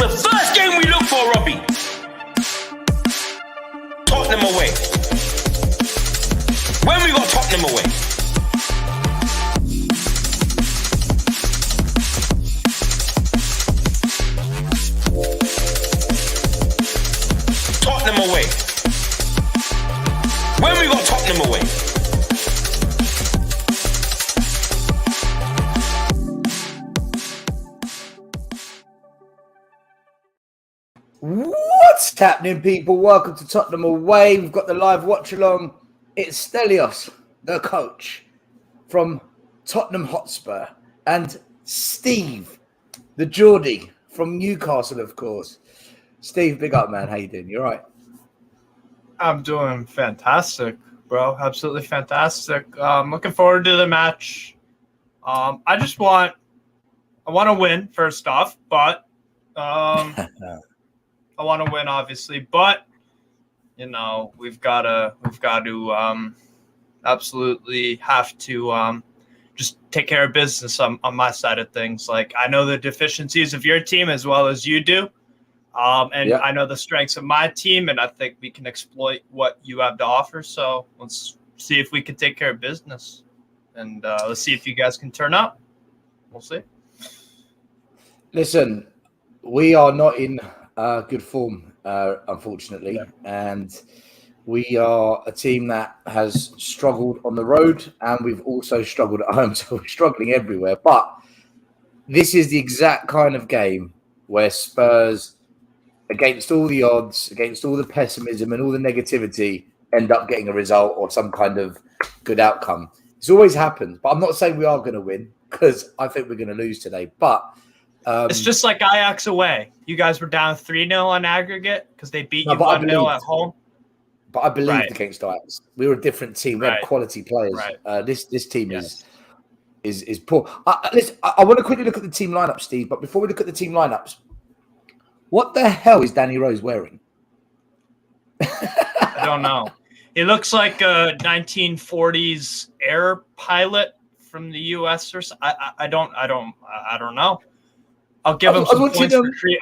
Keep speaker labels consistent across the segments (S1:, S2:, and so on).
S1: The first game we look for, Robbie. Tottenham away. When we got Tottenham away. Tottenham away. When we got Tottenham away.
S2: What's happening, people? Welcome to Tottenham Away. We've got the live watch along. It's Stelios, the coach from Tottenham Hotspur, and Steve, the Geordie from Newcastle, of course. Steve, big up, man. How you doing? You all right?
S3: I'm doing fantastic, bro. Absolutely fantastic. Looking forward to the match. I want to win first off, but I want to win, obviously, but we've got to absolutely have to just take care of business on my side of things. Like, I know the deficiencies of your team as well as you do, I know the strengths of my team, and I think we can exploit what you have to offer. So let's see if we can take care of business, and let's see if you guys can turn up. We'll see.
S2: Listen, we are not in good form, unfortunately, and we are a team that has struggled on the road, and we've also struggled at home, so we're struggling everywhere. But this is the exact kind of game where Spurs, against all the odds, against all the pessimism and all the negativity, end up getting a result or some kind of good outcome. It's always happened, but I'm not saying we are going to win, because I think we're going to lose today. But
S3: it's just like Ajax away. You guys were down 3-0 on aggregate because they beat you 1-0 at home.
S2: But I believed against Ajax. We were a different team. We had quality players. This team is poor. Listen, I want to quickly look at the team lineup, Steve. But before we look at the team lineups, what the hell is Danny Rose wearing?
S3: I don't know. He looks like a 1940s air pilot from the U.S. or something. I don't know. I'll give him some points.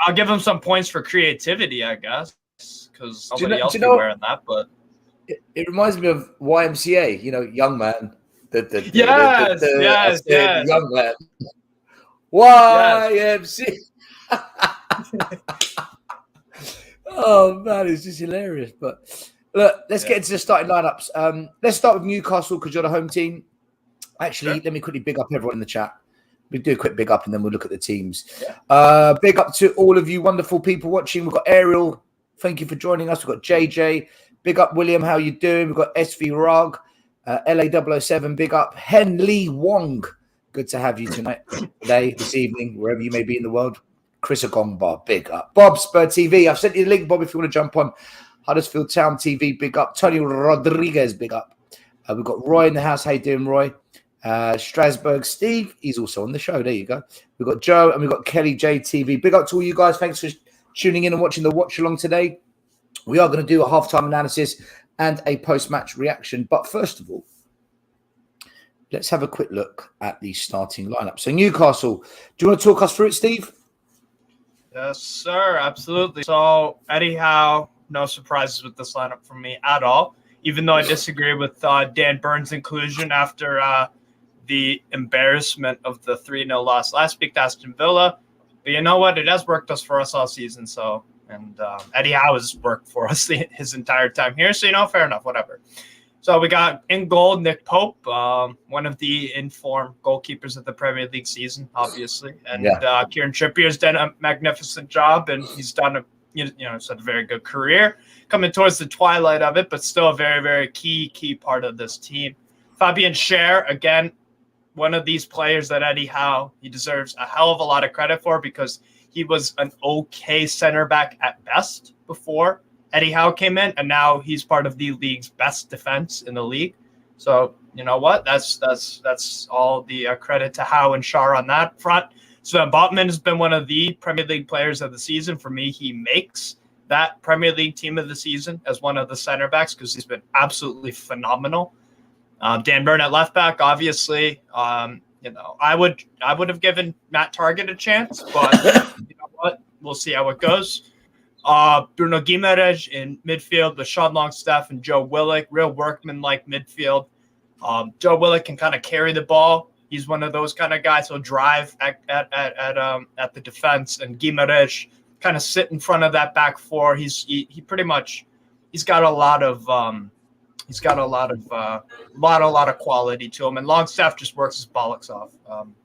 S3: I'll give him some points for creativity, I guess, because nobody else is wearing that. But
S2: it reminds me of YMCA. Young man.
S3: Yes.
S2: Young man. YMCA. Oh man, it's just hilarious. But look, let's get into the starting lineups. Let's start with Newcastle because you're the home team. Actually, let me quickly big up everyone in the chat. We'll do a quick big up and then we'll look at the teams. Big up to all of you wonderful people watching. We've got Ariel. Thank you for joining us. We've got JJ. Big up, William. How you doing? We've got SV Rog. LA007. Big up. Henley Wong. Good to have you tonight, today, this evening, wherever you may be in the world. Chris Agongbar. Big up. Bob Spur TV. I've sent you the link, Bob, if you want to jump on. Huddersfield Town TV. Big up. Tony Rodriguez. Big up. We've got Roy in the house. How you doing, Roy? Strasbourg Steve, he's also on the show. There you go. We've got Joe and we've got Kelly JTV. Big up to all you guys. Thanks for tuning in and watching the watch along today. We are going to do a halftime analysis and a post-match reaction. But first of all, let's have a quick look at the starting lineup. So Newcastle, do you want to talk us through it, Steve?
S3: Yes, sir. Absolutely. So Eddie Howe, no surprises with this lineup from me at all, even though I disagree with Dan Burns' inclusion after the embarrassment of the 3-0 loss last week to Aston Villa. But you know what? It has worked for us all season. So, and Eddie Howe has worked for us his entire time here. So, fair enough, whatever. So we got in goal, Nick Pope, one of the informed goalkeepers of the Premier League season, obviously. And Kieran Trippier's done a magnificent job, and he's done it's a very good career coming towards the twilight of it, but still a very, very key part of this team. Fabian Schär, again, one of these players that Eddie Howe, he deserves a hell of a lot of credit for because he was an okay center back at best before Eddie Howe came in, and now he's part of the league's best defense in the league. So, you know what? That's all the credit to Howe and Schär on that front. Sven Botman has been one of the Premier League players of the season. For me, he makes that Premier League team of the season as one of the center backs because he's been absolutely phenomenal. Dan Burn at left back, obviously. I would have given Matt Targett a chance, but you know what? we'll see how it goes. Bruno Guimaraes in midfield with Sean Longstaff and Joe Willock, real workman-like midfield. Joe Willock can kind of carry the ball. He's one of those kind of guys who'll drive at the defense, and Guimaraes kind of sit in front of that back four. He pretty much he's got a lot of quality to him, and Longstaff just works his bollocks off.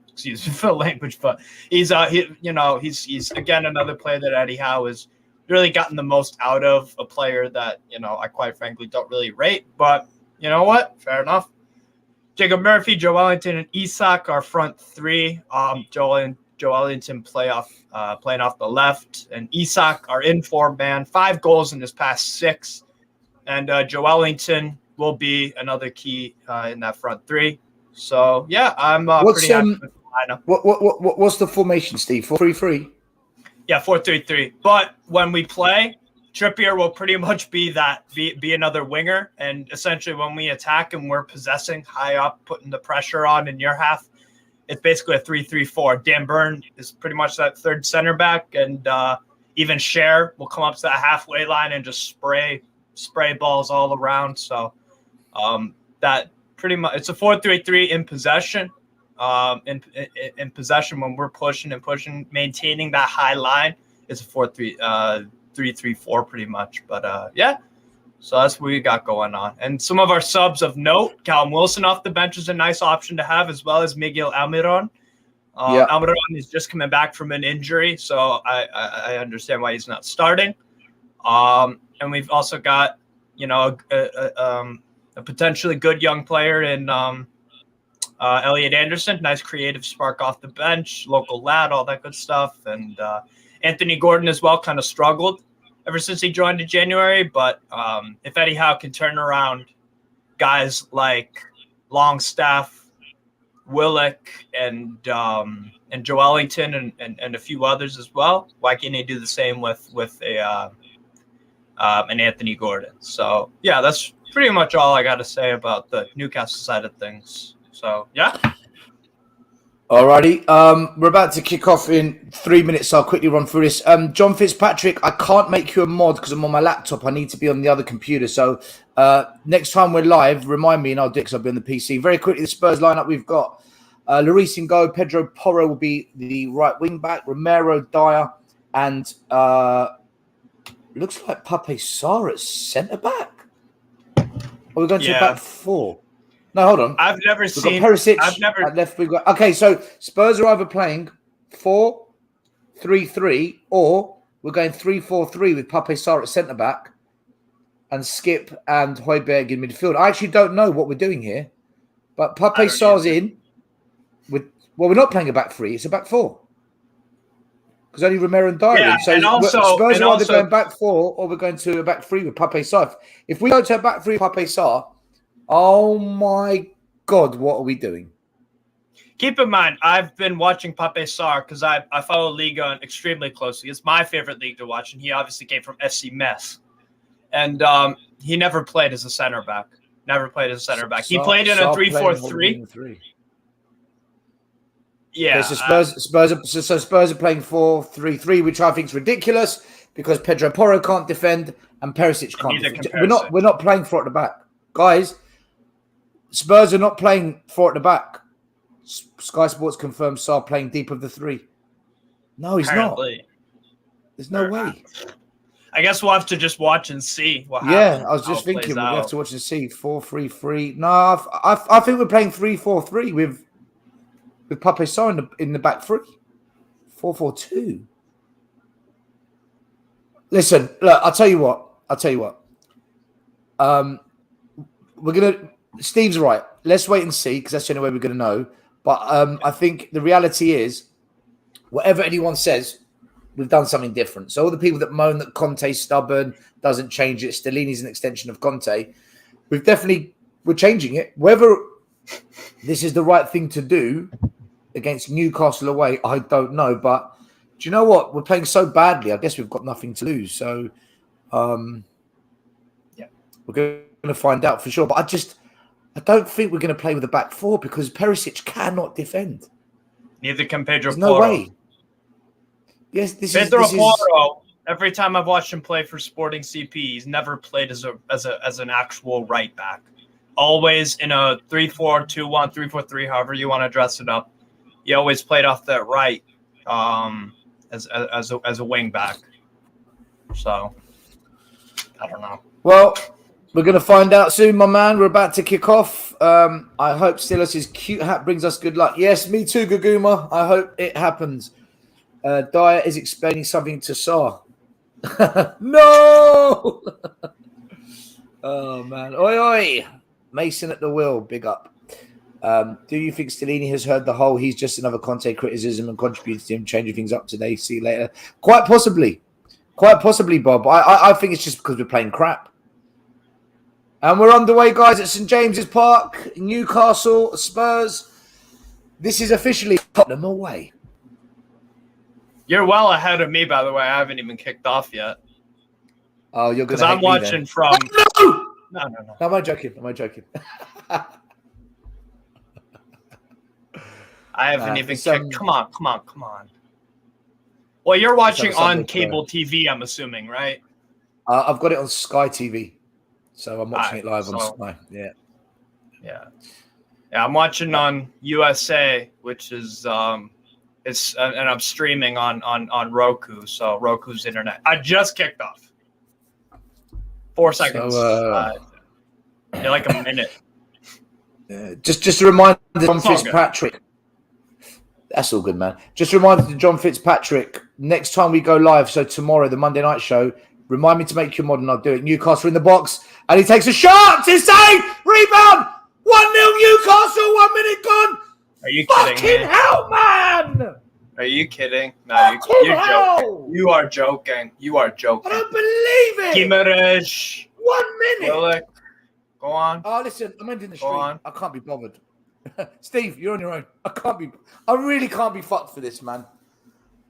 S3: Excuse me for the language, but he's again another player that Eddie Howe has really gotten the most out of, a player that I quite frankly don't really rate, but you know what? Fair enough. Jacob Murphy, Joe Wellington, and Isak are front three. Joe Wellington playing off the left, and Isak our in-form man. 5 goals in his past 6, and Joe Wellington will be another key in that front three. So yeah, I'm pretty happy with the lineup.
S2: What's the formation, Steve? 4-3-3.
S3: Yeah, 4-3-3. But when we play, Trippier will pretty much be another winger, and essentially when we attack and we're possessing high up, putting the pressure on in your half, it's basically a 3-3-4. Dan Burn is pretty much that third center back, and even Cher will come up to that halfway line and just spray balls all around. So that pretty much it's a 4-3-3 in possession. In possession when we're pushing, maintaining that high line, it's a 3-3-4 pretty much. But yeah, so that's what we got going on. And some of our subs of note: Callum Wilson off the bench is a nice option to have, as well as Miguel Almiron. Almiron is just coming back from an injury, so I understand why he's not starting. And we've also got a potentially good young player in Elliot Anderson, nice creative spark off the bench, local lad, all that good stuff. And Anthony Gordon as well kind of struggled ever since he joined in January. But if Eddie Howe can turn around guys like Longstaff, Willock, and Joe Wellington and a few others as well, why can't he do the same with an Anthony Gordon? So yeah, that's pretty much all I got to say about the Newcastle side of things. So yeah.
S2: Alrighty. We're about to kick off in 3 minutes, so I'll quickly run through this. John Fitzpatrick, I can't make you a mod because I'm on my laptop. I need to be on the other computer. So next time we're live, remind me and I'll do it because I'll be on the PC. Very quickly, the Spurs lineup, we've got Lloris in goal. Pedro Porro will be the right wing back. Romero, Dyer, and looks like Pape Sarr at centre back. Or we're going to back 4. No, hold on.
S3: I've never seen.
S2: Perisic at left. We've got so Spurs are either playing 4-3-3 or we're going 3-4-3 with Pape Sarr at centre back and Skip and Højbjerg in midfield. I actually don't know what we're doing here, but Pape Sarr's in. We're not playing a back 3; it's a back 4 because only Romero and Dyer in. So Spurs are either going back 4 or we're going to a back 3 with Pape Sarr. If we go to a back 3 with Pape Sarr, oh my God, what are we doing?
S3: Keep in mind, I've been watching Pape Sarr because I follow Liga extremely closely. It's my favorite league to watch, and he obviously came from SC Metz. And he never played as a center back. He played in a 3-4-3. Yeah.
S2: So Spurs are playing 4-3-3, which I think is ridiculous because Pedro Porro can't defend and Perisic can't defend. We're not playing 4 at the back. Guys, Spurs are not playing 4 at the back. Sky Sports confirms Sarr playing deep of the 3. No, he's
S3: Apparently.
S2: not. There's no way.
S3: I guess we'll have to just watch and see what happens.
S2: Yeah, I was just thinking we'll have to watch and see. 4-3-3. No, I think we're playing 3-4-3 with Pape Sarr in the back 3. 4-4-2. Listen, look, I'll tell you what. Steve's right. Let's wait and see because that's the only way we're going to know. But I think the reality is, whatever anyone says, we've done something different. So all the people that moan that Conte's stubborn, doesn't change it, Stellini's an extension of Conte, we're changing it. Whether this is the right thing to do against Newcastle away, I don't know. But do you know what? We're playing so badly. I guess we've got nothing to lose. So we're going to find out for sure. But I don't think we're going to play with a back 4 because Perisic cannot defend.
S3: Neither can Pedro
S2: There's no way. Yes, this
S3: Pedro
S2: is
S3: Porro. Every time I've watched him play for Sporting CP, he's never played as an actual right back. Always in a 3-4-2-1, 3-4-3, however you want to dress it up. He always played off that right as a wing back. So I don't know.
S2: Well, we're going to find out soon, my man. We're about to kick off. I hope Silas's cute hat brings us good luck. Yes, me too, Gaguma. I hope it happens. Dyer is explaining something to Saar. No! Oh, man. Oi, oi. Mason at the wheel. Big up. Do you think Stellini has heard the whole he's just another Conte criticism and contributed to him changing things up today? See you later. Quite possibly. Quite possibly, Bob. I think it's just because we're playing crap. And we're underway, guys, at St. James's Park, Newcastle, Spurs. This is officially Tottenham away.
S3: You're well ahead of me, by the way. I haven't even kicked off yet.
S2: Oh, you're going to
S3: because I'm watching from.
S2: Oh, no!
S3: No.
S2: Am I joking?
S3: I haven't even kicked. Come on. Well, you're watching on cable TV, I'm assuming, right?
S2: I've got it on Sky TV, so I'm watching it live on Sky. Yeah.
S3: I'm watching on USA, which is and I'm streaming on Roku, so Roku's internet. I just kicked off. 4 seconds.
S2: So,
S3: like a minute.
S2: Just a reminder, John Fitzpatrick. That's all good, man. Just a reminder to John Fitzpatrick, next time we go live, so tomorrow, the Monday night show, remind me to make your mod and I'll do it. Newcastle in the box, and he takes a shot. It's insane. Rebound. 1-0 Newcastle, 1 minute gone.
S3: Are you kidding
S2: Fucking
S3: me?
S2: hell, man.
S3: Are you kidding? No, you're joking. You are joking.
S2: I don't believe it.
S3: Gimerez.
S2: 1 minute.
S3: Willick. Go on.
S2: Oh, listen, I'm ending the stream.
S3: On.
S2: I can't be bothered. Steve, you're on your own. I really can't be fucked for this, man.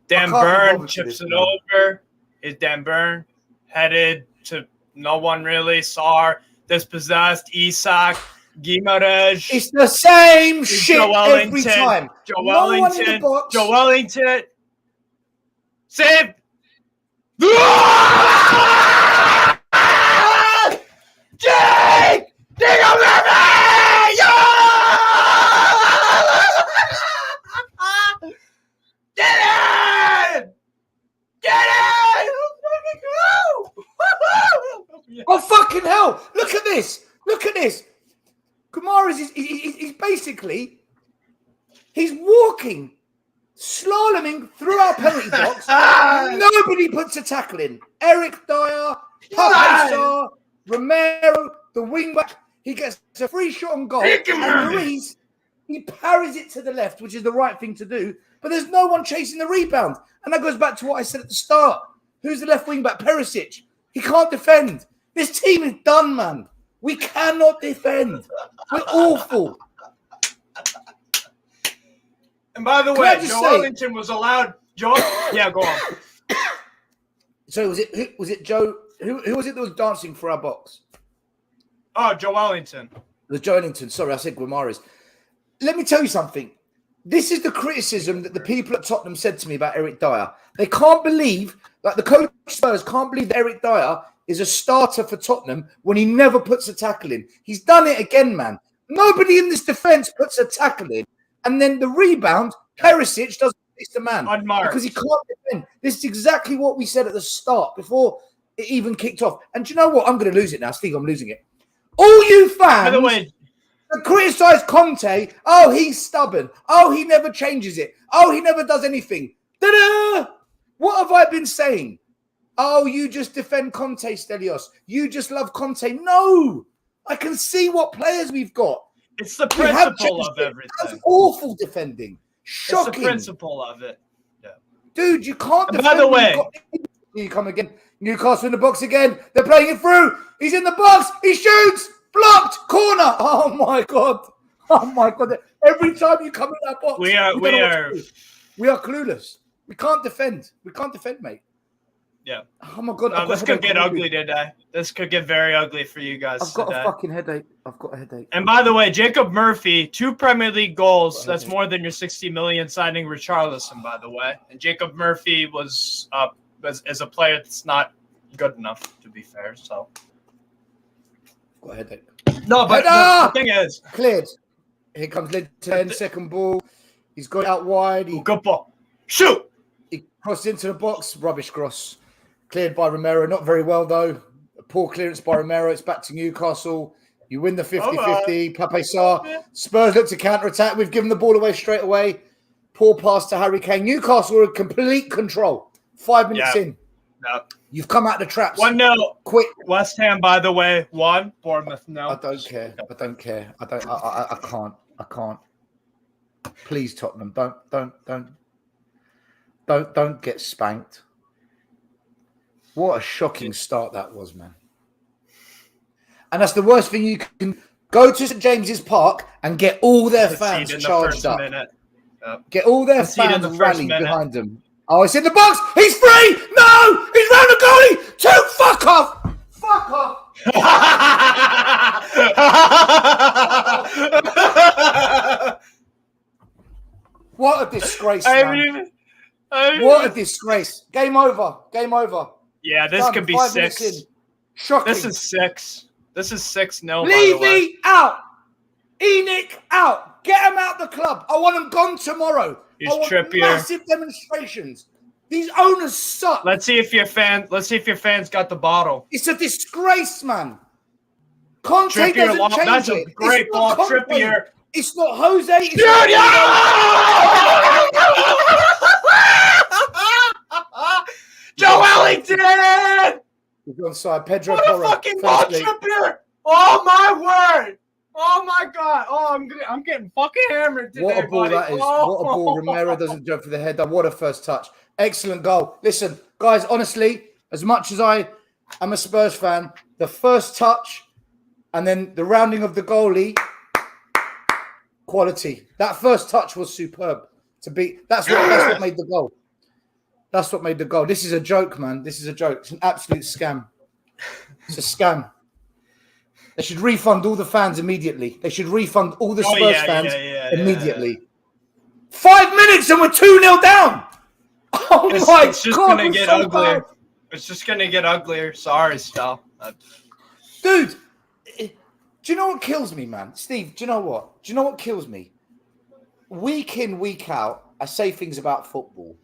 S3: Dan Burn chips it over. Is Dan Burn headed to no one really? Saar, dispossessed, Isak, Gimerez.
S2: It's the same shit every time.
S3: Joelinton. Save. Jake! Dig over me! Get in!
S2: Oh, fucking hell! Look at this! Kamara's he's basically walking, slaloming through our penalty box. Nobody puts a tackle in. Eric Dyer, Pape, Romero, the wingback. He gets a free shot on goal. And Ruiz, he parries it to the left, which is the right thing to do. But there's no one chasing the rebound. And that goes back to what I said at the start. Who's the left wing back? Perisic. He can't defend. This team is done, man. We cannot defend. We're awful.
S3: And by the way, Joe Wellington was allowed. Yeah, go on.
S2: So was it Joe? Who was it that was dancing for our box?
S3: Oh, Joe Wellington.
S2: It was Joe Wellington. Sorry, I said Guimaraes. Let me tell you something. This is the criticism that the people at Tottenham said to me about Eric Dyer. They can't believe, like the coach Spurs can't believe that Eric Dyer is a starter for Tottenham when he never puts a tackle in. He's done it again, man. Nobody in this defence puts a tackle in. And then the rebound, Perisic doesn't fix the man.
S3: Unmarked.
S2: Because he can't defend. This is exactly what we said at the start before it even kicked off. And do you know what? I'm going to lose it now. Steve, I'm losing it. All you fans...
S3: By the way...
S2: criticize Conte. Oh, he's stubborn. Oh, he never changes it. Oh, he never does anything. Ta-da! What have I been saying? Oh, you just defend Conte, Stelios. You just love Conte. No! I can see what players we've got.
S3: It's the principle of everything.
S2: That's awful defending. Shocking.
S3: It's the principle of it. Yeah.
S2: Dude, you can't defend.
S3: By the way...
S2: You come again. Newcastle in the box again. They're playing it through. He's in the box. He shoots. Blocked corner. Oh my god. Every time you come in that box, we are clueless. We can't defend. Mate.
S3: Yeah.
S2: Oh my god!
S3: No, this could get ugly today. This could get very ugly for you guys
S2: I've got
S3: today.
S2: a fucking headache. I've got a headache.
S3: And by the way, Jacob Murphy, 2 Premier League goals. That's more than your 60 million signing Richarlison, by the way. And Jacob Murphy was as a player that's not good enough, to be fair. So.
S2: Got a headache.
S3: No, but the thing is,
S2: cleared. Here comes Linton, second ball. He's got it out wide.
S3: Good ball. Shoot!
S2: He crossed into the box. Rubbish cross. Cleared by Romero. Not very well, though. A poor clearance by Romero. It's back to Newcastle. You win the 50-50. Pape Sarr. Spurs look to counter-attack. We've given the ball away straight away. Poor pass to Harry Kane. Newcastle are in complete control. 5 minutes in.
S3: Yep.
S2: You've come out the traps.
S3: 1-0.
S2: Quick.
S3: West Ham, by the way, 1. Bournemouth, no.
S2: I don't care. I can't. Please, Tottenham, don't get spanked. What a shocking start that was, man. And that's the worst thing you can go to St. James's Park and get all their fans charged up. Get all their fans rallied behind them. Oh, it's in the box. He's free. No, he's round the goalie. 2. Fuck off. Fuck off. What a disgrace, man. What a disgrace. Game over. Game over.
S3: Yeah, this could be 6.
S2: Shocking.
S3: This is 6. This is 6-0.
S2: Levy out. Enoch out. Get him out the club. I want him gone tomorrow. I want
S3: Trippier.
S2: Massive demonstrations. These owners suck.
S3: Let's see if your fans got the bottle.
S2: It's a disgrace, man. Conte
S3: Trippier
S2: doesn't change
S3: that's
S2: it.
S3: A great ball, Trippier.
S2: It's not Jose. It's
S3: Joe Ellington!
S2: He's onside. Pedro
S3: What
S2: Porro.
S3: a fucking ball, Trippier! Oh my word! Oh my god! Oh, I'm getting fucking hammered today,
S2: What a ball
S3: buddy.
S2: that is!
S3: Oh.
S2: What a ball! Romero doesn't jump for the header. What a first touch! Excellent goal. Listen, guys. Honestly, as much as I am a Spurs fan, the first touch and then the rounding of the goalie, quality. That first touch was superb. That's what made the goal. That's what made the goal. This is a joke, man. This is a joke. It's an absolute scam. It's a scam. They should refund all the fans immediately. They should refund all the Spurs fans immediately. 5 minutes and we're 2-0 down. Oh my God.
S3: It's just going to get uglier. Bad. It's just going to get uglier. Sorry, Stal.
S2: Dude, do you know what kills me, man? Steve, do you know what? Do you know what kills me? Week in, week out, I say things about football.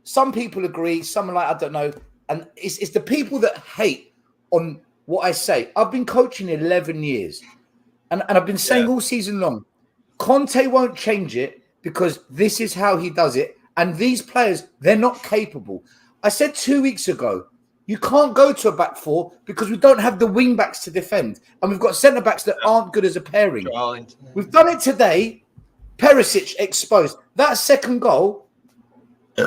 S2: Some people agree. Some are like, I don't know. And it's the people that hate on what I say. I've been coaching 11 years. And I've been saying all season long, Conte won't change it because this is how he does it. And these players, they're not capable. I said 2 weeks ago, you can't go to a back 4 because we don't have the wing backs to defend. And we've got centre backs that aren't good as a pairing. We've done it today. Perisic exposed. That second goal,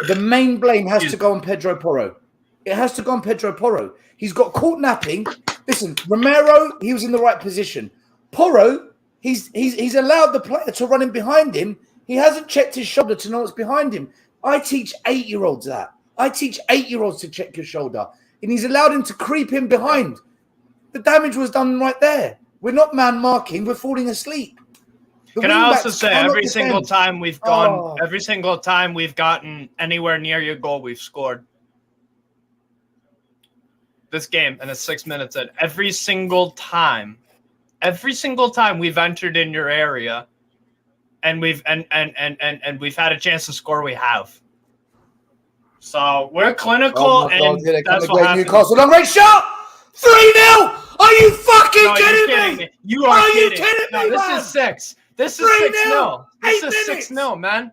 S2: the main blame has to go on Pedro Porro. It has to go on Pedro Porro. He's got caught napping. Listen, Romero, he was in the right position. Porro, he's allowed the player to run in behind him. He hasn't checked his shoulder to know what's behind him. I teach 8-year-olds that. I teach 8-year-olds to check your shoulder. And he's allowed him to creep in behind. The damage was done right there. We're not man marking. We're falling asleep.
S3: Can I also say every single time we've gotten anywhere near your goal, we've scored. This game, and it's 6 minutes in. Every single time we've entered in your area, and we've had a chance to score, we have. So we're clinical, and that's what happened.
S2: Newcastle, long range shot, 3-0. Are you fucking kidding me?
S3: You are kidding me.
S2: No,
S3: this is 6. This is 6-0. This is 6-0, man.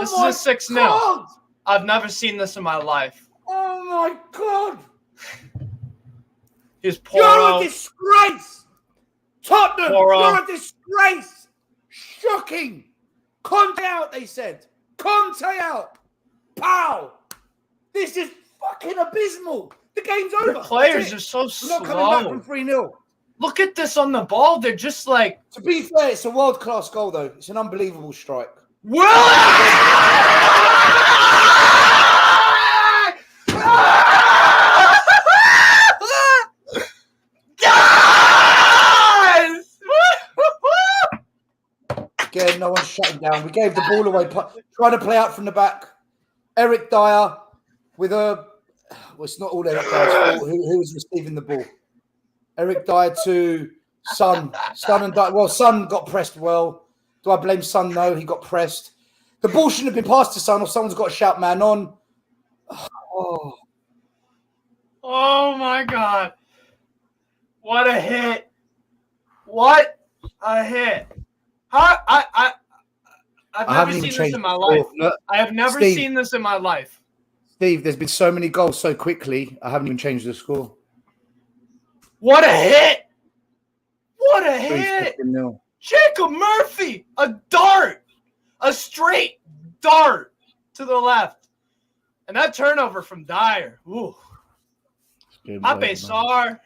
S3: This is a 6-0. I've never seen this in my life.
S2: Oh my God.
S3: You're
S2: a disgrace. Tottenham, you're a disgrace. Shocking. Conte out, they said. Conte out. Pow. This is fucking abysmal. The game's over.
S3: The players are so slow.
S2: We're not coming back from 3-0.
S3: Look at this on the ball. They're just like...
S2: To be fair, it's a world-class goal, though. It's an unbelievable strike. no one's shutting down. We gave the ball away, trying to play out from the back. Eric Dyer with a. Well, it's not all Eric Dyer's fault. Who was receiving the ball? Eric Dyer to Son. Son and Dyer. Well, Son got pressed well. Do I blame Son? No, he got pressed. The ball shouldn't have been passed to Son, or someone's got to shout man on.
S3: Oh my God. What a hit. What a hit. I've never seen this in my life. Look, I have never seen this in my life.
S2: Steve, there's been so many goals so quickly, I haven't even changed the score.
S3: What a hit. What a hit. Jacob Murphy, a dart. A straight dart to the left. And that turnover from Dyer. Ooh. Hape Sarr.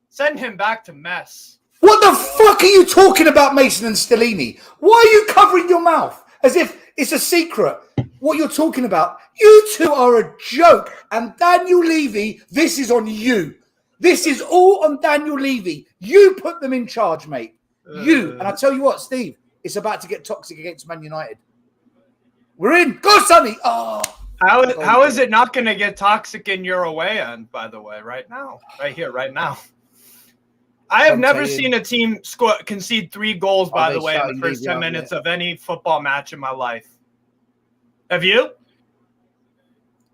S3: Send him back to mess.
S2: What the fuck are you talking about, Mason and Stellini? Why are you covering your mouth as if it's a secret what you're talking about? You two are a joke. And Daniel Levy, this is on you. This is all on Daniel Levy. You put them in charge, mate. You. And I tell you what, Steve, it's about to get toxic against Man United. We're in. Go, Sonny. Oh.
S3: How is it not going to get toxic in your away end, by the way, right now? Right here, right now. I have never seen a team concede 3 goals, by the way, in the first 10 minutes of any football match in my life. Have you?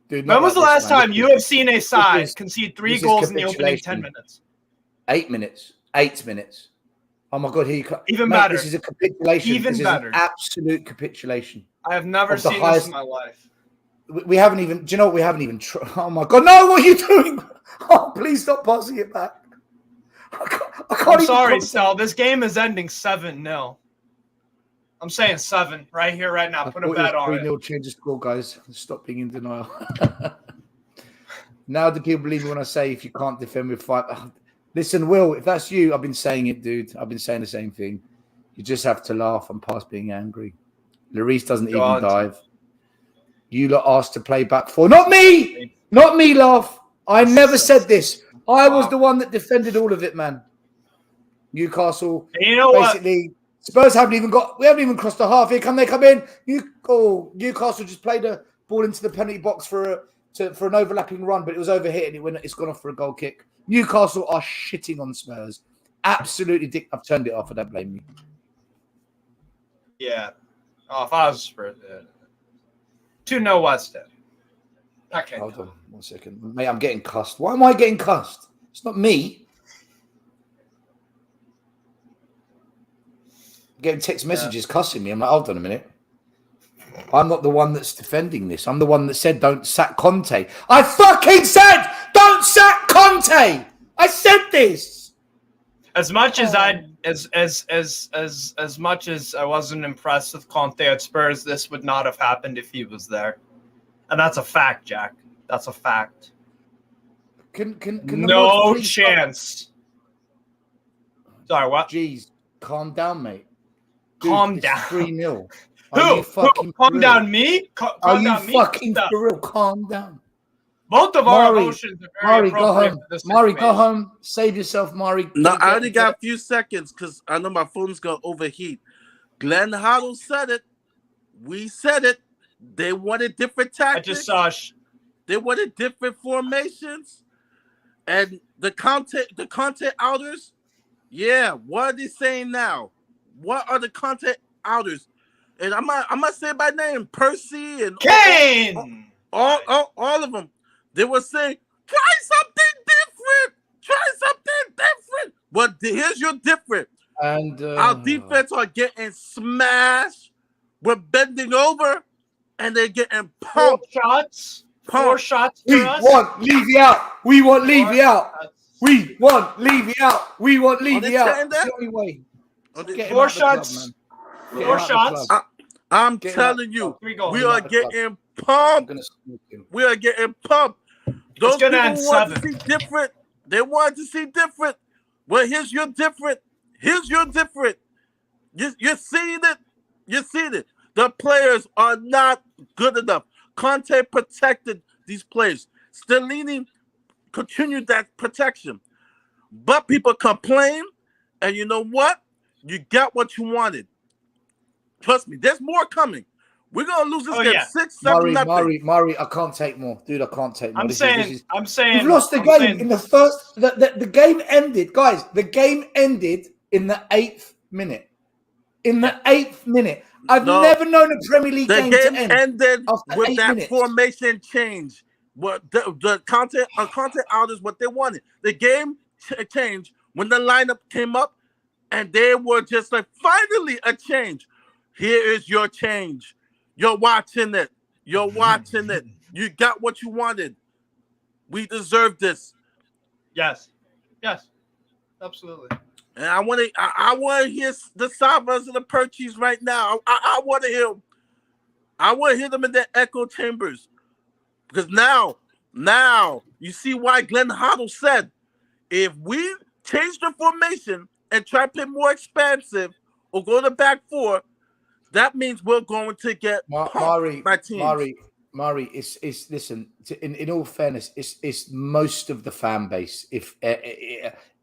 S2: Dude,
S3: when was the last time you have seen a side concede 3 goals in the opening 10 minutes?
S2: 8 minutes. 8 minutes. Oh, my God.
S3: Even better.
S2: This is a capitulation.
S3: Even better.
S2: An absolute capitulation.
S3: I have never seen this in my life.
S2: We haven't even, do you know what? We haven't even, oh my God, no, what are you doing? Oh, please stop passing it back. I can't
S3: I'm sorry, Sal. This game is ending 7-0. I'm saying 7 right here, right now. Put a bet on it.
S2: 3-0 change the score, guys. Stop being in denial. Now do people believe me when I say if you can't defend with 5? Listen, Will, if that's you, I've been saying it, dude. I've been saying the same thing. You just have to laugh and pass being angry. Lloris doesn't even dive. You lot asked to play back 4. Not me! Not me, laugh. I never said this. I was the one that defended all of it, man. Newcastle.
S3: You know
S2: basically, what? Spurs haven't even crossed the half. Here come they come in. Newcastle just played a ball into the penalty box for an overlapping run, but it was overhit and it's gone off for a goal kick. Newcastle are shitting on Spurs. Absolutely, I've turned it off. I don't blame you.
S3: Yeah. Oh, if I was Spurs, 2-0 West End. Okay.
S2: Hold on 1 second. Mate, I'm getting cussed. Why am I getting cussed? It's not me. I'm getting text messages cussing me. I'm like, hold on a minute. I'm not the one that's defending this. I'm the one that said don't sack Conte. I fucking said don't sack Conte. I said this.
S3: As much as as much as I wasn't impressed with Conte at Spurs, this would not have happened if he was there. And that's a fact, Jack. That's a fact.
S2: Can
S3: no chance. Sorry, what?
S2: Jeez, calm down, mate. Dude,
S3: calm down.
S2: 3-0.
S3: Who? Calm down, me?
S2: Are you fucking for real? Calm down.
S3: Both of our emotions are very appropriate for this
S2: Mari, go home. Save yourself, Mari.
S4: No, I only got a few seconds because I know my phone's going to overheat. Glenn Hoddle said it. We said it. They wanted different tactics.
S3: I just saw.
S4: They wanted different formations. And the Conte outers, yeah, what are they saying now? What are the Conte outers? And I'm not saying by name, Percy and
S3: Kane.
S4: All of them. They were saying, try something different. Try something different. But here's your different.
S2: And
S4: our defense are getting smashed. We're bending over, and they're getting pumped.
S3: 4 shots. 4 shots for us.
S2: We want Levy out. We want Levy out. We want Levy out. We want Levy out. That's the only way.
S3: 4 shots. 4 shots.
S4: I'm telling you, we are getting pumped. We are getting pumped. Those people want to see different. They want to see different. Well, here's your different. Here's your different. You're seeing it. You're seeing it. The players are not good enough. Conte protected these players. Stellini continued that protection. But people complain, and you know what? You got what you wanted. Trust me, there's more coming. We're gonna lose this game 6-7-0.
S2: Murray, I can't take more, dude. I can't take more.
S3: I'm saying
S2: we've lost the game in the first. The game ended, guys. The game ended in the 8th minute. In the 8th minute, I've never known a Premier League game to end.
S4: The game ended with that
S2: minutes.
S4: formation change. What the content out is what they wanted. The game changed when the lineup came up, and they were just like, finally a change. Here is your change. You're watching it. You're watching it. You got what you wanted. We deserve this.
S3: Yes, absolutely.
S4: And I want to hear the Savas and the Perchis right now. I want to hear them. I want to hear them in their echo chambers. Because now you see why Glenn Hoddle said, if we change the formation and try to play more expansive or go to back four, that means we're going to get
S2: Murray, it's listen. In all fairness, it's most of the fan base. If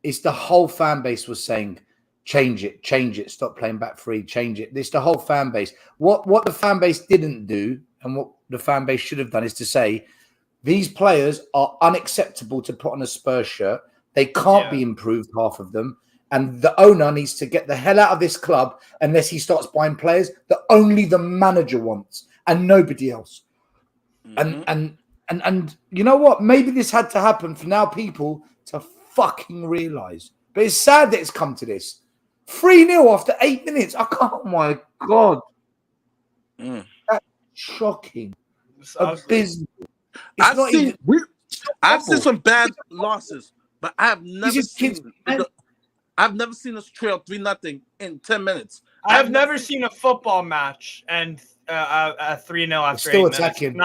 S2: it's the whole fan base was saying, change it, stop playing back three, change it. It's the whole fan base. What the fan base didn't do, and what the fan base should have done, is to say these players are unacceptable to put on a Spurs shirt. They can't be improved, half of them. And the owner needs to get the hell out of this club unless he starts buying players that only the manager wants and nobody else. Mm-hmm. And you know what? Maybe this had to happen for now people to fucking realise. But it's sad that it's come to this. 3-0 after 8 minutes. Oh my God. That's shocking. Abysmal.
S4: I've seen some bad losses, but I've never seen us trail 3-0 in 10 minutes.
S3: I've never seen a football match and a 3-0 after 8 minutes.
S2: Attacking.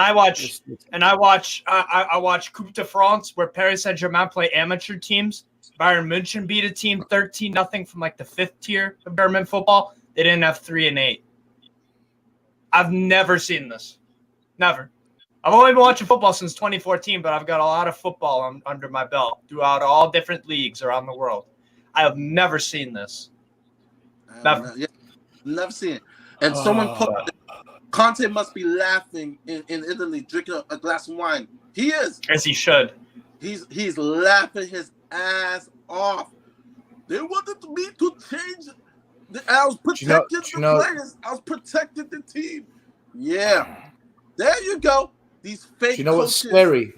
S3: And I watch Coupe de France where Paris Saint-Germain play amateur teams. Bayern München beat a team 13-0 from like the 5th tier of German football. They didn't have 3 and 8. I've never seen this. Never. I've only been watching football since 2014, but I've got a lot of football under my belt throughout all different leagues around the world. I have never seen this.
S4: Never seen it. And someone put Conte must be laughing in Italy, drinking a glass of wine. He is.
S3: As he should.
S4: He's laughing his ass off. They wanted me to change. I was protecting the players. I was protecting the team. Yeah. There you go. These fake coaches.
S2: What's scary?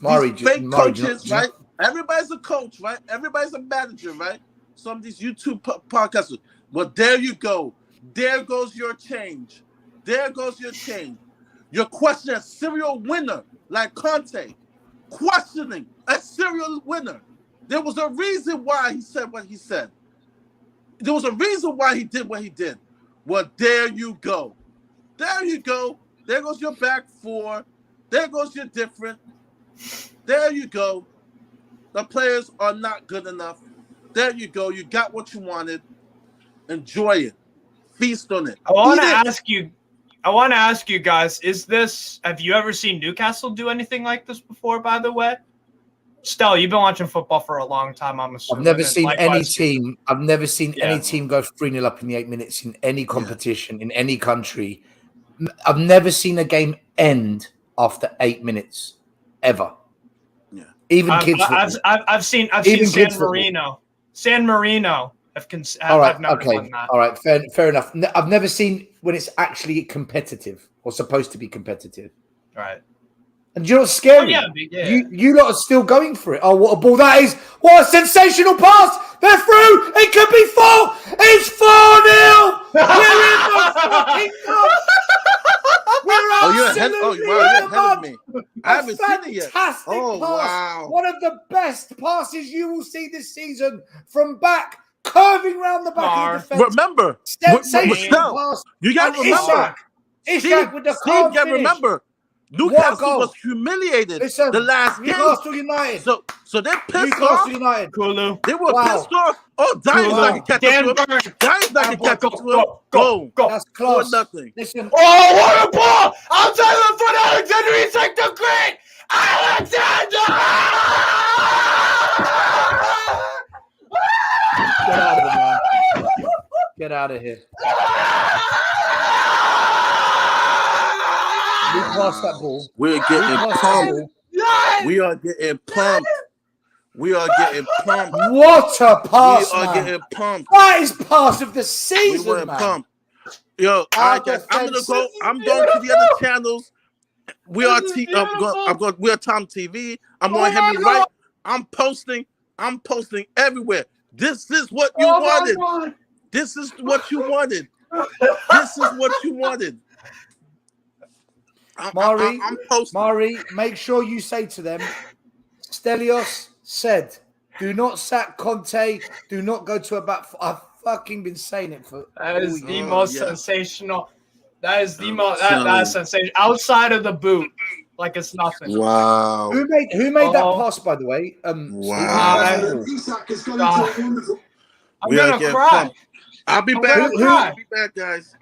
S4: Fake coaches, right? Everybody's a coach, right? Everybody's a manager, right? Some of these YouTube podcasters. Well, there you go. There goes your change. There goes your change. You're questioning a serial winner like Conte. Questioning a serial winner. There was a reason why he said what he said. There was a reason why he did what he did. Well, there you go. There you go. There goes your back four. There goes your different. There you go. The players are not good enough. There you go. You got what you wanted. Enjoy it. Feast on it.
S3: I want to ask you guys, have you ever seen Newcastle do anything like this before, by the way? Stell, you've been watching football for a long time, I'm assuming.
S2: I've never seen any team go 3-0 up in the 8 minutes in any competition, in any country. I've never seen a game end after 8 minutes, ever. Yeah. Even kids.
S3: I've seen San Marino. San Marino have never done that.
S2: All right, fair enough. I've never seen when it's actually competitive or supposed to be competitive.
S3: Right.
S2: And do you know what's scary? You lot are still going for it. Oh, what a ball that is. What a sensational pass. They're through. It could be 4. It's 4-0. We're in the fucking cup.
S4: You're ahead of me. I haven't seen it yet.
S2: Fantastic pass. Wow. One of the best passes you will see this season from back, curving round the back of the defense.
S4: Remember.
S2: Sensational pass.
S4: You got to remember.
S2: Ishak with the calm finish.
S4: Remember. Newcastle was humiliated the last game.
S2: Newcastle United.
S4: So they're pissed off.
S2: United.
S3: Kulu.
S4: They were pissed off. Oh, Dian's not going to catch up to him. Dian's not going to catch up to him. Go.
S2: That's close.
S4: 4-0.
S2: Listen.
S3: Oh, what a ball! Outside of the foot, Alexander Isak the Great! Alexander!
S2: Get out of here, man. Get out of here. passed that ball?
S4: We're getting pumped. We are getting pumped. We are getting pumped.
S2: What a pass,
S4: We are
S2: man.
S4: getting pumped.
S2: That is pass of the season,
S4: We were
S2: man.
S4: pumped. Yo, all right, guys. I'm gonna go. I'm going to the other channels. We are we are Tom TV. I'm on Henry Wright. I'm posting everywhere. This is what you wanted. This is what you wanted. This is what you wanted. I'm posting.
S2: Mari, make sure you say to them, Stelios said, do not sack Conte. Do not go to a back. I've fucking been saying it for.
S3: That is the most sensational. That is the most. That is sensational. Outside of the boot, like it's nothing.
S4: Wow.
S2: Who made that pass, by the way?
S4: Wow.
S3: I'm gonna cry.
S4: I'll be back. I'll be back, guys.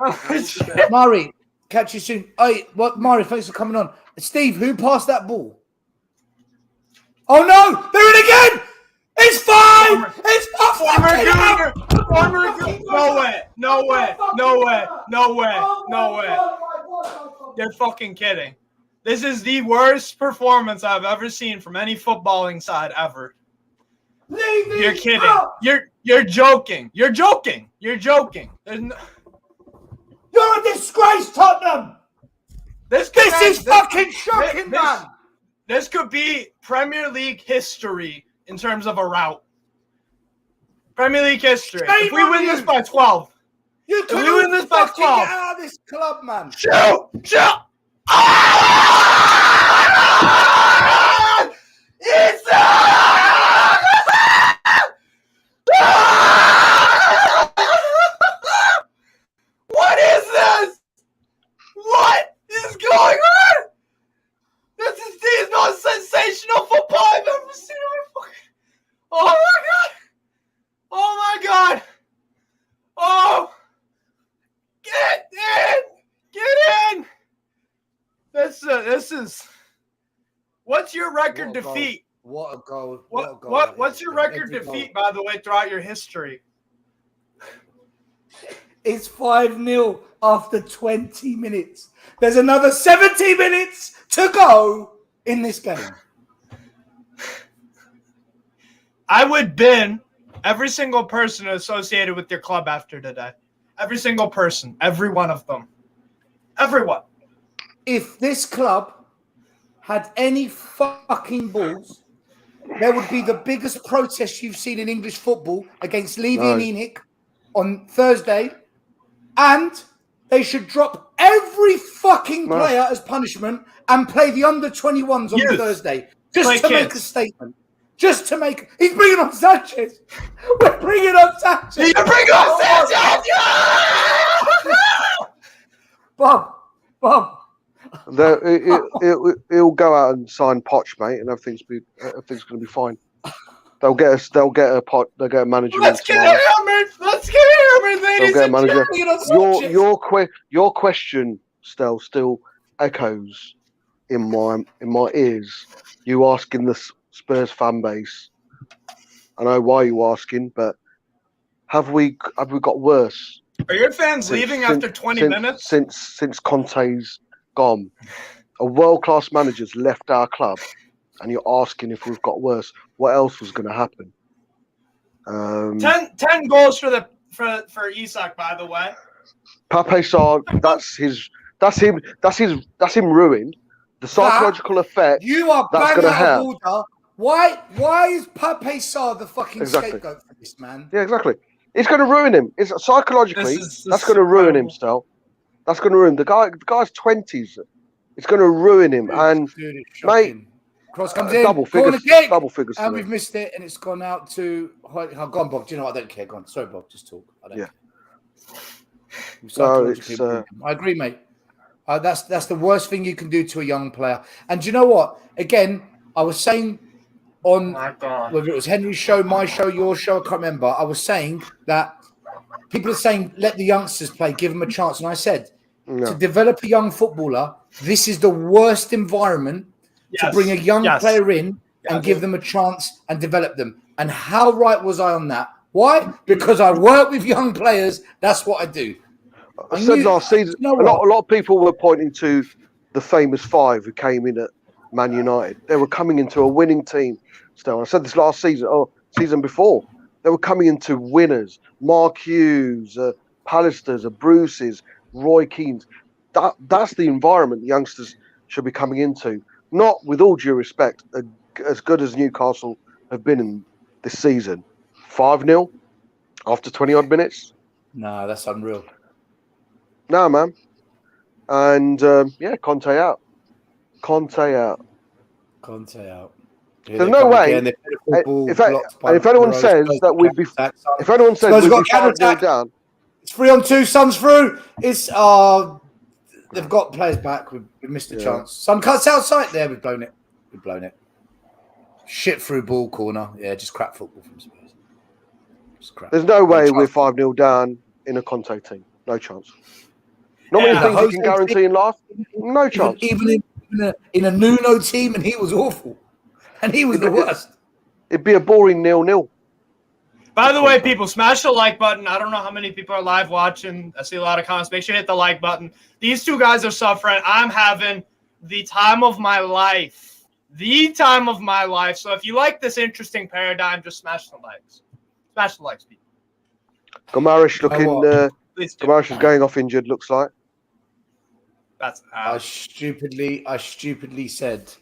S2: Mari, catch you soon. Hey, Mari, thanks for coming on. Steve, who passed that ball? Oh no, they're in again! It's fine! It's not fucking
S3: No way! No way! No way! No way! No way! You're fucking kidding. This is the worst performance I've ever seen from any footballing side ever. You're kidding. You're joking. You're joking. You're joking.
S2: You're a disgrace, Tottenham! This is fucking shocking, man!
S3: This could be Premier League history in terms of a rout. Premier League history. If we win this by 12.
S2: If we win this by 12. Get out of this club, man.
S3: Shoot! It's What is this? What is going on? This is the most sensational football I've ever seen. Oh my god! Oh my god! Oh! Get in! Get in! This is. What's your record defeat?
S2: What a goal!
S3: What's your record defeat, by the way, throughout your history?
S2: It's 5-0 after 20 minutes. There's another 70 minutes to go in this game.
S3: I would bin every single person associated with your club after today. Every single person. Every one of them. Everyone.
S2: If this club had any fucking balls, there would be the biggest protest you've seen in English football against Levy and Enoch on Thursday. And they should drop every fucking player as punishment and play the under-21s on Thursday. Just to make a statement. Just to make... He's bringing on Sanchez. We're bringing on Sanchez.
S3: You're bringing on Sanchez!
S2: Bob.
S5: He'll go out and sign Poch, mate, and everything's going to be fine. They'll get a manager.
S3: Let's get hammered. Let's get hammered, ladies and gentlemen.
S5: Your question, Stel, still echoes in my ears. You asking the Spurs fan base. I know why you asking, but have we got worse?
S3: Are your fans leaving after 20 minutes?
S5: Since Conte's gone, a world-class manager's left our club, and you're asking if we've got worse. What else was going to happen?
S3: 10 goals for Isak, by the way.
S5: Pape Sarr, that's him ruined. The psychological effect
S2: you are
S5: that's going to have.
S2: Why is Pape Sarr the fucking scapegoat for this, man?
S5: Yeah, exactly. It's going to ruin him. It's psychologically that's going to ruin him. Still, that's going to ruin the guy's 20s. It's going to ruin him. Mate,
S2: cross comes in.
S5: Double figures.
S2: And we've missed it, and it's gone out to. Go on, Bob. Do you know what? I don't care. Go on. Sorry, Bob. Just talk. I don't care.
S5: So
S2: I agree, mate. That's the worst thing you can do to a young player. And do you know what? Again, I was saying on whether it was Henry's show, my show, your show, I can't remember. I was saying that people are saying let the youngsters play, give them a chance. And I said to develop a young footballer, this is the worst environment to bring a young player in and give them a chance and develop them. And how right was I on that? Why? Because I work with young players. That's what I do.
S5: I said last season, a lot of people were pointing to the famous five who came in at Man United. They were coming into a winning team. Still, I said this last season, season before. They were coming into winners. Mark Hughes, Pallisters, Bruce's, Roy Keane's. That's the environment the youngsters should be coming into. Not, with all due respect, as good as Newcastle have been in this season. 5-0 after 20-odd minutes.
S2: No, that's unreal.
S5: No, man. And, Conte out. Conte out.
S2: Here
S5: There's no way. If anyone says that we'd be, if anyone says we'd be 5-0 down,
S2: it's 3-on-2. Sun's through. It's they've got players back. We've missed a chance. Sun cuts outside there. We've blown it. Shit through ball corner. Yeah, just crap football from Spurs. Just crap.
S5: There's no way we're 5-0 down in a Conte team. No chance. Not many things you can guarantee in life. No chance.
S2: Even in a Nuno team, and he was awful. And he was the worst.
S5: It'd be a boring 0-0.
S3: By the way, people, smash the like button. I don't know how many people are live watching. I see a lot of comments. Make sure you hit the like button. These two guys are suffering. I'm having the time of my life. The time of my life. So if you like this interesting paradigm, just smash the likes. Smash the likes, people.
S5: Gomarish looking. Gomarish is going off injured, looks like.
S3: That's
S2: I stupidly said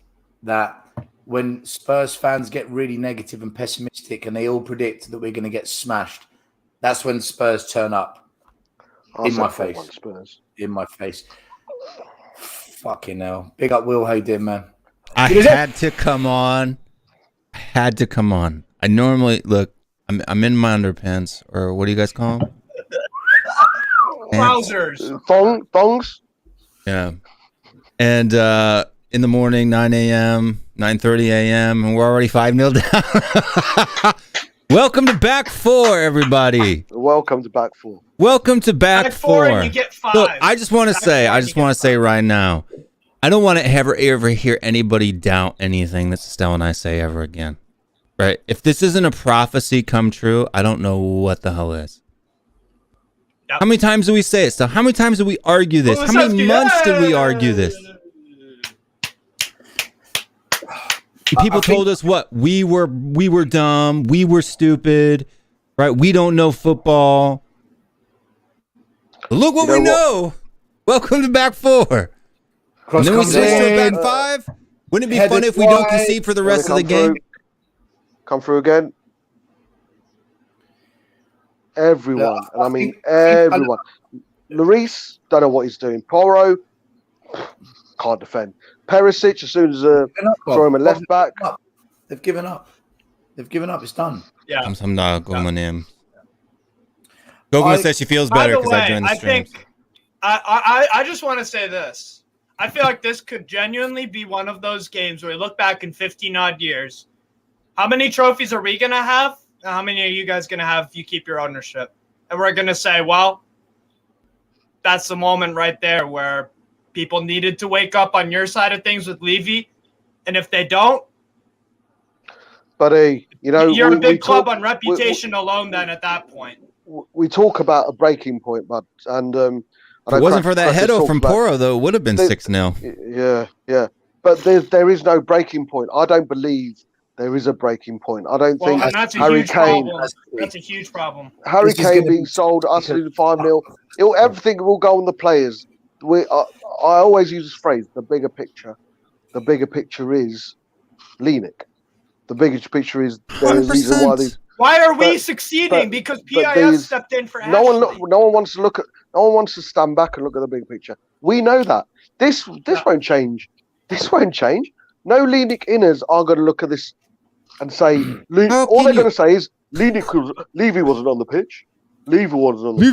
S2: that when Spurs fans get really negative and pessimistic and they all predict that we're going to get smashed, that's when Spurs turn up. In my face. In my face. Fucking hell. Big up Will. How you doing, man?
S6: I had to come on. I normally, look, I'm in my underpants, or what do you guys call them?
S3: Trousers.
S5: Thongs?
S6: Yeah. And in the morning, 9 a.m., 9:30 a.m., and we're already 5-0 down. Welcome to Back Four, everybody.
S5: Welcome to Back Four.
S6: Welcome to Back Four.
S3: And you get 5.
S6: Look, I just want to say right now, I don't want to ever hear anybody doubt anything that Estelle and I say ever again. Right? If this isn't a prophecy come true, I don't know what the hell is. Yep. How many times do we say it, Estelle? How many times do we argue this? How many months did we argue this? People told us what? We were dumb. We were stupid. Right? We don't know football. But look what we know. Welcome to Back Four. And then we switch to a Back Five. Wouldn't it be fun if we don't concede for the rest of the game?
S5: Come through again. Everyone. And I mean everyone. Lloris, don't know what he's doing. Porro, can't defend. Perisic, as soon as throw him a left back.
S2: They've given up. It's done.
S3: Yeah.
S6: I'm not going in. Gogma says she feels better because I joined the stream.
S3: I just want to say this. I feel like this could genuinely be one of those games where we look back in 15-odd years. How many trophies are we going to have? And how many are you guys going to have if you keep your ownership? And we're going to say, well, that's the moment right there where people needed to wake up on your side of things with Levy. And if they don't,
S5: but
S3: you're a big club on reputation alone then at that point.
S5: We talk about a breaking point, bud. And
S6: if it wasn't for that header from Porro, though, it would have been 6-0.
S5: Yeah. But there is no breaking point. I don't believe there is a breaking point. I don't think Harry Kane.
S3: That's a huge problem.
S5: Harry Kane being sold utterly to 5-0. Everything will go on the players. I always use this phrase: the bigger picture. The bigger picture is Linek. The bigger picture is there's a reason why these.
S3: Why are we succeeding? Because PIF stepped in for
S5: no one wants to look at. No one wants to stand back and look at the big picture. We know that this won't change. This won't change. No Linek inners are going to look at this and say. All they're going to say is Levy wasn't on the pitch. Levy wasn't on the pitch.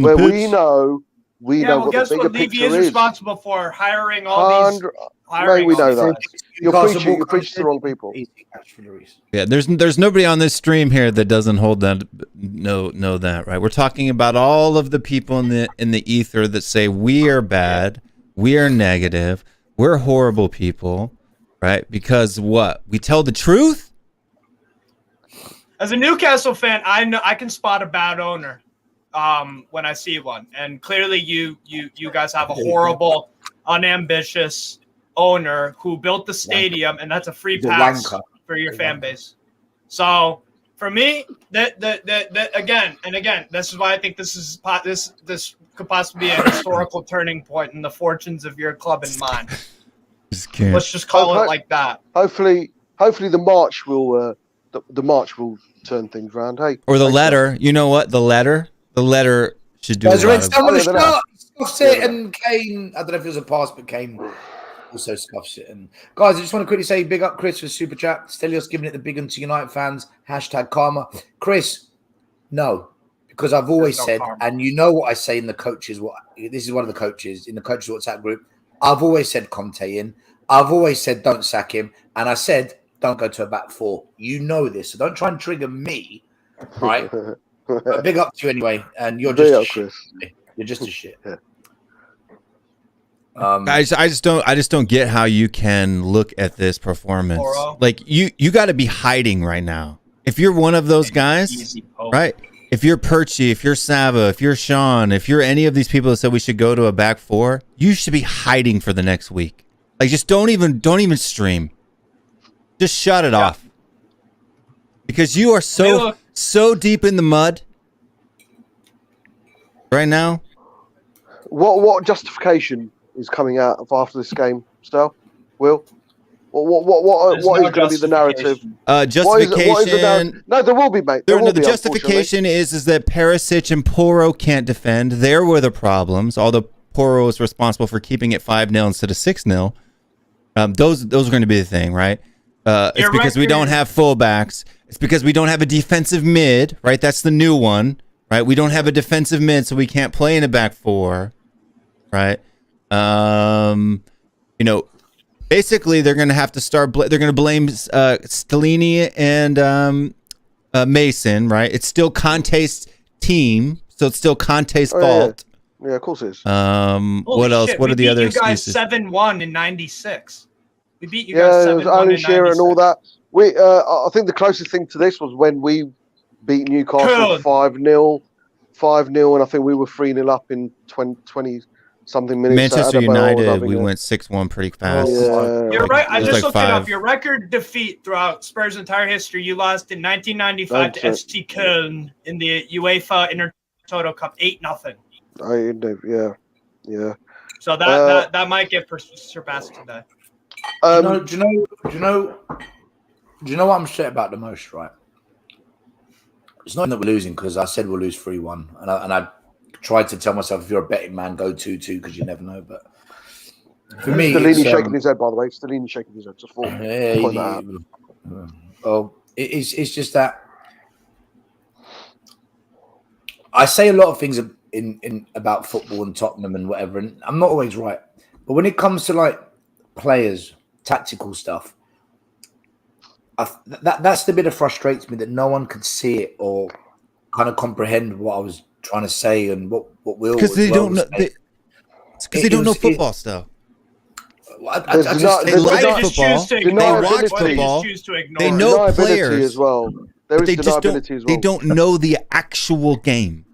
S5: Where we know what the bigger picture is.
S3: Levy is responsible for hiring all these.
S5: We know that. You're preaching to the wrong people.
S6: Yeah, there's nobody on this stream here that doesn't hold that know that, right? We're talking about all of the people in the ether that say we are bad, we are negative, we're horrible people, right? Because what? We tell the truth?
S3: As a Newcastle fan, I know I can spot a bad owner when I see one. And clearly you guys have a horrible unambitious owner who built the stadium, and that's a free pass for your fan base. So for me, that again, this is why I think this could possibly be a historical turning point in the fortunes of your club and mine. Let's just call it like that.
S5: Hopefully the march will turn things around. Hey,
S6: or the letter. You know what? The letter should do.
S2: And Kane. I don't know if it was a pass, but Kane also scuffs it. And guys, I just want to quickly say big up Chris for super chat. Stelios giving it the big one to United fans. # karma. Chris, no, because I've always said, karma. And you know what I say in the coaches. This is one of the coaches in the coaches WhatsApp group. I've always said Conte in. I've always said don't sack him, and I said don't go to a back four. You know this, so don't try and trigger me, right? But big up to you anyway, and you're just a shit. You're just a shit.
S6: I just don't get how you can look at this performance. Like you got to be hiding right now. If you're one of those guys, right? If you're Perchy, if you're Sava, if you're Sean, if you're any of these people that said we should go to a back four, you should be hiding for the next week. Like just don't even stream. Just shut it off. Because you are so deep in the mud right now.
S5: What justification is coming out of after this game, Stel? Will? What is going to be the narrative?
S6: Justification.
S5: No, there will be, mate.
S6: The justification is that Perisic and Porro can't defend. There were the problems. Although Porro was responsible for keeping it 5-0 instead of 6-0. Those are going to be the thing, right? It's because we don't have fullbacks. It's because we don't have a defensive mid, right? That's the new one, right? We don't have a defensive mid, so we can't play in a back four, right? Basically they're going to have to start. They're going to blame Stellini and Mason, right? It's still Conte's team, so it's still Conte's fault.
S5: Yeah, of course it is.
S6: What else? What are the other excuses?
S3: You guys 7-1 in '96. We beat you guys 7-1 in '96.
S5: And all that. I think the closest thing to this was when we beat Newcastle 5-0, and I think we were 3-0 up in 20 something minutes.
S6: Manchester United, we went 6-1 pretty fast.
S3: Yeah. You're right. I just looked it up. Your record defeat throughout Spurs' entire history, you lost in 1995 to ST Köln in the UEFA Intertoto Cup 8-0.
S5: Yeah.
S3: So that might get surpassed today.
S2: Do you know what I'm straight about the most, right? It's not that we're losing because I said we'll lose 3-1, and I tried to tell myself if you're a betting man, go 2-2 because you never know. But for me,
S5: Stellini shaking his head. By the way, Stellini shaking his head. Just for
S2: it's just that I say a lot of things in about football and Tottenham and whatever, and I'm not always right. But when it comes to like players, tactical stuff, that's the bit that frustrates me, that no one could see it or kind of comprehend what I was trying to say and what Will,
S6: because they don't know. It's because they don't know football stuff. They like football. They watch football. They know players
S5: as well. There is deniability as well.
S6: They don't know the actual game.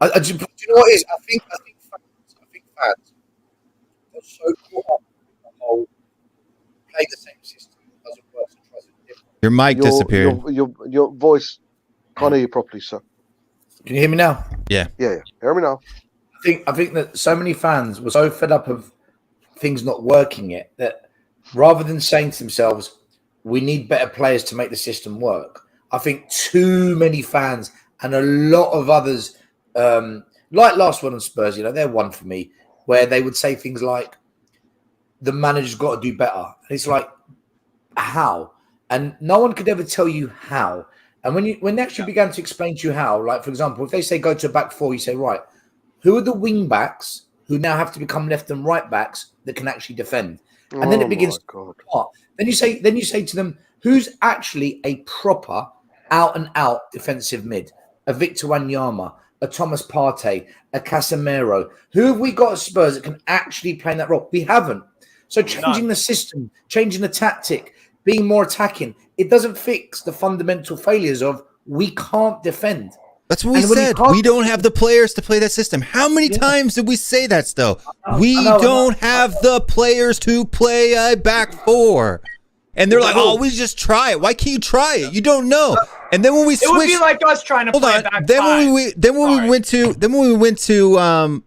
S2: Do you know what it is? I think fans are so caught up in the whole play the same system, doesn't work, so tries it different.
S6: Your mic disappeared.
S5: Your voice can't hear you properly, sir.
S2: Can you hear me now?
S6: Yeah.
S5: Hear me now.
S2: I think that so many fans were so fed up of things not working yet that rather than saying to themselves, we need better players to make the system work, I think too many fans and a lot of others, like last one on Spurs, they're one for me, where they would say things like, the manager's got to do better. And it's like, how? And no one could ever tell you how. And when they actually began to explain to you how, like, for example, if they say go to a back four, you say, right, who are the wing backs who now have to become left and right backs that can actually defend? And then it begins to fall apart. Then you say to them, who's actually a proper out and out defensive mid? A Victor Wanyama, a Thomas Partey, a Casemiro. Who have we got at Spurs that can actually play in that role? We haven't. So changing the system, changing the tactic, being more attacking, it doesn't fix the fundamental failures of we can't defend.
S6: That's what we said. We don't have the players to play that system. How many times did we say that, Stowe? We don't have the players to play a back four. And they're like, oh, we just try it. Why can't you try it? You don't know. And then when we switched,
S3: it would be like us trying to play back
S6: then
S3: five.
S6: when we went to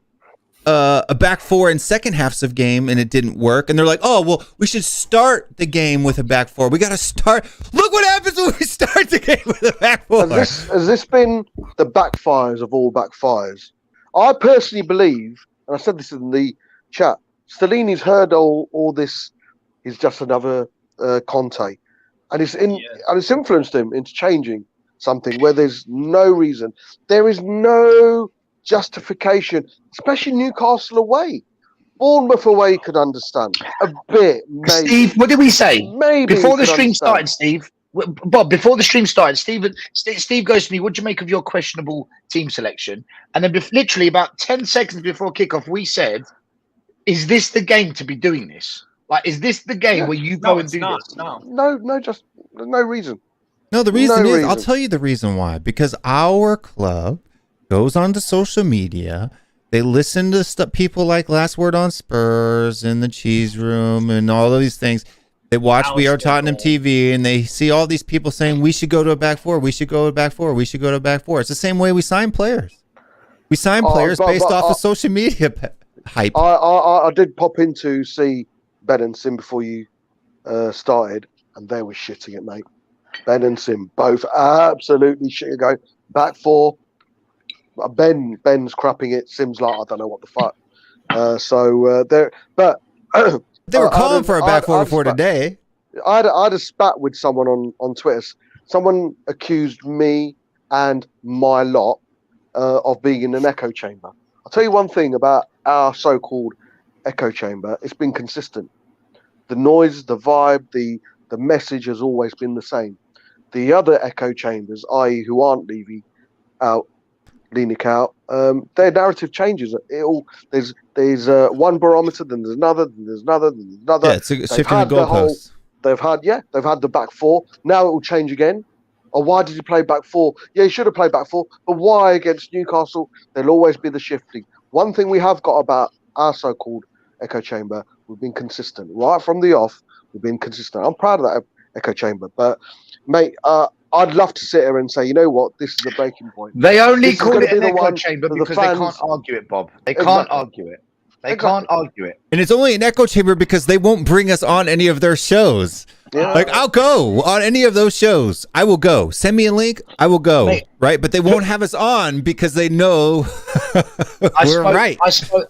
S6: a back four in second halves of game and it didn't work, and they're like, oh, well, we should start the game with a back four. We got to start. Look what happens when we start the game with a back four.
S5: Has this been the backfires of all backfires? I personally believe, and I said this in the chat, Stellini's heard all this. He's just another Conte, and it's influenced him into changing something where there's no reason. There is no justification, especially Newcastle away. Bournemouth away could understand a bit, maybe.
S2: Steve, what did we say?
S5: Maybe
S2: before the stream started, Steve. Bob, before the stream started, Steve goes to me, what do you make of your questionable team selection? And then literally about 10 seconds before kickoff, we said, is this the game to be doing this? Like, is this the game where you go and do this?
S5: No, just no reason.
S6: No, the reason is, I'll tell you the reason why. Because our club goes onto social media. They listen to people like Last Word on Spurs and the Cheese Room and all of these things. They watch We Are Tottenham TV and they see all these people saying, we should go to a back four. We should go to a back four. We should go to a back four. It's the same way we sign players. We sign players based off of social media hype.
S5: I did pop in to see Ben and Sim before you started, and they were shitting it, mate. Ben and Sim both absolutely shitting it. Going back four. Ben's crapping it. Sim's like, I don't know what the fuck.
S6: They were calling for a back four before today.
S5: I had a spat with someone on Twitter. Someone accused me and my lot of being in an echo chamber. I'll tell you one thing about our so-called echo chamber. It's been consistent. The noise, the vibe, the message has always been the same. The other echo chambers, i.e. who aren't leaning out, their narrative changes. There's one barometer, then there's another, then there's another, then there's another.
S6: Yeah, it's shifting the goalposts.
S5: They've had the back four. Now it will change again. Or why did you play back four? Yeah, you should have played back four. But why against Newcastle? There'll always be the shifting. One thing we have got about our so-called echo chamber, we've been consistent. Right from the off, we've been consistent. I'm proud of that echo chamber. But, mate, I'd love to sit here and say, you know what, this is a breaking point.
S2: They only call it an echo chamber because they can't argue it, Bob. They can't argue it. They can't argue it.
S6: And it's only an echo chamber because they won't bring us on any of their shows.
S5: Yeah.
S6: Like, I'll go on any of those shows. I will go. Send me a link. I will go. Mate, right? But they won't have us on because they know right.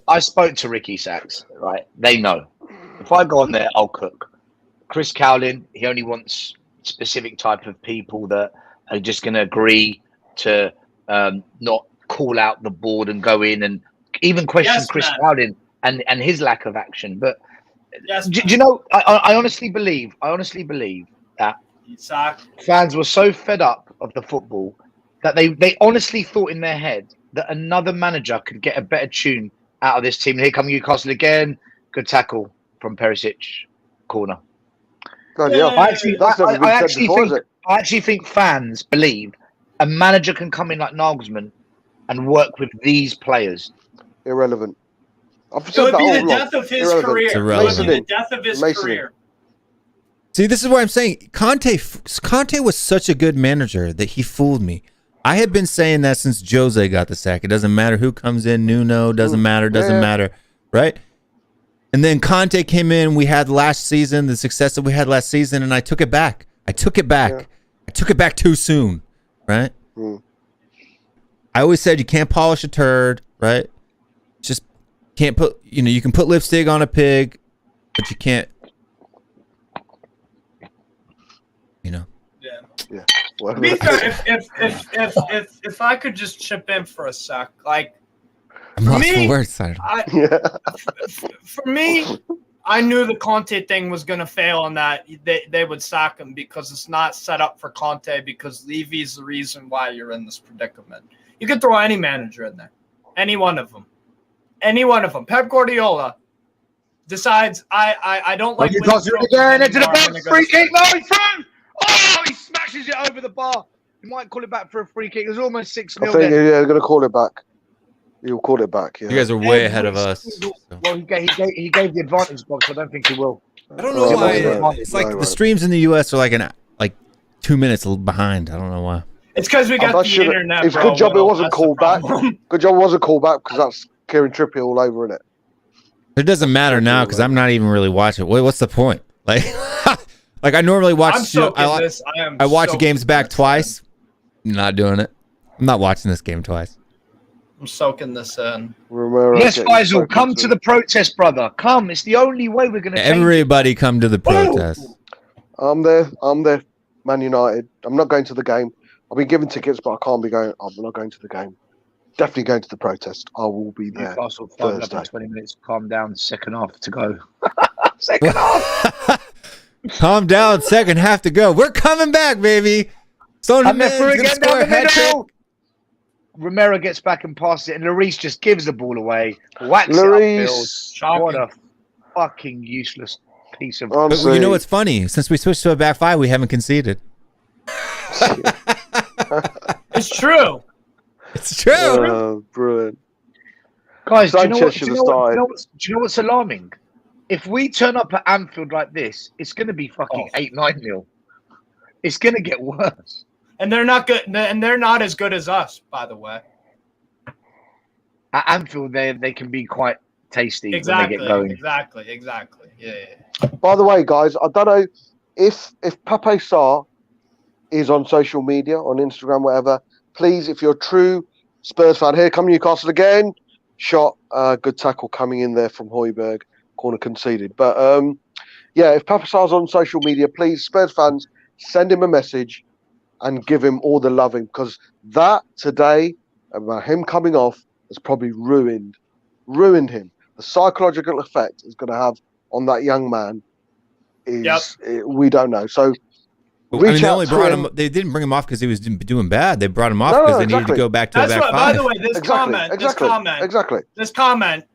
S2: I spoke to Ricky Sachs, right? They know. If I go on there, I'll cook. Chris Cowlin, he only wants specific type of people that are just going to agree to not call out the board and go in and even question Chris Cowlin and his lack of action. But do you know, I honestly believe that fans were so fed up of the football that they honestly thought in their head that another manager could get a better tune out of this team. And here come Newcastle again. Good tackle from Perisic, corner. I actually think fans believe a manager can come in like Nagelsmann and work with these players.
S5: Irrelevant.
S3: It would be the death of his career. It would be the death of his career.
S6: See, this is what I'm saying. Conte was such a good manager that he fooled me. I had been saying that since Jose got the sack. It doesn't matter who comes in. Nuno doesn't matter, right? And then Conte came in. We had last season, the success that we had last season, and I took it back. I took it back too soon, right? I always said you can't polish a turd, right? Just can't put, you can put lipstick on a pig, but you can't,
S5: Yeah.
S3: To be fair, if I could just chip in for a sec, like,
S6: I'm lost for words.
S3: For me, I knew the Conte thing was going to fail and that they would sack him because it's not set up for Conte, because Levy's the reason why you're in this predicament. You could throw any manager in there, any one of them. Pep Guardiola decides I don't like.
S2: Again into the box, free kick, no, he's through. Oh, he smashes it over the bar. He might call it back for a free kick. It was almost 6-0
S5: I think
S2: then.
S5: they're going to call it back. He'll call it back. Yeah.
S6: You guys are way ahead of us. So.
S2: Well, he gave the advantage, Bob, so I don't think he will.
S6: I don't know why. It's like
S5: No,
S6: the streams in the US are like 2 minutes behind. I don't know why.
S3: It's because we got the internet.
S5: It's a good job it wasn't called back. Good job it wasn't called back because that's Kieran Trippier all over, isn't it?
S6: It doesn't matter now because I'm not even really watching. What's the point? Like, like I normally watch. I watch games back twice. Not doing it. I'm not watching this game twice.
S3: I'm soaking this in.
S5: Romero,
S2: yes, Faisal, come to the protest, brother. Come. It's the only way we're going to change.
S6: Everybody come to the protest.
S5: I'm there. Man United. I'm not going to the game. I've been given tickets, but I can't be going. I'm not going to the game. Definitely going to the protest. I will be there.
S2: Newcastle 5 20 minutes. Calm down. Second half to go. Second half.
S6: Calm down. Second half to go. We're coming back, baby.
S2: Romero gets back and passes it, and Lloris just gives the ball away. Whacks
S5: Lloris.
S2: it upfield. What a fucking useless piece of.
S6: But you know what's funny? Since we switched to a back five, we haven't conceded.
S3: It's true.
S6: It's true.
S5: Brilliant.
S2: Guys, do you know what's alarming? If we turn up at Anfield like this, it's going to be fucking 8-9-0. It's going to get worse.
S3: And they're not good. And they're not as good as us, by the way.
S2: At Anfield, they can be quite tasty
S3: exactly,
S2: when they get going.
S3: Exactly. Yeah.
S5: By the way, guys, I don't know if Pape Sarr is on social media, on Instagram, whatever. Please, if you're a true Spurs fan, here come Newcastle again. Shot, good tackle coming in there from Højbjerg. Corner conceded. But if Pape Sarr's on social media, please, Spurs fans, send him a message and give him all the loving, because that today, about him coming off, has probably ruined him. The psychological effect it's going to have on that young man is we don't know. So
S6: they didn't bring him off because he was doing bad. They brought him off because they needed to go back to a back five.
S3: By the way, this comment,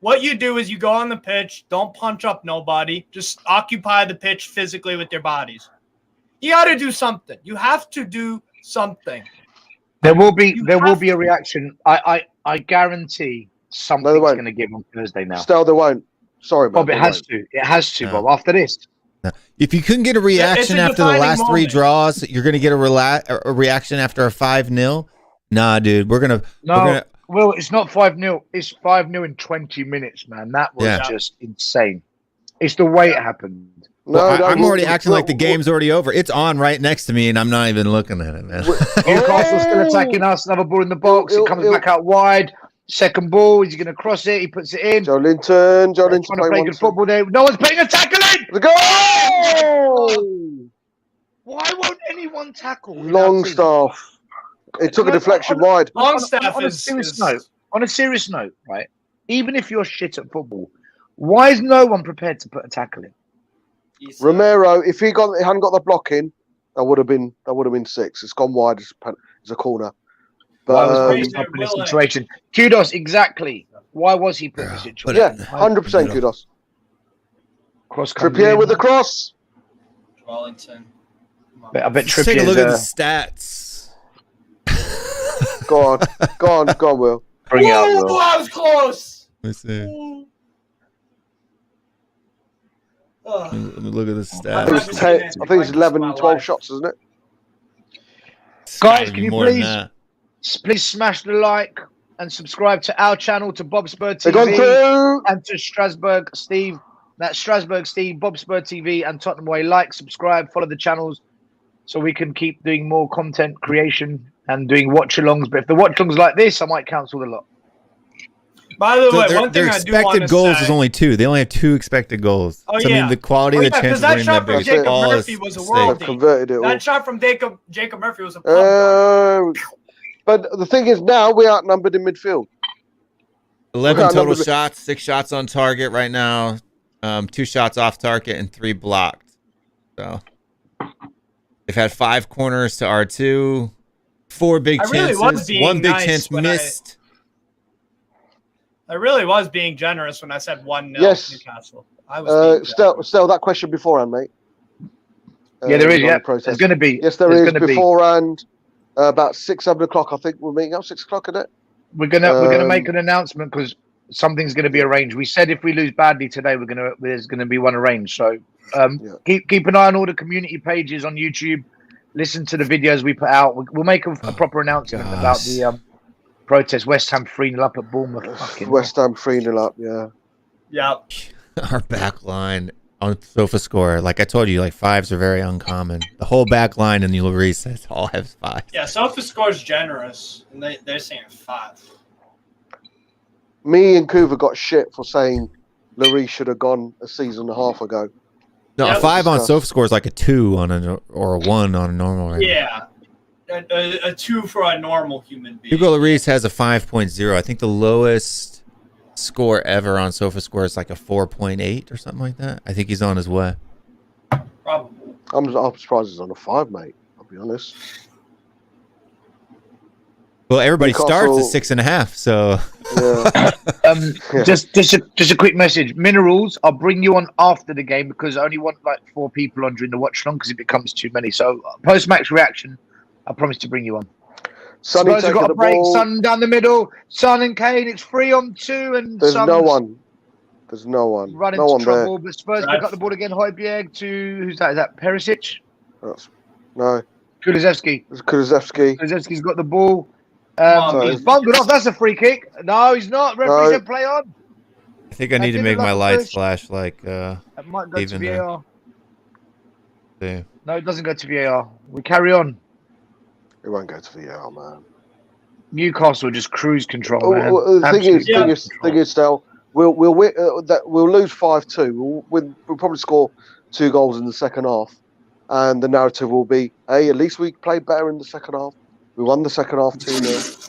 S3: what you do is you go on the pitch, don't punch up nobody, just occupy the pitch physically with your bodies. You got to do something. You have to do something.
S2: There will be a reaction. I guarantee something's going to give on Thursday now.
S5: Still, they won't. Sorry,
S2: Bob. It has to. It has to, Bob. After this.
S6: If you couldn't get a reaction after the last three draws, you're going to get a reaction after a 5-0. Nah, dude, we're gonna.
S2: Well, it's not 5-0. It's 5-0 in 20 minutes, man. That was just insane. It's the way it happened.
S6: I'm already acting like the game's already over. It's on right next to me, and I'm not even looking at it, man.
S2: Newcastle's still attacking us. Another ball in the box. It comes back out wide. Second ball. He's going to cross it. He puts it in.
S5: Joe Linton.
S2: Trying to play good football there. No one's putting a tackle in.
S5: The goal!
S2: Why won't anyone tackle?
S5: Longstaff. It took a deflection wide.
S3: Longstaff
S2: on a serious note, right? Even if you're shit at football, why is no one prepared to put a tackle in?
S5: Romero, if he hadn't got the block in, that would have been 6. It's gone wide. It's a corner. But
S2: in this situation, kudos. Exactly. Why was he put in this situation?
S5: Yeah, 100% kudos. Trippier with the cross.
S3: Wellington.
S2: I bet Trippier.
S6: Take a look at the stats.
S5: Go on, Will.
S2: Bring it up, Will.
S3: I was close.
S6: Let's see. Let me look at the stats.
S5: I think it's 11, 12 shots, isn't it?
S2: Guys, can you please smash the like and subscribe to our channel, to Bob Spur TV, and to Strasbourg Steve. That's Strasbourg Steve, Bob Spur TV, and Tottenham Away. Like, subscribe, follow the channels, so we can keep doing more content creation and doing watch-alongs. But if the watch-alongs like this, I might cancel the lot.
S3: By the way, one thing I do want to say,
S6: expected goals is only 2. They only have 2 expected goals.
S3: Oh,
S6: so, I mean, the quality of the chances
S3: that shot from Jacob Murphy was a worldie. That shot from Jacob Murphy was a pump.
S5: But the thing is, now we're outnumbered in midfield.
S6: 11 total shots, 6 shots on target right now, 2 shots off target, and 3 blocked. So they've had 5 corners to R2, 4 big chances, 1 big chance missed.
S3: I really was being generous when I said 1-0
S5: yes.
S3: Newcastle. I was
S5: still that question beforehand, mate.
S2: Yeah, there is. Yeah,
S5: protest.
S2: there's going to be.
S5: Yes, there is. Beforehand, about 6-7 o'clock. I think we're meeting up 6 o'clock, isn't it?
S2: We're gonna make an announcement because something's going to be arranged. We said if we lose badly today, there's gonna be one arranged. So keep an eye on all the community pages on YouTube. Listen to the videos we put out. We'll make a proper announcement about the protest. West Ham 3-0 up at Bournemouth.
S5: West Ham 3-0 up. Yeah.
S3: Yeah.
S6: Our back line on SofaScore, like I told you, like 5s are very uncommon. The whole back line in the Lloris all have 5s.
S3: Yeah, SofaScore is generous, and they're saying 5.
S5: Me and Kuva got shit for saying Lloris should have gone a season and a half ago.
S6: No, a 5 on SofaScore is like a 2 on or a 1 on a normal rating.
S3: Yeah. A 2 for a normal human being.
S6: Hugo Lloris has a 5.0. I think the lowest score ever on SofaScore is like a 4.8 or something like that. I think he's on his way.
S3: Probably.
S5: I'm surprised he's on a 5, mate. I'll be honest.
S6: Well, everybody
S5: Newcastle,
S6: starts at 6.5, so
S5: yeah.
S2: Just a quick message. Minerals, I'll bring you on after the game because I only want like 4 people on during the watch long because it becomes too many. So post-match reaction, I promise to bring you on.
S5: Sonny
S2: Spurs have got a break.
S5: ball.
S2: Son down the middle. Son and Kane. It's 3-on-2, and
S5: There's
S2: Son's
S5: no one. There's no one.
S2: Running
S5: no
S2: into
S5: one
S2: trouble,
S5: there.
S2: but Spurs pick up the ball again. Højbjerg to who's that? Is that Perisic?
S5: No.
S2: Kulusevski.
S5: It's Kulusevski.
S2: Kulusevski's got the ball.
S5: Sorry.
S2: He's bungled off. That's a free kick. No, he's not. Referee said play on.
S6: I think I need to make my lights flash like
S2: It might go to
S6: even
S2: VAR.
S6: there.
S2: No, it doesn't go to VAR. We carry on.
S5: It won't go to VAR, man.
S2: Newcastle just cruise control, man.
S5: The thing is, Stel, we'll win, we'll lose 5-2. We'll probably score 2 goals in the second half, and the narrative will be, hey, at least we played better in the second half. We won the second half 2-0.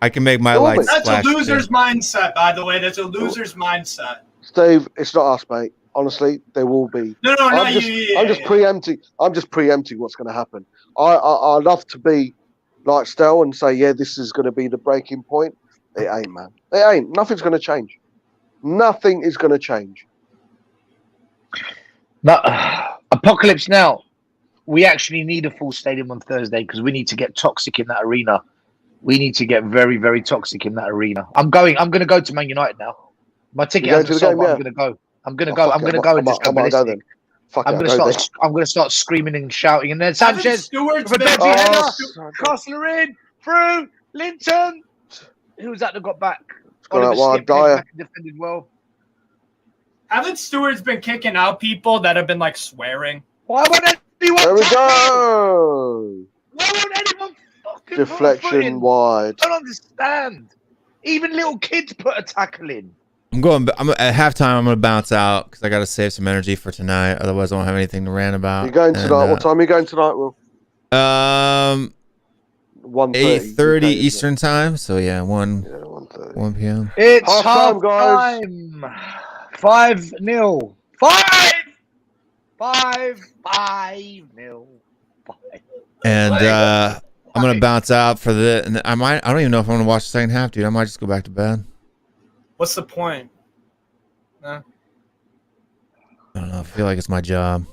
S6: I can make my lights
S3: That's
S6: flash.
S3: a loser's mindset, by the way. That's a loser's mindset.
S5: Steve, it's not us, mate. Honestly, there will be.
S3: No,
S5: I'm just preempting. I'm just preempting what's going to happen. I love to be like Stel and say, yeah, this is going to be the breaking point. It ain't, man. It ain't. Nothing's going to change. Nothing is going to change.
S2: No, Apocalypse Now. We actually need a full stadium on Thursday because we need to get toxic in that arena. We need to get very, very toxic in that arena. I'm going to go to Man United now. My ticket hasn't sold, but I'm going to go. I'm going to go. I'm going to go and just go ballistic. I'm going to start screaming and shouting. And then Sanchez with a dodgy header. Castler in, through, Linton. Who was that got back? Oliver Skip back and defended well.
S3: Haven't Stewart's been kicking out people that have been like swearing?
S2: Why won't anyone
S5: There we go.
S2: Why won't anyone fucking
S5: Deflection wide.
S2: I don't understand. Even little kids put a tackle in.
S6: I'm at halftime. I'm going to bounce out because I got to save some energy for tonight. Otherwise, I won't have anything to rant about.
S5: You're going tonight. What time are you going tonight, Will?
S6: 8:30 Eastern time. So yeah, 1 p.m.
S2: It's half time. 5-0. 5-0.
S6: And I'm going to bounce out for the. And I don't even know if I'm going to watch the second half, dude. I might just go back to bed.
S3: What's the point?
S6: I don't know. I feel like it's my job.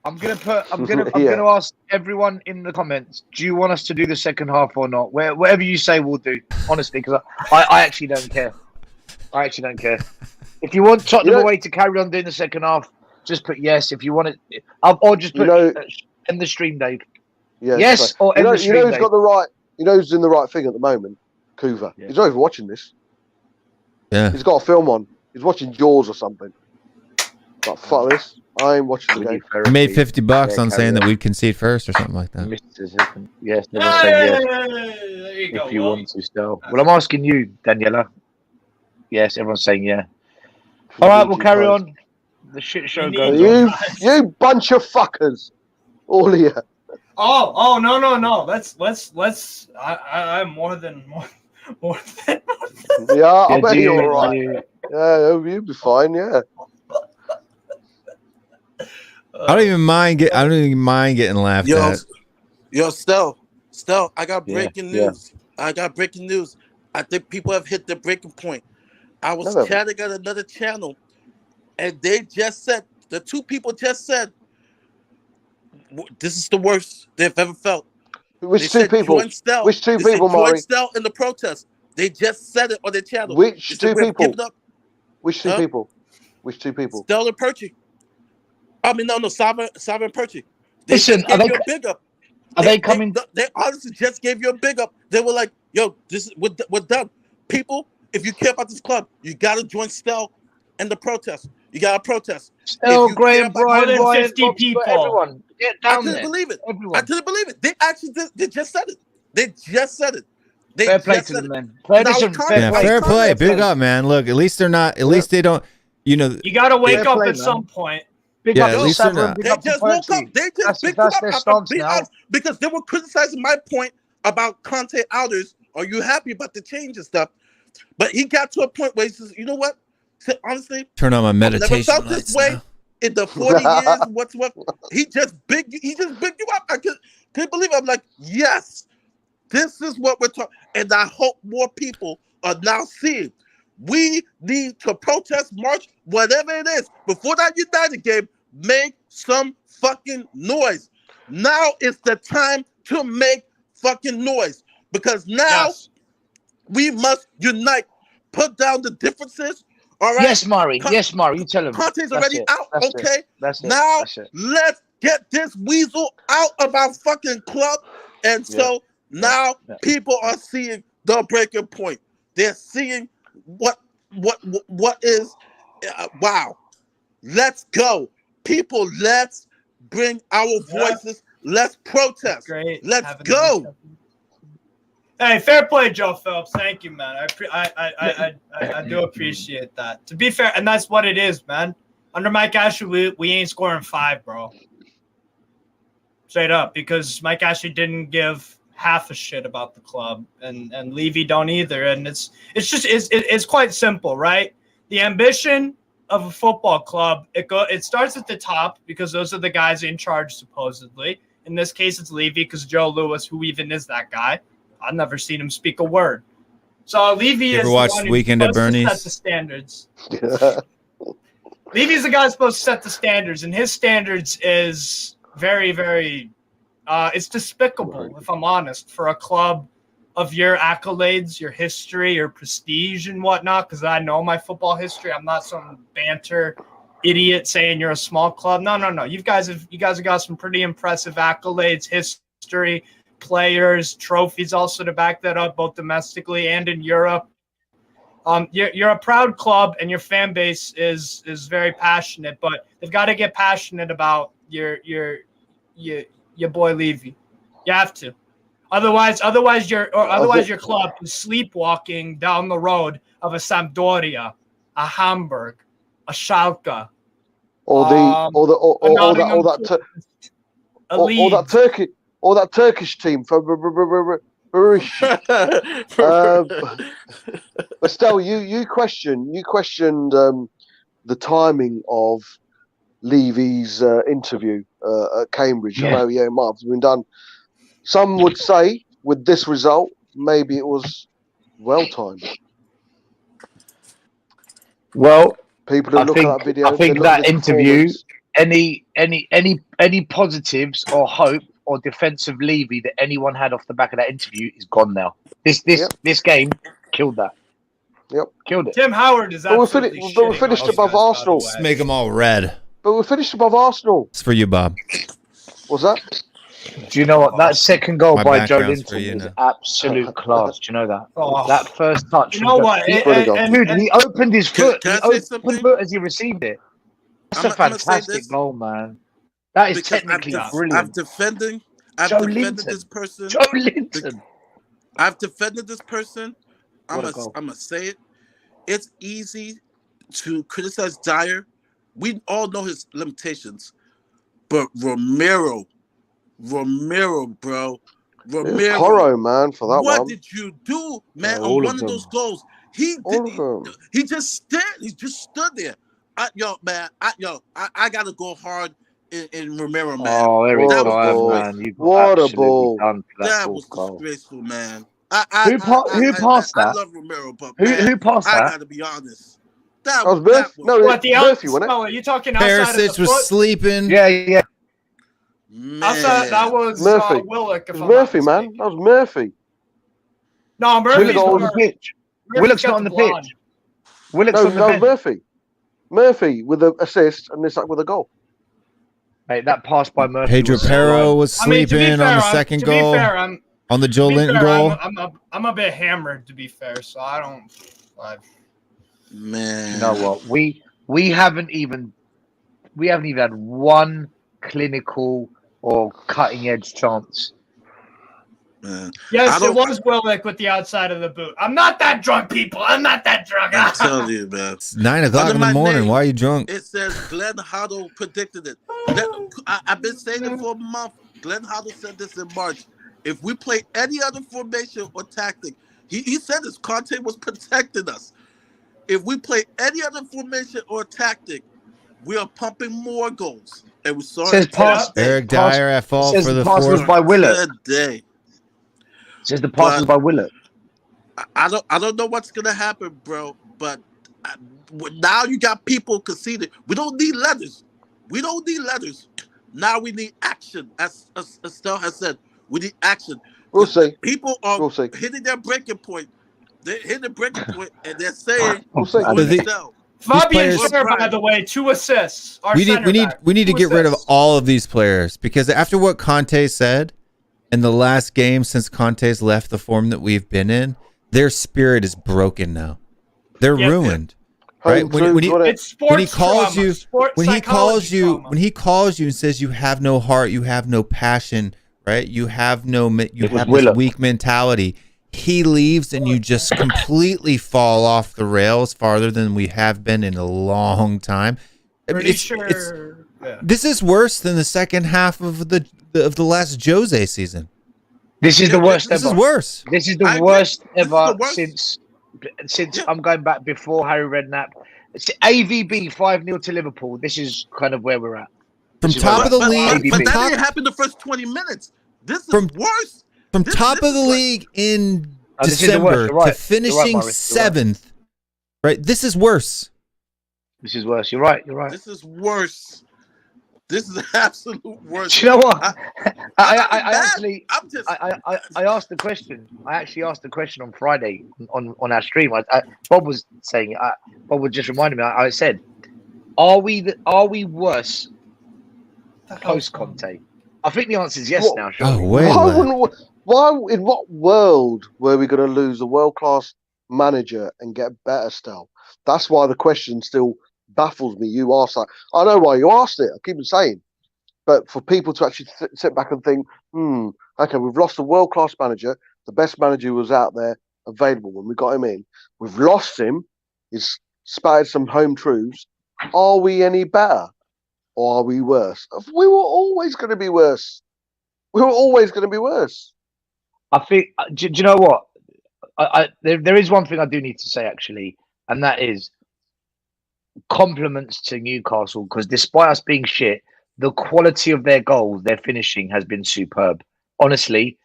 S2: I'm gonna ask everyone in the comments. Do you want us to do the second half or not? Whatever you say, we'll do. Honestly, because I actually don't care. I actually don't care. If you want Tottenham away to carry on doing the second half, just put yes. If you want it, or just put end the stream, Dave.
S5: Yeah,
S2: yes, or end the stream.
S5: You know who's got the right. You know who's doing the right thing at the moment? Kuva. Yeah. He's not even watching this.
S6: Yeah.
S5: He's got a film on. He's watching Jaws or something. Like, fuck this. I ain't watching the game.
S6: He made $50 on saying that we'd concede first or something like that.
S2: Yes, never say yes.
S3: There you go.
S2: If you want to still. Well, I'm asking you, Daniela. Yes, everyone's saying yeah. All right, we'll carry on. The shit show goes on.
S5: You bunch of fuckers. All of you.
S3: Oh, no. Let's. I'm more than.
S5: Yeah, I bet you're all right. Yeah, you'll be fine. Yeah.
S6: I don't even mind getting laughed at.
S4: Yo, Stel, I got breaking news. I got breaking news. I think people have hit the breaking point. I was chatting at another channel, and they just said, the two people just said, this is the worst they've ever felt.
S5: Which two people? Which two people, Maury?
S4: Stell in the protest. They just said it on their channel.
S5: Which two people? Which two people? Which two people?
S4: Stell and Perchie. I mean, no, Sovereign Perchie. They
S2: Listen,
S4: just gave you a big up.
S2: Are they coming?
S4: They honestly just gave you a big up. They were like, "Yo, we're done." People, if you care about this club, you got to join Stell and the protest. You got to protest.
S2: Stell, Graham, Brian,
S3: more than 50 people.
S2: Everyone, get down there.
S4: I couldn't believe it.
S2: Everyone.
S4: I couldn't believe it. They actually did. They just said it. They just said it.
S2: Fair play to them, man. Fair
S6: play. Big up, man. Look, at least they're not. At least they don't. You know,
S3: you got to wake up at some point.
S2: Big
S6: at least they're not.
S4: They just woke up. They just picked up because they were criticizing my point about Conte outers. Are you happy about the change and stuff? But he got to a point where he says, "You know what? Honestly,
S6: turn on my meditation
S4: never felt this way in the 40 years. What's what? He just bigged you up. I couldn't believe it. I'm like, yes, this is what we're talking. And I hope more people are now seeing. We need to protest, march, whatever it is. Before that United game, make some fucking noise. Now is the time to make fucking noise. Because now we must unite. Put down the differences. All right.
S2: Yes, Murray. You tell him.
S4: Conte's already out. Okay.
S2: That's it.
S4: Now let's get this weasel out of our fucking club. And so now people are seeing the breaking point. They're seeing what is wow. Let's go. People, let's bring our voices. Let's protest.
S3: Great.
S4: Let's go.
S3: Hey, fair play, Joe Phelps. Thank you, man. I do appreciate that. To be fair, and that's what it is, man. Under Mike Ashley, we ain't scoring 5, bro. Straight up, because Mike Ashley didn't give half a shit about the club, and Levy don't either. And it's quite simple, right? The ambition of a football club, it starts at the top because those are the guys in charge, supposedly. In this case, it's Levy because Joe Lewis, who even is that guy? I've never seen him speak a word. So Levy is the one who's supposed to set the standards. Levy's the guy who's supposed to set the standards, and his standards is very, very it's despicable, if I'm honest, for a club of your accolades, your history, your prestige and whatnot, because I know my football history. I'm not some banter idiot saying you're a small club. No. You guys have got some pretty impressive accolades, history, players, trophies also to back that up, both domestically and in Europe. You're a proud club, and your fan base is very passionate, but they've got to get passionate about your boy Levy. You have to. Otherwise your club is sleepwalking down the road of a Sampdoria, a Hamburg, a Schalke,
S5: or that Turkish team for but still, you questioned the timing of Levy's interview at Cambridge. I know, it might have been done. Some would say, with this result, maybe it was well timed.
S2: Well,
S5: people who look at that video,
S2: I think that interview, any positives or hope or defense of Levy that anyone had off the back of that interview is gone now. This game killed that.
S5: Yep,
S2: killed it.
S3: Tim Howard is absolutely shitting.
S5: But we're finished above Arsenal.
S6: Just make them all red.
S5: But we're finished above Arsenal.
S6: It's for you, Bob.
S5: What's that?
S2: Do you know what? That second goal by Joe
S6: background's
S2: Linton was absolute class. Do you know that?
S3: Oh.
S2: That first touch.
S3: You know what?
S2: Dude, he opened his foot.
S4: Can
S2: He
S4: I say
S2: opened
S4: something?
S2: his foot as he received it. That's a fantastic goal, man. That is technically brilliant.
S4: I've defended this person.
S2: Joe Linton.
S4: I've defended this person. I'm gonna say it. It's easy to criticize Dyer. We all know his limitations, but Romero, bro. Romero,
S5: Coro, man, for that one.
S4: What did you do, man, on one of those goals? He just stood there. I gotta go hard in Romero, man.
S2: Oh, there we
S5: What
S2: go, man.
S5: What a ball.
S4: That was disgraceful, man.
S2: Who passed that?
S4: I love Romero, but
S2: who passed that?
S4: I gotta be honest. That
S5: was
S4: Murphy.
S5: No,
S3: what, the
S5: Murphy, wasn't it?
S3: Oh, are you talking outside of
S6: Perisic
S3: the
S6: was
S3: foot?
S6: sleeping.
S2: Yeah.
S3: I thought that was
S5: Murphy.
S3: Willock.
S5: It was Murphy, man. That was Murphy.
S3: No, Murphy's
S2: Willock's on the pitch. Willock's not on the pitch. Willock's on the
S5: that
S2: bench.
S5: was Murphy. Murphy with the assist and Isak with a goal.
S2: Mate, that pass by Murphy.
S6: Pedro Pero was sleeping on the second goal.
S3: To be fair,
S6: on the Joe Linton goal.
S3: I'm a bit hammered, to be fair, so I don't.
S4: Man,
S2: you know what? We haven't even had one clinical or cutting edge chance.
S4: Man.
S3: Yes, it was Willock with the outside of the boot. I'm not that drunk, people. I'm not that drunk.
S4: I'm telling you, man.
S6: It's 9 o'clock in the morning. Why are you drunk?
S4: It says Glenn Hoddle predicted it. I've been saying it for a month. Glenn Hoddle said this in March. If we play any other formation or tactic, he said this, Conte was protecting us. If we play any other formation or tactic, we are pumping more goals. And we saw it
S6: Eric Dyer at fault for the
S2: pass was by Willett.
S4: Today.
S2: Says the pass was by Willett.
S4: I don't know what's gonna happen, bro. But now you got people conceding. We don't need letters. Now we need action. As Estelle has said, we need action.
S5: We'll see.
S4: People are hitting their breaking point. They're hitting the breaking point, and they're saying,
S5: we'll see.
S3: Fabian Schär, by the way, 2 assists.
S6: We need to get rid of all of these players, because after what Conte said in the last game since Conte's left the form that we've been in, their spirit is broken now. They're ruined. Right? When he calls you and says you have no heart, you have no passion, right? You have this weak mentality. He leaves and you just completely fall off the rails farther than we have been in a long time. This is worse than the second half of the last Jose season.
S2: This is the worst ever.
S6: This is worse.
S2: This is the worst ever since I'm going back before Harry Redknapp. It's AVB 5-0 to Liverpool. This is kind of where we're at.
S6: From top of the league.
S4: But that didn't happen the first 20 minutes. This is worse.
S6: From top of the league in December to finishing 7th, right? This is worse.
S2: This is worse. You're right.
S4: This is worse. This is absolute worse.
S2: Do you know what? I asked the question. I actually asked the question on Friday on our stream. Bob was saying it. Bob was just reminding me. I said, "Are we worse post Conte?" I think the answer is yes now. Sure.
S5: Why? In what world were we going to lose a world-class manager and get better still? That's why the question still baffles me. You asked that. I know why you asked it. I keep saying, but for people to actually sit back and think, okay, we've lost a world-class manager. The best manager who was out there available when we got him in. We've lost him. He's spouted some home truths. Are we any better, or are we worse? We were always going to be worse.
S2: I think. Do you know what? There is one thing I do need to say actually, and that is compliments to Newcastle, because despite us being shit, the quality of their goals, their finishing has been superb. Honestly,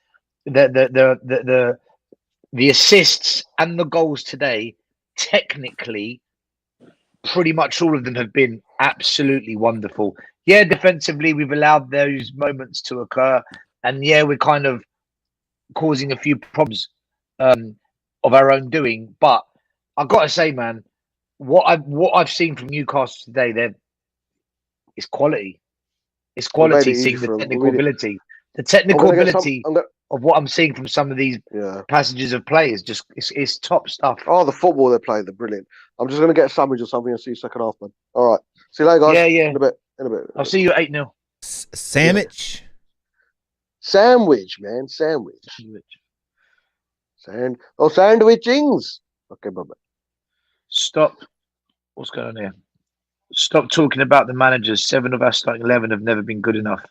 S2: the assists and the goals today, technically, pretty much all of them have been absolutely wonderful. Yeah, defensively, we've allowed those moments to occur, and yeah, we're kind of causing a few problems of our own doing. But I've got to say, man, what I've seen from Newcastle today, it's quality. It's quality. Seeing the technical ability, of what I'm seeing from some of these passages of play is just it's top stuff.
S5: Oh, the football they play, they're brilliant. I'm just going to get a sandwich or something and see you second half, man. All right, see you later, guys.
S2: Yeah.
S5: In a bit.
S2: I'll see you at 8-0.
S6: Sandwich.
S5: Sandwich, man. Sandwich. Sandwichings. Okay, bye-bye.
S2: Stop. What's going on here? Stop talking about the managers. 7 of our starting 11 have never been good enough.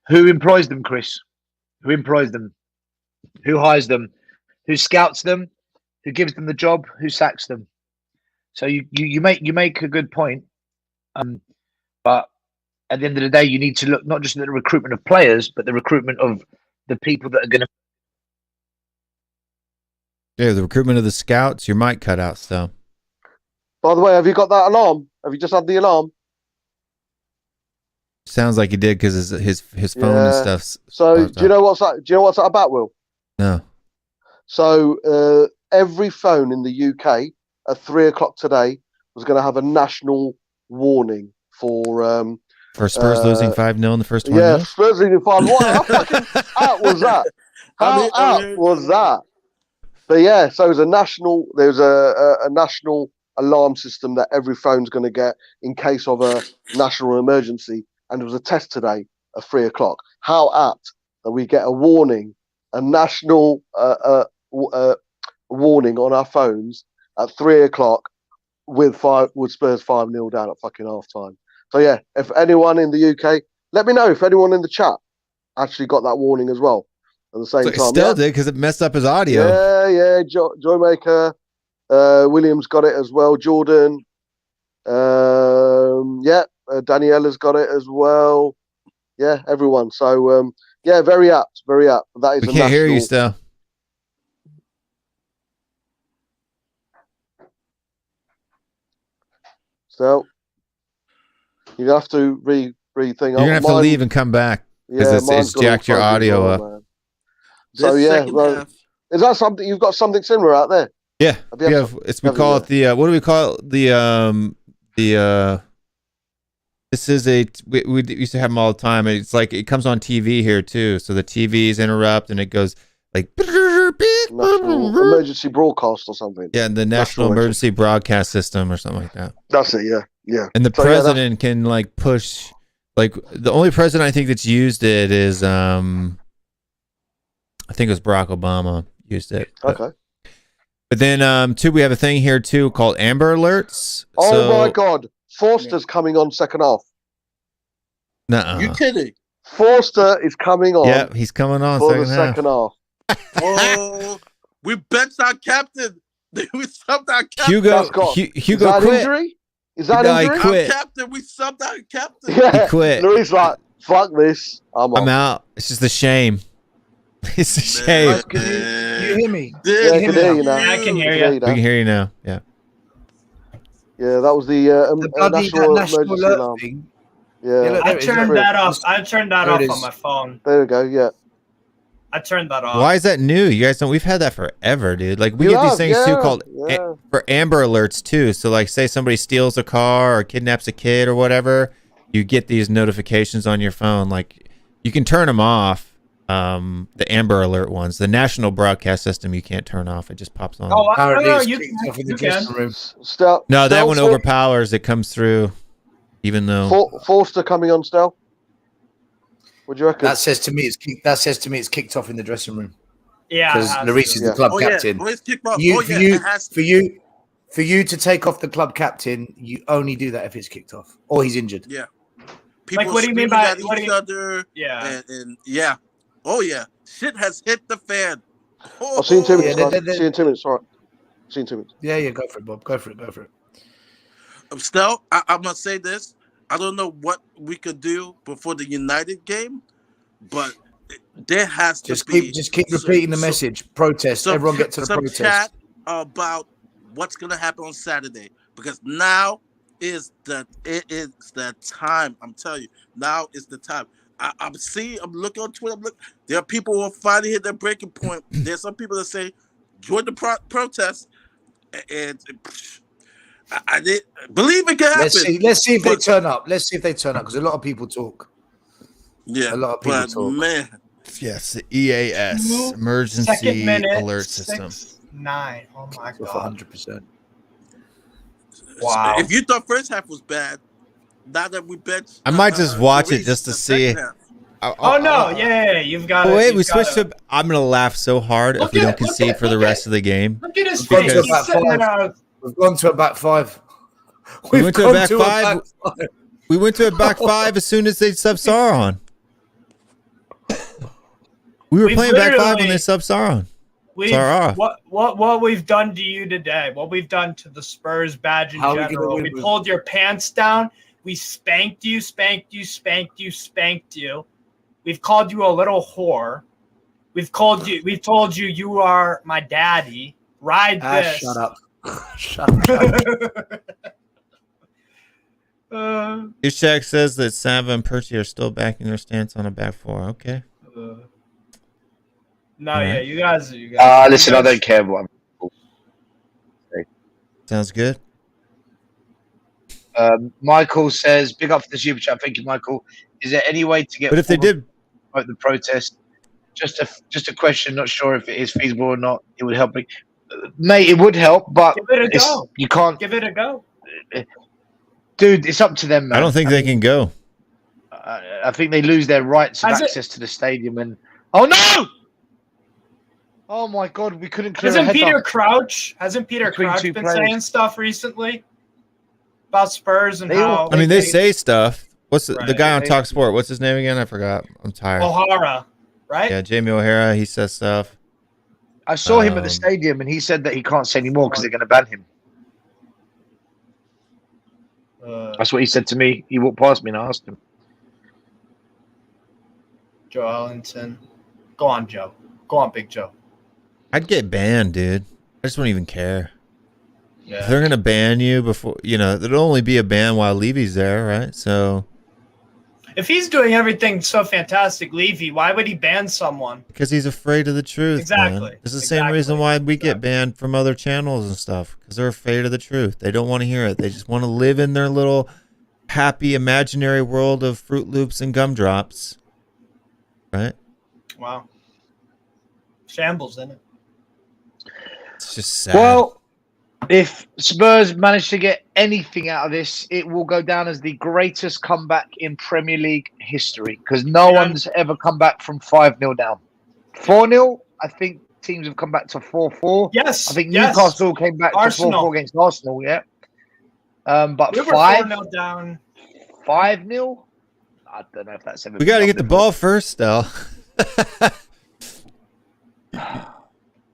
S2: Who employs them, Chris? Who employs them? Who hires them? Who scouts them? Who gives them the job? Who sacks them? So you make a good point. But at the end of the day, you need to look not just at the recruitment of players, but the recruitment of the people that are going to.
S6: Yeah, the recruitment of the scouts. Your mic cut out, so.
S5: By the way, have you got that alarm? Have you just had the alarm?
S6: Sounds like he did because his phone and stuff.
S5: So do you know what's that? Do you know what's that about, Will?
S6: No.
S5: So every phone in the UK at 3:00 today was going to have a national warning for
S6: Spurs losing 5-0 in the first 20
S5: Yeah,
S6: minutes?
S5: Spurs losing 5. What? How fucking out was that? How out was that? But yeah, so there's a national alarm system that every phone's going to get in case of a national emergency. And there was a test today at 3:00. How apt that we get a warning, a national warning on our phones at 3:00 with Spurs 5-0 down at fucking half time. So yeah, if anyone in the UK, let me know if anyone in the chat actually got that warning as well at the same time.
S6: Still did because it messed up his audio.
S5: Yeah. Joymaker, Williams got it as well. Jordan, Daniela's got it as well. Yeah, everyone. So yeah, very apt, very apt. That is.
S6: We can't hear you still.
S5: So you have to rethink.
S6: You're gonna have to leave and come back because it's jacked your audio up.
S5: Man. So yeah, is that something you've got something similar out there?
S6: Yeah, we call it the what do we call it? The this is we used to have them all the time. It's like it comes on TV here too, so the TVs interrupt and it goes like
S5: national emergency broadcast or something.
S6: Yeah, the national emergency broadcast system or something like that.
S5: That's it. Yeah.
S6: And the president can like push. Like the only president I think that's used it is I think it was Barack Obama used it.
S5: Okay.
S6: But then too, we have a thing here too called Amber Alerts.
S5: Oh my God, Forster's coming on second half.
S6: Nuh-uh.
S4: You kidding?
S5: Forster is coming on.
S6: Yeah, he's coming on
S5: for the second half.
S4: Oh, we benched our captain. We subbed our captain.
S6: Hugo quit.
S5: Injury? Is that injury?
S6: He quit.
S4: Our captain. We subbed our captain.
S5: Yeah.
S6: He quit.
S5: Louis like, fuck this. I'm
S6: out. It's just a shame. It's a shame.
S2: Can you hear me?
S5: Yeah, I can hear you now.
S3: Yeah, I can hear you.
S6: We can hear you now. Yeah.
S5: Yeah, that was the national emergency alarm.
S2: Thing.
S5: Yeah.
S3: I turned that off. I turned that off on my phone.
S5: There we go. Yeah.
S3: I turned that off.
S6: Why is that new? You guys don't. We've had that forever, dude. Like we get these things too called for Amber Alerts too. So like, say somebody steals a car or kidnaps a kid or whatever, you get these notifications on your phone. Like you can turn them off. The Amber Alert ones, the national broadcast system, you can't turn off. It just pops on.
S3: Oh, no, you
S2: can.
S6: No, that one overpowers. It comes through, even though
S5: Forster coming on still. What do you reckon?
S2: That says to me it's kicked off in the dressing room.
S3: Yeah,
S2: because Lloris is the club captain. For you to take off the club captain, you only do that if it's kicked off or he's injured.
S4: Yeah. People
S3: like, what do you mean by
S4: each other? Yeah. And yeah. Oh yeah. Shit has hit the fan.
S5: I'll see you in 2 minutes. See you in 2 minutes. All right. See you in 2 minutes.
S2: Yeah. Go for it, Bob. Go for it.
S4: Still, I'm gonna say this. I don't know what we could do before the United game, but there has to be.
S5: Just keep repeating the message. Protest. Everyone get to the protest.
S4: Chat about what's gonna happen on Saturday, because now is the time. I'm telling you, now is the time. I'm looking on Twitter. There are people who are finally hit their breaking point. There's some people that say join the protest, and I did believe it could happen.
S5: Let's see if they turn up. Let's see if they turn up, because a lot of people talk.
S4: Yeah,
S5: a lot of people talk.
S4: Man,
S6: yes, the EAS emergency alert system.
S3: 9. Oh my god,
S5: 100%.
S3: Wow.
S4: If you thought first half was bad, now that we bet,
S6: I might just watch it just to see.
S3: You've got.
S6: Wait, we switched to. I'm gonna laugh so hard if we don't concede for the rest of the game.
S3: Look at his face.
S5: We've gone to a back five.
S6: We went to a back five. We went to a back five as soon as they sub Sauron. We were playing back five when they sub Sauron.
S3: What we've done to you today, what we've done to the Spurs badge in general, we pulled your pants down, we spanked you. We've called you a little whore. We've told you you are my daddy. Ride this.
S5: Shut up. Shut up.
S6: Ishak says that Sava and Percy are still backing their stance on a back four. Okay.
S3: No, yeah, you guys.
S2: Listen, I don't care what I'm.
S6: Sounds good.
S2: Michael says, "Big up for the super chat. Thank you, Michael. Is there any way to get?
S6: But if they did
S2: promote the protest, just a question. Not sure if it is feasible or not. It would help me, mate. It would help, but
S3: give it a go.
S2: You can't
S3: give it a go,
S2: dude. It's up to them, man.
S6: I don't think they can go.
S2: I think they lose their rights of access to the stadium. And oh no! Oh my God, we couldn't clear.
S3: Hasn't Peter Crouch been saying stuff recently about Spurs and how?
S6: I mean, they say stuff. What's the guy on Talk Sport? What's his name again? I forgot. I'm tired.
S3: O'Hara, right?
S6: Yeah, Jamie O'Hara. He says stuff.
S2: I saw him at the stadium, and he said that he can't say anymore because they're going to ban him. That's what he said to me. He walked past me, and I asked him.
S3: Joe Ellington, go on, Joe. Go on, Big Joe.
S6: I'd get banned, dude. I just wouldn't even care.
S3: Yeah.
S6: If they're gonna ban you before, there'll only be a ban while Levy's there, right? So,
S3: if he's doing everything so fantastic, Levy, why would he ban someone?
S6: Because he's afraid of the truth.
S3: Exactly.
S6: Man. It's the same reason why we get banned from other channels and stuff. Because they're afraid of the truth. They don't want to hear it. They just want to live in their little happy imaginary world of Fruit Loops and gumdrops. Right?
S3: Wow. Shambles, isn't it?
S6: It's just sad.
S2: Well, if Spurs manage to get anything out of this, it will go down as the greatest comeback in Premier League history because no one's ever come back from 5-0 down. 4-0, I think teams have come back to 4-4.
S3: Yes.
S2: I think Newcastle came back to 4-4 against Arsenal, yeah. But
S3: we were 4-0 down.
S2: 5-0? I don't know if that's ever.
S6: We got to get the ball first, though.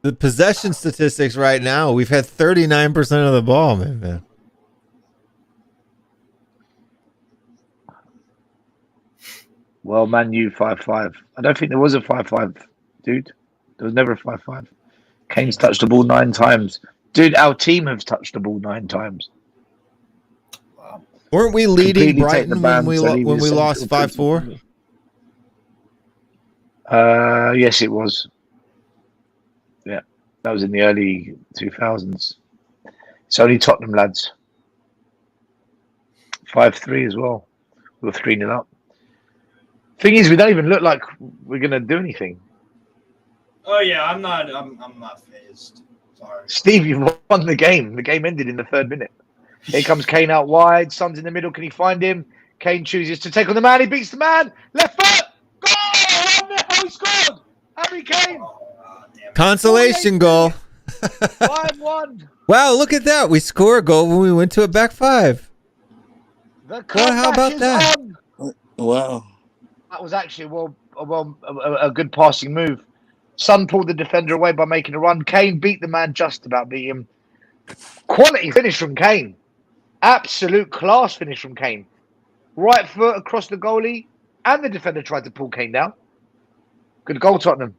S6: The possession statistics right now, we've had 39% of the ball, man.
S2: Well, Man U 5-5. I don't think there was a 5-5, dude. There was never a 5-5. Kane's touched the ball 9 times. Dude, our team has touched the ball 9 times.
S6: Wow. Weren't we leading Brighton when we lost 5-4?
S2: Yes, it was. Yeah, that was in the early 2000s. It's only Tottenham, lads. 5-3 as well. We were 3-0 up. Thing is, we don't even look like we're going to do anything.
S3: Oh, yeah, I'm not phased. Sorry.
S2: Steve, you've won the game. The game ended in the 3rd minute. Here comes Kane out wide. Son's in the middle. Can he find him? Kane chooses to take on the man. He beats the man. Left foot. Goal! Oh, he scored. Harry Kane.
S6: Consolation goal.
S2: 5-1.
S6: Wow, look at that. We score a goal when we went to a back 5.
S2: Well,
S6: how about that?
S2: On.
S4: Wow.
S2: That was actually a good passing move. Son pulled the defender away by making a run. Kane beat the man, just about beat him. Quality finish from Kane. Absolute class finish from Kane. Right foot across the goalie, and the defender tried to pull Kane down. Good goal, Tottenham.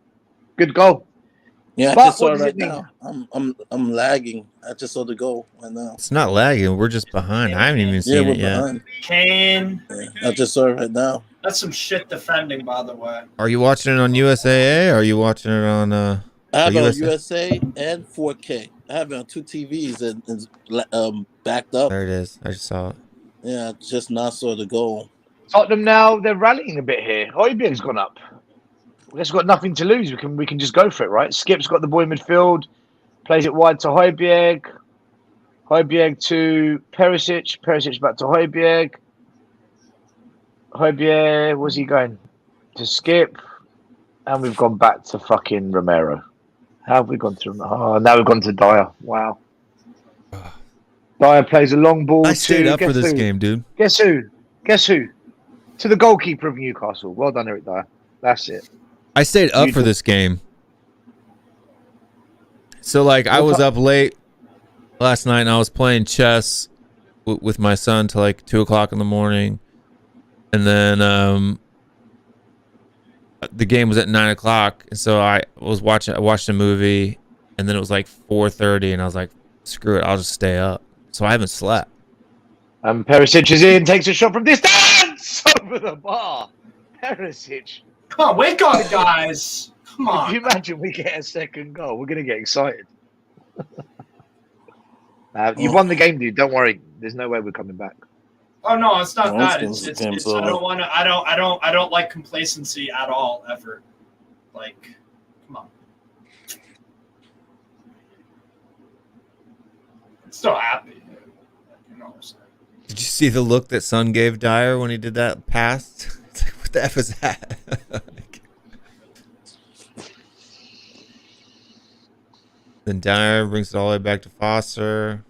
S2: Good goal.
S4: Yeah, I just saw it right now. I'm lagging. I just saw the goal right now.
S6: It's not lagging. We're just behind. I haven't even seen it yet.
S4: Behind.
S3: Kane.
S4: Yeah, I just saw it right now.
S3: That's some shit defending, by the way.
S6: Are you watching it on USAA or are you watching it on
S4: I have it on USA and 4K. I have it on 2 TVs and backed up.
S6: There it is. I just saw it.
S4: Yeah, I just not saw the goal.
S2: Tottenham now, they're rallying a bit here. Højbjerg's gone up. I guess we've got nothing to lose. We can just go for it, right? Skip's got the ball in midfield, plays it wide to Højbjerg. Højbjerg to Perisic. Perisic back to Højbjerg. Højbjerg, where's he going? To Skip. And we've gone back to fucking Romero. How have we gone to? Oh, now we've gone to Dyer. Wow. Dyer plays a long ball.
S6: I stayed up for this game, dude.
S2: Guess who? To the goalkeeper of Newcastle. Well done, Eric Dyer. That's it.
S6: I stayed up for this game. So, I was up late last night, and I was playing chess with my son till 2 o'clock in the morning. And then the game was at 9 o'clock. And so I watched a movie, and then it was 4:30, and I was like, screw it, I'll just stay up. So I haven't slept.
S2: Perisic is in, takes a shot from distance over the bar. Perisic.
S3: Come on, wake up, guys. Come on.
S2: If you imagine we get a second goal, we're going to get excited. You've won the game, dude. Don't worry. There's no way we're coming back.
S3: Oh no, it's not
S4: No,
S3: that.
S4: it's
S3: It's
S4: game's
S3: I
S4: over.
S3: don't want to. I don't like complacency at all ever. Like, come on. I'm still happy. You know what I'm saying?
S6: Did you see the look that Son gave Dyer when he did that pass? It's like, what the F is that? Then Dyer brings it all the way back to Foster.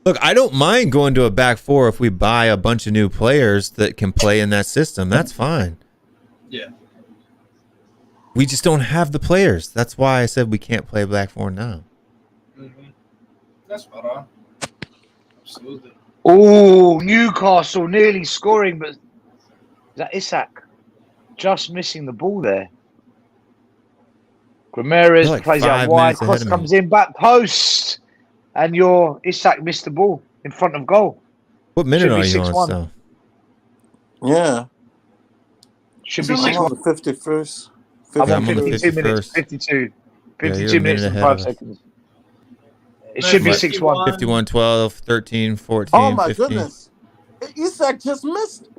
S6: Look, I don't mind going to a back four if we buy a bunch of new players that can play in that system. That's fine.
S3: Yeah.
S6: We just don't have the players. That's why I said we can't play back four now.
S3: Mm-hmm. That's spot on. Absolutely.
S2: Oh, Newcastle nearly scoring, but is that Isak just missing the ball there? Ramirez
S6: Like
S2: plays
S6: 5
S2: out wide,
S6: minutes ahead
S2: cross
S6: of me.
S2: comes in, back post, and your Isak missed the ball in front of goal.
S6: What minute
S2: Should be
S6: are you on
S2: 6-1.
S6: still?
S4: Yeah.
S2: Should be
S4: I'm
S2: 6-1.
S4: on the 51st.
S2: I'm on
S6: I'm on the
S2: 52 minutes.
S6: 51st.
S2: 52.
S6: Yeah,
S2: 52
S6: you're a
S2: minutes
S6: minute
S2: and
S6: ahead
S2: 5
S6: of us.
S2: seconds. It should be
S3: Right.
S2: 6-1.
S6: 51, 12, 13, 14,
S4: Oh my
S6: 15.
S4: goodness. Isak just missed.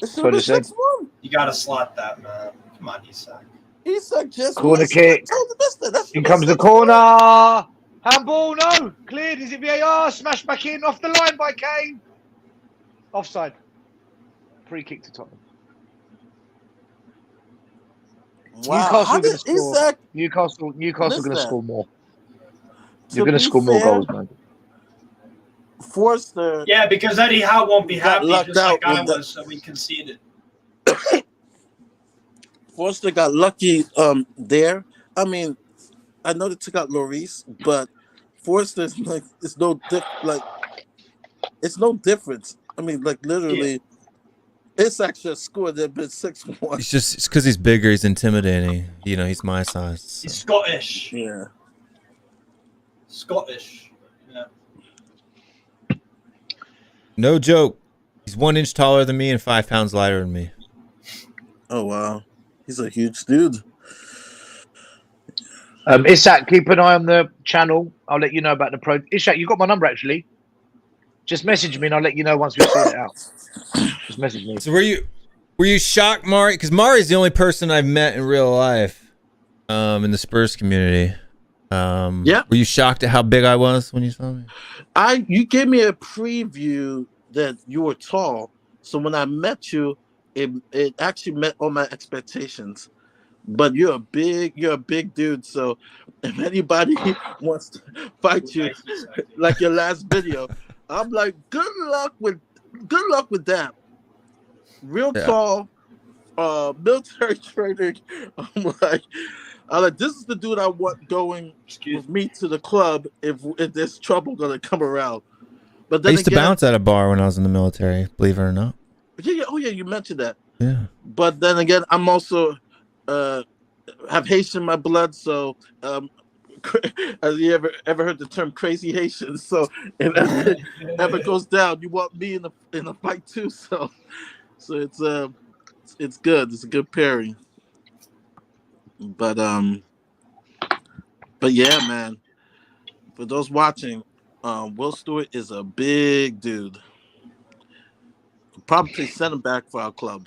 S4: It should
S2: what
S4: be
S2: it said.
S4: 6-1.
S3: You gotta slot that, man. Come on, Isak.
S4: Isak just
S2: Corner
S4: missed
S2: kick.
S4: it. Totally missed it. That should
S2: In
S4: be
S2: comes the
S4: 6-1.
S2: corner. Handball, no. Cleared. Is it VAR? Smashed back in off the line by Kane. Offside. Free kick to Tottenham.
S4: Wow.
S2: Newcastle
S4: How
S2: are gonna
S4: did
S2: score.
S4: Isak
S2: Newcastle
S4: Miss
S2: going to
S4: that.
S2: score more.
S4: to
S2: You're going to
S4: be
S2: score more
S4: fair,
S2: goals, man.
S4: Forster
S3: Yeah, because Eddie Howe won't be
S4: Got
S3: happy,
S4: lucked
S3: just like
S4: out
S3: I
S4: with that.
S3: was, so we conceded.
S4: Forster got lucky there. I mean, I know they took out Lloris, but Forster's like it's no difference. I mean, like literally, Isak should have scored. They've been 6-1.
S6: It's because he's bigger. He's intimidating. You know, he's my size. so.
S3: He's Scottish.
S4: Yeah.
S3: Scottish. Yeah.
S6: No joke. He's 1 inch taller than me and 5 pounds lighter than me.
S4: Oh wow, he's a huge dude.
S2: Isak, keep an eye on the channel. I'll let you know about the pro. Isak, you got my number actually. Just message me and I'll let you know once we sort it out. Just message me.
S6: So were you shocked, Mari? Because Mari's the only person I've met in real life, in the Spurs community.
S4: Yeah.
S6: Were you shocked at how big I was when you saw me?
S4: You gave me a preview that you were tall, so when I met you, it actually met all my expectations. But you're a big dude. So if anybody wants to fight you, like your last video, I'm like, good luck with that. Real tall, military training. I'm like, this is the dude I want going with me to the club if there's trouble gonna come around. But then
S6: I used to bounce at a bar when I was in the military, believe it or not.
S4: Yeah, oh yeah, you mentioned that.
S6: Yeah.
S4: But then again, I'm also have Haitian in my blood, so have you ever heard the term crazy Haitian? So if ever goes down, you want me in a fight too. So it's good. It's a good pairing. But yeah, man. For those watching, Will Stewart is a big dude. Probably send him back for our club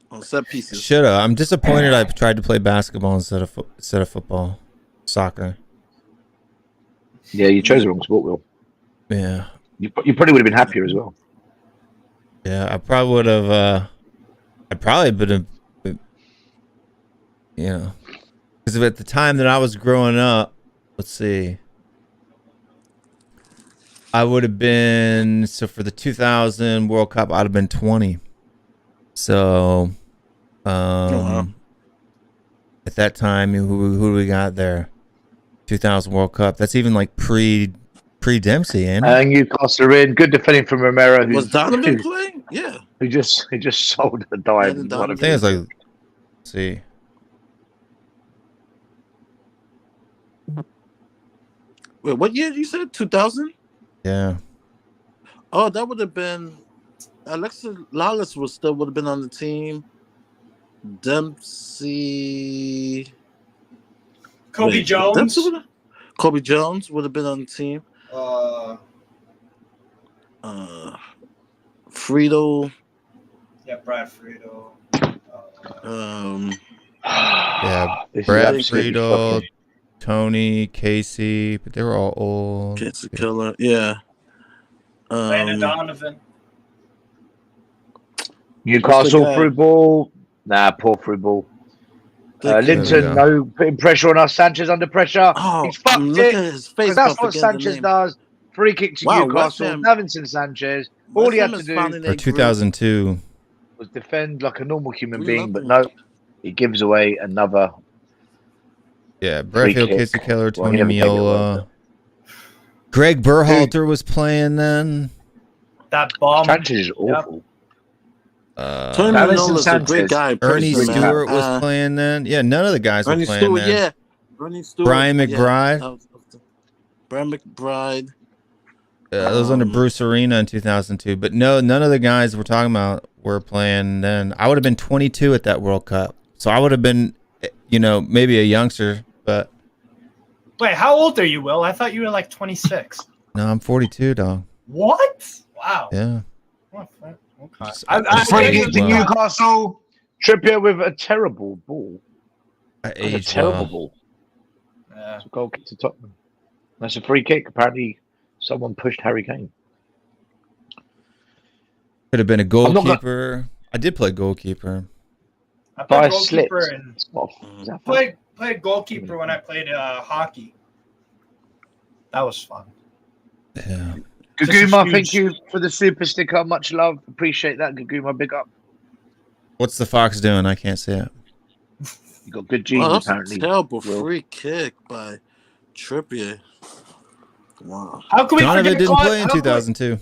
S4: on set pieces.
S6: Shoulda. I'm disappointed I tried to play basketball instead of football, soccer.
S2: Yeah, you chose the wrong sport, Will.
S6: Yeah.
S2: You probably would have been happier as well.
S6: Yeah, I probably would have. I probably would have. You know, because at the time that I was growing up, let's see, I would have been, so for the 2000 World Cup, I'd have been 20. So, at that time, who do we got there? 2000 World Cup. That's even like pre Dempsey, ain't it?
S2: And Newcastle are in. Good defending from Romero.
S4: Was Donovan playing? Yeah.
S2: Who just sold the dime.
S4: Yeah,
S6: I think it's like, let's see.
S4: Wait, what year you said? 2000?
S6: Yeah.
S4: Oh, that would have been Alexis Lawless would have been on the team. Dempsey.
S3: Kobe Jones.
S4: Kobe Jones would have been on the team. Frito.
S3: Yeah, Brad Frito.
S6: Yeah, Brad Friedel, Tony, Casey, but they were all old.
S4: Casey Killer, yeah.
S3: Landon Donovan.
S2: Newcastle through ball. Nah, poor through ball. Linton, no putting pressure on us. Sanchez under pressure.
S4: Oh,
S2: he's fucked
S4: look
S2: it.
S4: at his face.
S2: That's what Sanchez does. Free kick to Newcastle. Davinson Sanchez. All he had to do
S6: for 2002
S2: was defend like a normal human being, but no, he gives away another.
S6: Yeah, Bradfield, Casey Keller, Tony Miola. Greg Berhalter was playing then.
S3: That bomb.
S2: Sanchez is awful.
S4: Tony Miola's a great guy.
S6: Ernie Stewart was playing then. Yeah, none of the guys were playing then.
S4: Yeah. Ernie Stewart.
S6: Brian McBride.
S4: Yeah. Brian McBride.
S6: That was under Bruce Arena in 2002. But no, none of the guys we're talking about were playing then. I would have been 22 at that World Cup. So I would have been, maybe a youngster. But
S3: wait, how old are you, Will? I thought you were like 26.
S6: No, I'm 42, dog.
S3: What? Wow.
S6: Yeah.
S3: Okay.
S2: Free kick to Newcastle. Trippier with a terrible ball.
S6: A
S2: terrible ball.
S3: Yeah.
S2: It's a goal kick to Tottenham. That's a free kick. Apparently, someone pushed Harry Kane.
S6: Could have been a goalkeeper. I did play goalkeeper.
S3: I played goalkeeper and played goalkeeper when I played hockey. That was fun.
S6: Yeah.
S2: Guguma, thank you for the super sticker. Much love. Appreciate that, Guguma. Big up.
S6: What's the Fox doing? I can't see it.
S2: You got good genes,
S4: that's
S2: apparently.
S4: A terrible free kick by Trippier. Wow.
S3: How can we
S6: Donovan didn't play in 2002.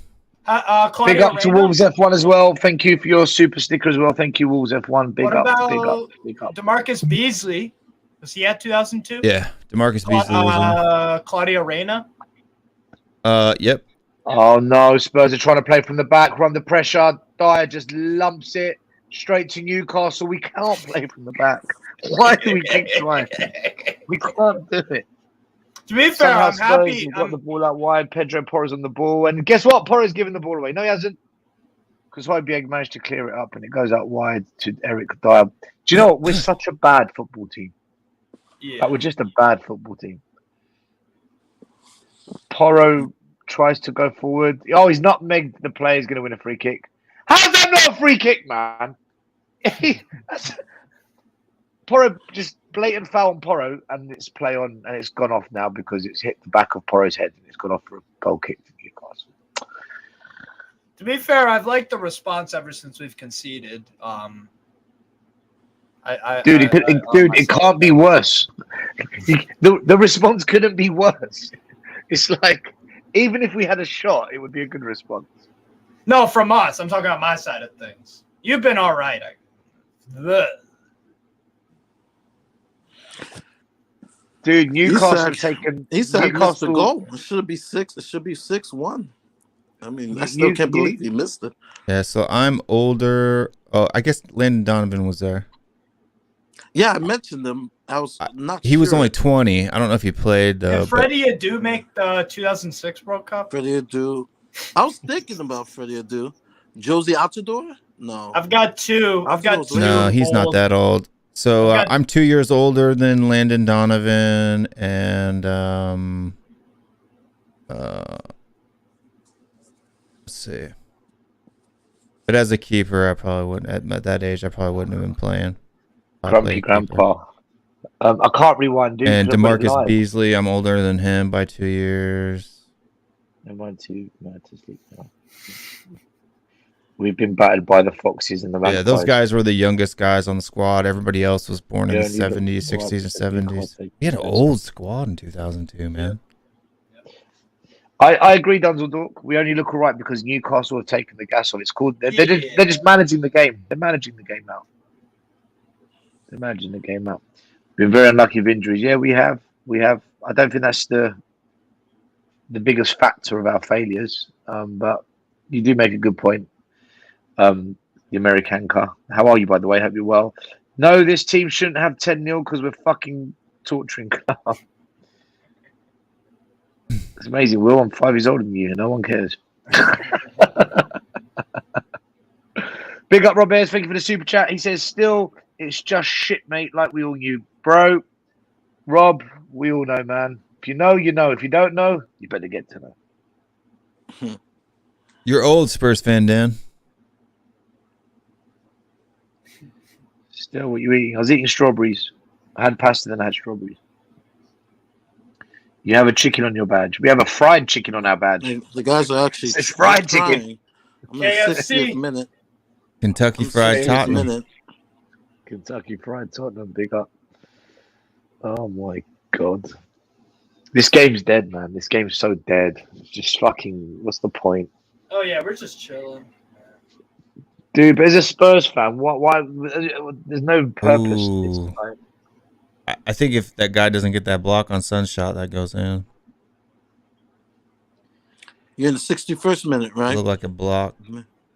S2: Big up to Wolves F1 as well. Thank you for your super sticker as well. Thank you, Wolves F1. Big up.
S3: DeMarcus Beasley? Was he at 2002?
S6: Yeah, DeMarcus Beasley was in.
S3: Claudio Reyna?
S6: Yep.
S2: Oh no, Spurs are trying to play from the back, run the pressure. Dyer just lumps it straight to Newcastle. We can't play from the back. Why do we keep trying? We can't do it.
S3: To be fair, I'm happy.
S2: He's got the ball out wide. Pedro Porro's on the ball. And guess what? Porro's giving the ball away. No, he hasn't. Because Højbjerg managed to clear it up and it goes out wide to Eric Dyer. Do you know what? We're such a bad football team.
S3: Yeah.
S2: We're just a bad football team. Porro tries to go forward. Oh, he's not megged the player. He's going to win a free kick. How's that not a free kick, man? Porro, just blatant foul on Porro, and it's play on, and it's gone off now because it's hit the back of Porro's head and it's gone off for a goal kick to Newcastle.
S3: To be fair, I've liked the response ever since we've conceded.
S2: It can't be worse. The response couldn't be worse. It's like, even if we had a shot, it would be a good response.
S3: No, from us. I'm talking about my side of things. You've been all right.
S2: Dude, Newcastle taken.
S4: He said Newcastle the goal. It should be 6. It should be 6-1. I mean, I still can't believe he missed it.
S6: Yeah, so I'm older. Oh, I guess Landon Donovan was there.
S4: Yeah, I mentioned him. I was not.
S6: He was only 20. I don't know if he played.
S3: Did Freddie Adu make the 2006 World Cup?
S4: Freddie Adu. I was thinking about Freddie Adu. Josie Altidore? No.
S3: I've got two.
S6: No, he's not that old. So I'm 2 years older than Landon Donovan, and let's see. But as a keeper, I probably wouldn't. At that age, I probably wouldn't have been playing.
S2: Grumpy grandpa. I can't rewind. Dude,
S6: and DeMarcus Beasley, I'm older than him by 2 years.
S2: Mine too. We've been battered by the Foxes and the Magpies.
S6: Yeah, those guys were the youngest guys on the squad. Everybody else was born in the 70s, 60s, and 70s. We had an old squad in 2002, man.
S2: I agree, Dunzeldorf. We only look all right because Newcastle have taken the gas on. It's called. They're just managing the game. They're managing the game out. Been very unlucky with injuries. Yeah, we have. I don't think that's the the biggest factor of our failures. But you do make a good point. The American car. How are you, by the way? Hope you're well. No, this team shouldn't have 10-0 because we're fucking torturing Carl. It's amazing. Will, I'm 5 years older than you. No one cares. Big up, Rob Ayres. Thank you for the super chat. He says, still, it's just shit, mate, like we all knew. Bro, Rob, we all know, man. If you know, you know. If you don't know, you better get to know.
S6: You're old, Spurs fan, Dan.
S2: Still, what you eating? I was eating strawberries. I had pasta, then I had strawberries. You have a chicken on your badge. We have a fried chicken on our badge.
S4: The guys are actually
S2: it's fried chicken.
S4: I'm in the 60th minute.
S6: Kentucky Fried Tottenham.
S2: Kentucky Fried Tottenham, big up. Oh my God. This game's dead, man. This game's so dead. It's just fucking, what's the point?
S3: Oh, yeah, we're just chilling.
S2: Dude, but as a Spurs fan, why there's no purpose to this fight.
S6: I think if that guy doesn't get that block on Sunshot, that goes in.
S4: You're in the 61st minute, right?
S6: Look like a block.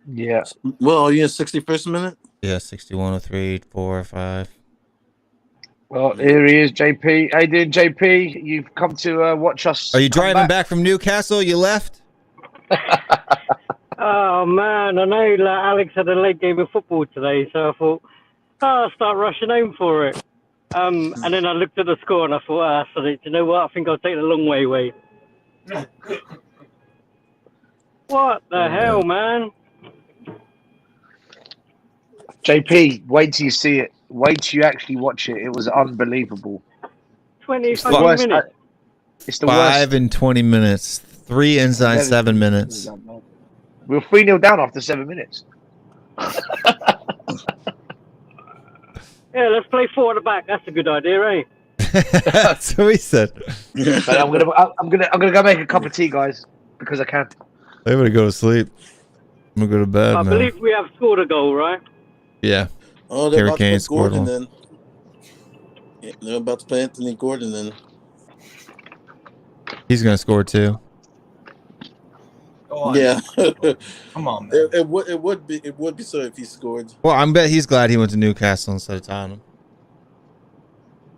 S2: Yeah.
S4: Well, are you in 61st minute?
S6: Yeah, 61, 03, 4, 5.
S2: Well, here he is, JP. How you doing, JP? You've come to watch us.
S6: Are you driving back from Newcastle? You left?
S7: Oh, man, I know Alex had a late game of football today, so I thought, I'll start rushing home for it. And then I looked at the score and I thought, do you know what? I think I'll take the long way away. What the hell, man?
S2: JP, wait till you see it. Wait till you actually watch it. It was unbelievable.
S7: 25 minutes.
S2: It's the
S6: 5
S2: worst.
S6: and 20 minutes. 3 inside 7 minutes.
S2: We were 3-0 down after 7 minutes.
S7: Yeah, let's play 4 at the back. That's a good idea, eh?
S6: That's what he said.
S2: But I'm gonna go make a cup of tea, guys, because I can.
S6: I'm gonna go to sleep. I'm gonna go to bed.
S7: I believe we have scored a goal, right?
S6: Yeah.
S4: Oh, they're
S6: Harry
S4: about
S6: Kane
S4: to play
S6: scored
S4: Gordon
S6: one.
S4: then. Yeah, they're about to play Anthony Gordon then.
S6: He's gonna score too.
S4: Yeah.
S3: Come on, man.
S4: It would be so if he scored.
S6: Well, I bet he's glad he went to Newcastle instead of Tottenham.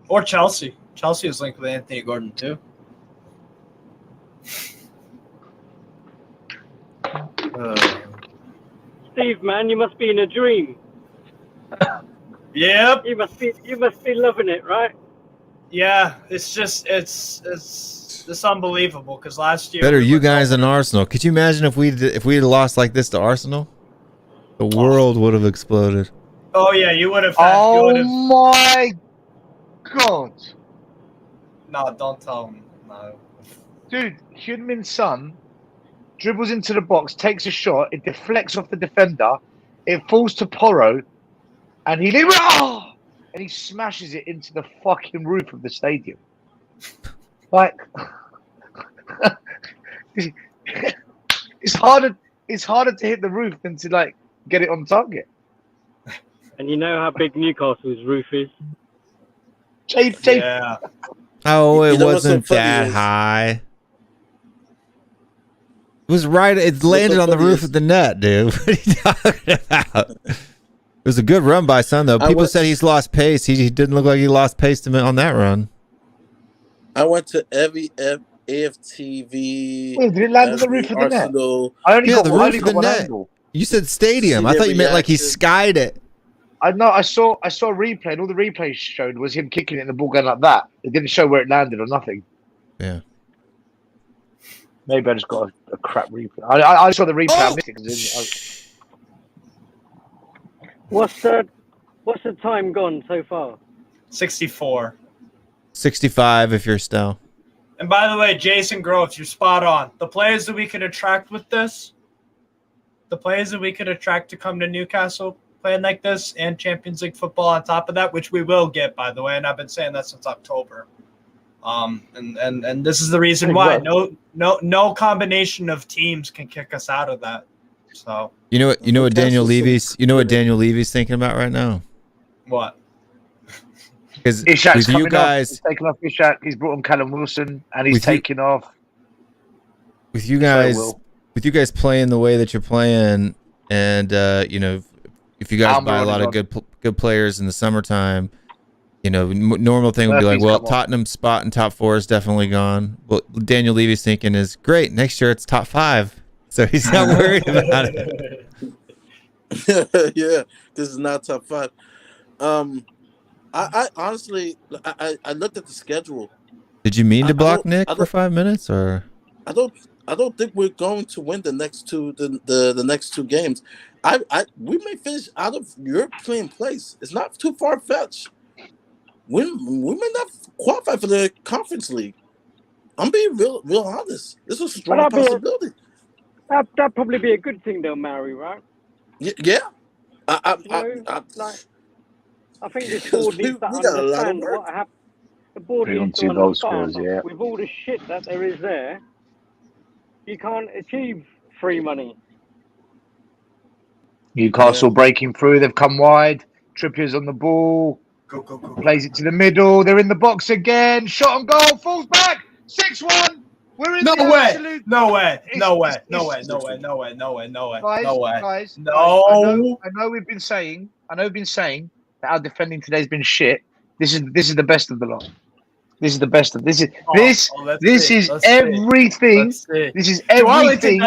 S3: Or Chelsea. Chelsea is linked with Anthony Gordon, too.
S7: Steve, man, you must be in a dream.
S3: Yep.
S7: You must be loving it, right?
S3: Yeah, it's just it's unbelievable because last year
S6: Better you guys than Arsenal. Could you imagine if we had lost like this to Arsenal? The world would have exploded.
S3: Oh yeah, you would have.
S2: My God!
S3: No, don't tell him. No.
S2: Dude, Hyun-Min Son dribbles into the box, takes a shot, it deflects off the defender, it falls to Porro, and he smashes it into the fucking roof of the stadium. Like, it's harder to hit the roof than to like get it on target.
S7: And you know how big Newcastle's roof is?
S3: Yeah.
S6: Oh, it
S4: You know what's
S6: wasn't
S4: so funny
S6: that
S4: is-
S6: high. It was right. It landed
S4: so
S6: on the
S4: funny
S6: roof
S4: is-
S6: of the net, dude. What are you talking about? It was a good run by Son, though. People said he's lost pace. He didn't look like he lost pace on that run.
S4: I went to every AFTV.
S2: Wait, did it land on the roof of the net?
S4: Arsenal.
S2: I only got
S6: the
S2: one
S6: roof of the
S2: one
S6: net.
S2: angle.
S6: You said stadium.
S4: See
S6: I
S4: their
S6: thought you meant like he
S4: reaction.
S6: skied it.
S2: I know. I saw a replay, and all the replays showed was him kicking it and the ball going like that. It didn't show where it landed or nothing.
S6: Yeah.
S2: Maybe I just got a crap replay. I saw the replay. I missed it 'cause
S7: What's the time gone so far?
S3: 64.
S6: 65 if you're Stell.
S3: And by the way, Jason Groves, you're spot on. The players that we could attract with this, the players that we could attract to come to Newcastle playing like this and Champions League football on top of that, which we will get, by the way, and I've been saying that since October. And this is the reason why no combination of teams can kick us out of that. So
S6: You know what Daniel Levy's thinking about right now?
S3: what?
S6: Because
S2: Ishak's
S6: with you
S2: coming
S6: guys,
S2: off. He's taken off Ishak. He's brought on Callum Wilson, and he's
S6: With you-
S2: taken off.
S6: with you guys playing the way that you're playing, and if you guys buy a lot of good players in the summertime, normal thing would be like, well, Tottenham's spot in top 4 is definitely gone. Well, Daniel Levy's thinking is great. Next year it's top 5, so he's not worried about it.
S4: Yeah, this is not top 5. I honestly, I looked at the schedule.
S6: Did you mean to block Nick for 5 minutes, or?
S4: I don't think we're going to win the next two the next 2 games. We may finish out of European place. It's not too far fetched. We may not qualify for the Conference League. I'm being real honest. This is a strong possibility.
S7: That'd probably be a good thing, though, Mary, right?
S4: Yeah.
S7: I think this board needs to understand what happened. The board needs to understand with all the shit that there is there, you can't achieve free money.
S8: Newcastle breaking through. They've come wide. Trippier's on the ball.
S3: Go.
S8: Plays it to the middle. They're in the box again. Shot on goal. Falls back. 6-1. We're in
S3: No
S8: the
S3: way.
S8: absolute...
S3: No way.
S8: Guys,
S3: No way.
S8: I know we've been saying that our defending today's been shit. This is the best of the lot. This is the best of this is everything. This is everything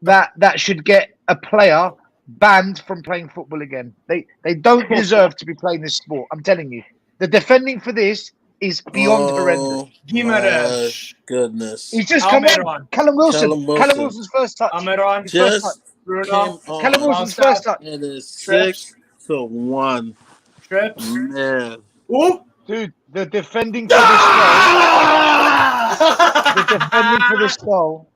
S8: that should get a player banned from playing football again. They don't deserve to be playing this sport. I'm telling you. The defending for this is beyond horrendous.
S3: Gimenez.
S4: Goodness.
S8: He's just come on. Callum Wilson. Callum Wilson's first touch.
S3: Almiron.
S8: Callum Wilson's first touch.
S4: It is 6-1.
S3: Trips.
S4: Man.
S3: Ooh.
S8: Dude, the defending for this goal.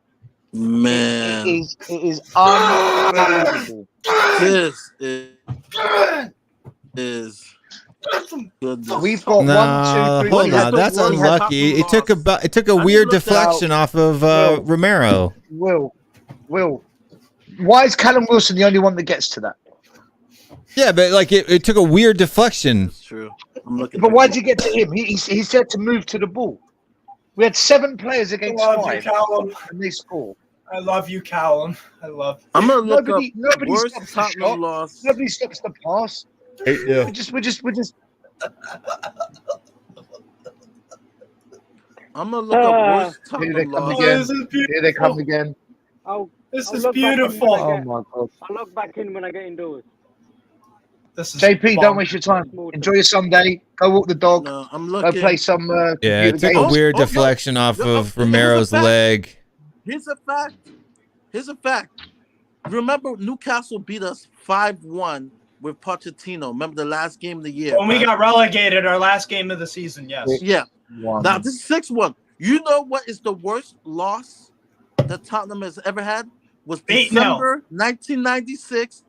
S4: Man.
S8: It is unbelievable.
S4: This is goodness.
S8: We've got 1, 2, 3.
S6: Hold on, that's unlucky. It took a weird deflection off of Romero.
S8: Will, why is Callum Wilson the only one that gets to that?
S6: Yeah, but like it took a weird deflection.
S4: That's true.
S8: But why did you get to him? He said to move to the ball. We had 7 players against 5, and they scored.
S3: I love you, Callum.
S4: I'm gonna look up worst
S8: stops
S4: Tottenham loss.
S8: Nobody stops the pass.
S6: Yeah.
S8: We're just.
S4: I'm gonna look up worst
S8: Here they
S4: Tottenham
S8: come
S4: loss.
S8: again. Here they come again.
S3: This is beautiful.
S8: Oh my god!
S7: I'll log back in when I get indoors.
S3: This is
S8: JP,
S3: fun.
S8: don't waste your time. Enjoy your Sunday. Go walk the dog.
S4: No, I'm
S8: Go
S4: looking.
S8: play some.
S6: Yeah, it took a weird deflection off of Romero's leg.
S4: Here's a fact. Remember, Newcastle beat us 5-1 with Pochettino. Remember the last game of the year?
S3: When we got relegated, our last game of the season, yes.
S4: Yeah. Now, this is 6-1. You know what is the worst loss that Tottenham has ever had? Was
S3: 8-0.
S4: December 1996,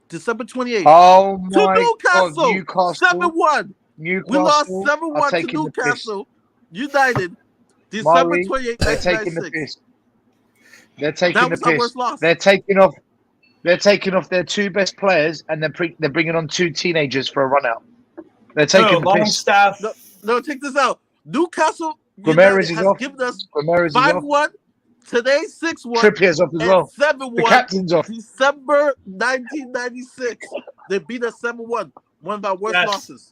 S4: December 28th.
S8: Oh my
S4: to Newcastle.
S8: God, Newcastle.
S4: 7-1.
S8: Newcastle.
S4: We lost 7-1 to Newcastle. United, December 28th,
S8: They're taking the
S4: 1996.
S8: piss. They're taking
S4: That
S8: the
S4: was our
S8: piss.
S4: worst loss.
S8: They're taking off their 2 best players, and they're bringing on 2 teenagers for a run out. They're taking the piss.
S3: Longstaff.
S4: No, check this out. Newcastle
S8: Ramirez is
S4: has
S8: off.
S4: given us
S8: Ramirez is off.
S4: 5-1. Today, 6-1.
S8: Trippier's off as
S4: and
S8: well.
S4: 7-1.
S8: The captain's off.
S4: December 1996. They beat us 7-1. One of our worst losses.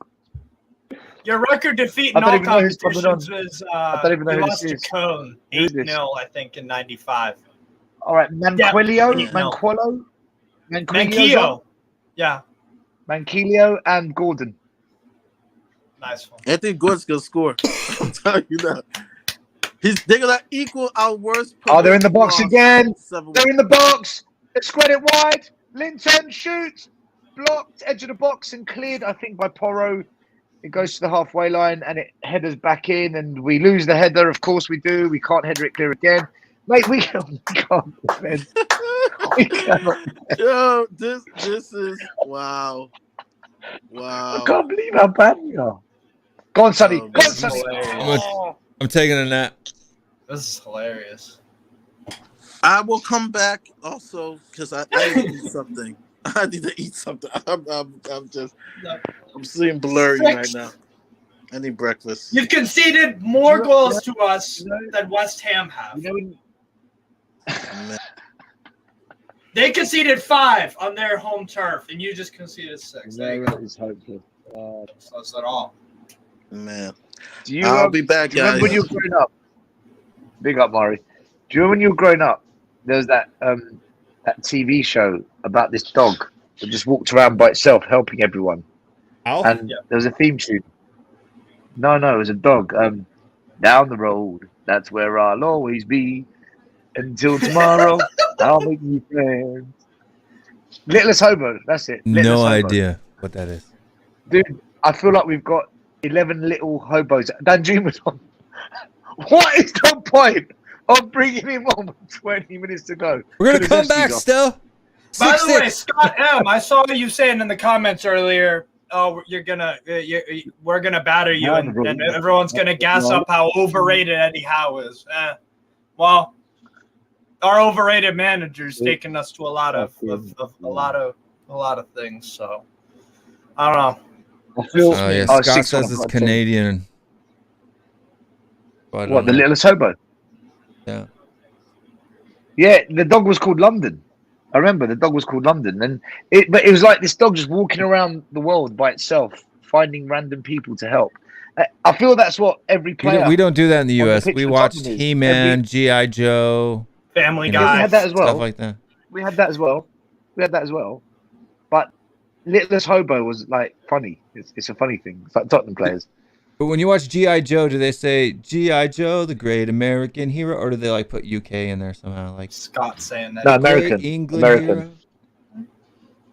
S3: Your record defeat
S8: I
S3: in
S8: don't
S3: all
S8: even know who's coming
S3: competitions
S8: on.
S3: was
S8: I don't even know
S3: we
S8: who
S3: lost
S8: this
S3: to
S8: is.
S3: Cone
S8: Who is this?
S3: 8-0, I think, in 95.
S8: All right, Manquillo.
S3: Manquillo. Yeah.
S8: Manquillo and Gordon.
S3: Nice one.
S4: Anthony Gordon's going to score. I'm telling you that. They're going to equal our worst.
S8: Oh, they're in the box
S4: loss.
S8: again.
S4: 7-1.
S8: They're in the box. They spread it wide. Linton shoots. Blocked, edge of the box and cleared, I think, by Porro. It goes to the halfway line and it headers back in, and we lose the header. Of course we do. We can't header it clear again. Mate, we can't defend. We cannot.
S4: Yo, this is wow.
S8: I can't believe how bad we are. Go on, Sonny. Go on, Sonny.
S6: I'm taking a nap.
S3: This is hilarious.
S4: I will come back also because I need to eat something. I need to eat something. I'm seeing blurry right now. I need breakfast.
S3: You've conceded more goals to us than West Ham have.
S8: You
S3: They conceded 5 on their home turf, and you just conceded 6. There you go.
S8: That is hopeless.
S3: So that's not all.
S4: Man,
S8: Do you,
S4: I'll be back,
S8: do you remember
S4: guys.
S8: when you were growing up? Big up, Murray. Do you remember when you were growing up? There was that TV show about this dog that just walked around by itself, helping everyone.
S6: Alf?
S8: And there was a theme tune. No, it was a dog. Down the road, that's where I'll always be. Until tomorrow, I'll make you friends. Littlest Hobo, that's it. Littlest
S6: No
S8: Hobo.
S6: idea what that is.
S8: Dude, I feel like we've got 11 little hobos. Dan was on. What is the point of bringing him on with 20 minutes to go?
S6: We're gonna come back still.
S3: By the way,
S6: 6-6.
S3: Scott M, I saw you saying in the comments earlier, "Oh, we're gonna batter you," and everyone's gonna gas up how overrated Eddie Howe is. Well, our overrated manager's taking us to a lot of things. So I don't know.
S8: I feel.
S6: Oh yeah,
S8: Oh,
S6: Scott
S8: 6-1,
S6: says it's
S8: I'd say.
S6: Canadian. But I
S8: What,
S6: don't
S8: the
S6: know.
S8: Littlest Hobo?
S6: Yeah.
S8: Yeah, the dog was called London. I remember the dog was called London, but it was like this dog just walking around the world by itself, finding random people to help. I feel that's what every player.
S6: We don't do that in the
S8: on the
S6: U.S.
S8: pitch
S6: We
S8: for
S6: watched
S8: Tottenham is.
S6: He-Man, G.I. Joe,
S3: Family
S6: you know,
S8: Yeah, we
S3: Guy.
S8: had that as well.
S6: stuff like that.
S8: We had that as well. But Littlest Hobo was like funny. It's a funny thing. It's like Tottenham players.
S6: But when you watch G.I. Joe, do they say G.I. Joe, the great American hero, or do they like put UK in there somehow? Like
S3: Scott saying that.
S8: No,
S6: great
S8: American.
S6: England
S8: American.
S6: hero?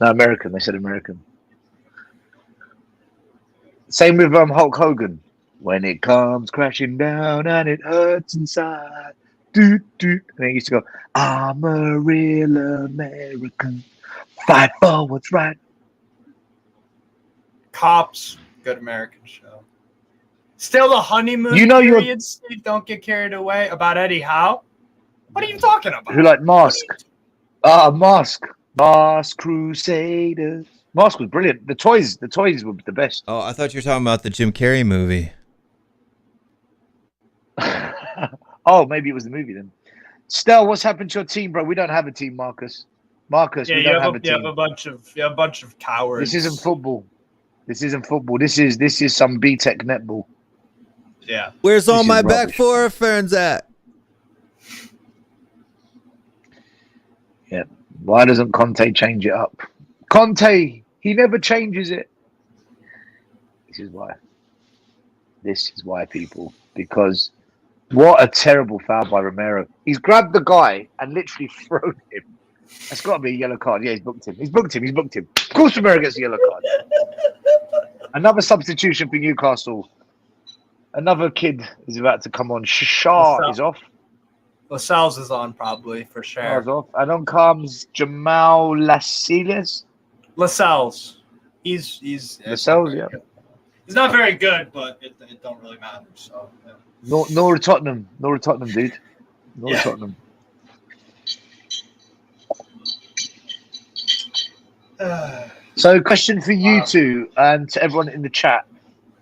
S8: No, American. They said American. Same with Hulk Hogan. When it comes crashing down and it hurts inside. And he used to go, I'm a real American. Fight for what's right.
S3: Cops, good American show. Still the honeymoon
S8: You know you're-
S3: period, Steve. Don't get carried away about Eddie Howe. What are you talking about?
S8: Who like Mask? Mask. Mask Crusaders. Mask was brilliant. The toys were the best.
S6: Oh, I thought you were talking about the Jim Carrey movie.
S8: Oh, maybe it was the movie then. Stell, what's happened to your team, bro? We don't have a team, Marcus. Marcus,
S3: Yeah,
S8: we
S3: you
S8: don't
S3: have,
S8: have a
S3: you
S8: team.
S3: have a bunch of cowards.
S8: This isn't football. This isn't football. This is some B-Tech netball.
S3: Yeah.
S6: Where's all
S8: This is
S6: my back
S8: rubbish.
S6: four friends at?
S8: Yeah. Why doesn't Conte change it up? Conte, he never changes it. This is why. This is why, people. Because what a terrible foul by Romero. He's grabbed the guy and literally thrown him. That's got to be a yellow card. Yeah, he's booked him. He's booked him. Of course Romero gets a yellow card. Another substitution for Newcastle. Another kid is about to come on. Shah is off.
S3: Lascelles is on probably for
S8: Shah's
S3: sure.
S8: off. And on comes Jamal Lascelles.
S3: Lascelles. He's
S8: Lascelles, yeah.
S3: He's not very good, but it don't really matter. So yeah.
S8: Nor Tottenham, dude. Nor
S3: Yeah.
S8: Tottenham. So, question for you two and to everyone in the chat: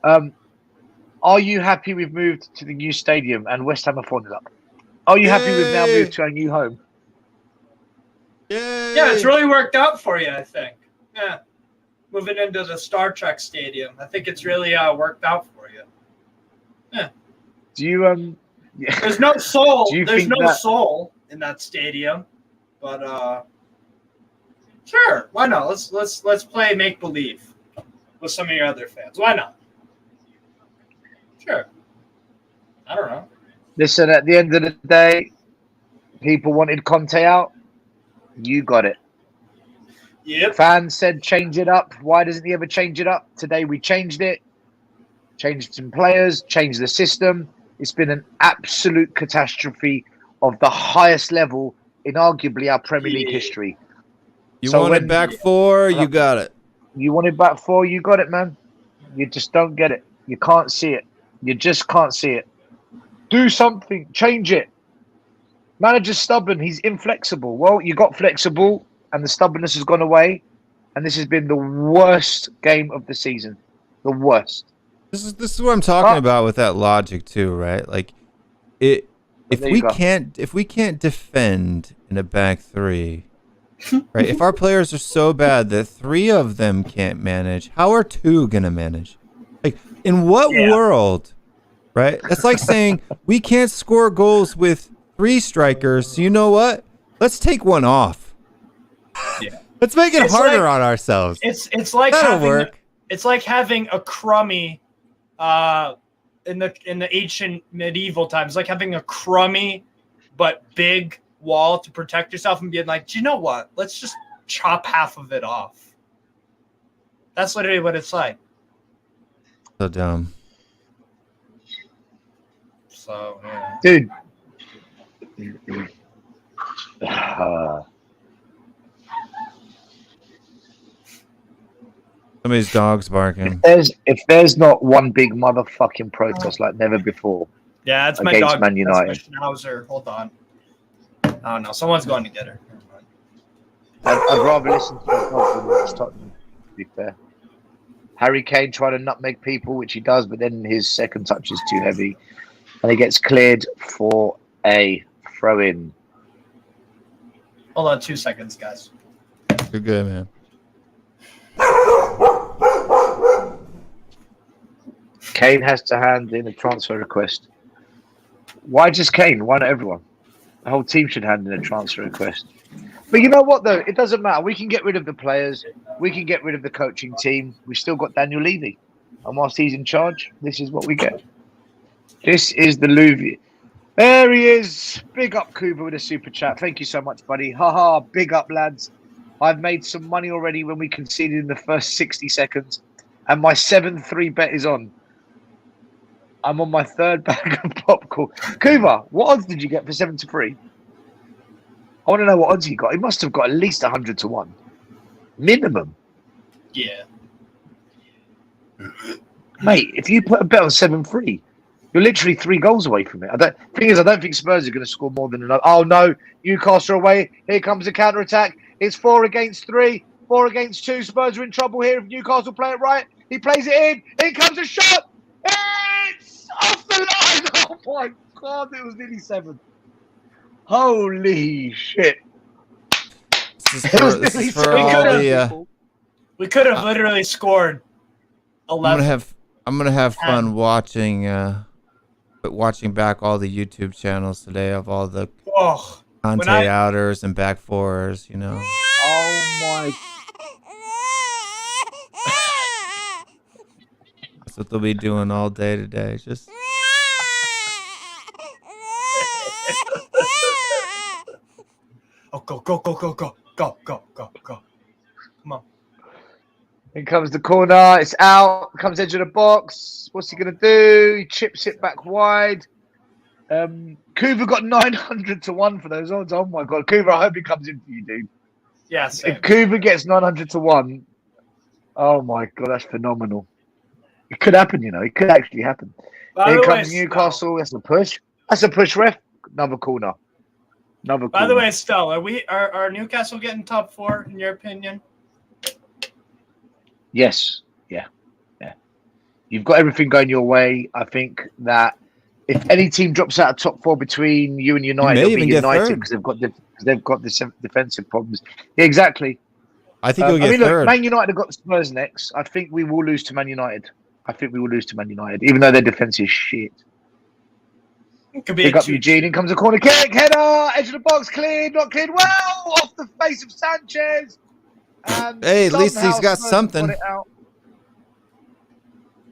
S8: are you happy we've moved to the new stadium and West Ham are 4-0 up? Are you happy we've now
S6: Yay!
S8: moved to our new home?
S6: Yay!
S3: Yeah, it's really worked out for you, I think. Yeah. Moving into the Star Trek Stadium. I think it's really worked out for you. Yeah.
S8: Do you yeah.
S3: There's no soul.
S8: Do you
S3: There's
S8: think
S3: no
S8: that-
S3: soul in that stadium. But sure, why not? Let's play make believe with some of your other fans. Why not? Sure. I don't know.
S8: Listen, at the end of the day, people wanted Conte out. You got it.
S3: Yep.
S8: Fans said change it up. Why doesn't he ever change it up? Today we changed it. Changed some players, changed the system. It's been an absolute catastrophe of the highest level in arguably our Premier League history.
S6: You
S8: So
S6: want
S8: when-
S6: it back four? You got it.
S8: You wanted back 4, you got it, man. You just don't get it. You can't see it. You just can't see it. Do something. Change it. Manager's stubborn. He's inflexible. Well, you got flexible and the stubbornness has gone away. And this has been the worst game of the season. The worst.
S6: This is what I'm talking about with that logic too, right? Like, if
S8: there
S6: we
S8: you go.
S6: can't defend in a back three, Right? If our players are so bad that 3 of them can't manage, how are 2 gonna manage? Like, in what world? Right? That's like saying we can't score goals with 3 strikers. So you know what? Let's take one off.
S3: Yeah.
S6: Let's make it
S3: It's
S6: harder
S3: like-
S6: on ourselves.
S3: It's like
S6: That'll
S3: having
S6: work.
S3: it's like having a crummy in the ancient medieval times, like having a crummy but big wall to protect yourself and being like, do you know what? Let's just chop half of it off. That's literally what it's like.
S6: So dumb.
S3: So yeah.
S8: Dude.
S6: Somebody's dog's barking.
S8: If there's not one big motherfucking protest like never before.
S3: Yeah, it's my
S8: Against
S3: dog.
S8: Man United.
S3: That's my Schnauzer. Hold on. Oh no, someone's going to get her. Never mind.
S8: I'd rather listen to the dog than watch Tottenham, to be fair. Harry Kane tried to nutmeg people, which he does, but then his second touch is too heavy. And he gets cleared for a throw-in.
S3: Hold on 2 seconds, guys.
S6: You're good, man.
S8: Kane has to hand in a transfer request. Why just Kane? Why not everyone? The whole team should hand in a transfer request. But you know what, though? It doesn't matter. We can get rid of the players. We can get rid of the coaching team. We still got Daniel Levy. And whilst he's in charge, this is what we get. This is the Louvre. There he is. Big up, Kuba, with a super chat. Thank you so much, buddy. Haha, big up, lads. I've made some money already when we conceded in the first 60 seconds. And my 7-3 bet is on. I'm on my 3rd bag of popcorn. Kuba, what odds did you get for 7-3? I want to know what odds he got. He must have got at least 100 to 1. Minimum.
S3: Yeah.
S8: Mate, if you put a bet on 7-3, you're literally 3 goals away from it. I don't think Spurs are going to score more than another. Oh no, Newcastle away. Here comes a counter attack. It's 4 against 3, 4 against 2. Spurs are in trouble here. If Newcastle play it right, he plays it in. In comes a shot. It's off the line. Oh my god, it was nearly 7. Holy shit!
S6: This is for all the.
S3: We could have literally scored 11.
S6: I'm gonna have fun watching back all the YouTube channels today of all the Conte outers and back fours. You know.
S8: Oh my!
S6: That's what they'll be doing all day today. Just.
S3: Oh, go, go, go, go, go, go, go, go, go. Come on.
S8: In comes the corner. It's out. Comes edge of the box. What's he going to do? He chips it back wide. Kuva got 900 to 1 for those odds. Oh my god. Kuva, I hope he comes in for you, dude.
S3: Yeah, same.
S8: If Kuva gets 900 to 1, oh my god, that's phenomenal. It could happen, you know. It could actually happen. Here comes Newcastle. That's a push. That's a push, ref. Another corner.
S3: By the way, Stell, are Newcastle getting top 4 in your opinion?
S8: Yes. Yeah. You've got everything going your way. I think that if any team drops out of top 4 between you and United, it'll be United because they've got the defensive problems. Yeah, exactly.
S6: I think you'll get third.
S8: Look, Man United have got Spurs next. I think we will lose to Man United. Even though their defense is shit.
S3: Could be
S8: Pick up Eugene. In comes a corner kick. Header. Edge of the box. Cleared. Not cleared. Well, off the face of Sanchez. And
S6: hey, at least he's got something.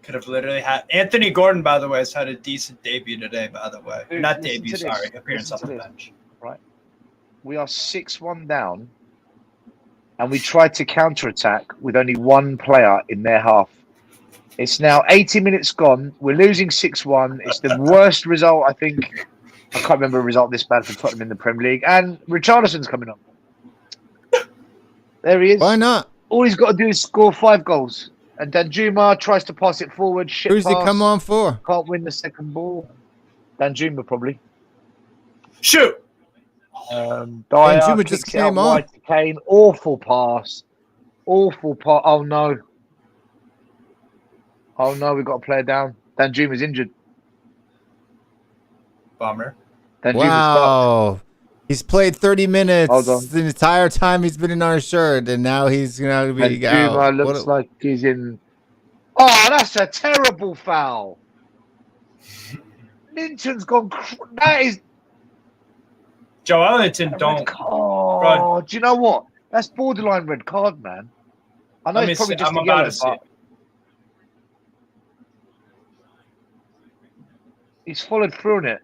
S3: Could have literally had Anthony Gordon, by the way, has had a decent debut today, by the way.
S8: Dude,
S3: not debut, sorry. Appearance
S8: Listen
S3: on the
S8: to this.
S3: bench.
S8: Right. We are 6-1 down. And we tried to counter-attack with only one player in their half. It's now 80 minutes gone. We're losing 6-1. It's the worst result, I think. I can't remember a result this bad for Tottenham in the Premier League. And Richarlison's coming on. There he is.
S6: Why not?
S8: All he's got to do is score 5 goals. And Danjuma tries to pass it forward.
S6: Who's he come on for?
S8: Can't win the second ball. Danjuma, probably.
S3: Shoot!
S8: Dyer
S6: Danjuma just
S8: kicks it out
S6: came on.
S8: wide to Kane. Awful pass. Oh, no. Oh, no, we've got a player down. Danjuma's injured.
S3: Bummer.
S8: Danjuma's
S6: Wow. He's played 30 minutes
S8: Hold on.
S6: the entire time he's been in our shirt, and now he's gonna
S8: And
S6: be
S8: Juma
S6: out.
S8: looks like he's in. Oh, that's a terrible foul. Linton's gone. That is.
S3: Joe Ellington don't.
S8: Oh, do you know what? That's borderline red card, man. I know it's probably just a yellow, but he's followed through on it.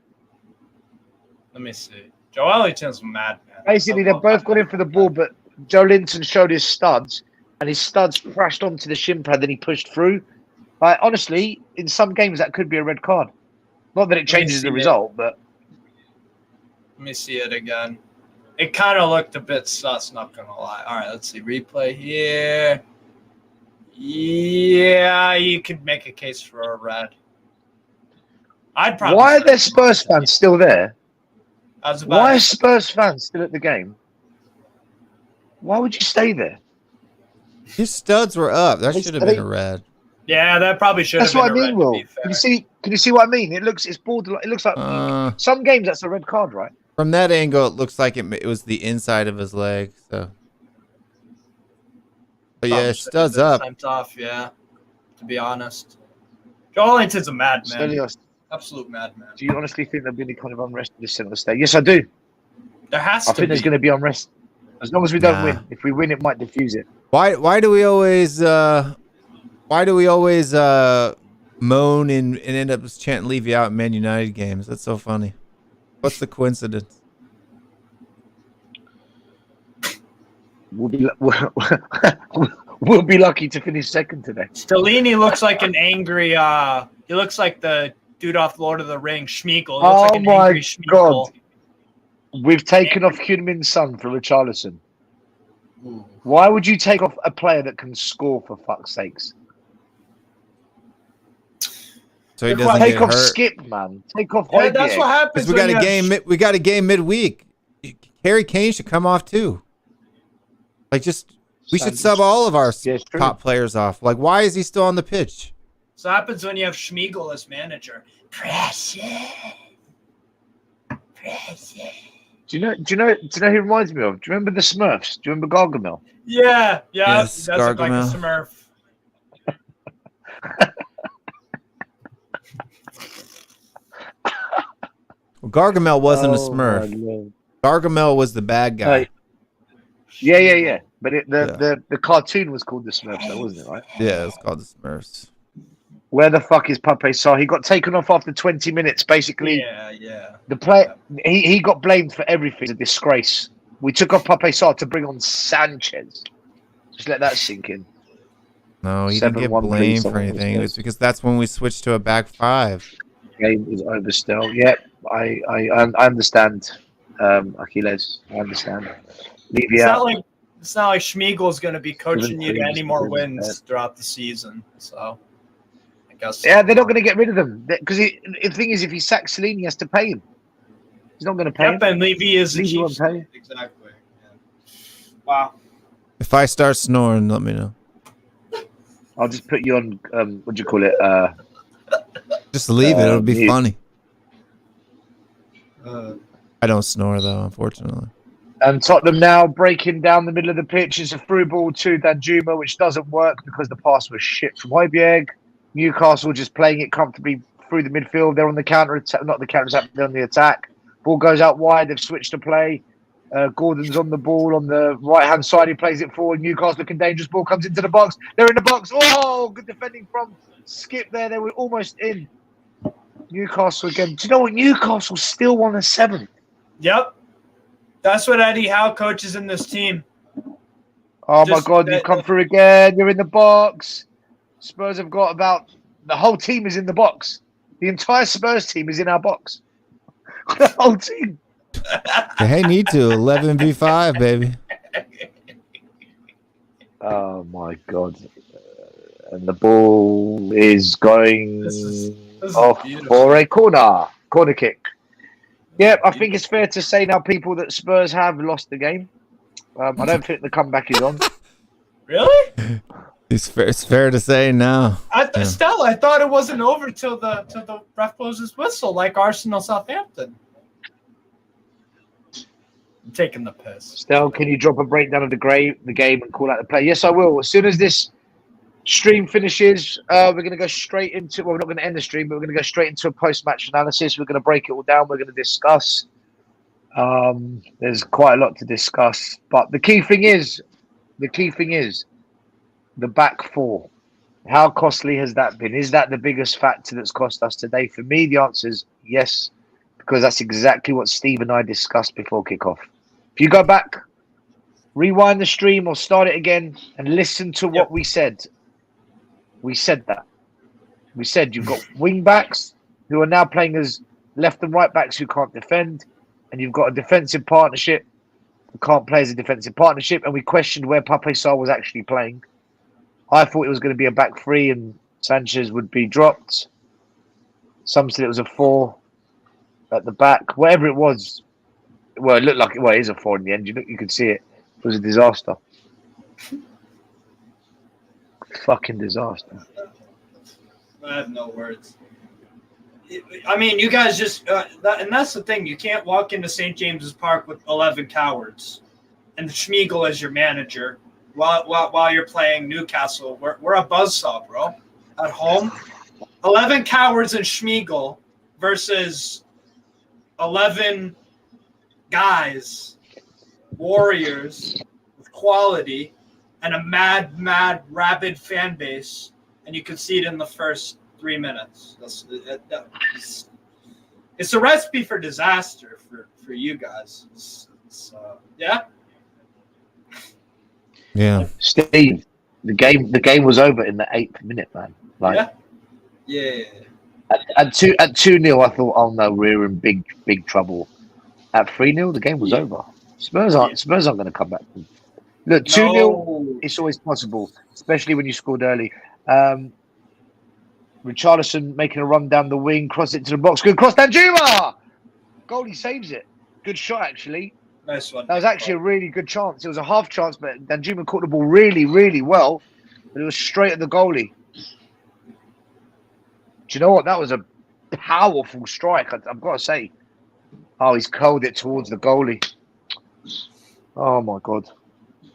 S3: Let me see. Joe Ellington's mad, man.
S8: Basically, they've both got in for the ball, but Joe Linton showed his studs, and his studs crashed onto the shin pad, then he pushed through. Honestly, in some games, that could be a red card. Not that it changes the result, but...
S3: Let me see it again. It kind of looked a bit sus, not going to lie. All right, let's see. Replay here. Yeah, you could make a case for a red. I'd probably.
S8: Why are there Spurs fans still there? Why are
S3: to
S8: Spurs fans still at the game? Why would you stay there?
S6: His studs were up. That should have been a red.
S3: Yeah, that probably should have
S8: That's
S3: been
S8: what I mean, Will. Can you see what I mean? It's borderline. It looks like some games that's a red card, right?
S6: From that angle, it looks like it was the inside of his leg. So, but yeah, his studs up.
S3: Off, yeah. To be honest, Joe Ellington's a madman. Absolute madman.
S8: Do you honestly think there'll be any kind of unrest in this centre state? Yes, I do.
S3: There has to be.
S8: I think there's going to be unrest as long as we don't win. If we win, it might diffuse it.
S6: Why do we always moan and end up chanting "Leave you out" in Man United games? That's so funny. What's the coincidence?
S8: We'll be lucky to finish second today.
S3: Stellini looks like an angry. He looks like the dude off Lord of the Rings, Schmeagol.
S8: Oh
S3: like an
S8: my
S3: God!
S8: We've taken off Hyun-Min Son for Richarlison. Why would you take off a player that can score, for fuck's sakes?
S6: So he doesn't
S8: take
S6: get
S8: off
S6: hurt.
S8: Skip, man. Take off.
S3: Yeah, that's what happens.
S6: We got a game. We got a game midweek. Harry Kane should come off too. Like, we should sub all of our top players off. Like, why is he still on the pitch?
S3: So it happens when you have Schmeagol as manager. Pressure.
S8: Do you know who he reminds me of? Do you remember the Smurfs? Do you remember Gargamel?
S3: Yeah.
S6: Yes,
S3: He does look like a Smurf.
S6: Well, Gargamel wasn't a Smurf. Gargamel was the bad guy.
S8: Yeah. But the cartoon was called the Smurfs, though, wasn't it? Right?
S6: Yeah, it was called the Smurfs.
S8: Where the fuck is Pape Sarr? He got taken off after 20 minutes. Basically,
S3: Yeah.
S8: the player he got blamed for everything. It's a disgrace. We took off Pape Sarr to bring on Sanchez. Just let that sink in.
S6: No, he didn't get blamed for anything. It was because that's when we switched to a back five.
S8: Game is over still. Yeah, I understand, Achilles. I understand.
S3: It's not like Schmeigel's going to be coaching you to any more wins throughout the season. So, I guess.
S8: Yeah, they're not going to get rid of them because the thing is, if he sacks Celine, he has to pay him. He's not going to pay him.
S3: And Levy is the
S8: Levy won't pay him.
S3: Exactly. Yeah. Wow.
S6: If I start snoring, let me know.
S8: I'll just put you on. What do you call it?
S6: Just leave it. It'll be
S8: mute.
S6: funny. I don't snore though, unfortunately.
S8: And Tottenham now breaking down the middle of the pitch. It's a through ball to Danjuma, which doesn't work because the pass was shit from Højbjerg. Newcastle just playing it comfortably through the midfield. They're on the counter attack, not the counter attack, they're on the attack. Ball goes out wide. They've switched to play. Gordon's on the ball on the right hand side. He plays it forward. Newcastle looking dangerous. Ball comes into the box. They're in the box. Oh, good defending from Skip there. They were almost in. Newcastle again. Do you know what? Newcastle still won a 7th.
S3: Yep. That's what Eddie Howe coaches in this team.
S8: Oh, my God. You've come through again. You're in the box. Spurs have got about... The whole team is in the box. The entire Spurs team is in our box. The whole team.
S6: Hey, need to 11v5, baby.
S8: Oh, my God. And the ball is going off for a corner kick. Yep, I think it's fair to say now, people, that Spurs have lost the game. I don't think the comeback is on.
S3: Really?
S6: It's fair to say now.
S3: Stella, I thought it wasn't over till the ref blows his whistle, like Arsenal Southampton. I'm taking the piss.
S8: Stel, can you drop a breakdown of the game and call out the play? Yes, I will. As soon as this stream finishes, we're going to go straight into. Well, we're not going to end the stream, but we're going to go straight into a post-match analysis. We're going to break it all down. We're going to discuss. There's quite a lot to discuss, but the key thing is the back four. How costly has that been? Is that the biggest factor that's cost us today? For me, the answer is yes, because that's exactly what Steve and I discussed before kickoff. If you go back, rewind the stream or start it again and listen to what we said. We said that. We said you've got wing backs who are now playing as left and right backs who can't defend, and you've got a defensive partnership who can't play as a defensive partnership, and we questioned where Pape Sarr was actually playing. I thought it was going to be a back three and Sanchez would be dropped. Some said it was a 4 at the back. Whatever it was, well, it looked like it is a 4 in the end. You could see it. It was a disaster. Fucking disaster.
S3: I have no words. I mean, you guys just and that's the thing. You can't walk into St. James's Park with 11 cowards and Schmeigel as your manager while you're playing Newcastle. We're a buzzsaw, bro. At home, 11 cowards and Schmeigel versus 11 guys, warriors with quality, and a mad, rabid fan base, and you could see it in the first 3 minutes. It's a recipe for disaster for you guys. Yeah.
S6: Yeah.
S8: Steve, the game was over in the 8th minute, man. Like,
S3: yeah.
S8: At 2-0, I thought, oh no, we're in big trouble. At 3-0, the game was over. Spurs aren't going to come back. Look, 2-0, it's always possible, especially when you scored early. Richarlison making a run down the wing, cross it to the box. Good cross, Danjuma! Goalie saves it. Good shot, actually.
S3: Nice one.
S8: That was actually a really good chance. It was a half chance, but Danjuma caught the ball really, really well. But it was straight at the goalie. Do you know what? That was a powerful strike, I've got to say. Oh, he's curled it towards the goalie. Oh, my God.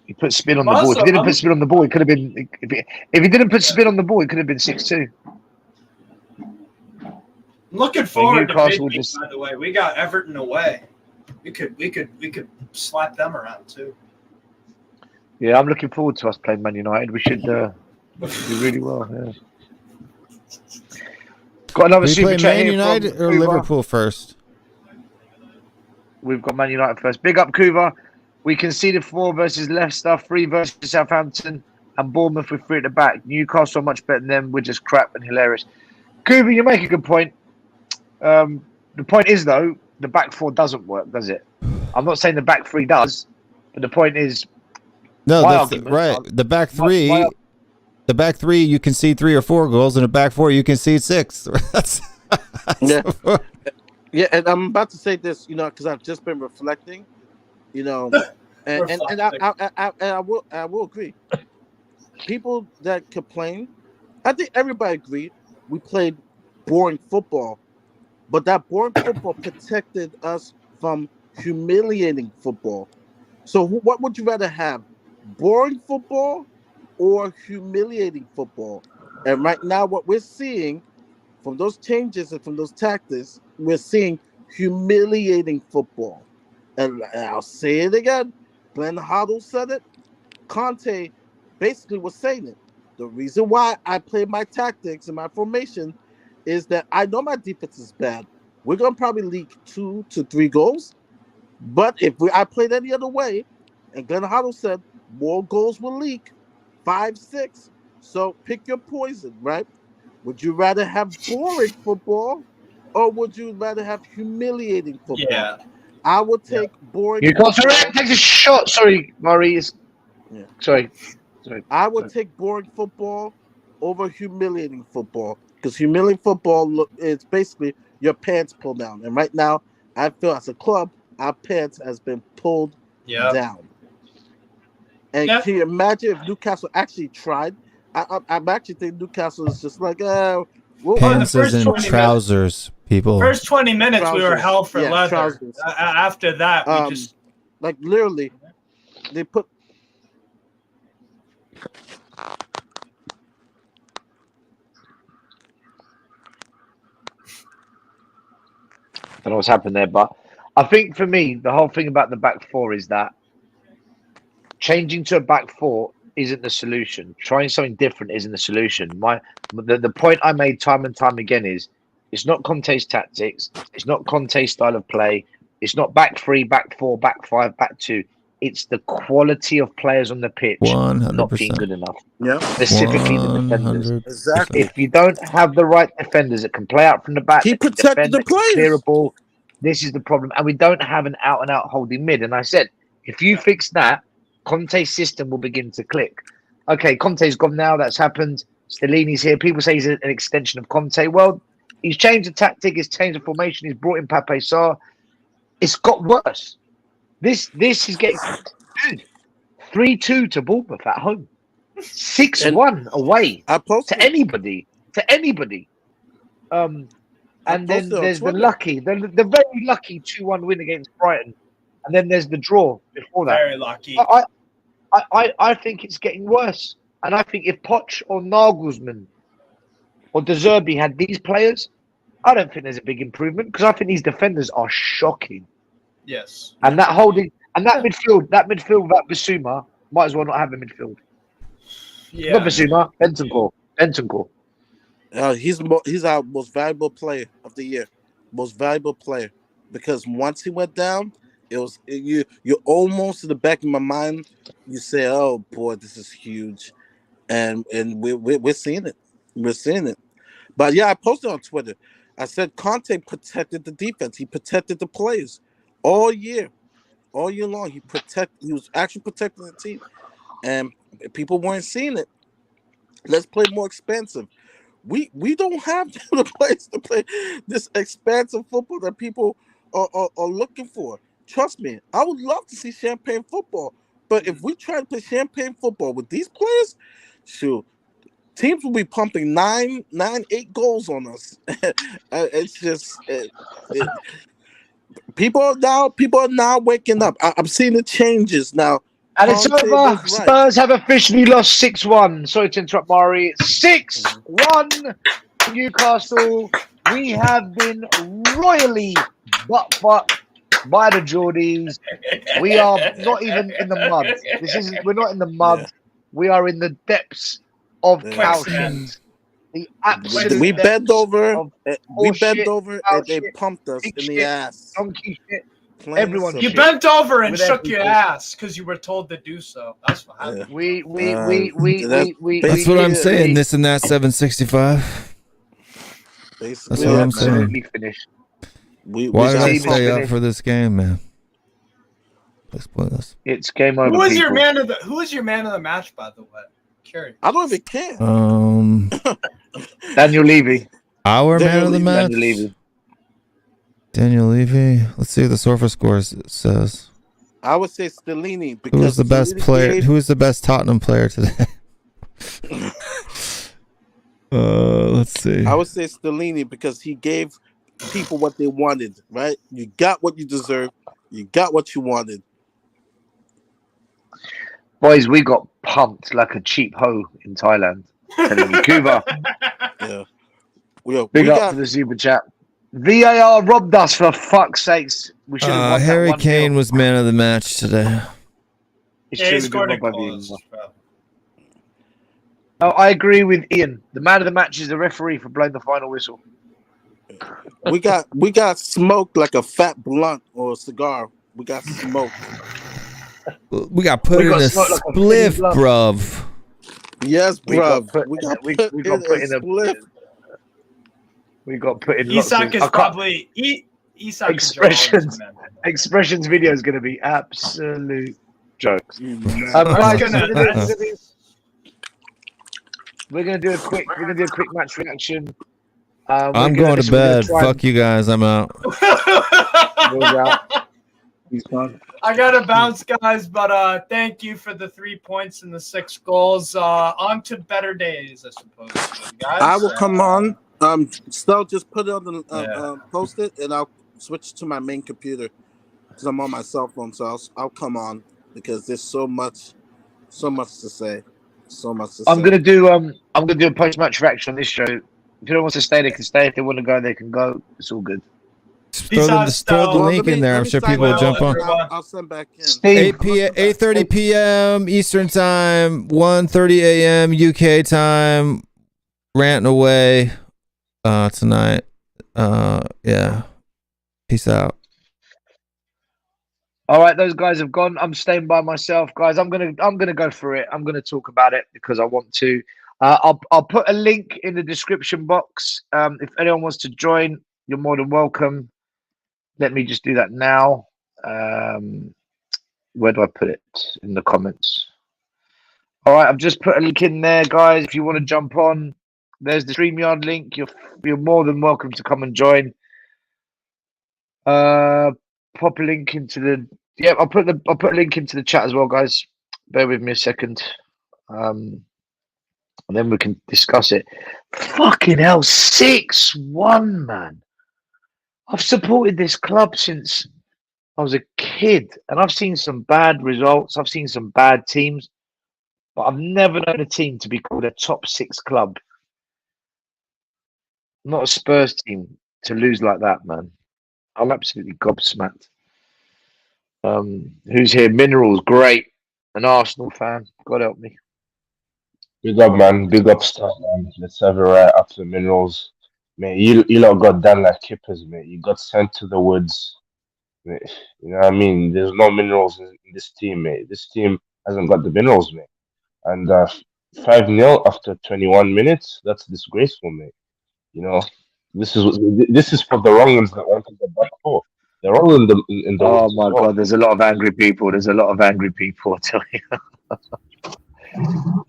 S8: He put spin on the ball. If he didn't put spin on the ball, it could have been... If he didn't put spin on the ball, it could have been 6-2.
S3: I'm looking forward to midweek, by the way. We got Everton away. We could slap them around too.
S8: Yeah, I'm looking forward to us playing Man United. We should do really well. Yeah. Got another super chat
S6: Man
S8: here
S6: United
S8: from
S6: or
S8: Kuva.
S6: Liverpool first?
S8: We've got Man United first. Big up, Kuva. We conceded 4 versus Leicester, 3 versus Southampton, and Bournemouth with 3 at the back. Newcastle are much better than them. We're just crap and hilarious. Kuva, you make a good point. The point is, though, the back 4 doesn't work, does it? I'm not saying the back 3 does, but the point is,
S6: no, right. The back 3, the back 3, you concede 3 or 4 goals, and the back 4, you concede 6.
S4: Yeah, and I'm about to say this, because I've just been reflecting, and I will agree. People that complain, I think everybody agreed we played boring football. But that boring football protected us from humiliating football. So what would you rather have? Boring football or humiliating football? And right now what we're seeing from those changes and from those tactics, we're seeing humiliating football. And I'll say it again. Glenn Hoddle said it. Conte basically was saying it. The reason why I play my tactics and my formation is that I know my defense is bad. We're going to probably leak 2 to 3 goals. But if I played any other way, and Glenn Hoddle said more goals will leak, 5, 6. So pick your poison, right? Would you rather have boring football or would you rather have humiliating football?
S3: Yeah.
S4: I would take boring
S8: football. Takes a shot. Sorry, Murray. Sorry.
S4: I would take boring football over humiliating football. Because humiliating football, it's basically your pants pulled down. And right now, I feel as a club, our pants has been pulled down. And can you imagine if Newcastle actually tried? I'm actually thinking Newcastle is just like,
S6: pants and trousers, people.
S3: First 20 minutes, we were hell for leather. After that, we just
S4: Like literally, they put.
S8: I don't know what's happened there, but I think for me, the whole thing about the back four is that changing to a back four isn't the solution. Trying something different isn't the solution. The point I made time and time again is it's not Conte's tactics, it's not Conte's style of play, it's not back three, back four, back five, back two. It's the quality of players on the pitch
S6: 100%.
S8: not being good enough.
S4: Yeah,
S8: Specifically the defenders.
S6: 100%.
S4: exactly.
S8: If you don't have the right defenders that can play out from the back,
S4: He
S8: that can
S4: protected
S8: defend,
S4: the
S8: that can
S4: players.
S8: clear a ball, this is the problem. And we don't have an out-and-out holding mid. And I said, if you fix that, Conte's system will begin to click. Okay, Conte's gone now. That's happened. Stellini's here. People say he's an extension of Conte. Well, he's changed the tactic. He's changed the formation. He's brought in Pape Sarr. It's got worse. This is getting... Dude, 3-2 to Bournemouth at home. 6-1 away to anybody. And then there's the very lucky 2-1 win against Brighton. And then there's the draw before that.
S3: Very lucky.
S8: I think it's getting worse. And I think if Poch or Nagelsmann or De Zerbi had these players, I don't think there's a big improvement because I think these defenders are shocking.
S3: Yes.
S8: And that holding and that midfield without Bissouma might as well not have a midfield.
S3: Yeah.
S8: Not Bissouma, Bentancur.
S4: He's our most valuable player of the year. Most valuable player. Because once he went down, you're almost to the back of my mind. You say, "Oh boy, this is huge," and we're seeing it. We're seeing it. But yeah, I posted on Twitter. I said Conte protected the defense. He protected the players all year long. He was actually protecting the team, and people weren't seeing it. Let's play more expensive. We don't have the players to play this expansive football that people are looking for. Trust me, I would love to see champagne football. But if we try to play champagne football with these players, shoot, teams will be pumping 8 goals on us. It's just people are now waking up. I'm seeing the changes now.
S8: And it's over. Spurs have officially lost 6-1. Sorry to interrupt, Mari. 6-1 to Newcastle. We have been royally butt-fucked by the Geordies. We are not even in the mud. We're not in the mud. Yeah. We are in the depths of Cowshins. The absolute
S4: we bent over. We bent
S8: shit,
S4: over and they pumped us in the ass.
S8: Donkey shit. Everyone,
S3: you bent over and shook your ass because you were told to do so. That's what happened.
S6: That's what I'm saying. This and that 765. That's what I'm saying.
S8: Finished.
S6: Why did I stay up for this game, man? Explain this.
S8: It's game over.
S3: Who was your man of the match, by the way? Curious.
S4: I don't even care.
S8: Daniel Levy.
S6: Our man of the match. Daniel Levy. Let's see what the Surfer scores says.
S4: I would say Stellini because
S6: who was the best player? Who was the best Tottenham player today? Let's see.
S4: I would say Stellini because he gave people what they wanted. Right? You got what you deserved. You got what you wanted.
S8: Boys, we got pumped like a cheap hoe in Thailand. Telling you, Cuba.
S4: Yeah.
S8: Big up to the super chat. VAR robbed us, for fuck's sakes. We should have won
S6: Harry Kane was man of the match today.
S3: He scored a goal.
S8: No, I agree with Ian. The man of the match is the referee for blowing the final whistle.
S4: We got smoked like a fat blunt or a cigar. We got smoked.
S6: We got put in a spliff, bruv.
S4: Yes, bruv.
S8: We got put in
S3: Isak is probably Isak
S8: expressions video is going to be absolute jokes. We're going to do a quick match reaction.
S6: I'm going to bed. Fuck you guys. I'm out.
S3: I gotta bounce, guys, but thank you for the 3 points and the 6 goals. On to better days, I suppose, guys.
S4: I will come on. Still just put it on the post it, and I'll switch to my main computer. because I'm on my cell phone, so I'll come on because there's so much to say. So much to
S8: I'm
S4: say.
S8: gonna do a post match reaction on this show. If anyone wants to stay, they can stay. If they want to go, they can go. It's all good.
S6: Throw the link in there. I'm sure people will jump on.
S4: I'll send back in.
S8: Steve,
S6: 8:30 p.m. Eastern time, 1:30 a.m. UK time. Ranting away tonight. Yeah. Peace out.
S8: all right, those guys have gone. I'm staying by myself, guys. I'm gonna go through it. I'm gonna talk about it because I want to. I'll put a link in the description box. If anyone wants to join, you're more than welcome. Let me just do that now. Where do I put it? In the comments. All right, I've just put a link in there, guys. If you want to jump on, there's the StreamYard link. You're more than welcome to come and join. Pop a link into the I'll put a link into the chat as well, guys. Bear with me a second. And then we can discuss it. Fucking hell, 6-1, man. I've supported this club since I was a kid, and I've seen some bad results. I've seen some bad teams, but I've never known a team to be called a top 6 club. Not a Spurs team to lose like that, man. I'm absolutely gobsmacked. Who's here? Minerals, great. An Arsenal fan. God help me.
S9: Big up, man. Big up, stuff, man. Let's have it right up to the Minerals. Mate, you lot got done like kippers, mate. You got sent to the woods. Mate. You know what I mean? There's no Minerals in this team, mate. This team hasn't got the Minerals, mate. And 5-0 after 21 minutes, that's disgraceful, mate. You know, this is for the wrong ones that wanted the back four. They're all in the
S8: Oh my God, there's a lot of angry people. There's a lot of angry people, I tell you.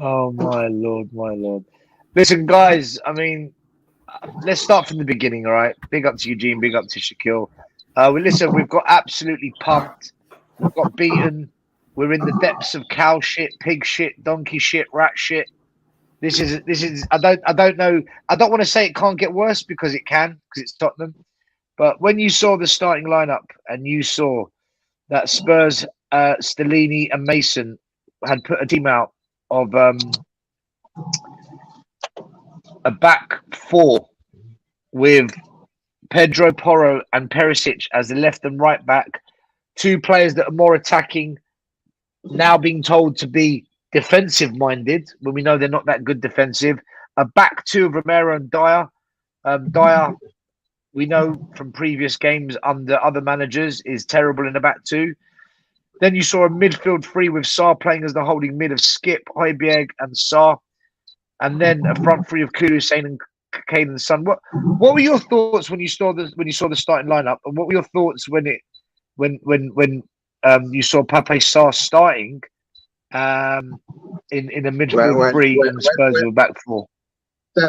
S8: Oh my Lord, my Lord. Listen, guys, I mean, let's start from the beginning, all right? Big up to Eugene, big up to Shaquille. Listen, we've got absolutely pumped. We've got beaten. We're in the depths of cow shit, pig shit, donkey shit, rat shit. This is I don't know. I don't want to say it can't get worse because it can, because it's Tottenham. But when you saw the starting lineup and you saw that Spurs, Stellini and Mason had put a team out of a back four with Pedro Porro and Perisic as the left and right back, two players that are more attacking, now being told to be defensive minded when we know they're not that good defensive. A back two of Romero and Dyer. Dyer, we know from previous games under other managers, is terrible in the back two. Then you saw a midfield three with Sarr playing as the holding mid of Skip, Højbjerg, and Sarr, and then a front three of Kulu, Sane, and Kane and Son. What were your thoughts when you saw the starting lineup, and what were your thoughts when you saw Pape Sarr starting in a midfield three and Spurs were back four?
S10: So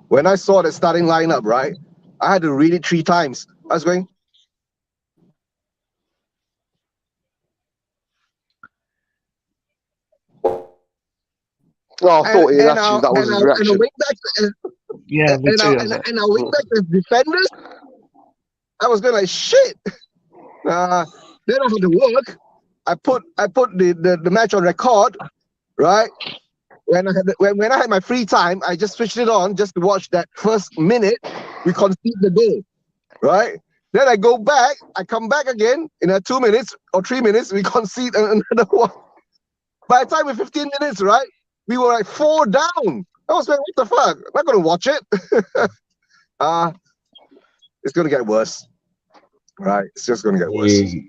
S10: when I saw the starting lineup, right, I had to read it 3 times. I was going.
S5: Well, I thought that was his reaction.
S10: And I went back and I went back to defenders. I was going like shit. Then I had to work. I put the match on record, right? When I had my free time, I just switched it on just to watch that first minute. We concede the goal, right? Then I go back. I come back again in 2 minutes or 3 minutes. We concede another one. By the time we're 15 minutes, right? We were like 4 down. I was like, what the fuck? I'm not going to watch it. It's going to get worse. Right? It's just going to get worse.
S9: It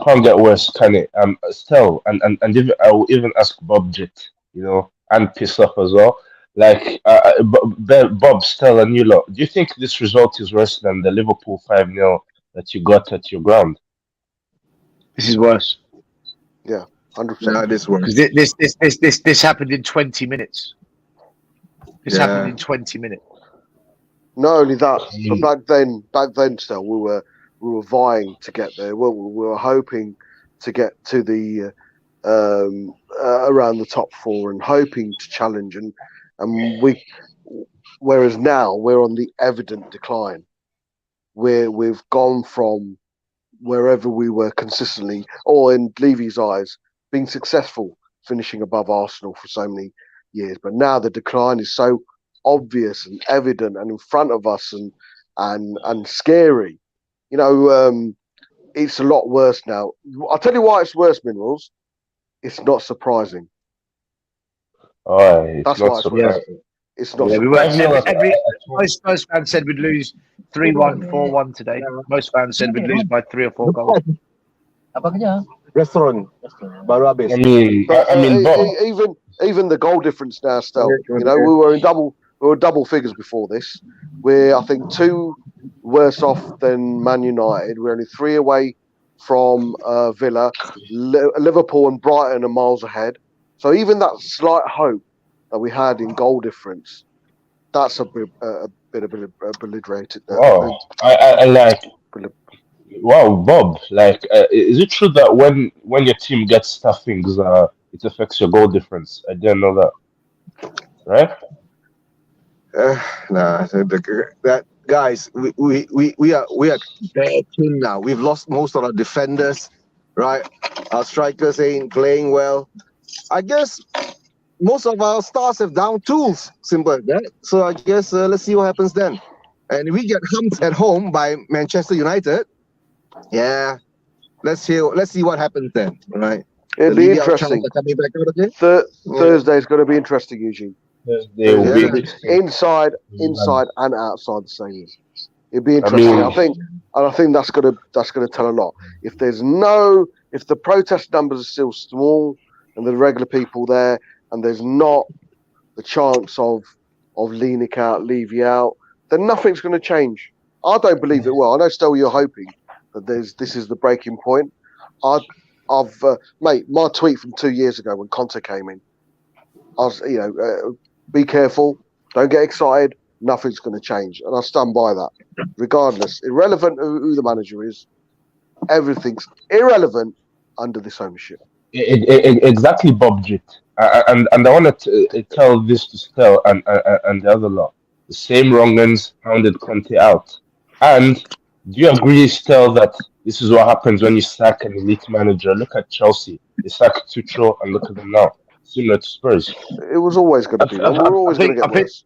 S9: can't get worse, can it? Still, and even, I will even ask Bob Jit, you know, and piss off as well. Like, Bob, Stell, and you lot, do you think this result is worse than the Liverpool 5-0 that you got at your ground?
S8: This is worse.
S5: Yeah, 100%.
S10: No, this worse.
S8: This happened in 20 minutes. This happened in 20 minutes.
S5: Not only that, but back then, still we were vying to get there. We were hoping to get to the around the top 4 and hoping to challenge, and we. Whereas now we're on the evident decline. We've gone from wherever we were consistently, or in Levy's eyes, being successful, finishing above Arsenal for so many years. But now the decline is so obvious and evident and in front of us and scary. You know, it's a lot worse now. I'll tell you why it's worse, Minerals. It's not surprising.
S9: Oh, it's
S5: That's
S9: not
S5: why it's worse.
S9: surprising.
S5: It's not
S8: Yeah, we
S5: surprising.
S8: were. Most fans said we'd lose 3-1, 4-1 today. Most fans said we'd lose by 3 or 4 goals.
S10: Restaurant. Baru habis.
S5: But even the goal difference now, still, you know, we were double figures before this. We're, I think, 2 worse off than Man United. We're only 3 away from Villa. Liverpool and Brighton are miles ahead. So even that slight hope that we had in goal difference, that's a bit obliterated.
S9: Wow, I like. Wow, Bob. Like, is it true that when your team gets tough things, it affects your goal difference? I didn't know that. Right?
S10: Nah, that guys, we are bad team now. We've lost most of our defenders, right? Our strikers ain't playing well. I guess most of our stars have down tools. Simple as that. So I guess let's see what happens then. And if we get humped at home by Manchester United, yeah, let's see what happens then. All right.
S5: It'll be interesting. Thursday's going to be interesting, Eugene.
S9: Thursday will be
S5: inside and outside the stadium. It'll be interesting. I think that's going to tell a lot. If the protest numbers are still small and the regular people there, and there's not the chance of leaning out, Levy out, then nothing's going to change. I don't believe it will. I know, still, you're hoping that this is the breaking point. Mate, my tweet from 2 years ago when Conte came in, I was, be careful, don't get excited, nothing's going to change. And I stand by that. Regardless, irrelevant who the manager is, everything's irrelevant under this ownership.
S9: Exactly, Bob Jit. And I want to tell this to Stel and the other lot. The same wrong-uns hounded Conte out. And do you agree, Stel, that this is what happens when you sack an elite manager? Look at Chelsea. They sacked Tuchel, and look at them now. Similar to Spurs.
S5: It was always going to be. We're always going to get worse.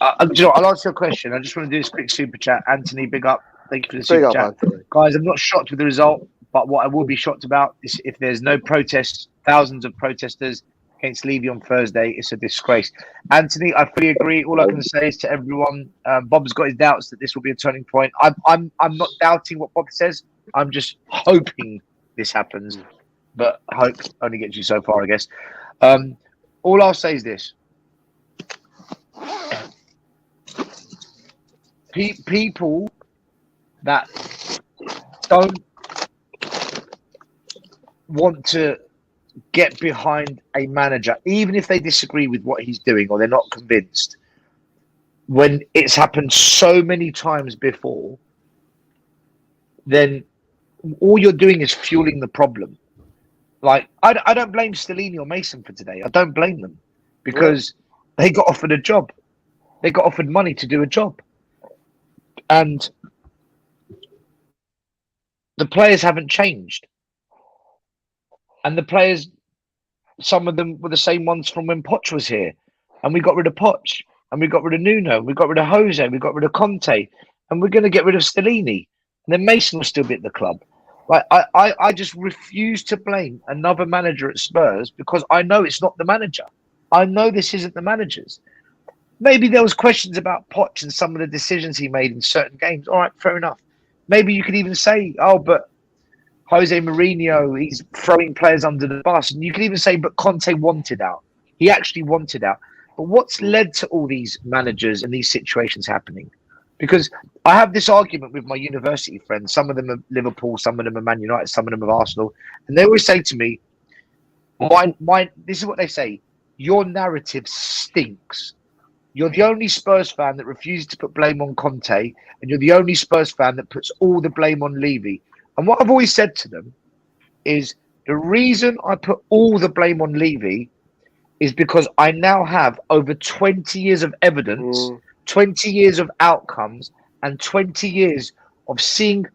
S8: I'll answer your question. I just want to do this quick super chat. Anthony, big up. Thank you for the super chat. Anthony. Guys, I'm not shocked with the result, but what I will be shocked about is if there's no protests, thousands of protesters against Levy on Thursday, it's a disgrace. Anthony, I fully agree. All I can say is to everyone, Bob's got his doubts that this will be a turning point. I'm not doubting what Bob says. I'm just hoping this happens, but hope only gets you so far, I guess. All I'll say is this. People that don't want to get behind a manager, even if they disagree with what he's doing or they're not convinced, when it's happened so many times before, then all you're doing is fueling the problem. Like, I don't blame Stellini or Mason for today. I don't blame them because they got offered a job. They got offered money to do a job. And the players haven't changed. And the players, some of them were the same ones from when Poch was here. And we got rid of Poch. And we got rid of Nuno. We got rid of Jose. We got rid of Conte. And we're going to get rid of Stellini. And then Mason will still be at the club. Like, I just refuse to blame another manager at Spurs because I know it's not the manager. I know this isn't the manager's. Maybe there was questions about Poch and some of the decisions he made in certain games. All right, fair enough. Maybe you could even say, oh, but Jose Mourinho, he's throwing players under the bus. And you could even say, but Conte wanted out. He actually wanted out. But what's led to all these managers and these situations happening? Because I have this argument with my university friends. Some of them are Liverpool, some of them are Man United, some of them are Arsenal. And they always say to me, this is what they say, your narrative stinks. You're the only Spurs fan that refuses to put blame on Conte, and you're the only Spurs fan that puts all the blame on Levy. And what I've always said to them is the reason I put all the blame on Levy is because I now have over 20 years of evidence, 20 years of outcomes, and 20 years of seeing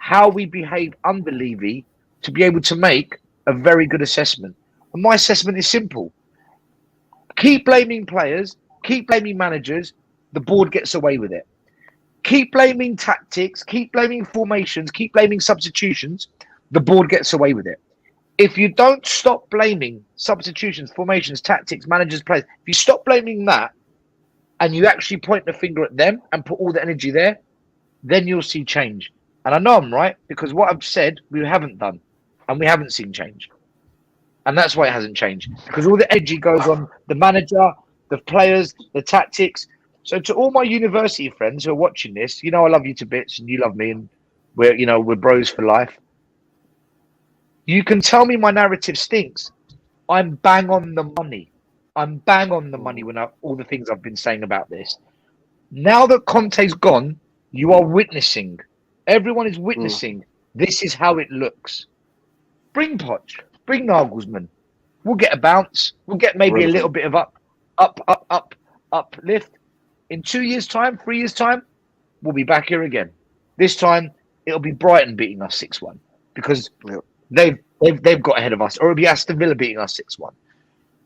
S8: how we behave under Levy to be able to make a very good assessment. And my assessment is simple. Keep blaming players, keep blaming managers, the board gets away with it. Keep blaming tactics, keep blaming formations, keep blaming substitutions, the board gets away with it. If you don't stop blaming substitutions, formations, tactics, managers, players, if you stop blaming that and you actually point the finger at them and put all the energy there, then you'll see change. And I know I'm right because what I've said, we haven't done and we haven't seen change. And that's why it hasn't changed because all the energy goes on the manager, the players, the tactics. So to all my university friends who are watching this, you know, I love you to bits and you love me and we're bros for life. You can tell me my narrative stinks. I'm bang on the money. I'm bang on the money when all the things I've been saying about this. Now that Conte's gone, you are witnessing. Everyone is witnessing. This is how it looks. Bring Poch. Bring Nagelsmann. We'll get a bounce. We'll get maybe a little bit of uplift. In 2 years' time, 3 years' time, we'll be back here again. This time, it'll be Brighton beating us 6-1 because they've got ahead of us, or it'll be Aston Villa beating us 6-1.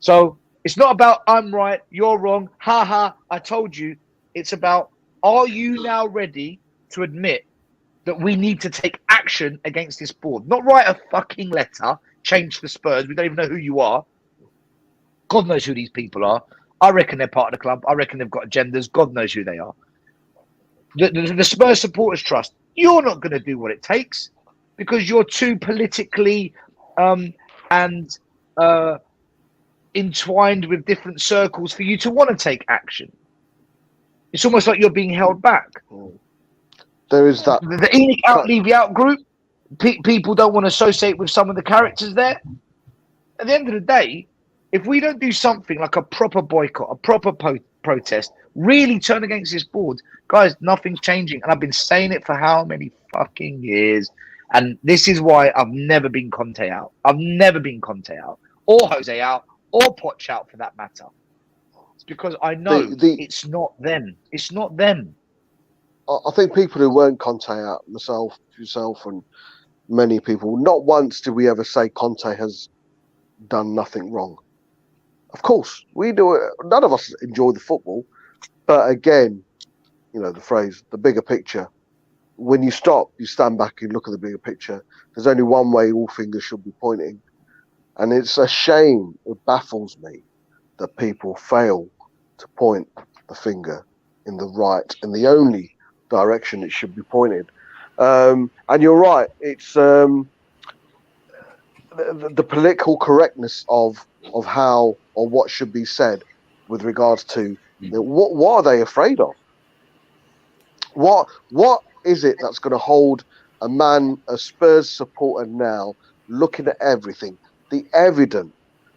S8: So it's not about I'm right, you're wrong. Ha ha! I told you. It's about are you now ready to admit that we need to take action against this board? Not write a fucking letter, change the Spurs. We don't even know who you are. God knows who these people are. I reckon they're part of the club. I reckon they've got agendas. God knows who they are. The Spurs Supporters Trust, you're not going to do what it takes because you're too politically and entwined with different circles for you to want to take action. It's almost like you're being held back.
S5: There is that.
S8: The Enoch out, Levy out group, people don't want to associate with some of the characters there. At the end of the day, if we don't do something like a proper boycott, a proper protest, really turn against this board, guys, nothing's changing. And I've been saying it for how many fucking years? And this is why I've never been Conte out. I've never been Conte out, or Jose out, or Poch out for that matter. It's because I know it's not them. It's not them.
S5: I think people who weren't Conte out, myself, yourself, and many people, not once did we ever say Conte has done nothing wrong. Of course, we do it. None of us enjoy the football. But again, you know, the phrase, the bigger picture. When you stop, you stand back and look at the bigger picture. There's only one way all fingers should be pointing. And it's a shame, it baffles me that people fail to point the finger in the right and the only direction it should be pointed. And you're right, it's the political correctness of how or what should be said with regards to what are they afraid of? What is it that's going to hold a Spurs supporter now looking at everything, the evident,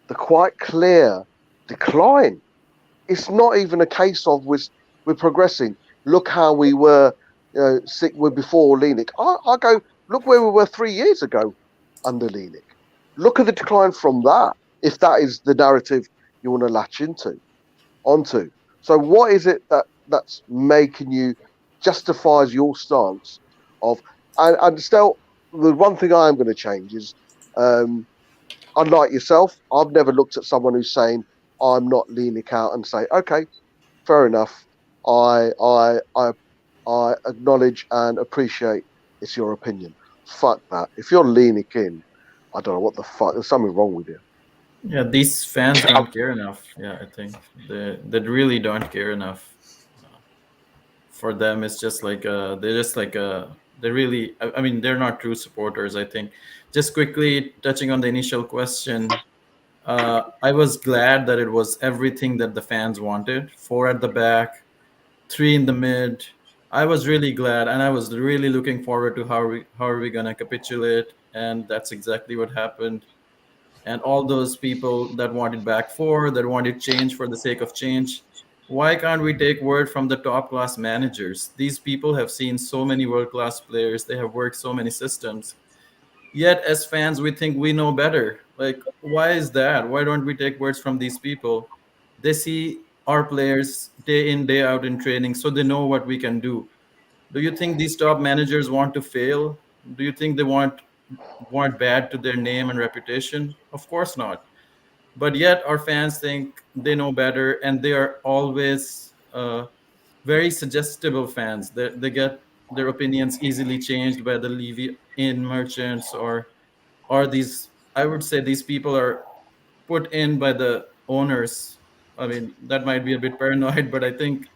S5: the quite clear decline? It's not even a case of we're progressing. Look how we were before Lenik. I go, look where we were 3 years ago under Lenik. Look at the decline from that, if that is the narrative you want to latch onto. So what is it that's making you justifies your stance of and still the one thing I am going to change is unlike yourself, I've never looked at someone who's saying I'm not leaning out and say, okay, fair enough. I acknowledge and appreciate it's your opinion. Fuck that. If you're leaning in, I don't know what the fuck. There's something wrong with you.
S11: Yeah, these fans don't care enough. Yeah, I think they really don't care enough. For them, it's just like they really. I mean, they're not true supporters. I think. Just quickly touching on the initial question, I was glad that it was everything that the fans wanted. 4 at the back, 3 in the mid. I was really glad, and I was really looking forward to how are we gonna capitulate, and that's exactly what happened. And all those people that wanted back 4, that wanted change for the sake of change, why can't we take word from the top class managers? These people have seen so many world class players. They have worked so many systems. Yet as fans, we think we know better. Like, why is that? Why don't we take words from these people? They see our players day in, day out in training, so they know what we can do. Do you think these top managers want to fail? Do you think they want bad to their name and reputation? Of course not. But yet our fans think they know better, and they are always very suggestible fans. They get their opinions easily changed by the Levy in merchants, or these, I would say these people are put in by the owners. I mean, that might be a bit paranoid, but I think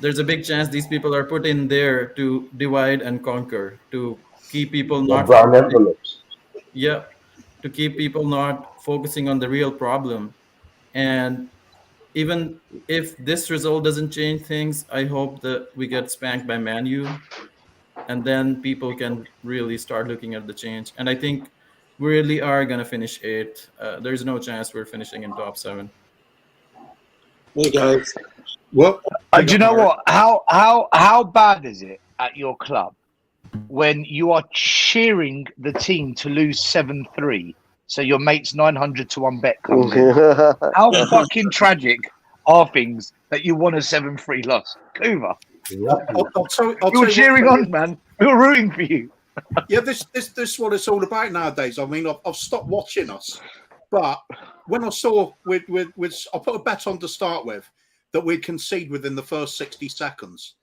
S11: there's a big chance these people are put in there to divide and conquer, to keep people
S9: The
S11: not
S9: brown envelopes.
S11: yeah, to keep people not focusing on the real problem. And even if this result doesn't change things, I hope that we get spanked by Man U, and then people can really start looking at the change. And I think we really are gonna finish eighth. There's no chance we're finishing in top 7.
S12: Hey guys, what?
S8: Do you know what? How bad is it at your club when you are cheering the team to lose 7-3, so your mate's 900 to 1 bet comes in? How fucking tragic are things that you won a 7-3 loss? Kuva,
S12: I'll tell
S8: you're
S12: you
S8: cheering
S12: what,
S8: on, man. We're rooting for you.
S12: Yeah, this is what it's all about nowadays. I mean, I've stopped watching us, but when I saw with I put a bet on to start with that we'd concede within the first 60 seconds,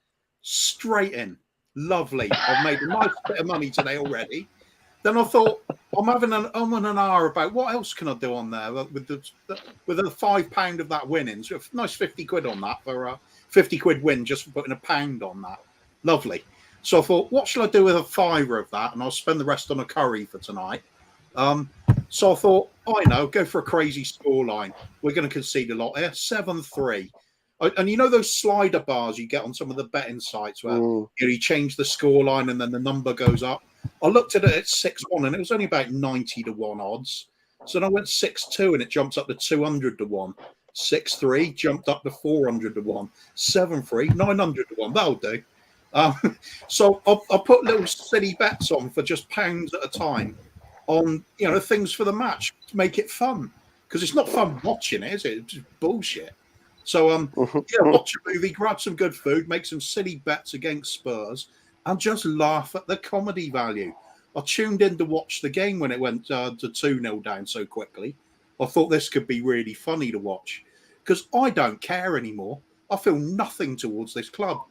S12: straight in, lovely. I've made a nice bit of money today already. Then I thought I'm having an hour about what else can I do on there with the £5 of that winning. So a nice 50 quid on that for a 50 quid win just for putting £1 on that. Lovely. So I thought, what shall I do with a fiver of that? And I'll spend the rest on a curry for tonight. So I thought, I know, go for a crazy scoreline. We're going to concede a lot here. 7-3. And you know those slider bars you get on some of the betting sites where you change the scoreline and then the number goes up? I looked at it at 6-1 and it was only about 90 to 1 odds. So then I went 6-2 and it jumps up to 200 to 1. 6-3 jumped up to 400 to 1. 7-3, 900 to 1. That'll do. So I put little silly bets on for just pounds at a time on things for the match to make it fun, because it's not fun watching it, is it? It's just bullshit. So watch a movie, grab some good food, make some silly bets against Spurs, and just laugh at the comedy value. I tuned in to watch the game when it went to 2-0 down so quickly. I thought this could be really funny to watch, because I don't care anymore. I feel nothing towards this club.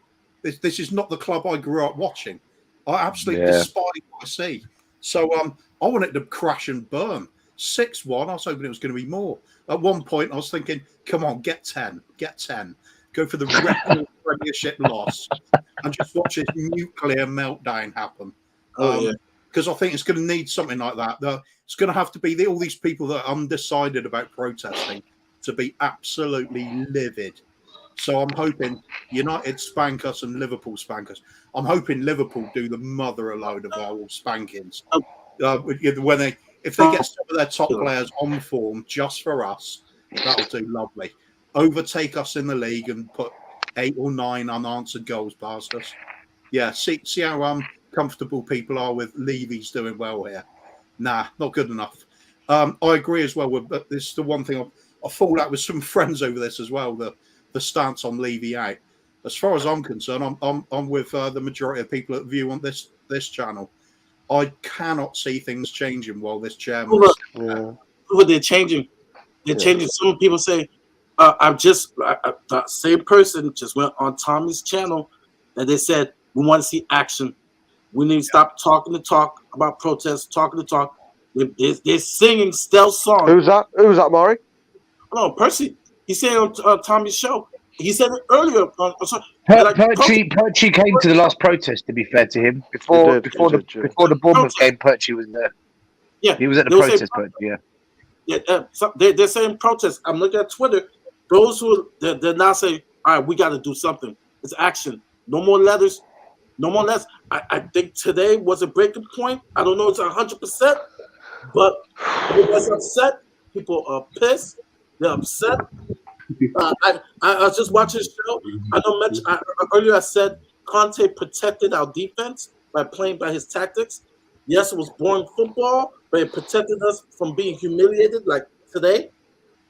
S12: This is not the club I grew up watching. I absolutely despise what I see. So I wanted to crash and burn. 6-1, I was hoping it was going to be more. At one point, I was thinking, come on, get 10. Go for the record Premiership loss and just watch this nuclear meltdown happen. Because I think it's going to need something like that. It's going to have to be all these people that are undecided about protesting to be absolutely livid. So I'm hoping United spank us and Liverpool spank us. I'm hoping Liverpool do the mother a load of our spankings. If they get some of their top players on form just for us, that'll do lovely. Overtake us in the league and put 8 or 9 unanswered goals past us. Yeah, see how comfortable people are with Levy's doing well here. Nah, not good enough. I agree as well but this is the one thing I fall out with some friends over this as well. The stance on Levy out. As far as I'm concerned, I'm with the majority of people that view on this channel. I cannot see things changing while this chairman. They're changing. They're changing. Some people say, the same person just went on Tommy's channel and they said, we want to see action. We need to stop talking to talk about protests, talking to talk. They're singing Stell's song.
S5: Who's that, Maury?
S12: Oh, Percy. He said on Tommy's show. He said it earlier.
S8: Percy came to the last protest, to be fair to him. Before the Bournemouth game, Percy was there.
S12: Yeah.
S8: He was at the protest,
S12: they're saying protest. I'm looking at Twitter. Those who they're now saying, all right, we got to do something. It's action. No more letters. No more letters. I think today was a breaking point. I don't know it's 100%, but everybody's upset. People are pissed. They're upset. I was just watching the show. I know Mitch. Earlier I said Conte protected our defense by playing by his tactics. Yes, it was boring football, but it protected us from being humiliated like today.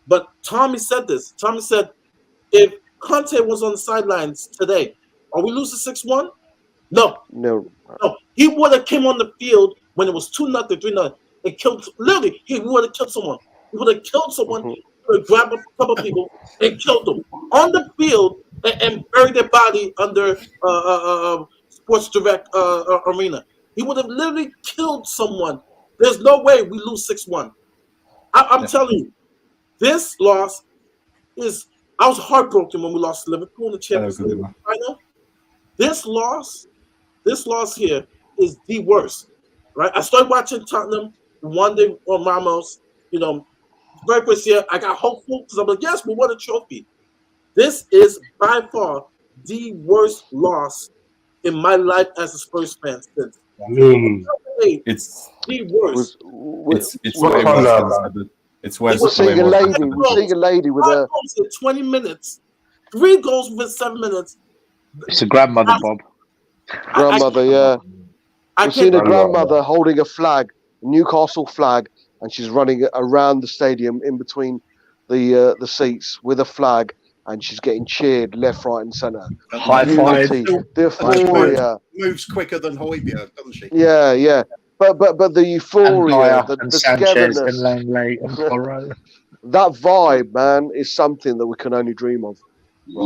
S12: But Tommy said this. Tommy said, if Conte was on the sidelines today, are we losing 6-1? No.
S13: He would have came on the field when it was 2-0, 3-0, and killed. Literally, he would have killed someone. He would have killed someone. He would have grabbed a couple of people and killed them on the field and buried their body under Sports Direct arena. He would have literally killed someone. There's no way we lose 6-1. I'm telling you, this loss is. I was heartbroken when we lost to Liverpool in the Champions League final. This loss here is the worst, right? I started watching Tottenham one day on Ramos. You know, very first year, I got hopeful because I'm like, yes, we won a trophy. This is by far the worst loss in my life as a Spurs fan since.
S9: I mean,
S13: it's the worst.
S9: It's way worse.
S14: It's worse.
S5: We're seeing a lady with a
S13: 20 minutes, 3 goals within 7 minutes.
S8: It's a grandmother, Bob.
S5: Grandmother, yeah. We've seen a grandmother holding a flag, Newcastle flag, and she's running around the stadium in between the seats with a flag, and she's getting cheered left, right, and centre.
S8: High five.
S5: The euphoria.
S12: Moves quicker than Højbjerg, doesn't she?
S5: Yeah, yeah. But the euphoria, the
S8: Sanchez
S5: togetherness,
S8: and Langley and Porro.
S5: that vibe, man, is something that we can only dream of.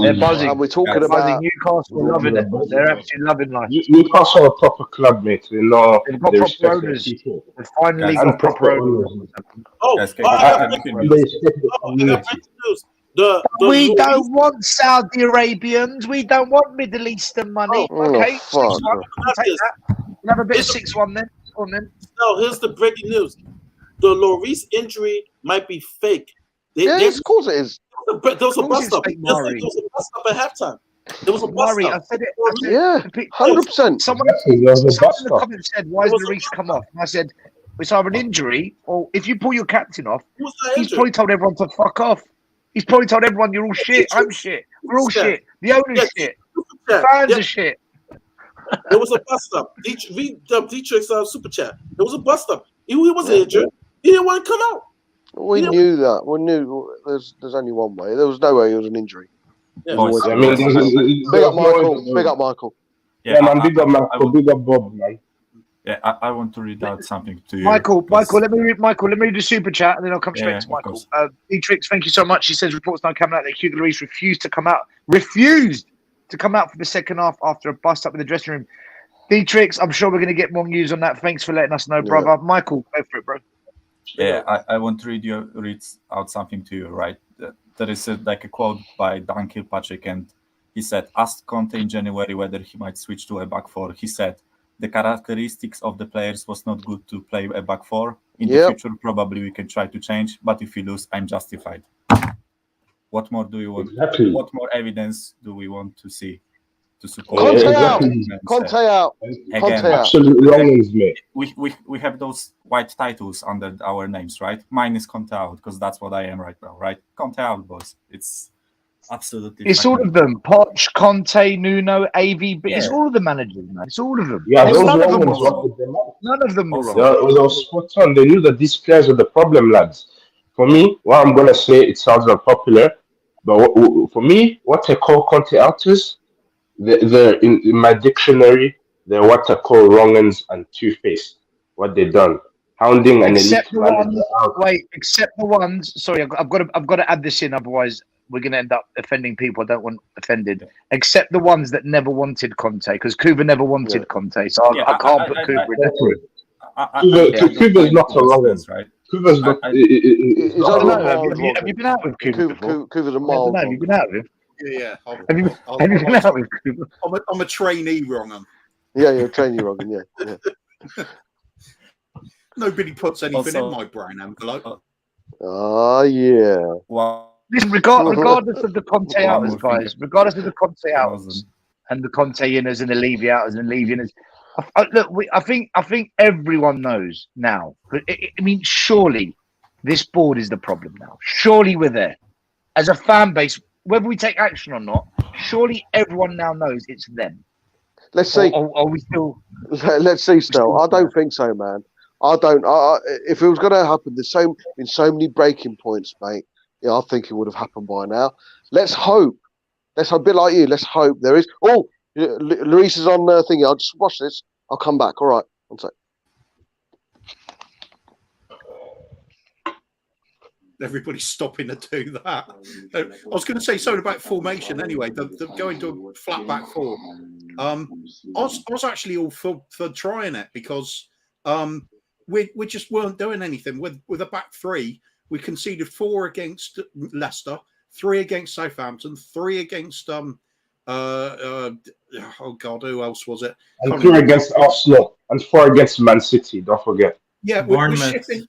S8: They're buzzing.
S5: And we're talking
S8: They're
S5: about
S8: buzzing. Newcastle are loving it. They're absolutely loving life.
S9: Newcastle are a proper club, mate. They know
S8: They've got
S9: they
S8: proper
S9: respect
S8: owners.
S9: their people.
S8: They've finally
S9: And
S8: got proper owners. We don't want Saudi Arabians. We don't want Middle Eastern money. Okay, 6-1. I'll take that. We'll have a bit of 6-1 then. Go on then.
S13: No, here's the breaking news. The Lloris injury might be fake.
S5: Yes, of course it is.
S13: There was a bust up. There was a bust up at halftime. There was a bust
S8: Murray,
S13: up.
S8: I said it.
S5: Yeah, 100%.
S8: Someone in the comments said, "Why has Lloris come off?" And I said, "It's either an injury or if you pull your captain off, he's probably told everyone to fuck off. He's probably told everyone you're all shit. I'm shit. We're all shit. The owner's shit. The fans are shit."
S13: There was a bust up. Dietrich's super chat. There was a bust up. He wasn't injured. He didn't want to come out.
S5: We knew that. We knew there's only one way. There was no way it was an injury.
S13: Yeah.
S5: Big up Michael. Big up Michael.
S9: Yeah, man. Big up Michael. Big up Bob, man.
S14: Yeah, I want to read out something to you.
S8: Michael, let me read the super chat and then I'll come straight to Michael. Dietrich, thank you so much. He says reports now coming out that Hugo Lloris refused to come out for the second half after a bust up in the dressing room. Dietrich, I'm sure we're going to get more news on that. Thanks for letting us know, brother. Michael, go for it, bro.
S14: Yeah, I want to read out something to you, right? There is a quote by Dan Kilpatrick, and he said, asked Conte in January whether he might switch to a back four. He said, the characteristics of the players was not good to play a back four. In the future, probably we can try to change, but if we lose, I'm justified. What more do you want?
S9: Exactly.
S14: What more evidence do we want to see to support?
S5: Conte out.
S14: Again,
S9: absolutely wrong, mate.
S14: We have those white titles under our names, right? Mine is Conte out because that's what I am right now, right? Conte out, boys. It's absolutely.
S8: It's all of them. Poch, Conte, Nuno, AVB. It's all of the managers, man. It's all of them.
S9: Yeah,
S8: none of them were wrong.
S9: They were spot on. They knew that these players are the problem, lads. For me, what I'm gonna say, it sounds unpopular, but for me, what I call Conte outers, they're in my dictionary, they're what I call wrong-uns and two-faced. What they've done, hounding and
S8: except the ones. Sorry, I've got to add this in, otherwise we're going to end up offending people I don't want offended. Except the ones that never wanted Conte, because Kuba never wanted Conte, so I can't put Kuba in there.
S9: Kuba's not a wrong-un, right? Kuba's not.
S8: Have you been out with Kuba?
S5: Kuba's a mild.
S8: Have you been out with him?
S12: Yeah.
S8: Have you been out with Kuba?
S12: I'm a trainee wrong-un.
S5: Yeah, you're a trainee wrong-un, yeah.
S12: Nobody puts anything in my brain envelope.
S5: Oh, yeah.
S14: Well,
S8: listen, regardless of the Conte outers, guys, regardless of the Conte outers and the Conte inners and the Levy outers and Levy inners, look, I think everyone knows now. I mean, surely this board is the problem now. Surely we're there. As a fan base, whether we take action or not, surely everyone now knows it's them.
S5: Let's see.
S8: Are we still?
S5: Let's see. Still, I don't think so, man. I don't. If it was going to happen, there's so many breaking points, mate. Yeah, I think it would have happened by now. Let's hope. Let's hope. A bit like you. Let's hope there is. Oh, Lloris is on thingy. I'll just watch this. I'll come back. All right. One sec.
S12: Everybody's stopping to do that. I was going to say something about formation anyway. The going to a flat back four. I was actually all for trying it because we just weren't doing anything with a back three. We conceded 4 against Leicester, 3 against Southampton, 3 against oh God, who else was it?
S9: And 3 against Arsenal and 4 against Man City. Don't forget.
S12: Yeah, we're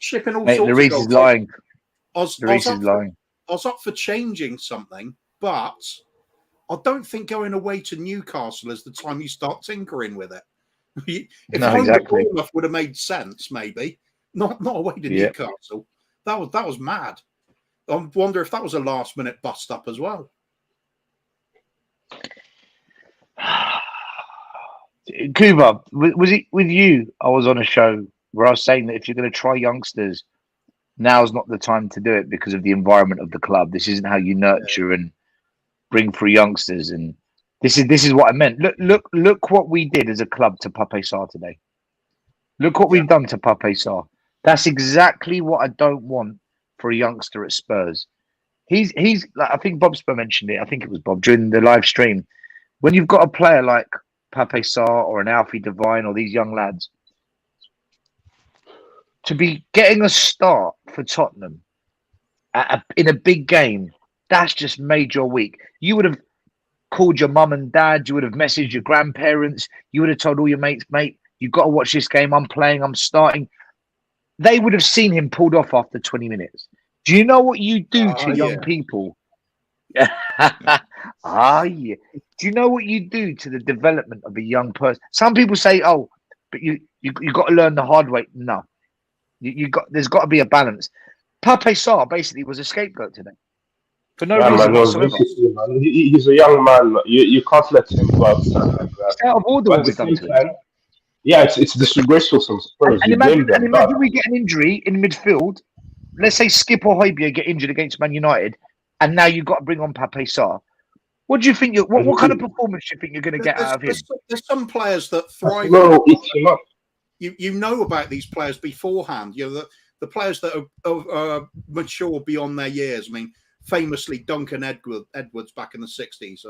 S12: shipping all
S2: Mate,
S12: sorts
S2: Lloris
S12: of goals.
S2: is lying.
S12: I was up for changing something, but I don't think going away to Newcastle is the time you start tinkering with it. If home to Bournemouth would have made sense, maybe not away to Newcastle. That was mad. I wonder if that was a last minute bust up as well.
S2: Kuba, was it with you? I was on a show where I was saying that if you're going to try youngsters, now's not the time to do it because of the environment of the club. This isn't how you nurture and bring through youngsters. And this is what I meant. Look what we did as a club to Pape Sarr today. Look what we've done to Pape Sarr. That's exactly what I don't want for a youngster at Spurs. He's like, I think Bob Spur mentioned it. I think it was Bob during the live stream. When you've got a player like Pape Sarr or an Alfie Devine or these young lads, to be getting a start for Tottenham in a big game, that's just made your week. You would have called your mum and dad. You would have messaged your grandparents. You would have told all your mates, mate, you've got to watch this game. I'm playing. I'm starting. They would have seen him pulled off after 20 minutes. Do you know what you do to young people? Do you know what you do to the development of a young person? Some people say, "Oh, but you got to learn the hard way." No, there's got to be a balance. Pape Sarr basically was a scapegoat today for no reason whatsoever.
S9: Man. He's a young man. You can't let him go outside like that.
S2: It's out of order what we've done to him.
S9: Yeah, it's disgraceful from Spurs.
S2: And imagine we get an injury in midfield. Let's say Skip or Højbjerg get injured against Man United, and now you've got to bring on Pape Sarr. What do you think? What kind of performance do you think you're going to get out of him?
S12: There's some players that thrive. You know about these players beforehand. You know the players that are mature beyond their years. I mean, famously Duncan Edwards back in the 60s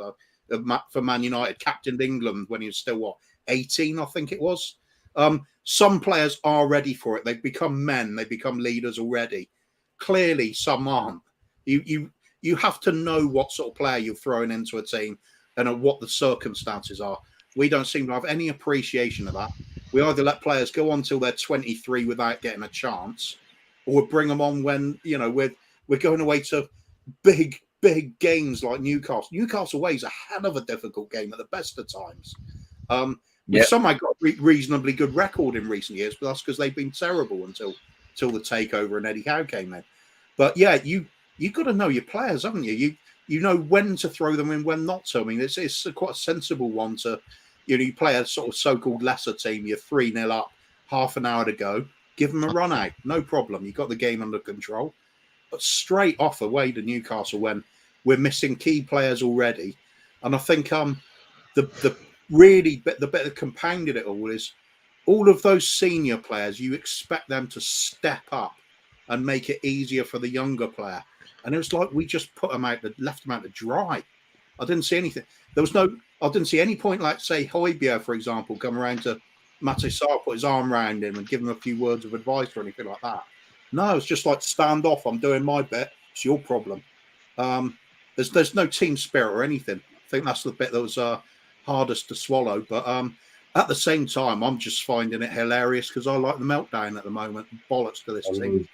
S12: for Man United, captained England when he was still 18, I think it was. Some players are ready for it. They've become men. They become leaders already. Clearly, some aren't. You have to know what sort of player you're throwing into a team and what the circumstances are. We don't seem to have any appreciation of that. We either let players go on till they're 23 without getting a chance, or we bring them on when we're going away to big games like Newcastle. Newcastle away is a hell of a difficult game at the best of times. Some have got a reasonably good record in recent years, but that's because they've been terrible until the takeover and Eddie Howe came in. But yeah, you've got to know your players, haven't you? You know when to throw them in, when not to. I mean, it's quite a sensible one to, you play a sort of so-called lesser team, you're 3-0 up, half an hour to go, give them a run out, no problem. You've got the game under control. But straight off away to Newcastle when we're missing key players already. And I think the bit that compounded it all is all of those senior players, you expect them to step up and make it easier for the younger player. And it was like we just left them out to dry. I didn't see anything. I didn't see any point like, say, Højbjerg, for example, come around to Pape Sarr, put his arm around him and give him a few words of advice or anything like that. No, it's just like, stand off. I'm doing my bit. It's your problem. There's no team spirit or anything. I think that's the bit that was hardest to swallow. But at the same time, I'm just finding it hilarious because I like the meltdown at the moment. Bollocks to this team.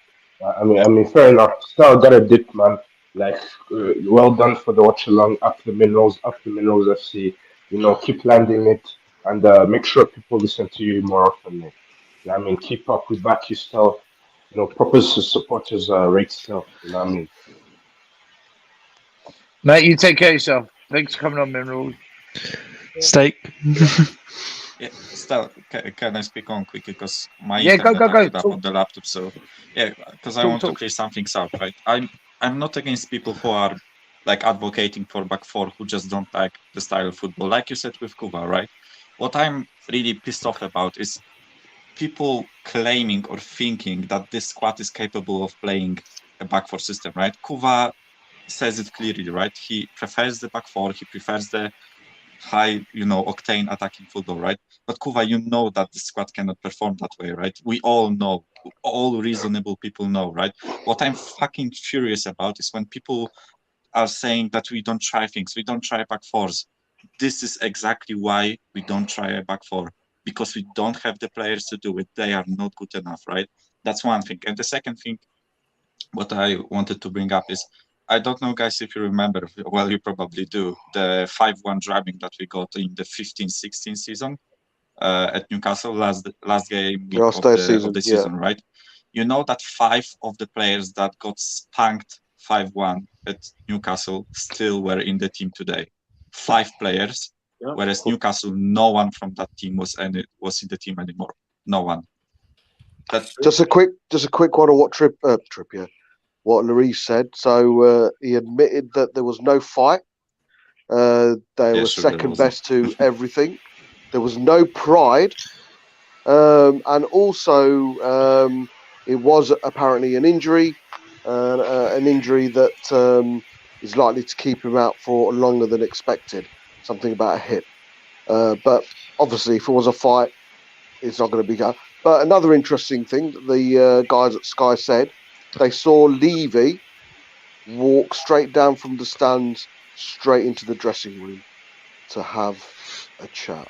S9: I mean, fair enough. Still got a dip, man. Like, well done for the watch along. Up the minerals FC. Keep landing it and make sure people listen to you more often. I mean, keep up. We back you still. Proper supporters rate still. You know what I mean?
S2: Mate, you take care of yourself. Thanks for coming on, Minerals.
S15: Steak.
S14: Yeah, still, can I speak on quickly because my
S2: go
S14: up on the laptop. So yeah, because I want to clear some things out, right? I'm not against people who are like advocating for back four who just don't like the style of football, like you said with Cuba, right? What I'm really pissed off about is people claiming or thinking that this squad is capable of playing a back four system, right? Kuva says it clearly, right? He prefers the back four, he prefers the high, octane attacking football, right? But Kuva, you know that the squad cannot perform that way, right? We all know, all reasonable people know, right? What I'm fucking furious about is when people are saying that we don't try things, we don't try back fours. This is exactly why we don't try a back four, because we don't have the players to do it. They are not good enough, right? That's one thing. And the second thing, what I wanted to bring up is, I don't know, guys, if you remember, well, you probably do, the 5-1 drubbing that we got in the 15-16 season at Newcastle, last game of the season, right? You know that 5 of the players that got spanked 5-1 at Newcastle still were in the team today. 5 players, whereas Newcastle, no one from that team was in the team anymore. No one.
S5: Just a quick one on what Trippier, what Lloris said. So he admitted that there was no fight. They were second best to everything. There was no pride, and also it was apparently an injury, that is likely to keep him out for longer than expected. Something about a hip, but obviously, if it was a fight, it's not going to be go. But another interesting thing that the guys at Sky said, they saw Levy walk straight down from the stands straight into the dressing room to have a chat.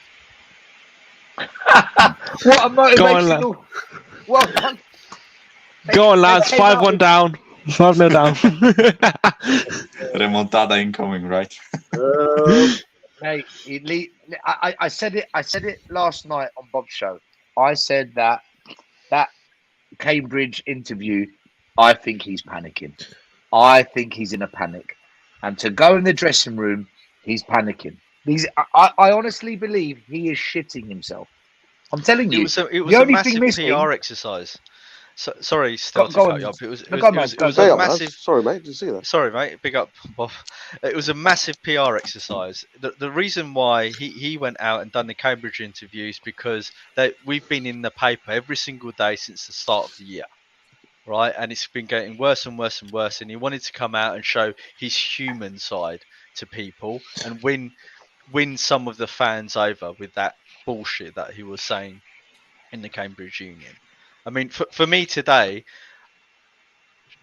S8: What a motivational! Well done.
S15: Go on, lads. 5-1 down. 5-0 down.
S14: Remontada incoming, right?
S8: Mate, I said it. I said it last night on Bob's show. I said that Cambridge interview. I think he's panicking. I think he's in a panic, and to go in the dressing room, he's panicking. I honestly believe he is shitting himself. I'm telling you,
S16: it was a massive PR exercise. So, sorry, Stel, to cut you up. It was a massive.
S5: Sorry, mate. Did you see that?
S16: Sorry, mate. Big up, Bob. It was a massive PR exercise. The reason why he went out and done the Cambridge interviews because we've been in the paper every single day since the start of the year, right? And it's been getting worse and worse and worse. And he wanted to come out and show his human side to people and win some of the fans over with that bullshit that he was saying in the Cambridge Union. I mean, for me today,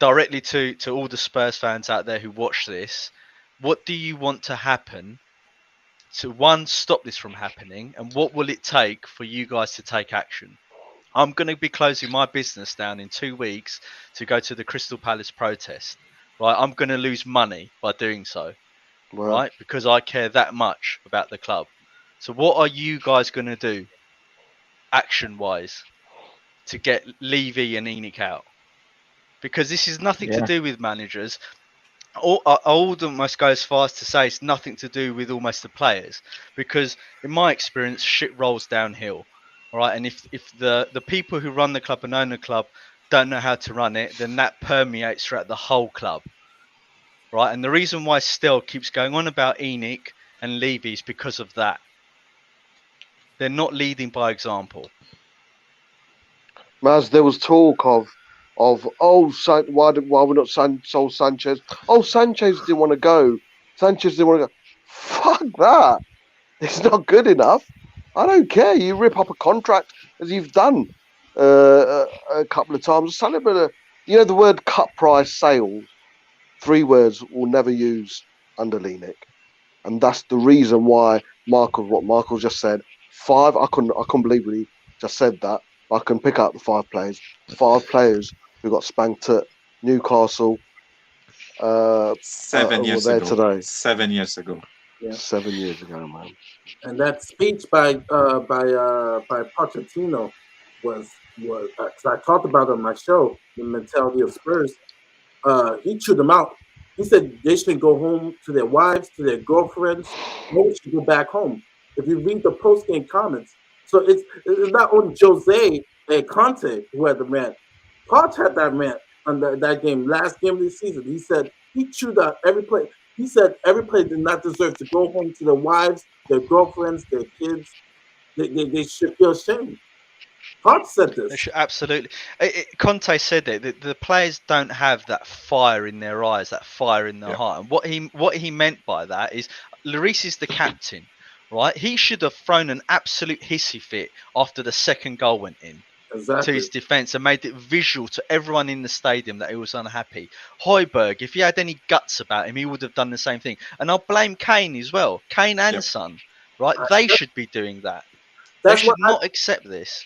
S16: directly to all the Spurs fans out there who watch this, what do you want to happen to, one, stop this from happening, and what will it take for you guys to take action? I'm going to be closing my business down in 2 weeks to go to the Crystal Palace protest, right? I'm going to lose money by doing so, right? Because I care that much about the club. So what are you guys going to do, action-wise, to get Levy and ENIC out? Because this is nothing to do with managers. I almost go as far as to say it's nothing to do with almost the players. Because in my experience, shit rolls downhill. All right, and if the people who run the club and own the club don't know how to run it, then that permeates throughout the whole club. Right, and the reason why Still keeps going on about ENIC and Levy is because of that. They're not leading by example.
S5: Maz, there was talk of why we're not sold Sanchez? Oh, Sanchez didn't want to go. Fuck that. It's not good enough. I don't care. You rip up a contract as you've done a couple of times. The word cut price sale, 3 words we'll never use under Lenik. And that's the reason why what Michael just said. 5, I couldn't believe when he just said that. I can pick up the 5 players. 5 players who got spanked at Newcastle.
S14: 7 years ago.
S5: Today.
S14: 7 years ago.
S5: Yeah. 7 years ago, man.
S13: And that speech by Pochettino was because I talked about it on my show, the mentality of Spurs. He chewed them out. He said they should go home to their wives, to their girlfriends. Nobody should go back home. If you read the post-game comments, so it's not only Jose and Conte who had the rant. Poch had that rant on that game, last game of the season. He said he chewed out every play. He said every player did not deserve to go home to their wives, their girlfriends, their kids. they should feel ashamed. Hart said
S16: They
S13: this.
S16: should, absolutely. Conte said it. The players don't have that fire in their eyes, that fire in their heart. And what he meant by that is, Lloris is the captain, right? He should have thrown an absolute hissy fit after the second goal went in. To
S13: Exactly.
S16: his defence and made it visual to everyone in the stadium that he was unhappy. Højbjerg, if he had any guts about him, he would have done the same thing. And I'll blame Kane as well. Kane and Son, right? They should be doing that. They should not accept this.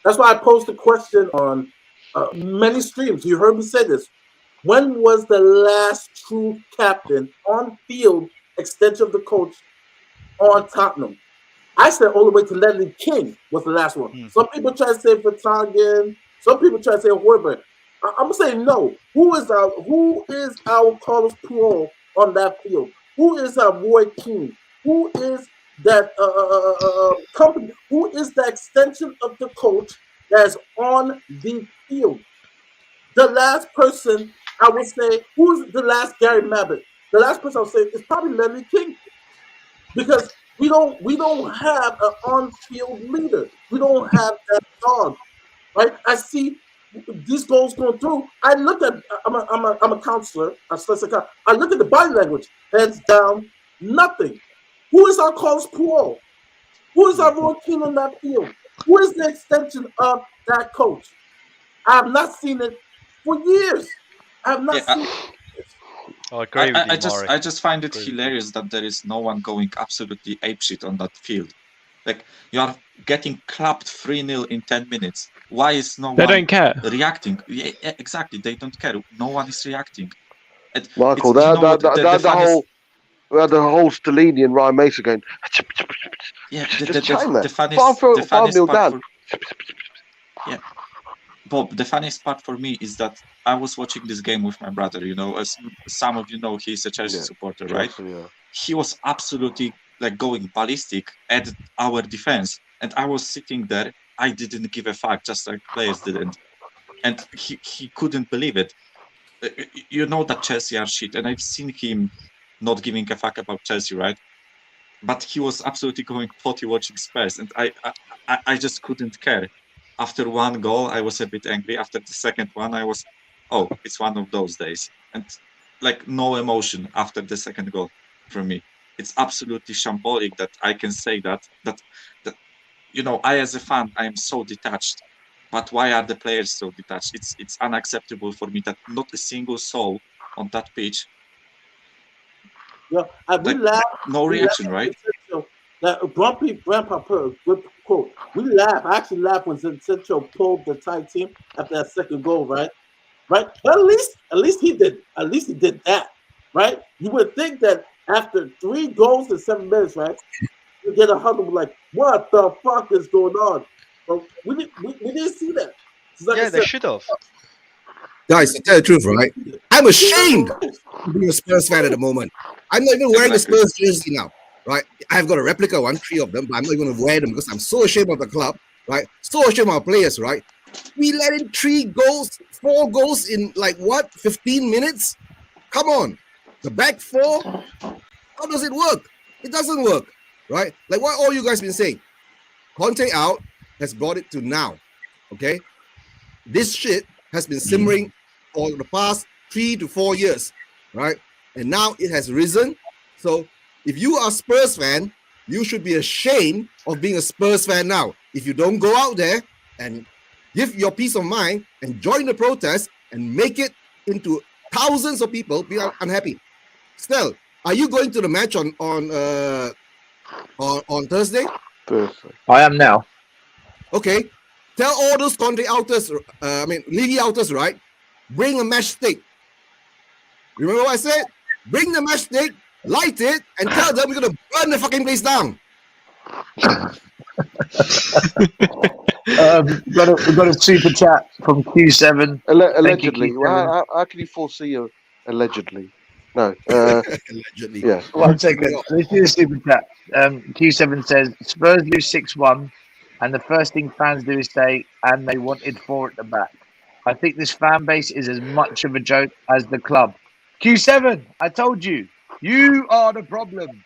S13: That's why I posed the question on many streams. You heard me say this. When was the last true captain on field extension of the coach on Tottenham? I said all the way to Ledley King was the last one. Some people try to say Vertonghen. Some people try to say Højbjerg. I'm gonna say no. Who is our Carlos Puyol on that field? Who is our Roy Keane? Who is that company? Who is the extension of the coach that's on the field? The last person I would say, who's the last Gary Mabbott? The last person I would say is probably Ledley King, because we don't have an on-field leader. We don't have that dog, right? I see these goals going through. I look at. I'm a counselor. I look at the body language. Heads down, nothing. Who is our Carlos Puyol? Who is our Roy Keane on that field? Who is the extension of that coach? I have not seen it for years. I have not seen it.
S16: I agree with you,
S14: I just find it hilarious that there is no one going absolutely apeshit on that field. Like, you are getting clapped 3-0 in 10 minutes. Why is no
S15: They
S14: one
S15: don't care.
S14: reacting? Yeah, exactly. They don't care. No one is reacting.
S5: Michael, the whole Stellini and Ryan Mason going.
S14: Yeah,
S5: the
S14: funniest
S5: 5-0 down.
S14: Yeah. Bob, the funniest part for me is that I was watching this game with my brother. You know, as some of you know, he's a Chelsea supporter, right?
S5: Yeah.
S14: He was absolutely like going ballistic at our defense, and I was sitting there. I didn't give a fuck, just like players didn't, and he couldn't believe it. You know that Chelsea are shit, and I've seen him not giving a fuck about Chelsea, right? But he was absolutely going potty watching Spurs, and I just couldn't care. After one goal, I was a bit angry. After the second one, I was, oh, it's one of those days. And like no emotion after the second goal from me. It's absolutely shambolic that I can say that you know, I as a fan, I am so detached. But why are the players so detached? It's unacceptable for me that not a single soul on that pitch.
S13: Yeah, we laugh.
S14: No reaction, right?
S13: Grumpy Grandpa put a good quote. We laugh. I actually laughed when Zinchenko pulled the tie team after that second goal, right? Right? But at least he did that, right? You would think that after 3 goals in 7 minutes, right, you get a huddle like, what the fuck is going on? But we didn't see that.
S16: Like they should have.
S17: Guys, to tell the truth, right? I'm ashamed to be a Spurs fan at the moment. I'm not even wearing a Spurs jersey now, right? I've got a replica one, 3 of them, but I'm not even going to wear them because I'm so ashamed of the club, right? So ashamed of our players, right? We let in 4 goals in like what, 15 minutes? Come on. The back 4? How does it work? It doesn't work, right? Like what all you guys been saying. Conte out has brought it to now, okay? This shit has been simmering for the past 3 to 4 years, right? And now it has risen. So if you are a Spurs fan, you should be ashamed of being a Spurs fan now. If you don't go out there and give your peace of mind and join the protest and make it into thousands of people be unhappy. Still, are you going to the match on Thursday?
S8: I am now.
S17: Okay. Tell all those Conte outers, Levy outers, right? Bring a match stick. Remember what I said? Bring the match stick, light it, and tell them we're gonna burn the fucking place down.
S8: We've got a super chat from Q7.
S5: Allegedly.
S8: You,
S5: Well, how can you foresee allegedly? No.
S17: Allegedly.
S5: Yeah.
S8: 1 second. Let's do a super chat. Q7 says Spurs lose 6-1, and the first thing fans do is say, and they wanted 4 at the back. I think this fan base is as much of a joke as the club. Q7, I told you, you are the problem.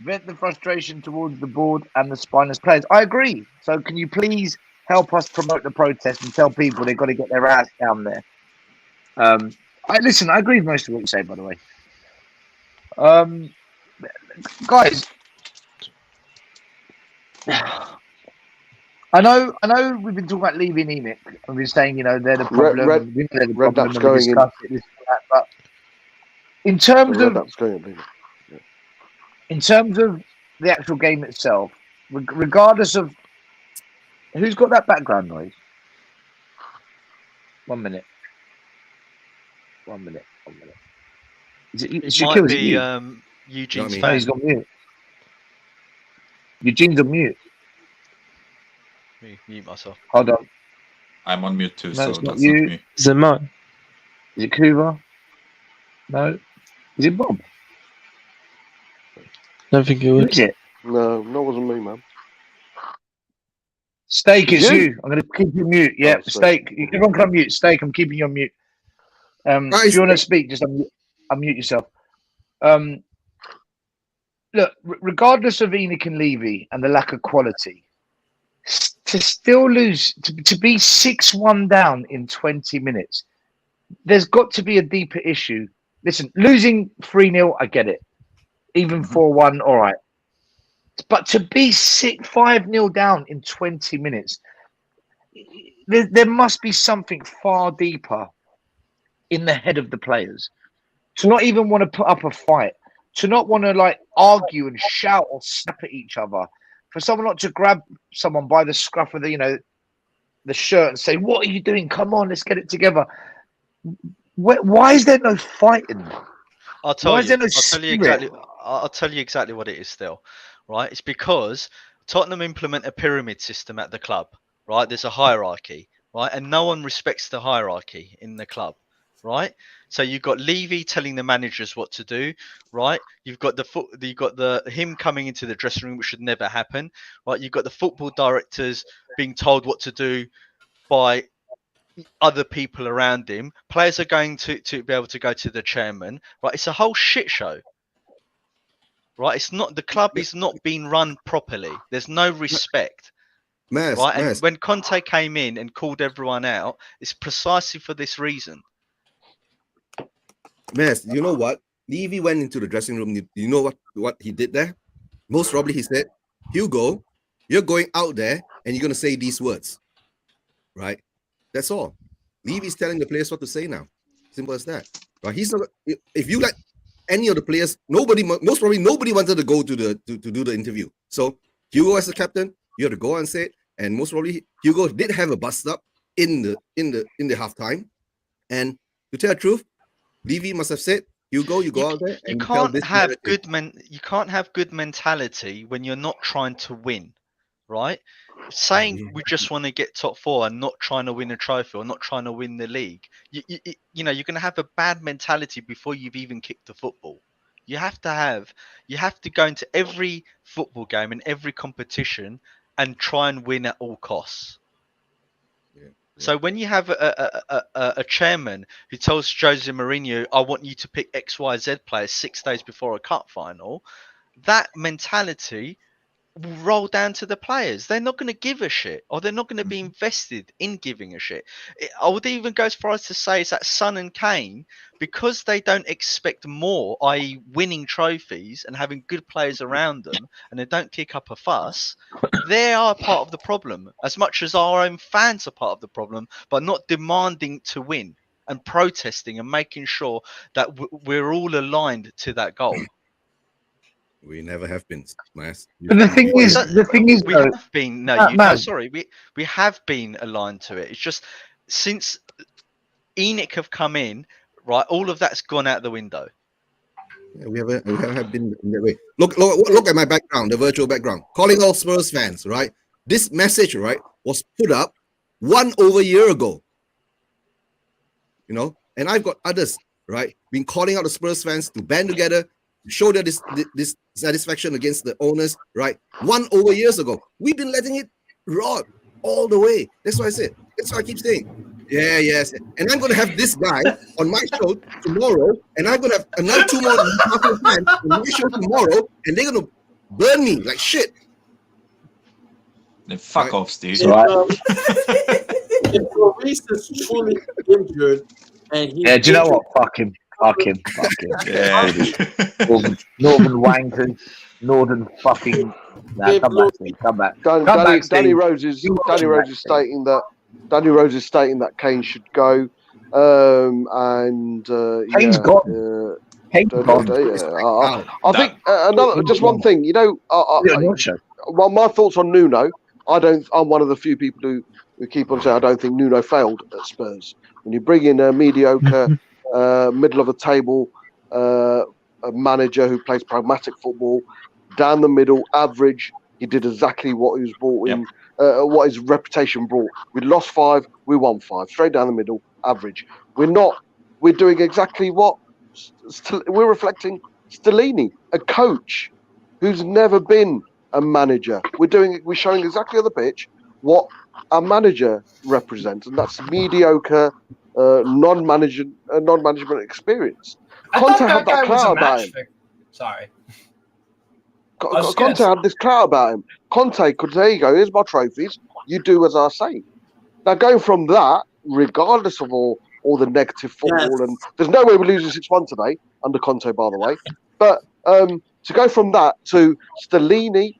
S8: vent the frustration towards the board and the spineless players. I agree. So can you please help us promote the protest and tell people they've got to get their ass down there? I agree with most of what you say, by the way. Guys, I know we've been talking about leaving ENIC and we're saying, they're the problem. They're the problem and we discussed it, this and that, but in terms of the actual game itself, regardless of who's got that background noise. 1 minute. Is it
S16: might be Eugene's
S8: fan. He's on mute. Eugene's on mute.
S16: Mute myself.
S8: Hold on.
S18: I'm on mute too,
S8: No,
S18: so
S8: it's not
S18: that's
S8: you.
S18: not me.
S15: Is it mine?
S8: Is it Kuva? No. Is it Bob?
S15: Don't think it was.
S8: Who is it?
S5: No, that wasn't me, man.
S8: Steak, it's you. I'm going to keep you mute. Yeah, Steak. Everyone can mute. Steak, I'm keeping you on mute. If you want to speak, just unmute yourself. Look, regardless of ENIC and Levy and the lack of quality, to still lose, to be 6-1 down in 20 minutes, there's got to be a deeper issue. Listen, losing 3-0, I get it. Even 4-1, all right. But to be 5-0 down in 20 minutes, there must be something far deeper in the head of the players. To not even want to put up a fight, to not want to argue and shout or snap at each other, for someone not to grab someone by the scruff of the shirt and say, "What are you doing? Come on, let's get it together." Why is there no fighting?
S16: I'll tell you exactly what it is still, right? It's because Tottenham implement a pyramid system at the club, right? There's a hierarchy, right? And no one respects the hierarchy in the club, right? So you've got Levy telling the managers what to do, right? You've got him coming into the dressing room, which should never happen, right? You've got the football directors being told what to do by other people around him. Players are going to be able to go to the chairman, right? It's a whole shit show, right? It's not, the club is not being run properly. There's no respect, right? And when Conte came in and called everyone out, it's precisely for this reason.
S17: Mess, you know what? Levy went into the dressing room. You know what he did there? Most probably he said, "Hugo, you're going out there and you're going to say these words." Right? That's all. Levy's telling the players what to say now. Simple as that. Right? He's not. If you like any of the players, most probably nobody wanted to go to do the interview. So Hugo as the captain, you have to go and say it. And most probably Hugo did have a bust up in the halftime. And to tell the truth, Levy must have said, "Hugo, you go out there and
S16: you can't have good mentality when you're not trying to win, right? Saying we just want to get top 4 and not trying to win a trophy or not trying to win the league, you're going to have a bad mentality before you've even kicked the football. You have to go into every football game and every competition and try and win at all costs. So when you have a chairman who tells Jose Mourinho, "I want you to pick XYZ players 6 days before a cup final," that mentality will roll down to the players. They're not going to give a shit, or they're not going to be invested in giving a shit. I would even go as far as to say is that Son and Kane, because they don't expect more, i.e. winning trophies and having good players around them, and they don't kick up a fuss, they are part of the problem, as much as our own fans are part of the problem, by not demanding to win and protesting and making sure that we're all aligned to that goal.
S17: We never have been, Mas.
S8: But the thing is,
S16: we have been. No, we have been aligned to it. It's just since ENIC have come in, right? All of that's gone out the window.
S17: Yeah, we have been in that way. Look at my background, the virtual background. Calling all Spurs fans, right? This message, right, was put up 1 year ago. And I've got others, right, been calling out the Spurs fans to band together, show their this satisfaction against the owners, right? 1 years ago. We've been letting it rot all the way. That's why I said. That's why I keep saying. Yeah, yes. And I'm going to have this guy on my show tomorrow, and I'm going to have another 2 more fans on my show tomorrow, and they're going to burn me like shit.
S14: Then fuck off, Steve.
S13: If Lloris is truly injured, and he's
S8: Yeah, do you know
S13: injured,
S8: what? Fuck him. Fuck him.
S14: Yeah.
S8: Northern wankers. Northern fucking. Nah, come back, Steve. Come back.
S5: Danny Rose is stating that Kane should go, and
S8: Kane's gone. Kane's gone.
S5: I think just one thing. Well, my thoughts on Nuno. I'm one of the few people who keep on saying I don't think Nuno failed at Spurs. When you bring in a mediocre, middle of the table a manager who plays pragmatic football, down the middle, average, he did exactly what he was brought in, what his reputation brought. We lost 5, we won 5, straight down the middle, average. We're doing exactly what we're reflecting Stellini, a coach who's never been a manager. We're showing exactly on the pitch what a manager represents, and that's mediocre, non-management experience. Conte had that clout about him.
S3: Sorry.
S5: Conte had this clout about him. Conte could, there you go, here's my trophies, you do as I say. Now going from that, regardless of all the negative football, and there's no way we're losing 6-1 today under Conte, by the way, but to go from that to Stellini,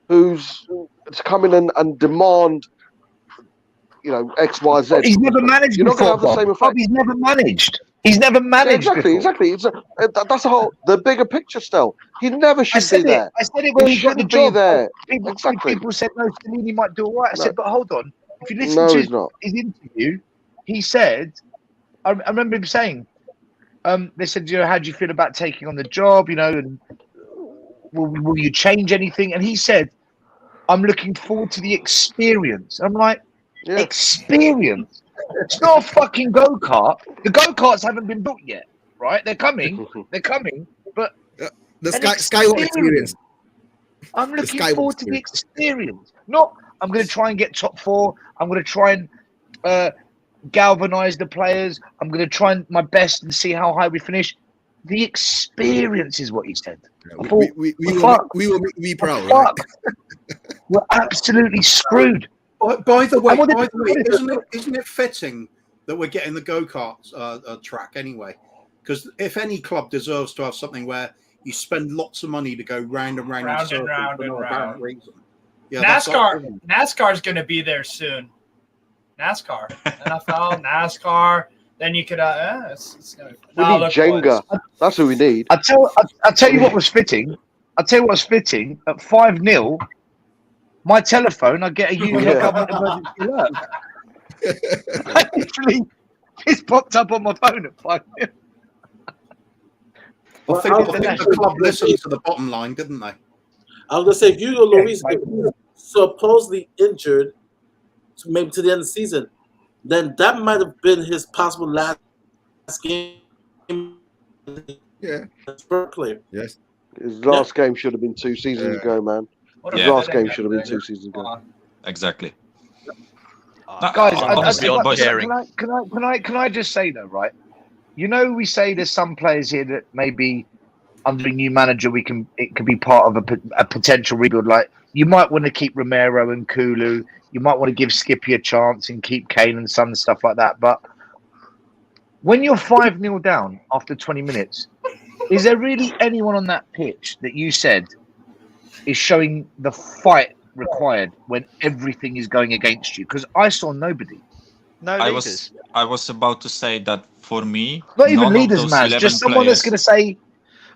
S5: who's to come in and demand, X, Y, Z.
S8: He's never managed.
S5: You're not going to have the same effect.
S8: He's never managed. He's never managed.
S5: Yeah, exactly. That's the bigger picture. Still, he never should be there.
S8: I said it when he got the job.
S5: There.
S8: People said no, Stellini might do all right. I said, but hold on. If you listen to his interview, he said, I remember him saying, they said, how do you feel about taking on the job? And will you change anything? And he said, I'm looking forward to the experience. I'm like, experience? It's not a fucking go-kart. The go-karts haven't been built yet, right? They're coming. But
S17: the Skywalk experience.
S8: I'm looking forward to the experience. Not, I'm going to try and get top 4. I'm going to try and galvanize the players. I'm going to try my best and see how high we finish. The experience is what he said. I thought,
S17: we will make me proud. Right?
S8: We're absolutely screwed.
S12: By the way, isn't it fitting that we're getting the go-kart track anyway? Because if any club deserves to have something where you spend lots of money to go round and round in circles for no apparent reason. Yeah,
S3: NASCAR's going to be there soon. NASCAR, NFL, NASCAR. Then you could.
S5: We need Jenga. That's who we need.
S8: I tell you what was fitting. At 5-0. My telephone, I get a UK government emergency alert. I literally, it's popped up on my phone at 5-0.
S12: I think the club listened to the bottom line, didn't they?
S13: I was going to say, if Hugo Lloris is supposedly injured, maybe to the end of the season, then that might have been his possible last game.
S5: Yeah.
S13: Player.
S17: Yes.
S5: His last game should have been 2 seasons ago, man. His last game should have been 2 seasons ago.
S14: Exactly.
S8: Guys, can I just say though, right? We say there's some players here that maybe under a new manager it could be part of a potential rebuild. Like you might want to keep Romero and Kulu. You might want to give Skippy a chance and keep Kane and Son and stuff like that. But when you're 5-0 down after 20 minutes, is there really anyone on that pitch that you said is showing the fight required when everything is going against you? Because I saw nobody.
S16: No leaders.
S14: I was about to say that for me,
S8: not even leaders, man. Just someone that's going to say,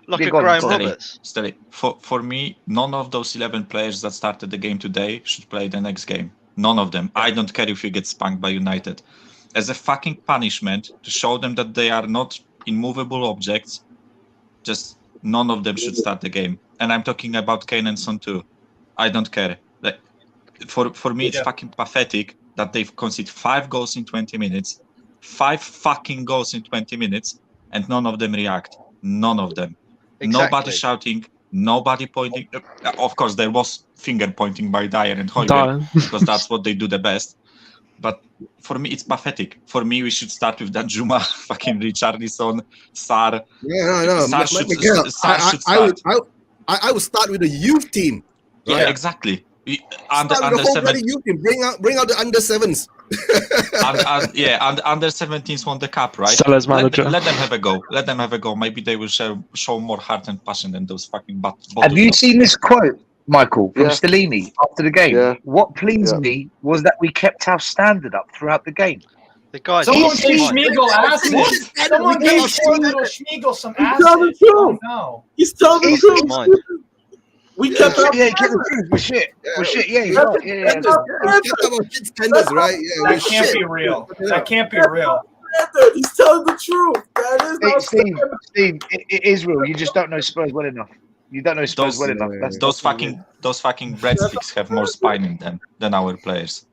S16: like a Graham Roberts.
S14: Steady. For me, none of those 11 players that started the game today should play the next game. None of them. I don't care if you get spanked by United. As a fucking punishment to show them that they are not immovable objects, just none of them should start the game. And I'm talking about Kane and Son too. I don't care. Like, for me, it's fucking pathetic that they've conceded 5 goals in 20 minutes. 5 fucking goals in 20 minutes, and none of them react. None of them. Exactly. Nobody shouting, nobody pointing. Of course, there was finger pointing by Dyer and Højbjerg, because that's what they do the best. But for me, it's pathetic. For me, we should start with that Juma, fucking Richarlison, Sarr.
S17: Yeah, no.
S14: Sarr should start.
S17: I would start with the youth team.
S14: Yeah, exactly. Under
S17: Start with the whole
S14: 7,
S17: bloody youth team. Bring out the under 7s.
S14: under 17s won the cup, right?
S15: Salah's manager.
S14: Let them have a go. Let them have a go. Maybe they will show more heart and passion than those fucking
S8: Have you seen this quote, Michael, from Stellini after the game?
S5: Yeah.
S8: What pleased me was that we kept our standard up throughout the game.
S16: The guys.
S3: Someone gave Schmiegel acid. Someone gave poor little Schmiegel some acid. Oh no.
S13: He's telling the truth. We kept
S8: kept the truth. We're shit. We're shit. Yeah, you're right. Yeah.
S3: That can't be real. That can't be real.
S13: He's telling the truth. That is
S8: Steve, it is real. You just don't know Spurs well enough. You don't know Spurs well enough.
S14: Those fucking breadsticks have more spine in them than our players.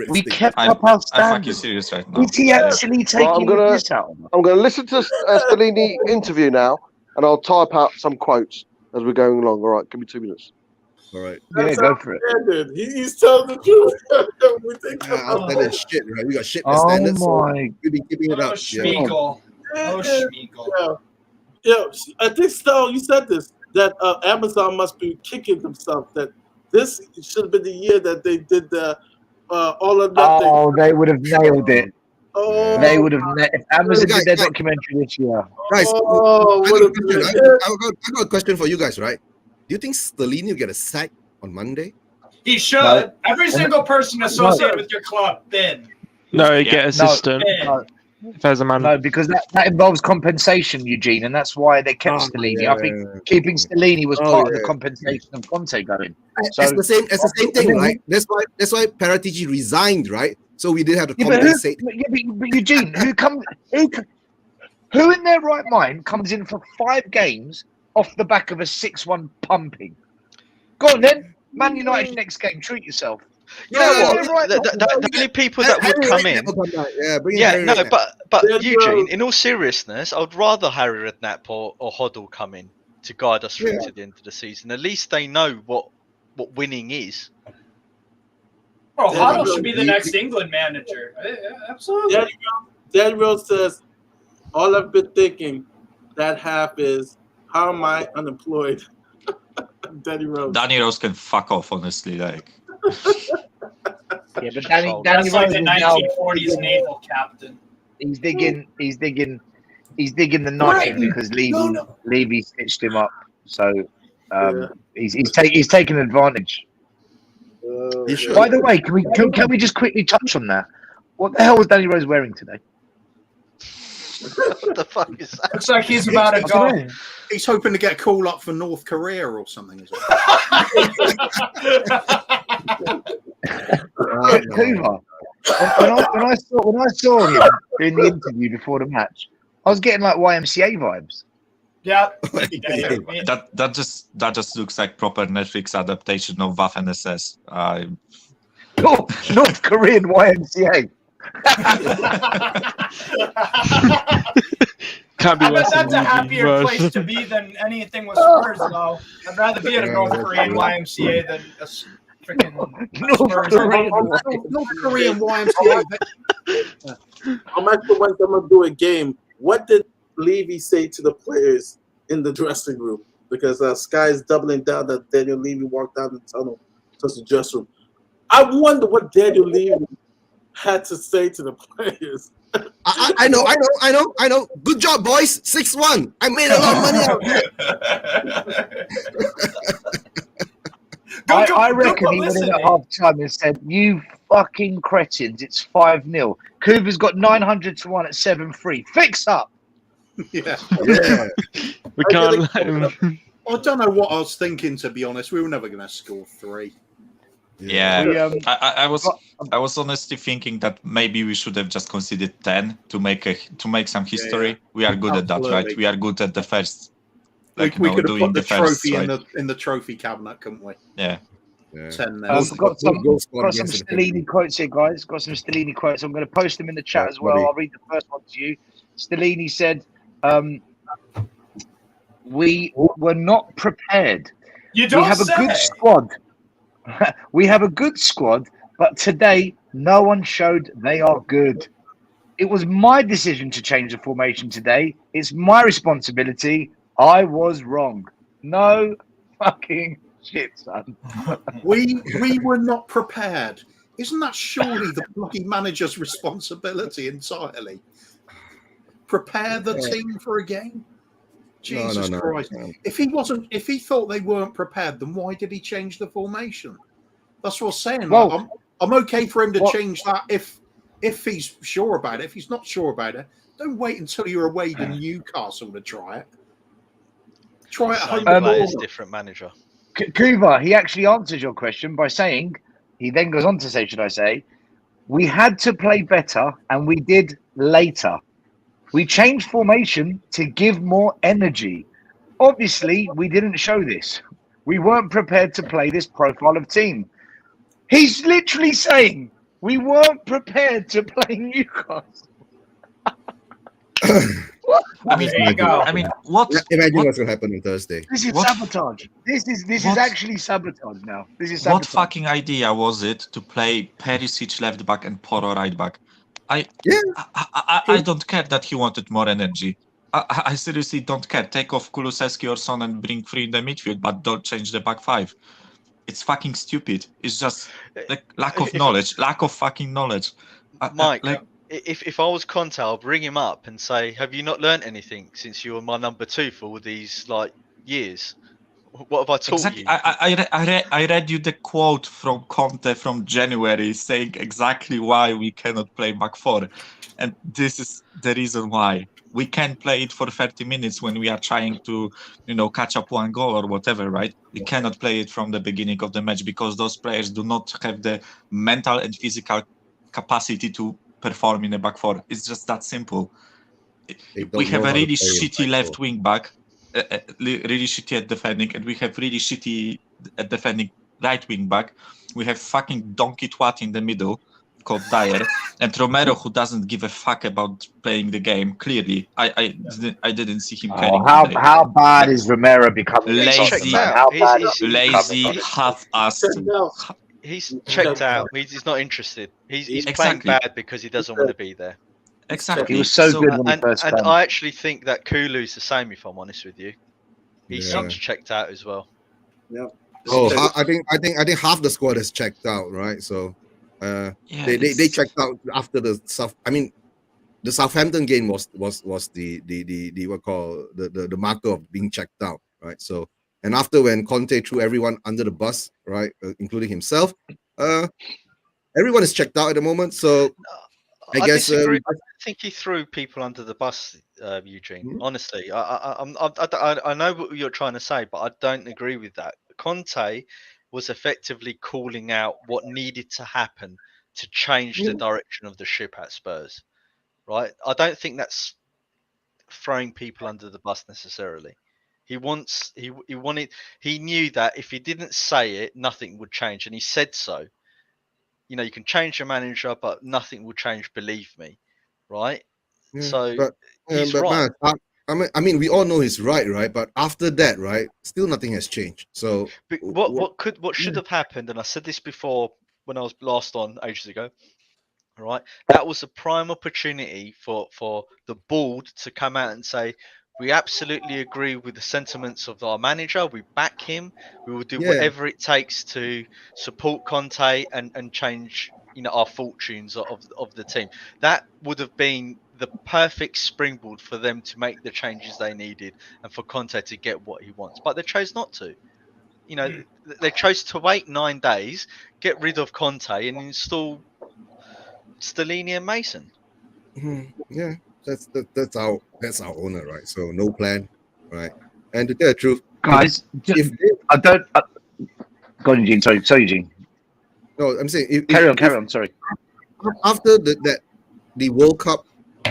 S8: We kept up our standards.
S14: I'm fucking serious right now.
S8: Is he actually taking this out?
S5: I'm going to listen to Stellini interview now, and I'll type out some quotes as we're going along. All right, give me 2 minutes.
S17: All right.
S8: Yeah, go for it.
S13: He's telling the truth.
S17: Our standard shit, right? We got shit
S8: Oh
S17: standards.
S8: my.
S17: We've been keeping it up.
S3: Schmiegel. Schmiegel.
S13: Yeah, I think, Stel, you said this, that Amazon must be kicking themselves, that this should have been the year that they did the all or nothing.
S8: Oh, they would have nailed it.
S13: Oh,
S8: they would have. If Amazon did their documentary this year.
S17: Guys, I got a question for you guys, right? Do you think Stellini will get a sack on Monday?
S3: He should. Every single person associated with your club, then.
S15: No, you get assistant. As a man.
S8: No, because that involves compensation, Eugene, and that's why they kept Stellini.
S17: Yeah.
S8: I think keeping Stellini was part of the compensation of Conte going. So
S17: It's the same thing, right? That's why Paratici resigned, right? So we did have to compensate.
S8: But Eugene, who in their right mind comes in for 5 games off the back of a 6-1 pumping? Go on then, Man United next game. Treat yourself.
S16: The only people that would come in. But Eugene, in all seriousness, I'd rather Harry Redknapp or Hoddle come in to guide us through to the end of the season. At least they know what winning is.
S3: Bro, Hoddle should be the next England manager. Absolutely.
S13: Daddy Rose says, all I've been thinking that half is, how am I unemployed? Danny Rose
S14: can fuck off, honestly. Like.
S8: Yeah, but Danny
S3: That's like
S8: Rose
S3: the
S8: is now
S3: 1940s naval captain.
S8: He's digging the knife because Levy stitched him up. So he's taking advantage. By the way, can we just quickly touch on that? What the hell was Danny Rose wearing today?
S16: What the fuck is that?
S3: Looks like he's about to go.
S12: He's hoping to get a call up for North Korea or something as well.
S8: Hoover. When I saw him in the interview before the match, I was getting like YMCA vibes.
S3: Yeah.
S14: That just looks like proper Netflix adaptation of Waffen SS.
S8: North Korean YMCA.
S15: Can't be
S3: I bet
S15: worse
S3: that's
S15: than
S3: a happier
S15: Eugene,
S3: place to be than anything with Spurs, though. I'd rather be at a North Korean YMCA than a freaking
S12: North Korean YMCA.
S13: I'm actually going to do a game. What did Levy say to the players in the dressing room? Because Sky is doubling down that Daniel Levy walked down the tunnel to the dressing room. I wonder what Daniel Levy had to say to the players.
S17: I know. Good job, boys. 6-1. I made a lot of money out of it.
S8: I reckon he went in at half time and said, "You fucking cretins, it's 5-0. Cooper's got 900 to 1 at 7-3. Fix up."
S12: Yeah.
S15: We can't let him.
S12: I don't know what I was thinking, to be honest. We were never going to score 3.
S14: Yeah, I was honestly thinking that maybe we should have just conceded 10 to make some history.
S12: Yeah.
S14: We are good
S12: Absolutely.
S14: at that, right? We are good at the first.
S12: We could have put the trophy
S14: right?
S12: in the trophy cabinet, couldn't we?
S14: Yeah.
S12: 10 now.
S8: I've got some Stellini quotes here, guys. Got some Stellini quotes. I'm going to post them in the chat as well. I'll read the first one to you. Stellini said, "We were not prepared.
S3: You don't
S8: We have
S3: say.
S8: a good squad. We have a good squad, but today no one showed they are good. It was my decision to change the formation today. It's my responsibility. I was wrong." No fucking shit, son.
S12: We were not prepared. Isn't that surely the bloody manager's responsibility entirely? Prepare the team for a game? Jesus Christ.
S17: No.
S12: If he thought they weren't prepared, then why did he change the formation? That's what I'm saying.
S8: Well,
S12: I'm okay for him to change that if he's sure about it. If he's not sure about it, don't wait until you're away to Newcastle to try it. Try it at home.
S16: Players, different manager.
S8: Kuva, he actually answers your question by saying, he then goes on to say, should I say, we had to play better and we did later. We changed formation to give more energy. Obviously, we didn't show this. We weren't prepared to play this profile of team. He's literally saying we weren't prepared to play Newcastle.
S18: I mean, what?
S17: Imagine what's going to happen on Thursday.
S8: This is sabotage. This is actually sabotage now. This is
S18: What
S8: sabotage.
S18: fucking idea was it to play Perisic left back and Porro right back? I don't care that he wanted more energy. I seriously don't care. Take off Kulusevski or Son and bring free in the midfield, but don't change the back five. It's fucking stupid. It's just like lack of knowledge, lack of fucking knowledge.
S16: Mike, if I was Conte, I'll bring him up and say, "Have you not learnt anything since you were my number 2 for all these years? What have I taught you?"
S18: I read you the quote from Conte from January saying exactly why we cannot play back four, and this is the reason why. We can't play it for 30 minutes when we are trying to, catch up one goal or whatever, right? We cannot play it from the beginning of the match because those players do not have the mental and physical capacity to perform in the back four. It's just that simple. We have a really shitty left wing back, really shitty at defending, and we have really shitty at defending right wing back. We have fucking donkey twat in the middle called Dyer, and Romero, who doesn't give a fuck about playing the game. Clearly, I didn't see him caring.
S8: How bad is Romero becoming?
S18: Lazy, half-assed.
S16: He's checked out. He's not interested. He's playing bad because he doesn't want to be there.
S18: Exactly.
S8: He was so good when he first came.
S16: And I actually think that Kulu's the same. If I'm honest with you, he seems checked out as well.
S17: Yeah. Oh, I think half the squad is checked out, right? So. They checked out after the the Southampton game was the what call the marker of being checked out, right? So and after when Conte threw everyone under the bus, right, including himself, everyone is checked out at the moment. So I guess
S16: disagree. I think he threw people under the bus, Eugene. Honestly, I know what you're trying to say, but I don't agree with that. Conte was effectively calling out what needed to happen to change the direction of the ship at Spurs, right? I don't think that's throwing people under the bus necessarily. He knew that if he didn't say it, nothing would change, and he said so. You can change your manager, but nothing will change. Believe me, right? He's right.
S17: Man, we all know he's right? But after that, right, still nothing has changed. So
S16: what should have happened, and I said this before when I was last on ages ago, right? That was a prime opportunity for the board to come out and say, we absolutely agree with the sentiments of our manager. We back him. We will do whatever it takes to support Conte and change, our fortunes of the team. That would have been the perfect springboard for them to make the changes they needed and for Conte to get what he wants. But they chose not to. They chose to wait 9 days, get rid of Conte, and install Stellini and Mason.
S17: Yeah, that's our owner, right? So no plan, right? And to tell the truth,
S8: guys, go on, Eugene. Sorry, Eugene.
S17: No, I'm saying
S8: carry on. Sorry.
S17: After the World Cup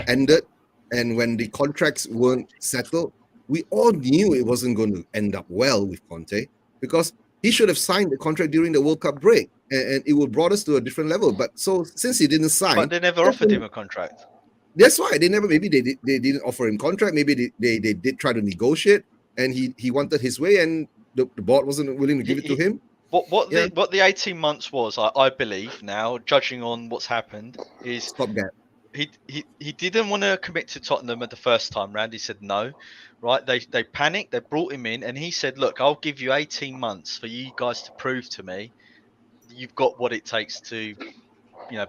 S17: ended, and when the contracts weren't settled, we all knew it wasn't going to end up well with Conte because he should have signed the contract during the World Cup break, and it would brought us to a different level. But so since he didn't sign,
S16: but they never offered him a contract.
S17: That's why they never. Maybe they didn't offer him contract. Maybe they did try to negotiate, and he wanted his way, and the board wasn't willing to give it to him.
S16: What the 18 months was, I believe now, judging on what's happened, is
S17: stopgap.
S16: he didn't want to commit to Tottenham at the first time round. He said no, right? They panicked. They brought him in, and he said, "Look, I'll give you 18 months for you guys to prove to me you've got what it takes to,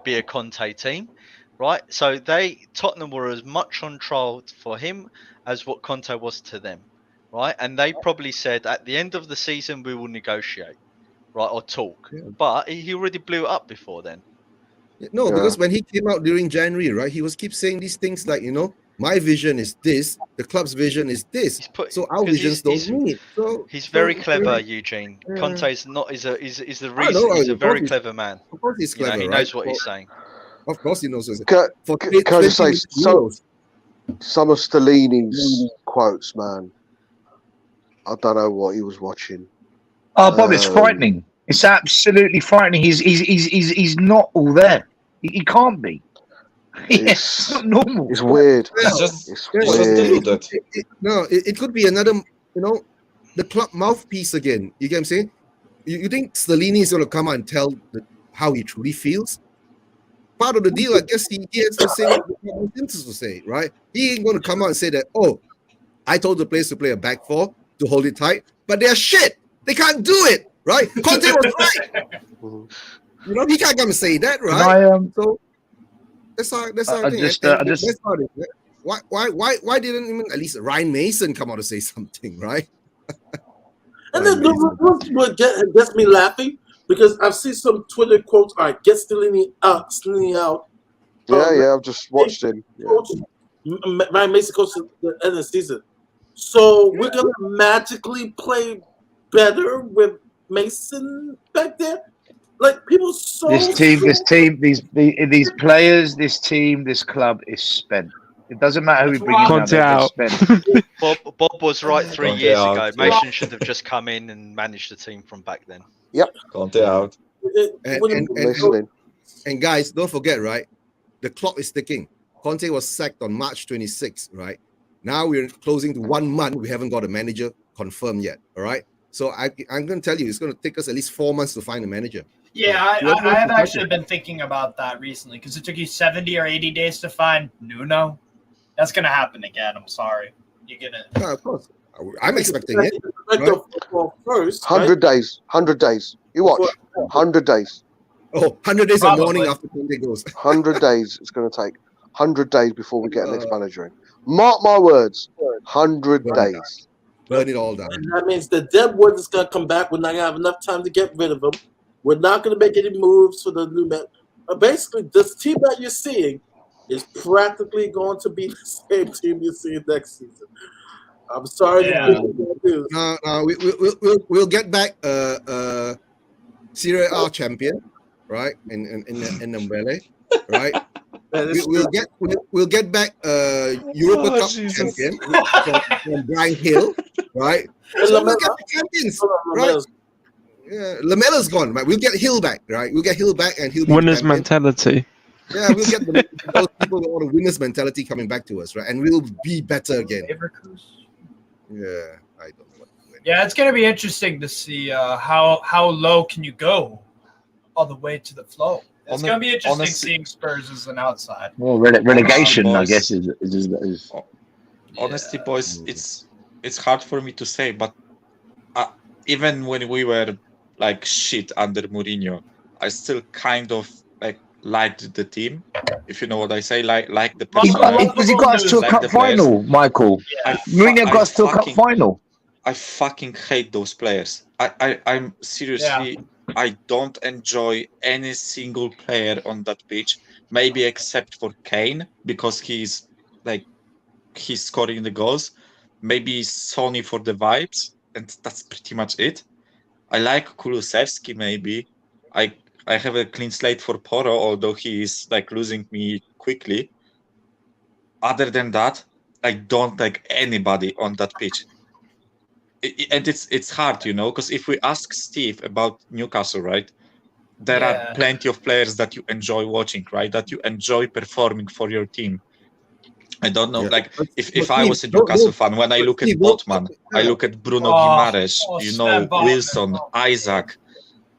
S16: be a Conte team." Right? So Tottenham were as much on trial for him as what Conte was to them, right? And they probably said at the end of the season we will negotiate, right, or talk. But he already blew it up before then.
S17: No, because when he came out during January, right, he was keep saying these things like, my vision is this, the club's vision is this, so our visions don't meet. So
S16: he's very clever, Eugene.
S17: Yeah.
S16: Conte's not is the reason.
S17: He's
S16: a very clever man.
S17: Of course, he's clever.
S16: He knows what he's saying.
S17: Of course, he knows.
S5: Can I just say some of Stellini's quotes, man? I don't know what he was watching.
S8: Oh, Bob, it's frightening. It's absolutely frightening. He's not all there. He can't be. It's not normal.
S5: It's weird.
S17: It's weird. It could be another, the club mouthpiece again. You get what I'm saying? You think Stellini is going to come out and tell how he truly feels? Part of the deal, I guess he has to say what the Simpsons will say, right? He ain't going to come out and say that, I told the players to play a back four to hold it tight, but they're shit. They can't do it, right? Conte was right. He can't come and say that, right? So that's how I think. Why didn't even at least Ryan Mason come out to say something, right?
S13: And then what gets me laughing, because I've seen some Twitter quotes. All right, get Stellini out.
S5: I've just watched him.
S13: Ryan Mason coach at the end of the season. So we're gonna magically play better with Mason back there. Like people
S8: This team, these players, this team, this club is spent. It doesn't matter who we bring in. They're spent.
S16: Bob was right 3 years ago. Mason should have just come in and managed the team from back then.
S5: Yep.
S19: Conte out.
S17: And guys, don't forget, right? The clock is ticking. Conte was sacked on March 26th, right? Now we're closing to 1 month. We haven't got a manager confirmed yet, all right? So I'm going to tell you, it's going to take us at least 4 months to find a manager.
S3: Yeah, I have actually been thinking about that recently, because it took you 70 or 80 days to find Nuno. That's going to happen again. I'm sorry. You're going to...
S17: No, of course. I'm expecting it.
S5: Right?
S13: First,
S5: 100 days. 100 days. You watch. 100 days.
S17: Oh, 100 days of morning after Conte goes.
S5: 100 days it's going to take. 100 days before we get a next manager in. Mark my words. 100 days.
S17: Burn it all down.
S13: And that means the dead wood is going to come back. We're not going to have enough time to get rid of them. We're not going to make any moves for the new man. Basically, this team that you're seeing is practically going to be the same team you're seeing next season. I'm sorry.
S17: We'll get back Serie A champion, right? In Umbrella, right? We'll get back Europa Cup champion from Brian Hill, right? So we'll get the champions, right? Yeah, Lamella's gone, right? We'll get Hill back, right? We'll get Hill back, and he'll be
S15: winners mentality.
S17: Yeah, we'll get those people with all the winners mentality coming back to us, right? And we'll be better again. Yeah, I don't know.
S3: Yeah, it's going to be interesting to see how low can you go all the way to the flow. It's going to be interesting seeing Spurs as an outside.
S8: Well, relegation,
S19: boys,
S8: I guess, is.
S19: Honestly, boys, it's hard for me to say, but even when we were like shit under Mourinho, I still kind of liked the team, if you know what I say, like the personality.
S8: Because he got us to a cup final, Michael. Mourinho got us to a cup final.
S19: I fucking hate those players. I'm seriously, I don't enjoy any single player on that pitch, maybe except for Kane, because he's scoring the goals. Maybe Sonny for the vibes, and that's pretty much it. I like Kulusevski, maybe. I have a clean slate for Porro, although he is losing me quickly. Other than that, I don't like anybody on that pitch. And it's hard, because if we ask Steve about Newcastle, right, there are plenty of players that you enjoy watching, right, that you enjoy performing for your team. I don't know, if I was a Newcastle fan, when I look at Botman, I look at Bruno Guimaraes, Wilson, Isaac,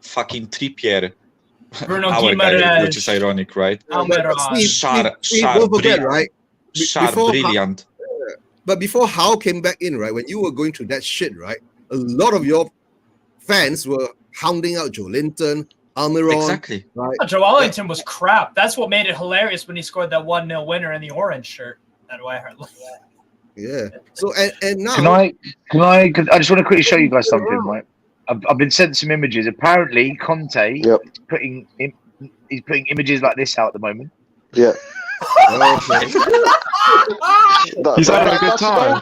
S19: fucking Trippier,
S3: Bruno
S19: our guy,
S3: Guimaraes.
S19: which is ironic, right?
S17: Steve, don't forget, right?
S19: Brilliant.
S17: But before Howe came back in, right, when you were going through that shit, right, a lot of your fans were hounding out Joe Linton, Almiron.
S19: Exactly.
S17: Right?
S3: Joe Wellington was crap. That's what made it hilarious when he scored that 1-0 winner in the orange shirt. That way I heard.
S17: Yeah. So and now
S8: I just want to quickly show you guys something, right? I've been sent some images. Apparently, Conte is putting images like this out at the moment.
S5: Yeah.
S15: He's having a good time.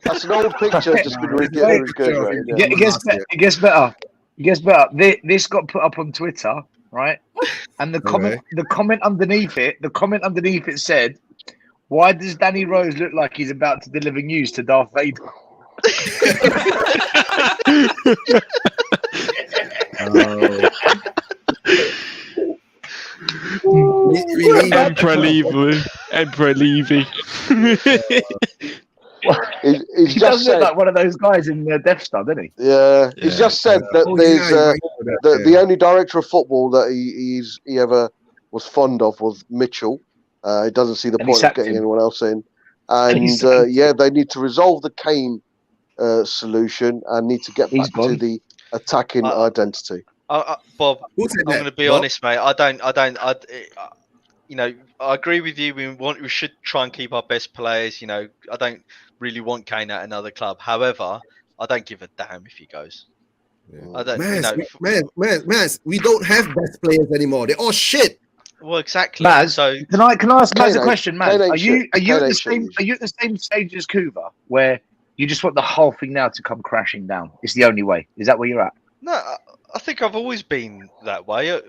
S5: That's an old picture. Just been regurgitated.
S8: It gets better. It gets better. This got put up on Twitter, right? And the comment underneath it said, "Why does Danny Rose look like he's about to deliver news to Darth Vader?"
S15: Emperor Levy.
S5: He's
S8: he
S5: just
S8: does look like one of those guys in the Death Star, doesn't he?
S5: Yeah, he's just said that the only director of football that he ever was fond of was Mitchell. He doesn't see the point of getting anyone else in, and they need to resolve the Kane solution and need to get back to the attacking identity.
S16: Bob, I'm going to be honest, mate. I agree with you. We should try and keep our best players. I don't really want Kane at another club. However, I don't give a damn if he goes. I don't.
S17: Man, we don't have best players anymore. They're all shit.
S16: Well, exactly.
S8: Maz,
S16: so
S8: can I ask Maz a question, Maz? Are you
S5: Kane
S8: at the same stage as Kuva, where you just want the whole thing now to come crashing down? It's the only way. Is that where you're at?
S16: No, I think I've always been that way. I'm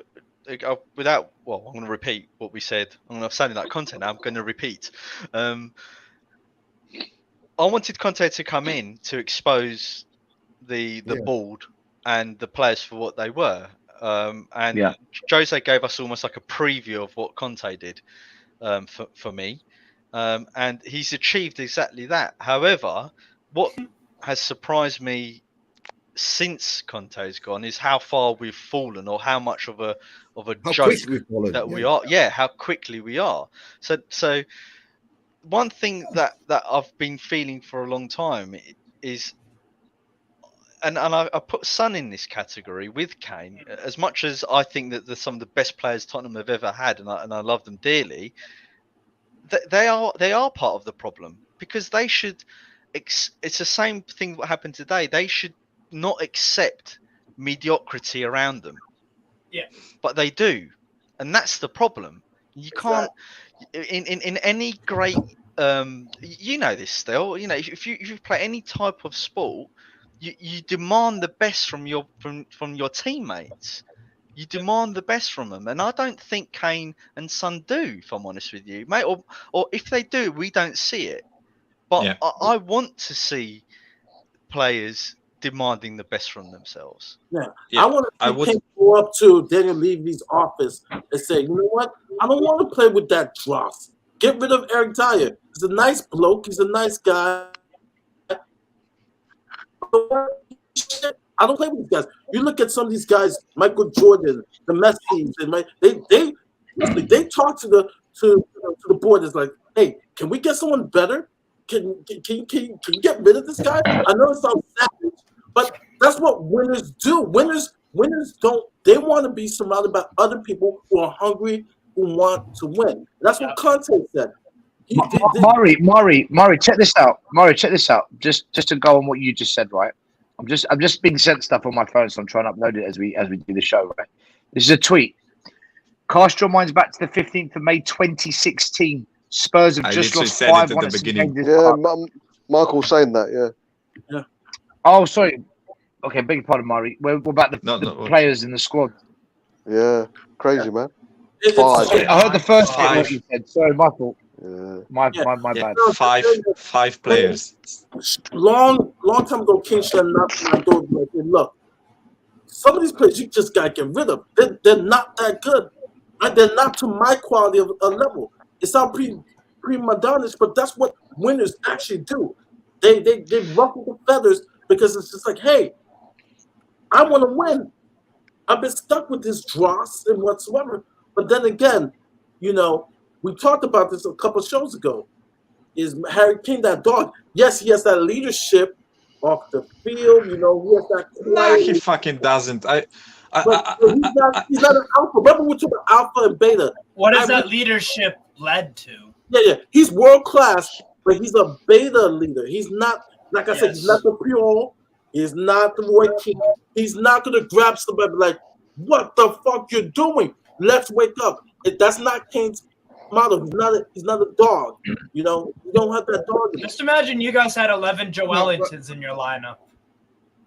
S16: going to repeat what we said. I'm sounding like content now. I'm going to repeat. I wanted Conte to come in to expose the board and the players for what they were. Jose gave us almost like a preview of what Conte did for me. And he's achieved exactly that. However, what has surprised me since Conte's gone is how far we've fallen, or how much of a joke that we are. Yeah, how quickly we are. So one thing that I've been feeling for a long time is, and I put Son in this category with Kane. As much as I think that they're some of the best players Tottenham have ever had, and I love them dearly, they are part of the problem, because they should. It's the same thing what happened today. They should not accept mediocrity around them.
S3: Yeah.
S16: But they do. And that's the problem. You can't in any great you know this still, if you play any type of sport, you demand the best from your teammates. You demand the best from them, and I don't think Kane and Son do, if I'm honest with you, mate. Or if they do, we don't see it. But I want to see players demanding the best from themselves.
S13: I want to see Kane go up to Daniel Levy's office and say, you know what? I don't want to play with that dross. Get rid of Eric Dyer. He's a nice bloke. He's a nice guy. I don't play with these guys. You look at some of these guys, Michael Jordan, the Messis, and they talk to the board. It's like, hey, can we get someone better? Can you get rid of this guy? I know it sounds savage, but that's what winners do. Winners don't. They want to be surrounded by other people who are hungry, who want to win. That's what Conte said.
S8: Maury, check this out. Just to go on what you just said, right? I'm just being sent stuff on my phone, so I'm trying to upload it as we do the show, right? This is a tweet. Cast your minds back to the 15th of May 2016. Spurs have just lost 5-1 at St. James's Park.
S5: Michael's saying that,
S13: yeah.
S8: Oh, sorry. Okay, beg your pardon, Maury. What about the players in the squad?
S5: Yeah, crazy, man.
S8: I heard the first bit what you said. Sorry, my fault. My bad.
S19: Five players.
S13: Long time ago, King said nothing. Look, some of these players you just gotta get rid of. They're not that good. Right? They're not to my quality of level. It sounds prima donnish, but that's what winners actually do. They ruffle the feathers because it's just like, hey, I want to win. I've been stuck with this dross and whatsoever. But then again, you know, we talked about this a couple shows ago. Is Harry Kane that dog? Yes, he has that leadership off the field. You know, he has that
S19: Nah,
S13: quiet.
S19: he fucking doesn't.
S13: But he's not an alpha. Remember we talked about alpha and beta.
S3: What has that leadership led to?
S13: Yeah. He's world class, but he's a beta leader. He's not, like I said, he's not the pure. He's not the Roy King. He's not gonna grab somebody like, what the fuck you're doing? Let's wake up. That's not Kane's model. He's not a dog. You know, you don't have that dog in him.
S3: Just imagine you guys had 11 Joelingtons in your lineup.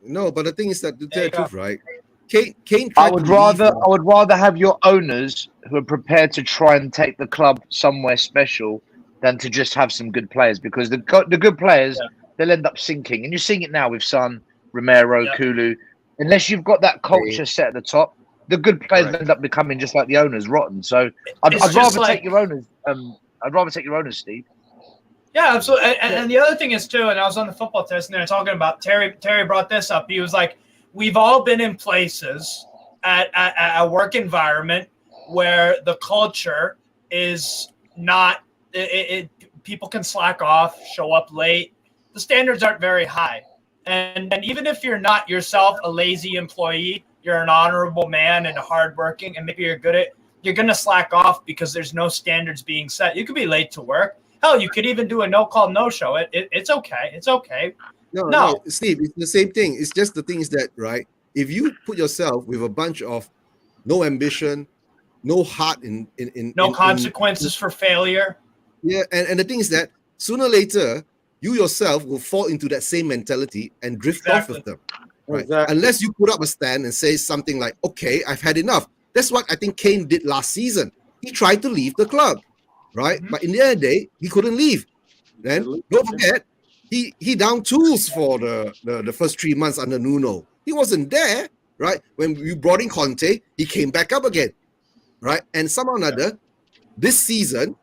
S17: No, but the thing is that to tell the truth, right? Kane
S8: I would rather have your owners who are prepared to try and take the club somewhere special than to just have some good players, because the good players they'll end up sinking, and you're seeing it now with Son, Romero, Kulu. Unless you've got that culture set at the top, the good players end up becoming just like the owners, rotten. So I'd rather take your owners. I'd rather take your owners, Steve.
S3: Yeah, absolutely. And the other thing is too, and I was on the football test and they're talking about Terry brought this up. He was like, we've all been in places at a work environment where the culture is not people can slack off, show up late. The standards aren't very high. And even if you're not yourself a lazy employee, you're an honorable man and hardworking, and maybe you're good at, you're going to slack off because there's no standards being set. You could be late to work. Hell, you could even do a no-call, no-show. It's okay. It's okay.
S17: No, Steve, it's the same thing. It's just the thing is that, right, if you put yourself with a bunch of no ambition, no heart
S3: no consequences for failure.
S17: Yeah, and the thing is that sooner or later, you yourself will fall into that same mentality and drift off with them. Right.
S5: Exactly.
S17: Unless you put up a stand and say something like, okay, I've had enough. That's what I think Kane did last season. He tried to leave the club, right? But in the end of the day, he couldn't leave. Then don't forget, he down tools for the first 3 months under Nuno. He wasn't there, right? When you brought in Conte, he came back up again, right? And somehow or another, this season,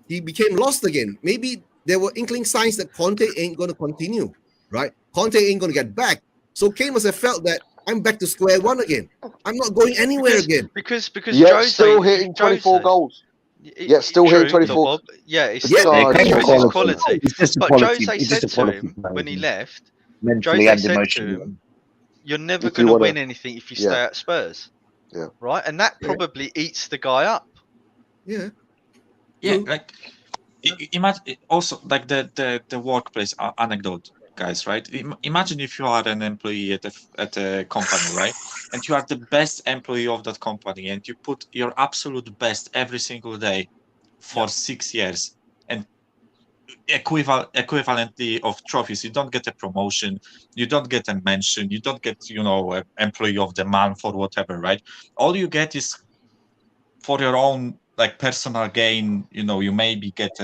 S17: he became lost again. Maybe there were inkling signs that Conte ain't going to continue, right? Conte ain't going to get back. So Kane must have felt that I'm back to square one again. I'm not going anywhere again.
S16: Because
S5: Jose, still hitting 24 goals. Yeah, still hitting 24.
S16: Yeah, it's still his quality. But Jose said to him when he left,
S8: mentally and emotionally,
S16: you're never going to win anything if you stay at Spurs.
S5: Yeah.
S16: Right? And that probably eats the guy up.
S17: Yeah.
S18: Yeah, like imagine also like the workplace anecdote, guys, right? Imagine if you are an employee at a company, right? And you are the best employee of that company, and you put your absolute best every single day for 6 years, and equivalently of trophies. You don't get a promotion, you don't get a mention, you don't get, employee of the month or whatever, right? All you get is for your own like personal gain. You maybe get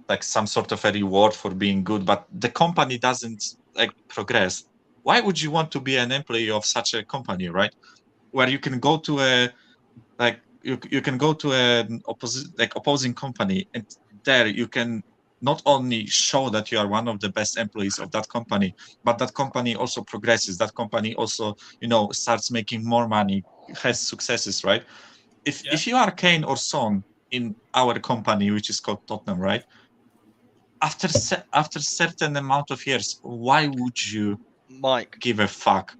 S18: like some sort of a reward for being good, but the company doesn't like progress. Why would you want to be an employee of such a company, right? Where you can go to a like you can go to an opposing company, and there you can not only show that you are one of the best employees of that company, but that company also progresses. That company also, starts making more money, has successes, right? If you are Kane or Son in our company, which is called Tottenham, right? After certain amount of years, why would you,
S16: Mike,
S18: give a fuck?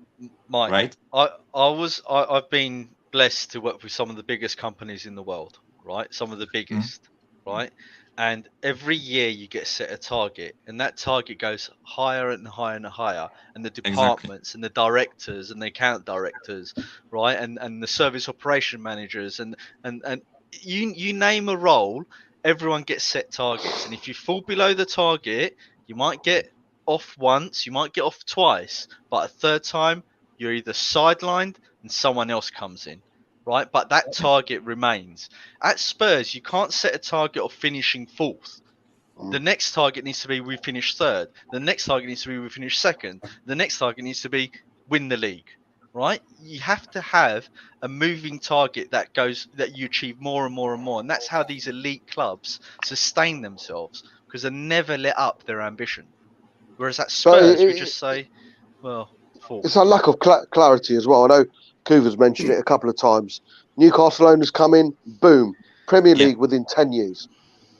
S16: Mike,
S18: right?
S16: I've been blessed to work with some of the biggest companies in the world, right? Some of the biggest, right? And every year you get set a target, and that target goes higher and higher and higher. And the departments and the directors and the account directors, right? And the service operation managers and you name a role, everyone gets set targets. And if you fall below the target, you might get off once, you might get off twice, but a third time you're either sidelined and someone else comes in, right? But that target remains. At Spurs, you can't set a target of finishing fourth. The next target needs to be we finish third. The next target needs to be we finish second. The next target needs to be win the league, right? You have to have a moving target that you achieve more and more and more. And that's how these elite clubs sustain themselves, because they never let up their ambition. Whereas at Spurs, we just say, well,
S5: it's a lack of clarity as well. I know Kuva's mentioned it a couple of times. Newcastle owners come in, boom, Premier League within 10 years.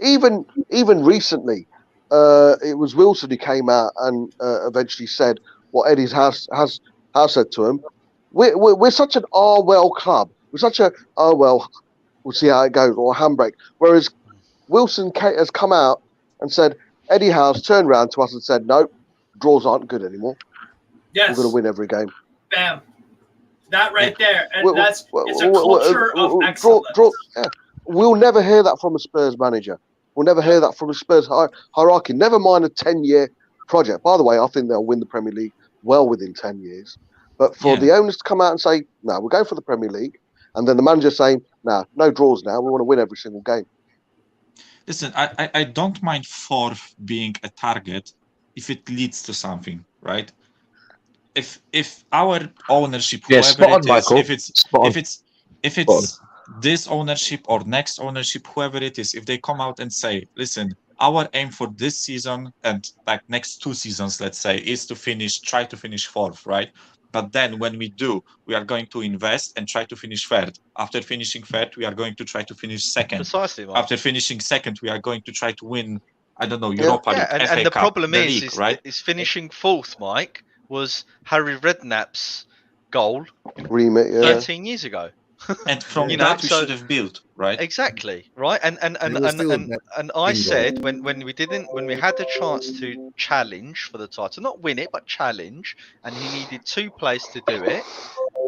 S5: Even recently, it was Wilson who came out and eventually said what Eddie's has said to him. We're such an well club. We're such a well. We'll see how it goes, or a handbrake. Whereas Wilson has come out and said Eddie Howe's turned around to us and said, no, draws aren't good anymore.
S3: Yes.
S5: We're going to win every game.
S3: Bam. That right there. And it's a culture of excellence.
S5: We'll never hear that from a Spurs manager. We'll never hear that from a Spurs hierarchy. Never mind a 10-year project. By the way, I think they'll win the Premier League well within 10 years. But for the owners to come out and say, no, we're going for the Premier League, and then the manager saying, no draws now, we want to win every single game.
S18: Listen, I don't mind fourth being a target if it leads to something, right? If our ownership, whoever it is, if it's this ownership or next ownership, whoever it is, if they come out and say, listen, our aim for this season and like next 2 seasons, let's say, is to try to finish fourth, right? But then when we do, we are going to invest and try to finish third. After finishing third, we are going to try to finish second.
S16: Precisely, Mark.
S18: After finishing second, we are going to try to win, I don't know, Europa League, FA
S16: and the
S18: Cup,
S16: problem
S18: the
S16: is,
S18: league, right?
S16: is finishing fourth, Mike, was Harry Redknapp's goal
S5: remit
S16: 13 years ago.
S18: And from that we should have built, right?
S16: Exactly, right. And I said when we had the chance to challenge for the title, not win it, but challenge, and he needed 2 players to do it,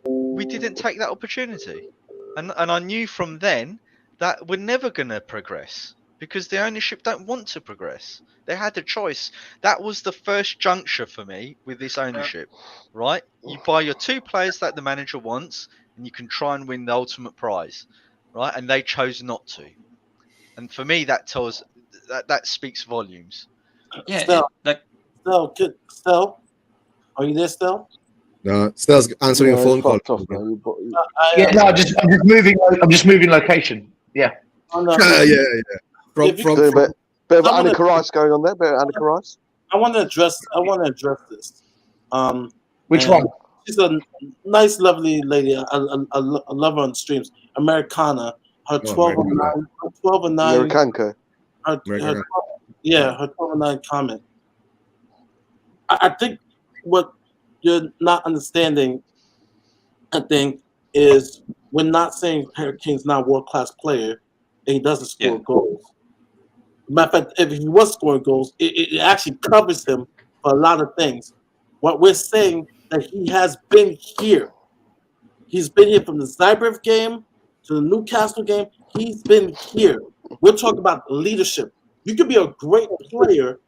S16: we didn't take that opportunity. And I knew from then that we're never gonna progress because the ownership don't want to progress. They had a choice. That was the first juncture for me with this ownership, right? You buy your 2 players that the manager wants, and you can try and win the ultimate prize, right? And they chose not to. And for me, that tells that speaks volumes.
S13: Yeah, Stel, are you there, Stel?
S17: No, Stel's answering a phone call.
S8: I'm just moving location. Yeah.
S17: Yeah.
S5: Bit of Annika Rice going on there. Bit of Annika Rice.
S13: I want to address this.
S8: Which one?
S13: She's a nice, lovely lady. I love her on streams. Americana. Her 1209. Her 1209.
S5: Americanka.
S13: Her 1209 comment. I think what you're not understanding, is we're not saying Harry Kane's not a world-class player and he doesn't score goals. Matter of fact, if he was scoring goals, it actually covers him for a lot of things. What we're saying that he has been here. He's been here from the Zagreb game to the Newcastle game. He's been here. We're talking about leadership. You could be a great player,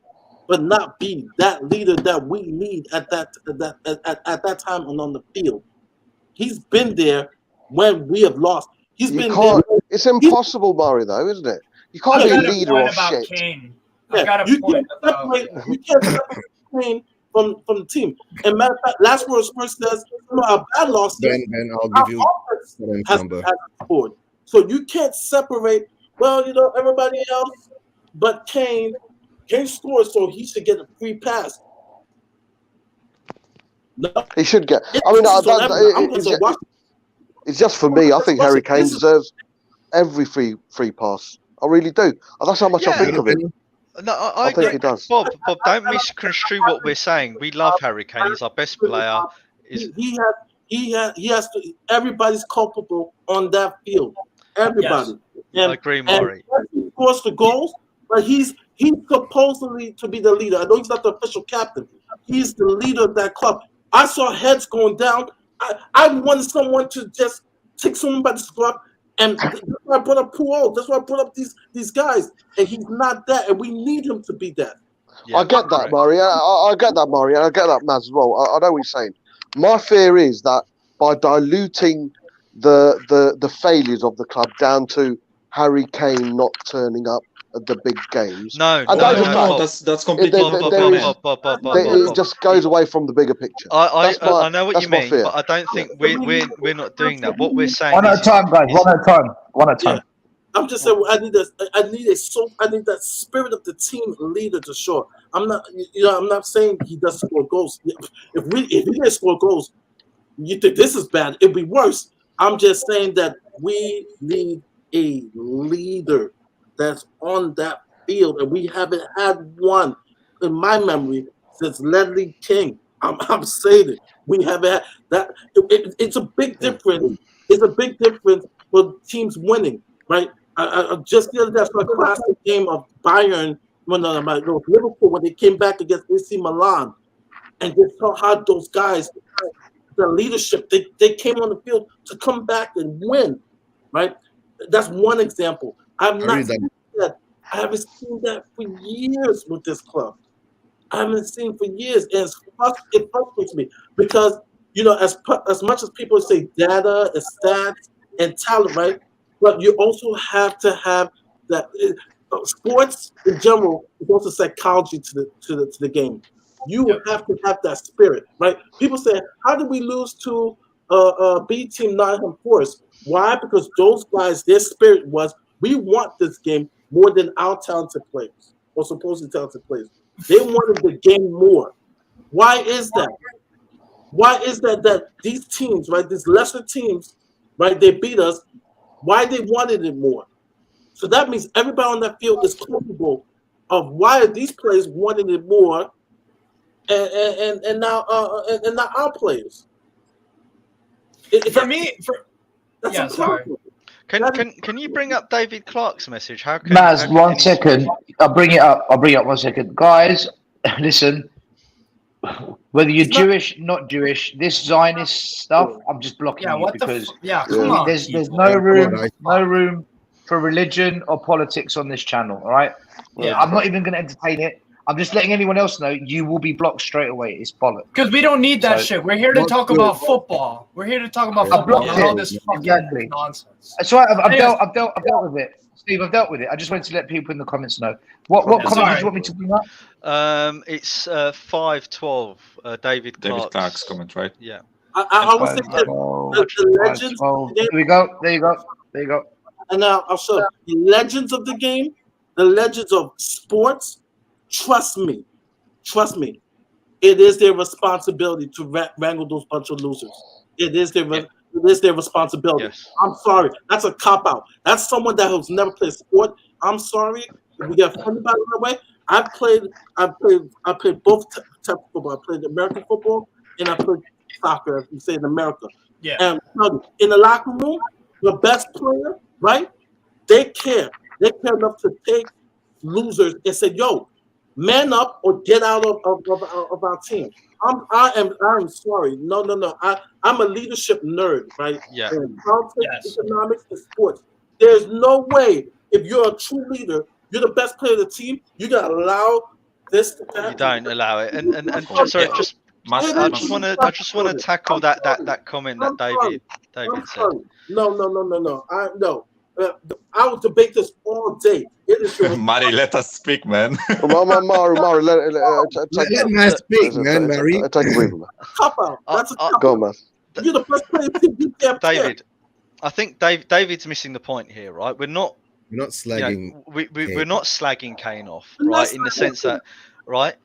S13: but not be that leader that we need at that time and on the field. He's been there when we have lost. He's been there.
S5: It's impossible, Murray, though, isn't it? You can't be a leader of shit.
S3: I got a point about
S13: you can't separate Kane from the team. And matter of fact, last word Spurs says, our bad losses.
S17: Ben, I'll give you
S13: has scored. So you can't separate. Well, everybody else, but Kane scored, so he should get a free pass. No,
S5: he should get. I mean, it's just for me. I think Harry Kane deserves every free pass. I really do. That's how much I think of him.
S16: No, I
S5: think he does.
S16: Bob, don't misconstrue what we're saying. We love Harry Kane. He's our best player.
S13: He has to. Everybody's culpable on that field. Everybody.
S16: Yes. I agree, Maury.
S13: He scores the goals, but he's supposedly to be the leader. I know he's not the official captain. He's the leader of that club. I saw heads going down. I wanted someone to just take someone by the scruff, and that's why I brought up Puol. That's why I brought up these guys, and he's not that, and we need him to be that.
S5: Yeah, I get that, Murray. I get that, Murray, and I get that, Maz, as well. I know what you're saying. My fear is that by diluting the failures of the club down to Harry Kane not turning up at the big games.
S16: No,
S18: that's completely.
S5: It just goes away from the bigger picture.
S16: I know what you mean, but I don't think we're not doing that. What we're saying.
S8: One at a time, guys. One at a time.
S13: I'm just saying I need that spirit of the team leader to show. I'm not saying he doesn't score goals. If he didn't score goals, you think this is bad, it'd be worse. I'm just saying that we need a leader that's on that field, and we haven't had one in my memory since Ledley King. I'm saying it. We haven't had that. It's a big difference. It's a big difference for teams winning, right? I just the other day I saw a classic game of Bayern. Liverpool when they came back against AC Milan, and just saw how those guys, the leadership, they came on the field to come back and win, right? That's one example. I haven't seen that for years with this club. I haven't seen for years, and it frustrates me because as much as people say data and stats and talent, right? But you also have to have that. Sports in general is also psychology to the game. You have to have that spirit, right? People say, "How did we lose to B team Nottingham Forest?" Why? Because those guys, their spirit was, "We want this game more than our talented players or supposedly talented players." They wanted the game more. Why is that? Why is that these teams, right, these lesser teams, right, they beat us? Why they wanted it more? So that means everybody on that field is capable of why these players wanted it more, and now not our players.
S16: Sorry. Can you bring up David Clark's message? How can
S2: Maz, 1 second. I'll bring it up 1 second. Guys, listen. Whether you're Jewish, not Jewish, this Zionist stuff, I'm just blocking you because
S3: come on.
S2: there's no room for religion or politics on this channel. All right.
S3: Yeah.
S2: I'm not even going to entertain it. I'm just letting anyone else know you will be blocked straight away. It's bollocks.
S3: Because we don't need that shit. We're here to talk about football. We're here to talk about football, not all this fucking nonsense.
S2: That's right. I've dealt with it. Steve, I've dealt with it. I just wanted to let people in the comments know. What comment did you want me to bring up?
S16: It's 5:12. David
S18: Clark's comment, right?
S16: Yeah.
S13: I was thinking the legends.
S2: There we go. There you go.
S13: And now I'll show the legends of the game, the legends of sports. Trust me, it is their responsibility to wrangle those bunch of losers. It is their responsibility.
S16: Yes.
S13: I'm sorry, that's a cop out. That's someone that has never played sport. I'm sorry if we get offended by it that way. I played both types of football. I played American football and I played soccer, as we say in America.
S3: Yeah.
S13: And in the locker room, the best player, right? They care. They care enough to take losers and say, "Yo, man up or get out of our team." I'm sorry. No. I'm a leadership nerd, right?
S16: Yeah.
S13: In politics, economics, and sports. There's no way if you're a true leader, you're the best player of the team, you gotta allow this to happen.
S16: You don't allow it. And sorry, I just want to tackle that comment that David said.
S13: No. I will debate this all day. It is
S18: Mari, let us speak, man.
S5: Mari, let
S17: me speak, man, Mari.
S5: Take a breather, man.
S13: Cop out. That's a cop out.
S5: Go on, man.
S13: You're the best player team. You can't
S16: David, I think David's missing the point here, right? We're not
S17: slagging.
S16: We're not slagging Kane off, right? In the sense that, right?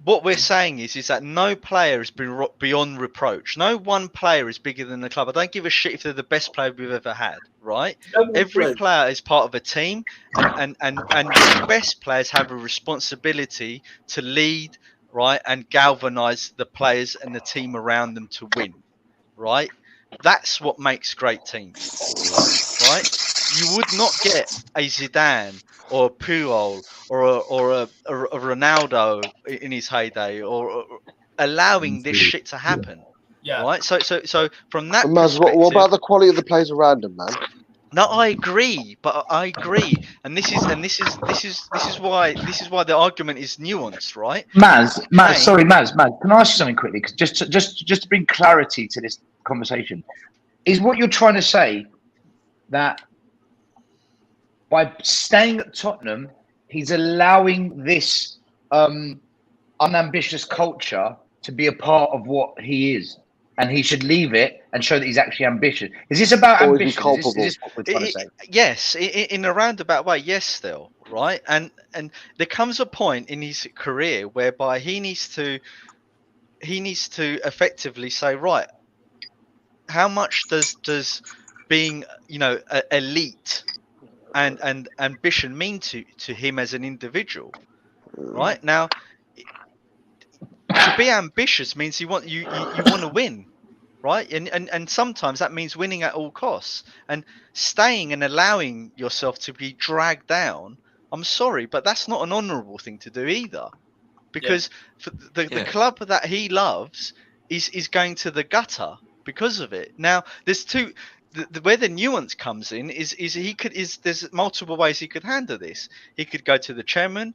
S16: What we're saying is that no player has been beyond reproach. No one player is bigger than the club. I don't give a shit if they're the best player we've ever had, right? Every player is part of a team, and the best players have a responsibility to lead, right, and galvanize the players and the team around them to win, right? That's what makes great teams, right? You would not get a Zidane or a Puyol or a Ronaldo in his heyday or allowing this shit to happen.
S3: Yeah.
S16: Right. So from that
S5: Maz, what about the quality of the players around him, man?
S16: No, I agree, and this is why the argument is nuanced, right?
S2: Maz, can I ask you something quickly? Cause just to bring clarity to this conversation, is what you're trying to say that by staying at Tottenham, he's allowing this unambitious culture to be a part of what he is, and he should leave it and show that he's actually ambitious? Is this about ambition? Is this what we're trying to say?
S16: Yes, in a roundabout way, yes, still, right? And there comes a point in his career whereby he needs to effectively say, right, how much does being, you know, elite and ambition mean to him as an individual? Right now, to be ambitious means you want to win, right? And sometimes that means winning at all costs, and staying and allowing yourself to be dragged down. I'm sorry, but that's not an honourable thing to do either, because the club that he loves is going to the gutter because of it. Now, there's two. Where the nuance comes in is there's multiple ways he could handle this. He could go to the chairman,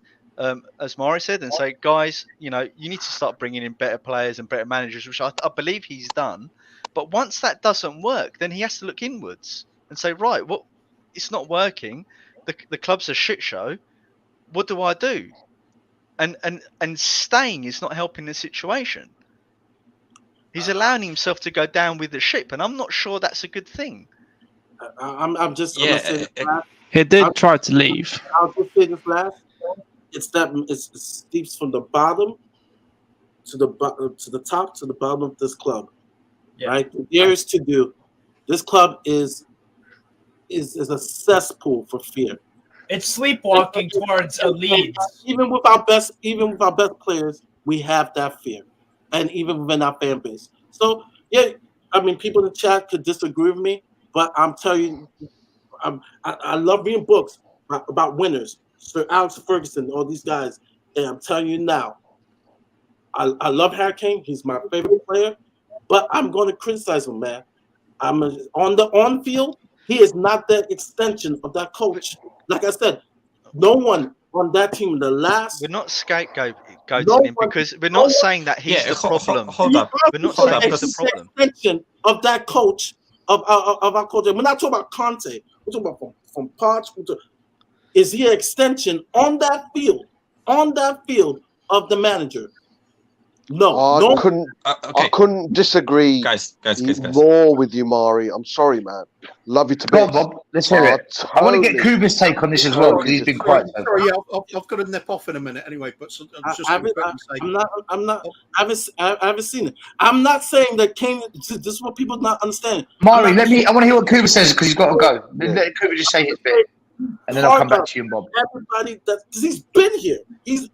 S16: as Maury said, and say, guys, you know, you need to start bringing in better players and better managers, which I believe he's done. But once that doesn't work, then he has to look inwards and say, right, well, it's not working. The club's a shit show. What do I do? And staying is not helping the situation. He's allowing himself to go down with the ship, and I'm not sure that's a good thing.
S13: I'm just
S15: Yeah,
S13: gonna say this last.
S15: he did try to leave.
S13: I'll just say this last. It steeps from the bottom to the top to the bottom of this club.
S3: Yeah.
S13: Right? There is to do. This club is a cesspool for fear.
S3: It's sleepwalking towards a lead.
S13: Even with our best players, we have that fear, and even within our fan base. So yeah, I mean, people in the chat could disagree with me, but I'm telling you, I love reading books about winners, Sir Alex Ferguson, all these guys, and I'm telling you now, I love Harry Kane. He's my favorite player, but I'm going to criticize him, man. On the on-field, he is not the extension of that coach. Like I said, no one on that team,
S16: We're not scapegoating him, because we're not saying that he's the problem.
S13: Hold up.
S16: We're not saying he's the problem.
S13: Extension of that coach, of our coach. We're not talking about Conte. We're talking about from Poch. Is he an extension on that field of the manager? No,
S5: I couldn't disagree more with you, Mari. I'm sorry, man. Love you to
S2: Go on,
S5: bits.
S2: Bob. Let's hear it. I want to get Kuba's take on this as well, because he's been quiet.
S12: Sorry, yeah, I've got to nip off in a minute anyway. But
S13: I haven't seen it. I'm not saying that Kane. This is what people not understand.
S2: Mari, I want to hear what Kuba says, because he's got to go. Let Kuba just say his bit, and then I'll come back to you and Bob.
S13: Everybody, because he's been here. He's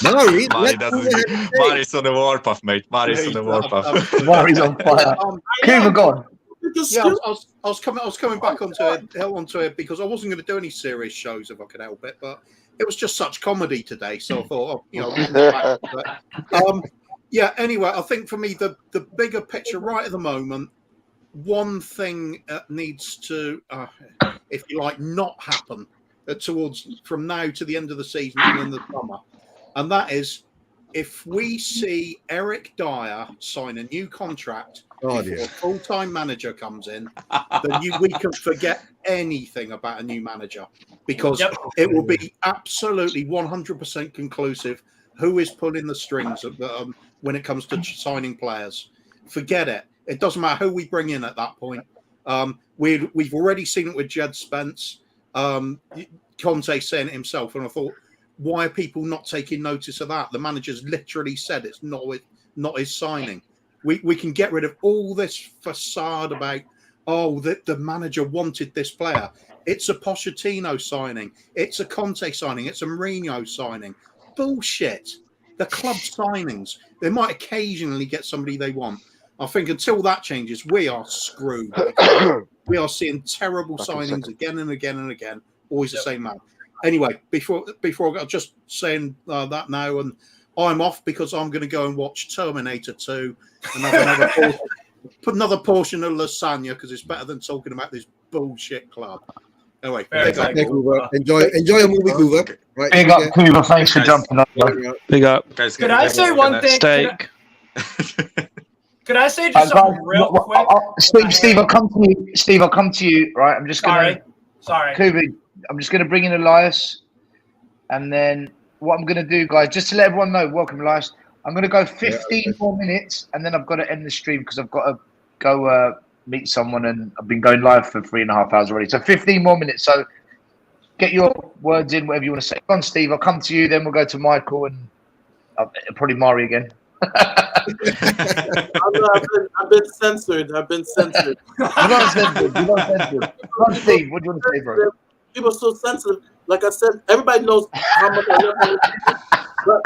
S18: Mari's on the warpath, mate. Mari's on the warpath.
S2: Mari's on fire. Kuba, gone.
S12: Yeah, I was coming back onto it because I wasn't going to do any serious shows if I could help it, but it was just such comedy today, so I thought, yeah. Anyway, I think for me the bigger picture right at the moment, one thing needs to, if you like, not happen from now to the end of the season and in the summer. And that is, if we see Eric Dyer sign a new contract before a full-time manager comes in, then we can forget anything about a new manager, because it will be absolutely 100% conclusive who is pulling the strings when it comes to signing players. Forget it. It doesn't matter who we bring in at that point. We've already seen it with Jed Spence. Conte saying it himself, and I thought, why are people not taking notice of that? The manager's literally said it's not his signing. We can get rid of all this facade about, the manager wanted this player. It's a Pochettino signing. It's a Conte signing. It's a Mourinho signing. Bullshit. The club signings, they might occasionally get somebody they want. I think until that changes, we are screwed. We are seeing terrible signings again and again and again. Always the same man. Anyway, before I got just saying that now, and I'm off because I'm going to go and watch Terminator 2 and have another portion of lasagna, because it's better than talking about this bullshit club. Anyway,
S17: enjoy a movie, Kuba. Right,
S2: big up, Kuba. Thanks for jumping up.
S15: Big up.
S3: Could I say one thing?
S15: Steak.
S3: Could I say just something real quick?
S2: Steve, I'll come to you. Steve, I'll come to you. Right, I'm just going to.
S3: Sorry.
S2: Kuba, I'm just going to bring in Elias, and then what I'm going to do, guys, just to let everyone know, welcome, Elias. I'm going to go 15 more minutes, and then I've got to end the stream because I've got to go meet someone, and I've been going live for 3.5 hours already. So 15 more minutes. So get your words in, whatever you want to say. Come on, Steve, I'll come to you, then we'll go to Michael and probably Mari again.
S13: I've been censored. I've been censored.
S2: You're not censored. You're not censored. Come on, Steve, what do you want to say, bro?
S13: People are so sensitive. Like I said, everybody knows how much I love them. But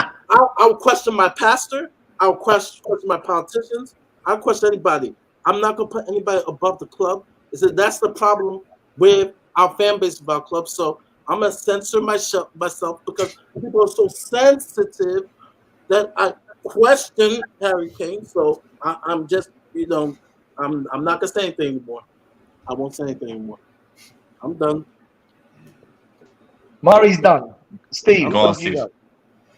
S13: I'll question my pastor. I'll question my politicians. I'll question anybody. I'm not gonna put anybody above the club. That's the problem with our fan base of our club. So I'm gonna censor myself because people are so sensitive that I question Harry Kane. So I'm just, I'm not gonna say anything anymore. I won't say anything anymore. I'm done.
S2: Mari's done. Steve,
S11: Go on,
S2: what do you
S11: Steve.
S2: got?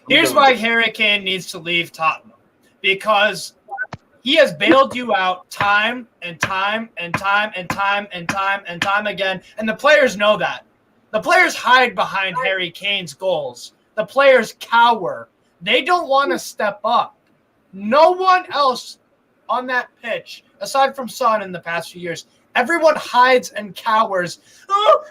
S3: Here's why Harry Kane needs to leave Tottenham. Because he has bailed you out time and time and time and time and time and time again. And the players know that. The players hide behind Harry Kane's goals. The players cower. They don't want to step up. No one else on that pitch, aside from Son in the past few years, everyone hides and cowers. Oh,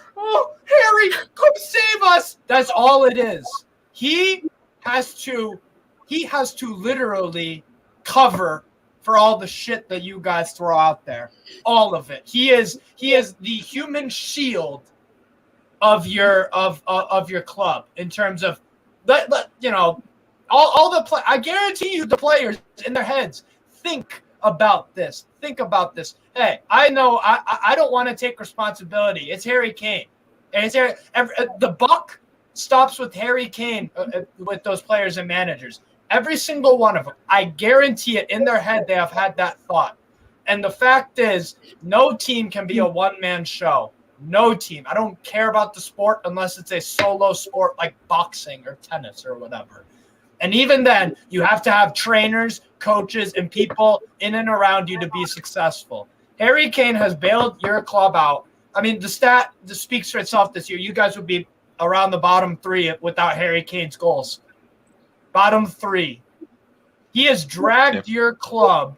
S3: Harry, come save us. That's all it is. He has to literally cover for all the shit that you guys throw out there. All of it. He is the human shield of your club in terms of all the I guarantee you the players in their heads think about this. Hey, I know I don't want to take responsibility. It's Harry Kane. And the buck stops with Harry Kane with those players and managers. Every single one of them. I guarantee it. In their head, they have had that thought. And the fact is, no team can be a one-man show. No team. I don't care about the sport unless it's a solo sport like boxing or tennis or whatever. And even then, you have to have trainers, coaches, and people in and around you to be successful. Harry Kane has bailed your club out. I mean, the stat speaks for itself this year. You guys would be around the bottom 3 without Harry Kane's goals. Bottom 3. He has dragged your club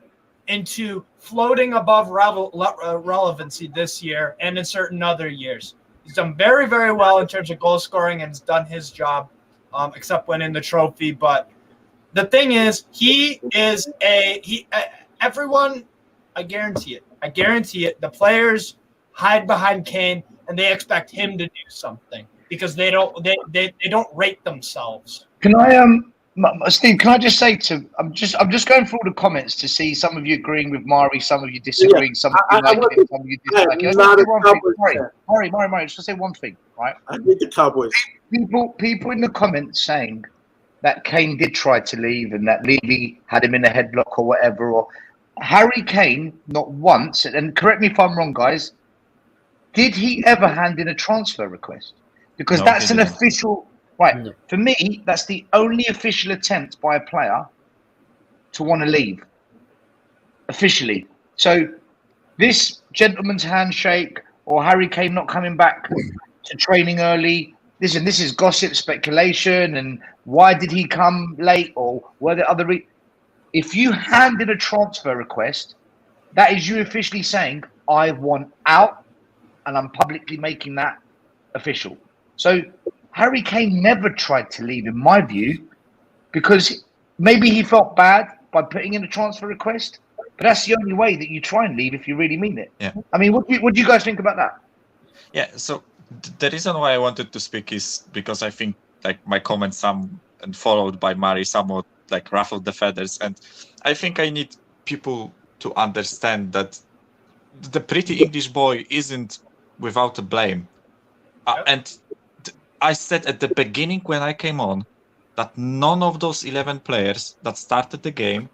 S3: into floating above relevancy this year and in certain other years. He's done very, very well in terms of goal scoring and has done his job, except winning the trophy. But the thing is, everyone, I guarantee it, the players hide behind Kane and they expect him to do something because they don't rate themselves.
S2: Can I Steve, can I just say I'm just going through all the comments to see some of you agreeing with Mari, some of you disagreeing, some of you liking it, some of you disliking it. Mari, just say one thing, right?
S13: I think the Cowboys.
S2: People in the comments saying that Kane did try to leave and that Levy had him in a headlock or whatever, or Harry Kane not once, and correct me if I'm wrong, guys, did he ever hand in a transfer request? Because
S11: No,
S2: that's
S11: he
S2: an
S11: didn't.
S2: official. Right. For me, that's the only official attempt by a player to want to leave. Officially. So this gentleman's handshake or Harry Kane not coming back to training early. Listen, this is gossip, speculation, and why did he come late or were there other if you hand in a transfer request, that is you officially saying, I want out, and I'm publicly making that official. So Harry Kane never tried to leave, in my view, because maybe he felt bad by putting in a transfer request, but that's the only way that you try and leave if you really mean it.
S18: Yeah.
S2: I mean, what do you guys think about that?
S18: Yeah, so the reason why I wanted to speak is because I think like my comments and followed by Mari somewhat like ruffled the feathers, and I think I need people to understand that the pretty English boy isn't without a blame. And I said at the beginning when I came on that none of those 11 players that started the game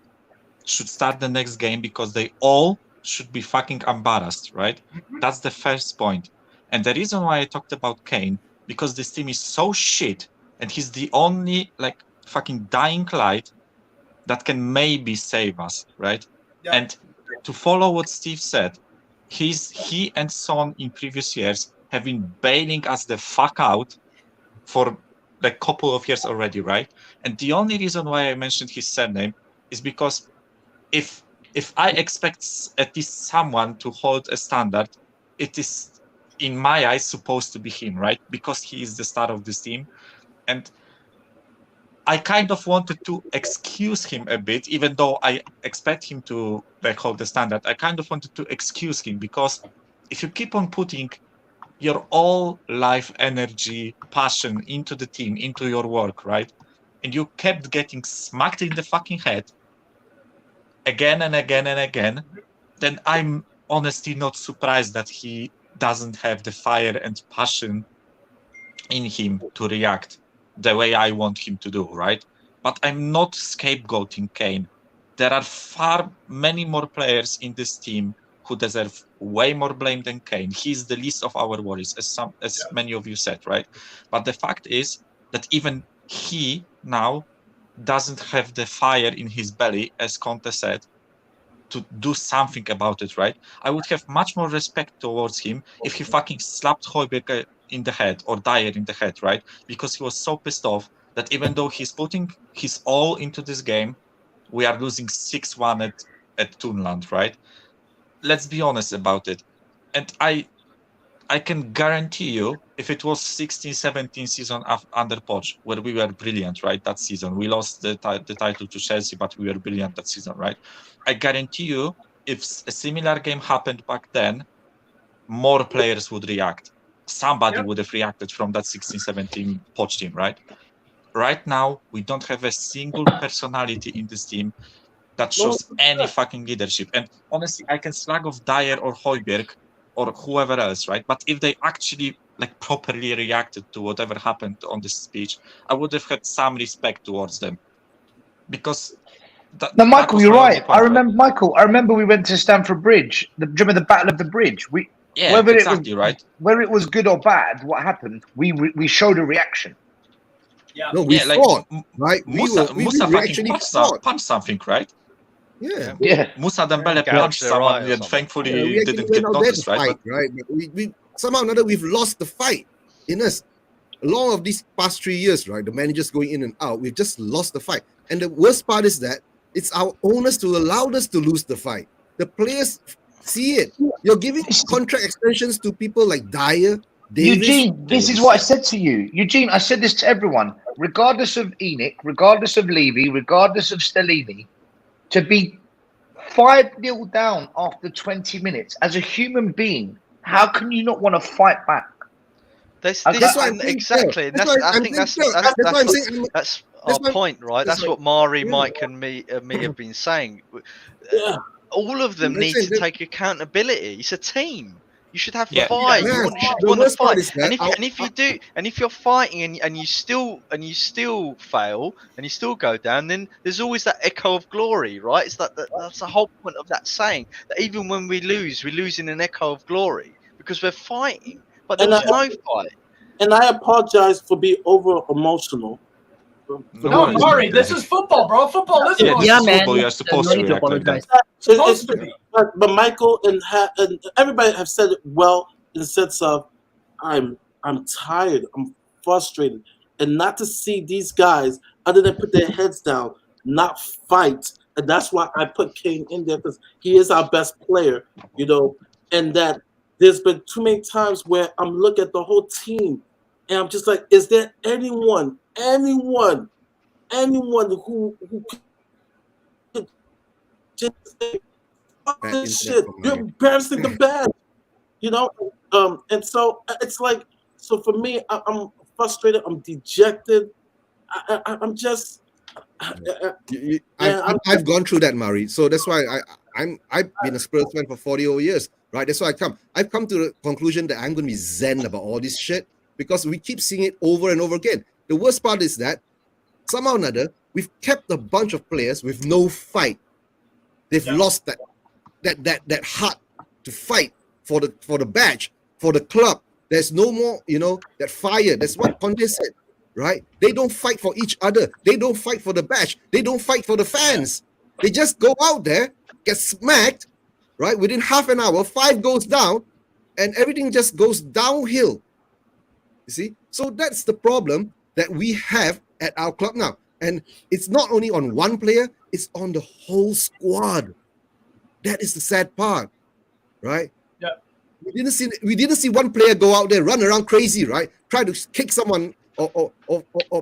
S18: should start the next game because they all should be fucking embarrassed, right? That's the first point. And the reason why I talked about Kane, because this team is so shit and he's the only like fucking dying light that can maybe save us, right?
S3: Yeah.
S18: And to follow what Steve said, he and Son in previous years have been bailing us the fuck out for a couple of years already, right? And the only reason why I mentioned his surname is because if I expect at least someone to hold a standard, it is in my eyes supposed to be him, right? Because he is the star of this team. And I kind of wanted to excuse him a bit, even though I expect him to hold the standard. I kind of wanted to excuse him because if you keep on putting your all life energy, passion into the team, into your work, right? And you kept getting smacked in the fucking head again and again and again, then I'm honestly not surprised that he doesn't have the fire and passion in him to react the way I want him to do, right? But I'm not scapegoating Kane. There are far many more players in this team who deserve way more blame than Kane. He's the least of our worries, as many of you said, right? But the fact is that even he now doesn't have the fire in his belly, as Conte said, to do something about it, right? I would have much more respect towards him if he fucking slapped Højbjerg in the head or Dyer in the head, right? Because he was so pissed off that even though he's putting his all into this game, we are losing 6-1 at Toonland, right? Let's be honest about it. And I can guarantee you, if it was 16-17 season under Poch, where we were brilliant, right, that season, we lost the title to Chelsea, but we were brilliant that season, right? I guarantee you, if a similar game happened back then, more players would react. Somebody would have reacted from that 16-17 Poch team, right? Right now, we don't have a single personality in this team that shows any fucking leadership. And honestly, I can slag off Dyer or Højbjerg or whoever else, right? But if they actually properly reacted to whatever happened on this speech, I would have had some respect towards them. Because
S8: no, Michael, you're right. Point, I remember we went to Stamford Bridge. Do you remember the Battle of the Bridge?
S18: Exactly, right.
S8: Whether it was good or bad, what happened? We showed a reaction.
S17: Yeah. No, we fought, right?
S18: Musa fucking punched something, right?
S17: Yeah.
S18: Musa Dembele punched someone and thankfully didn't get noticed, right?
S17: But we somehow or another we've lost the fight in us. Along of these past 3 years, right? The managers going in and out, we've just lost the fight. And the worst part is that it's our owners to allow us to lose the fight. The players see it. You're giving contract extensions to people like Dyer, Davis.
S8: Eugene, this is what I said to you. Eugene, I said this to everyone. Regardless of Enoch, regardless of Levy, regardless of Stellini, to be 5-0 down after 20 minutes, as a human being, how can you not want to fight back?
S16: That's exactly. I think that's our point, right? That's what Mari, Mike, and me have been saying. All of them need to take accountability. It's a team. You should have fight. You should want to fight. And if you're fighting and you still fail and you still go down, then there's always that echo of glory, right? It's that's the whole point of that saying. That even when we lose in an echo of glory because we're fighting. But there was no fight.
S13: And I apologize for being over emotional.
S3: No, Mari, this is football, bro. Football is
S18: man. Football, you're supposed to react like that.
S13: But Michael and everybody have said it well in the sense of I'm tired, I'm frustrated, and not to see these guys other than put their heads down, not fight, and that's why I put Kane in there because he is our best player, and that there's been too many times where I'm looking at the whole team, and I'm just like, is there anyone who could just say, fuck this shit, you're embarrassing the bad, and so it's like, so for me, I'm frustrated, I'm dejected, I'm just
S17: I've gone through that, Murray, so that's why I've been a Spurs fan for 40 over years, right? That's why I've come to the conclusion that I'm going to be zen about all this shit because we keep seeing it over and over again. The worst part is that somehow or another, we've kept a bunch of players with no fight. They've lost that heart to fight for the badge, for the club. There's no more, that fire. That's what Conte said, right? They don't fight for each other. They don't fight for the badge. They don't fight for the fans. They just go out there, get smacked, right? Within half an hour, 5 goes down, and everything just goes downhill. You see? So that's the problem that we have at our club now. And it's not only on one player, it's on the whole squad. That is the sad part, right?
S3: Yeah.
S17: We didn't see one player go out there, run around crazy, right? Try to kick someone or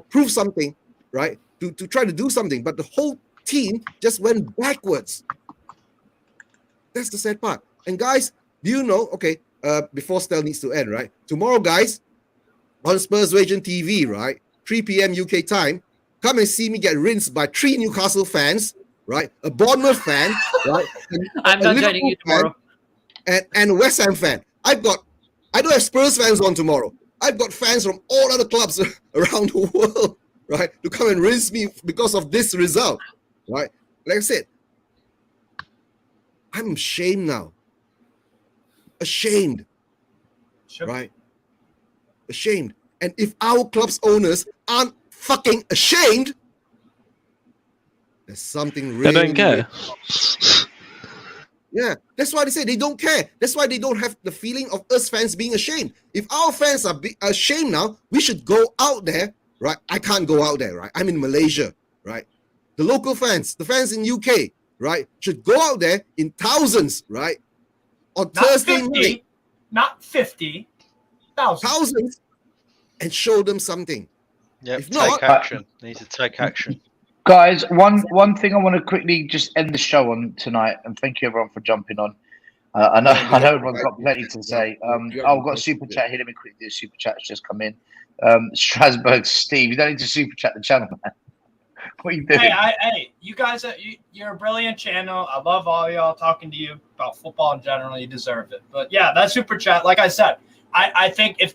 S17: prove something, right? to try to do something, but the whole team just went backwards. That's the sad part. And guys, do you know? Okay, before Stel needs to end, right? Tomorrow, guys, on Spurs Region TV, right? 3 p.m. UK time. Come and see me get rinsed by 3 Newcastle fans, right? A Bournemouth fan, right?
S20: I'm not joining you tomorrow.
S17: And a West Ham fan. I don't have Spurs fans on tomorrow. I've got fans from all other clubs around the world, right? To come and rinse me because of this result, right? Like I said, I'm ashamed now. Ashamed, right? Ashamed. And if our club's owners aren't fucking ashamed, there's something really...
S15: They don't care.
S17: Yeah, that's why they say they don't care. That's why they don't have the feeling of us fans being ashamed. If our fans are ashamed now, we should go out there, right? I can't go out there, right? I'm in Malaysia, right? The local fans, the fans in UK, right, should go out there in thousands, right? On Thursday night.
S3: Not 50.
S17: Thousands. And show them something.
S16: Yep,
S17: If not,
S16: take action. Need to take action.
S8: Guys, one thing I want to quickly just end the show on tonight, and thank you everyone for jumping on. I know everyone's got plenty to say. I've got a super chat here. Let me quickly do a super chat. It's just come in. Strasbourg, Steve, you don't need to super chat the channel, man. What are you doing?
S3: Hey, you guys, you're a brilliant channel. I love all y'all talking to you about football in general. You deserve it. But yeah, that super chat, like I said, I think if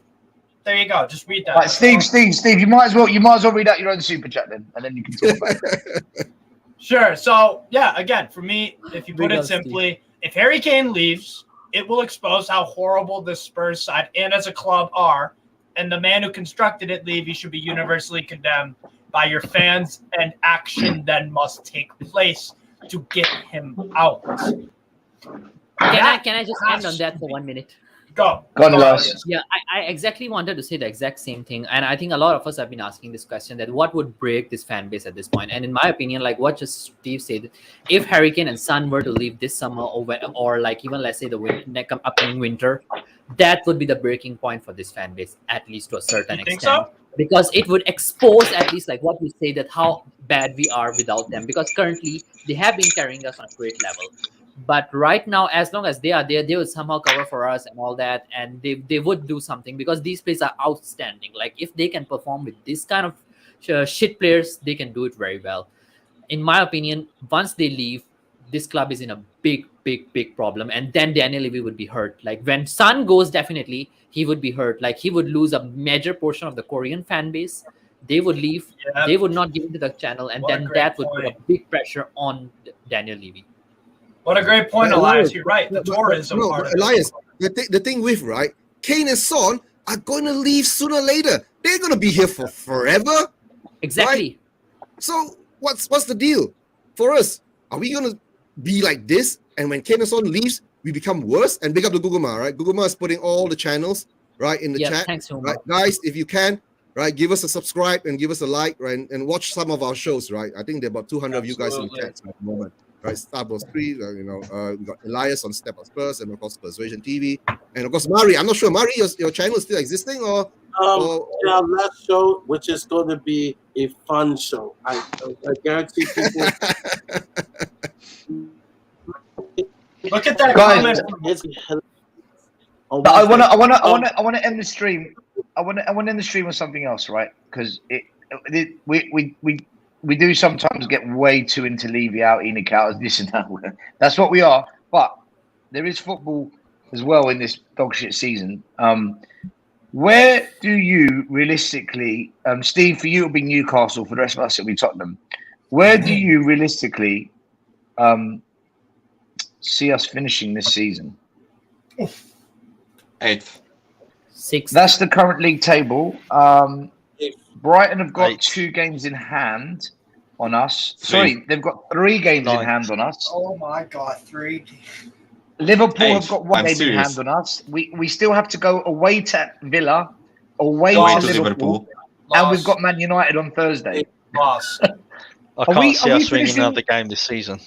S3: there you go, just read that.
S8: Right, Steve, you might as well read out your own super chat then, and then you can talk about it.
S3: Sure. So yeah, again, for me, if you put it simply, if Harry Kane leaves, it will expose how horrible the Spurs side and as a club are. And the man who constructed it, Levy, should be universally condemned by your fans, and action then must take place to get him out.
S20: Can I just end on that for 1 minute?
S3: Go.
S20: Yeah, I exactly wanted to say the exact same thing. And I think a lot of us have been asking this question, that what would break this fan base at this point? And in my opinion, like what just Steve said, if Harry Kane and Son were to leave this summer, or like even let's say the upcoming winter, that would be the breaking point for this fan base, at least to a certain extent.
S3: So?
S20: Because it would expose at least like what we say, that how bad we are without them. Because currently they have been carrying us on a great level. But right now, as long as they are there, they will somehow cover for us and all that. And they would do something, because these players are outstanding. Like if they can perform with this kind of shit players, they can do it very well. In my opinion, once they leave, this club is in a big problem. And then Daniel Levy would be hurt. Like when Son goes, definitely he would be hurt. Like he would lose a major portion of the Korean fan base. They would leave.
S3: Yeah.
S20: They would not give into the channel. And then that would put a big pressure on Daniel Levy.
S3: What a great point, Elias. You're right. The tourism part of
S17: Elias, the thing with, right, Kane and Son are going to leave sooner or later. They're going to be here for forever.
S20: Exactly.
S17: Right? So what's the deal for us? Are we going to be like this? And when Kane and Son leaves, we become worse? And big up to Guguma, right? Guguma is putting all the channels, right, in the chat.
S20: Thanks,
S17: right? Guys, if you can, right, give us a subscribe and give us a like, right, and watch some of our shows, right? I think there are about 200 of you guys in the chat at the moment. Right, Starbucks 3, we got Elias on Step Up Spurs, and of course Persuasion TV, and of course Mari. I'm not sure, Mari, your channel is still existing, or
S13: our last show, which is going to be a fun show. I guarantee people.
S3: Look at that
S8: Guys,
S3: comment.
S8: I want to end the stream. I want to end the stream with something else, right? Because we do sometimes get way too into Levy out, Enoch out, this and that. That's what we are. But there is football as well in this dog shit season. Where do you realistically, Steve, for you it'll be Newcastle, for the rest of us it'll be Tottenham. Where do you realistically see us finishing this season?
S19: 8th.
S20: 6th.
S8: That's the current league table. Brighton have got 2 games in hand on us.
S19: 3.
S8: Sorry, they've got 3 games in hand on us.
S3: Oh my God, 3.
S8: Liverpool
S19: 8.
S8: have got 1 game in hand on us. We still have to go away to Villa, away to Liverpool, and we've got Man United on Thursday.
S3: Loss.
S16: I can't see us winning another game this season.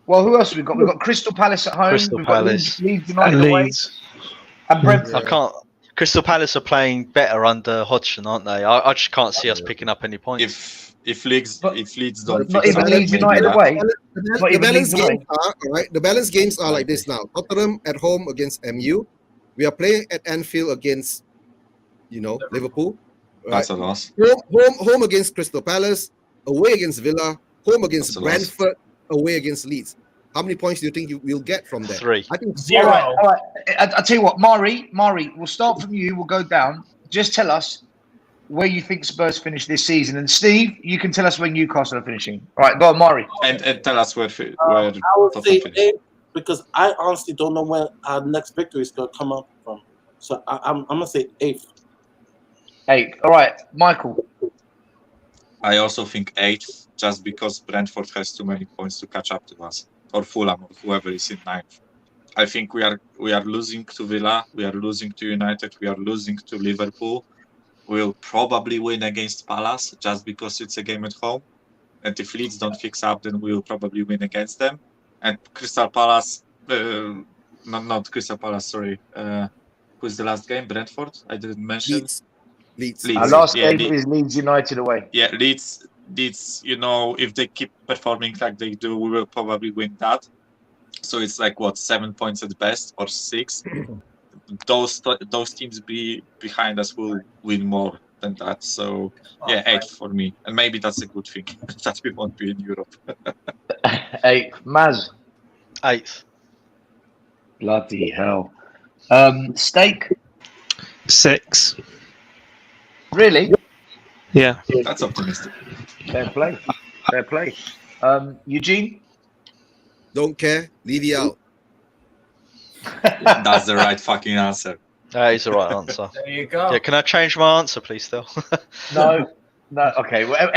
S8: Well, who else have we got? We've got Crystal Palace at home.
S16: Crystal
S8: we've
S16: Palace.
S8: got Leeds United away. And Brentford.
S16: I Crystal Palace are playing better under Hodgson, aren't they? I just can't see us picking up any points.
S19: If Leeds don't
S2: not
S19: fix
S2: even
S19: up,
S2: Leeds
S19: maybe
S2: United
S19: that.
S2: away.
S17: The balance games are all right. The balance games are like this now. Tottenham at home against MU. We are playing at Anfield against, Liverpool. Right?
S19: That's a loss.
S17: Home against Crystal Palace. Away against Villa. Home against
S19: That's a loss.
S17: Brentford. Away against Leeds. How many points do you think you will get from there?
S16: 3.
S17: I think
S8: 0. All right. I'll tell you what, Mari, we'll start from you. We'll go down. Just tell us where you think Spurs finish this season. And Steve, you can tell us where Newcastle are finishing. All right, go on, Mari.
S19: And tell us where
S13: I would
S19: Tottenham
S13: say
S19: finished.
S13: 8 because I honestly don't know where our next victory is going to come up from. So I'm going to say 8th.
S8: 8. All right, Michael.
S19: I also think 8th, just because Brentford has too many points to catch up to us, or Fulham, or whoever is in 9th. I think we are losing to Villa, we are losing to United, we are losing to Liverpool. We'll probably win against Palace just because it's a game at home. And if Leeds don't fix up, then we'll probably win against them. And Crystal Palace, not Crystal Palace, sorry. Who's the last game? Brentford? I didn't mention.
S17: Leeds.
S8: Our last game is Leeds United away.
S19: Yeah, Leeds, if they keep performing like they do, we will probably win that. So it's like, 7 points at best, or 6. Those teams behind us will win more than that. So, 8 for me. And maybe that's a good thing, that we won't be in Europe.
S8: 8. Maz.
S16: 8th.
S8: Bloody hell. Steak.
S15: 6.
S8: Really?
S15: Yeah.
S19: That's optimistic.
S8: Fair play. Fair play. Eugene?
S17: Don't care. Leave you out.
S19: That's the right fucking answer.
S16: That is the right answer.
S3: There you go.
S16: Yeah, can I change my answer, please, still?
S8: No. Okay. Well,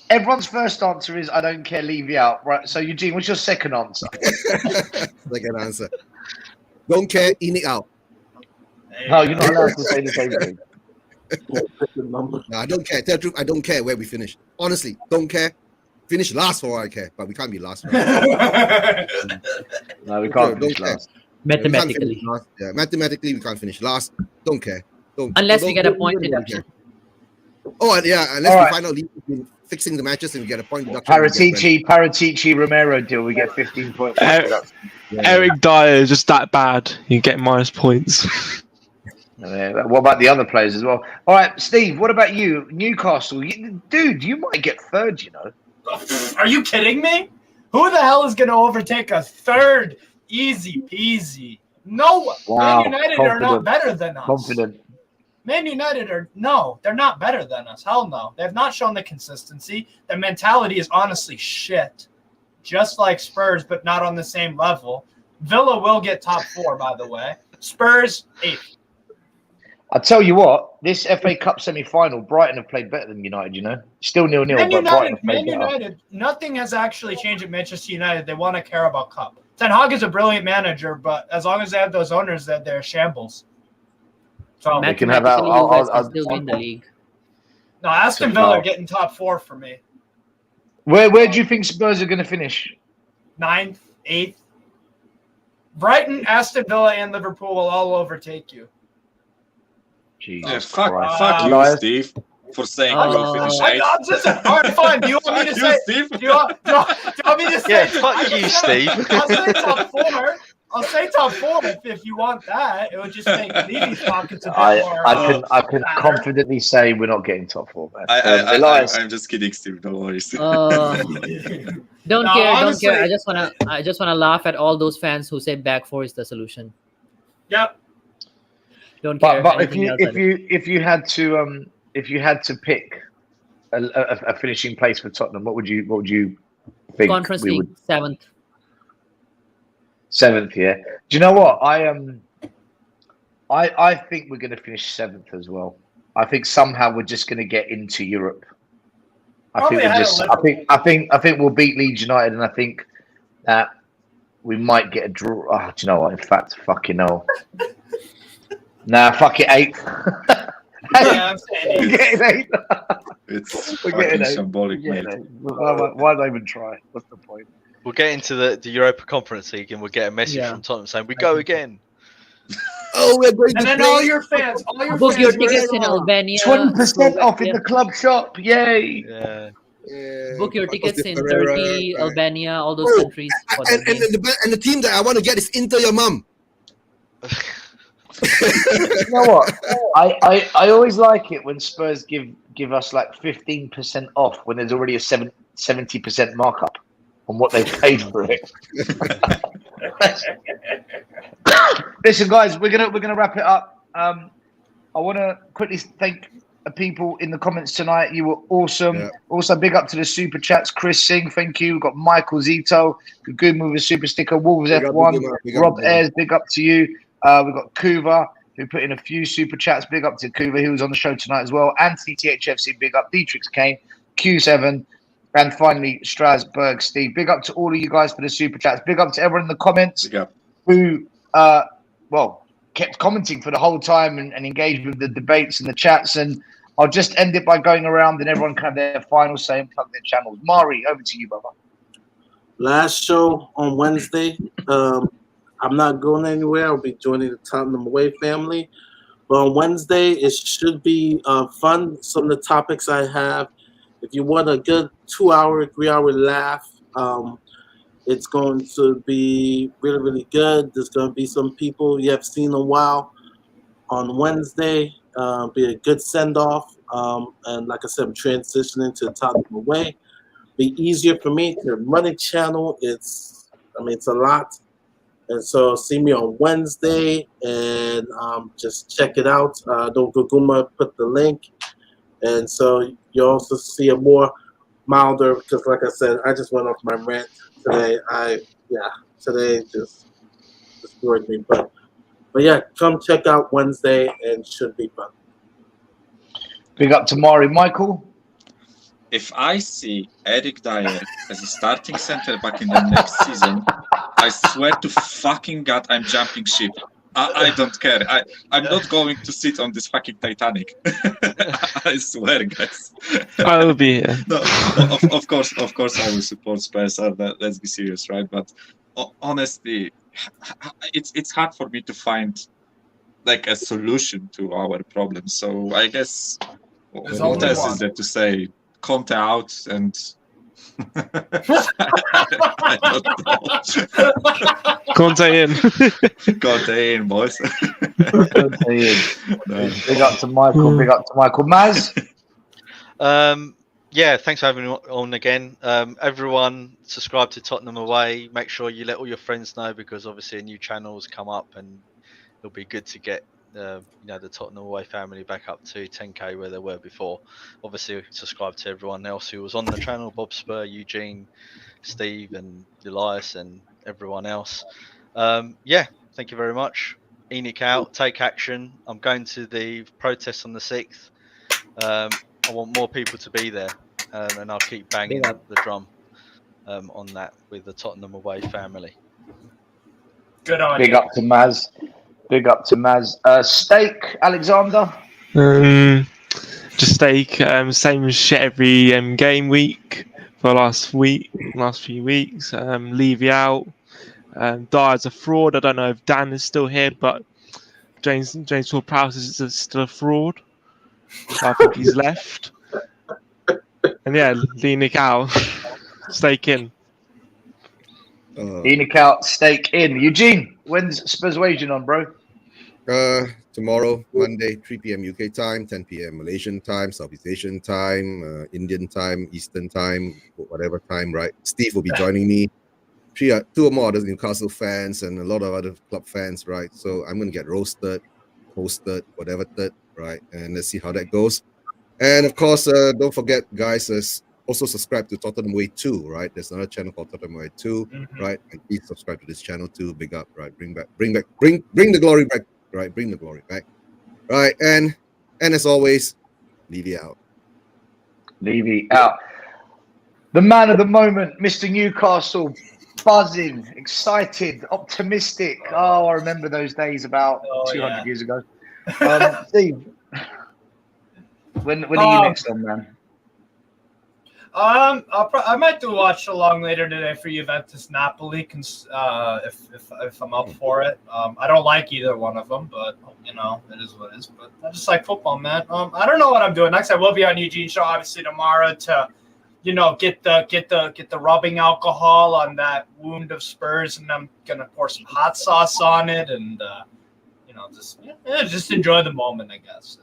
S8: everyone's first answer is I don't care, leave you out. Right. So, Eugene, what's your second answer?
S17: Second answer. Don't care, in it out.
S8: No, you're not allowed to say the same thing.
S17: No, I don't care. Tell the truth, I don't care where we finish. Honestly, don't care. Finish last for all I care, but we can't be last. Right?
S8: No, we can't finish last.
S20: Mathematically.
S17: Yeah, mathematically, we can't finish last. Don't care.
S20: Unless we get a point deduction.
S17: Oh, yeah, unless
S8: All
S17: we
S8: right.
S17: find out Leeds has been fixing the matches and we get a point deduction.
S8: Paratici, Romero deal. We get 15 points.
S15: Eric Dyer is just that bad. You get minus points.
S8: What about the other players as well? All right, Steve, what about you? Newcastle. Dude, you might get third, you know.
S3: Are you kidding me? Who the hell is going to overtake us third? Easy peasy. No,
S8: Wow,
S3: Man United are not better than us.
S8: Confident.
S3: Man United they're not better than us. Hell no. They have not shown the consistency. Their mentality is honestly shit. Just like Spurs, but not on the same level. Villa will get top 4, by the way. Spurs, 8th.
S8: I tell you what, this FA Cup semi-final, Brighton have played better than United, you know? Still 0-0, but Brighton have played better.
S3: United, nothing has actually changed at Manchester United. They won a Carabao Cup. Ten Hag is a brilliant manager, but as long as they have those owners, they're shambles. So
S8: They can have
S20: I'll still win the league.
S3: No, Aston Villa are getting top 4 for me.
S8: Where do you think Spurs are going to finish?
S3: 9th, 8th. Brighton, Aston Villa, and Liverpool will all overtake you.
S8: Jesus
S19: fuck you,
S8: Christ.
S19: Steve, for saying we'll finish 8th.
S3: All right, fine. Do you want me to say?
S19: Steve?
S3: Do you want me to say?
S16: Yeah, fuck you, Steve.
S3: I'll say top 4. I'll say top 4 if you want that. It would just make Levy's pockets a bit more.
S8: I can confidently say we're not getting top 4, man.
S19: I'm just kidding, Steve. Don't worry, Steve.
S20: Don't
S3: No,
S20: care,
S3: honestly-
S20: don't care. I just wanna laugh at all those fans who say back 4 is the solution.
S3: Yep.
S20: Don't care.
S8: But
S20: anything else.
S8: if you had to pick a finishing place for Tottenham, what would you think?
S20: Conference League 7th.
S8: 7th, yeah. Do you know what? I think we're going to finish 7th as well. I think somehow we're just going to get into Europe. I think we'll beat Leeds United, and I think that we might get a draw. Oh, do you know what? In fact, fucking hell. Nah, fuck it, 8th.
S3: Yeah, I'm saying
S8: We're getting 8th.
S19: It's
S8: We're
S19: fucking
S8: getting 8th.
S19: symbolic,
S8: Yeah,
S19: mate.
S8: why not even try? What's the point?
S16: We'll get into the Europa Conference League and we'll get a message from Tottenham saying, we go again.
S17: Oh, we're going
S8: And
S17: to
S8: then
S17: play.
S8: all your fans
S20: Book your tickets in Albania.
S8: 20% off in
S20: Slovakia.
S8: the club shop. Yay.
S16: Yeah.
S20: Book your
S17: Marcos
S20: tickets
S17: de
S20: in
S17: Ferreira,
S20: Turkey,
S17: right.
S20: Albania, all those
S17: Oh,
S20: countries for that game.
S17: and the team that I want to get is Inter your mum.
S8: You know what? I always like it when Spurs give us like 15% off when there's already a 70% markup on what they've paid for it. Listen, guys, we're gonna wrap it up. I want to quickly thank the people in the comments tonight. You were awesome.
S17: Yeah.
S8: Also, big up to the super chats. Chris Singh, thank you. We've got Michael Zito, good move with super sticker. Wolves
S17: Big up,
S8: F1,
S17: big up,
S8: Rob
S17: big up.
S8: Ayres, big up to you. We've got Kuva, who put in a few super chats. Big up to Kuva, who was on the show tonight as well. Anthony THFC, big up. Dietrich Kane, Q7, and finally Strasbourg Steve. Big up to all of you guys for the super chats. Big up to everyone in the comments who, kept commenting for the whole time and engaged with the debates and the chats. And I'll just end it by going around and everyone can have their final say and plug their channels. Mari, over to you, brother.
S13: Last show on Wednesday. I'm not going anywhere. I'll be joining the Tottenham Away family. But on Wednesday, it should be fun. Some of the topics I have. If you want a good 2-hour, 3-hour laugh, it's going to be really, really good. There's going to be some people you have seen a while on Wednesday. Be a good send-off. And like I said, I'm transitioning to Tottenham Away. Be easier for me to run a channel. It's a lot. And so see me on Wednesday and just check it out. Don't Guguma put the link. And so you also see a more milder, because like I said, I just went off my rant today. Today just destroyed me. But yeah, come check out Wednesday and should be fun.
S8: Big up to Mari. Michael?
S19: If I see Eric Dyer as a starting center back in the next season, I swear to fucking God, I'm jumping ship. I don't care. I'm not going to sit on this fucking Titanic. I swear, guys.
S15: I will be here.
S19: No, of course, I will support Spurs. Let's be serious, right? But honestly, it's hard for me to find like a solution to our problems. So I guess
S8: There's
S19: what
S8: only
S19: else
S8: one.
S19: is there to say? Conte out and I don't know.
S15: Conte in.
S19: Conte in, boys.
S8: Big up to Michael. Big up to Michael. Maz?
S16: Yeah, thanks for having me on again. Everyone, subscribe to Tottenham Away. Make sure you let all your friends know, because obviously new channels come up, and it'll be good to get the Tottenham Away family back up to 10k where they were before. Obviously, subscribe to everyone else who was on the channel: Bob Spur, Eugene, Steve, and Elias, and everyone else. Yeah, thank you very much. Enoch out. Take action. I'm going to the protest on the 6th. I want more people to be there, and I'll keep banging the drum on that with the Tottenham Away family.
S3: Good on
S8: Big
S3: you.
S8: up to Maz. Big up to Maz. Steak, Alexander?
S15: Just take same shit every game week for last few weeks. Levy out. Dyer's a fraud. I don't know if Dan is still here, but James Ward-Prowse is still a fraud. So I think he's left. And yeah, Enoch out. Stake in.
S8: Enoch out, steak in. Eugene, when's Spurs Waging on, bro?
S17: Tomorrow, Monday, 3 p.m. UK time, 10 p.m. Malaysian time, Southeast Asian time, Indian time, Eastern time, whatever time, right? Steve will be joining me. Two or more other Newcastle fans and a lot of other club fans, right? So I'm going to get roasted, hosted, whatever, right? And let's see how that goes. And of course, don't forget, guys, also subscribe to Tottenham Away 2, right? There's another channel called Tottenham Away 2, right? And please subscribe to this channel too. Big up, right? Bring the glory back, right? Bring the glory back, right? And as always, Levy out.
S8: Levy out. The man of the moment, Mr. Newcastle, buzzing, excited, optimistic. Oh, I remember those days about 200 years ago. Steve, when are you next on, man?
S3: I might do a watch along later today for Juventus Napoli, if I'm up for it. I don't like either one of them, but it is what it is. But I just like football, man. I don't know what I'm doing next. I will be on Eugene show obviously tomorrow to, get the rubbing alcohol on that wound of Spurs, and I'm gonna pour some hot sauce on it, and just enjoy the moment, I guess.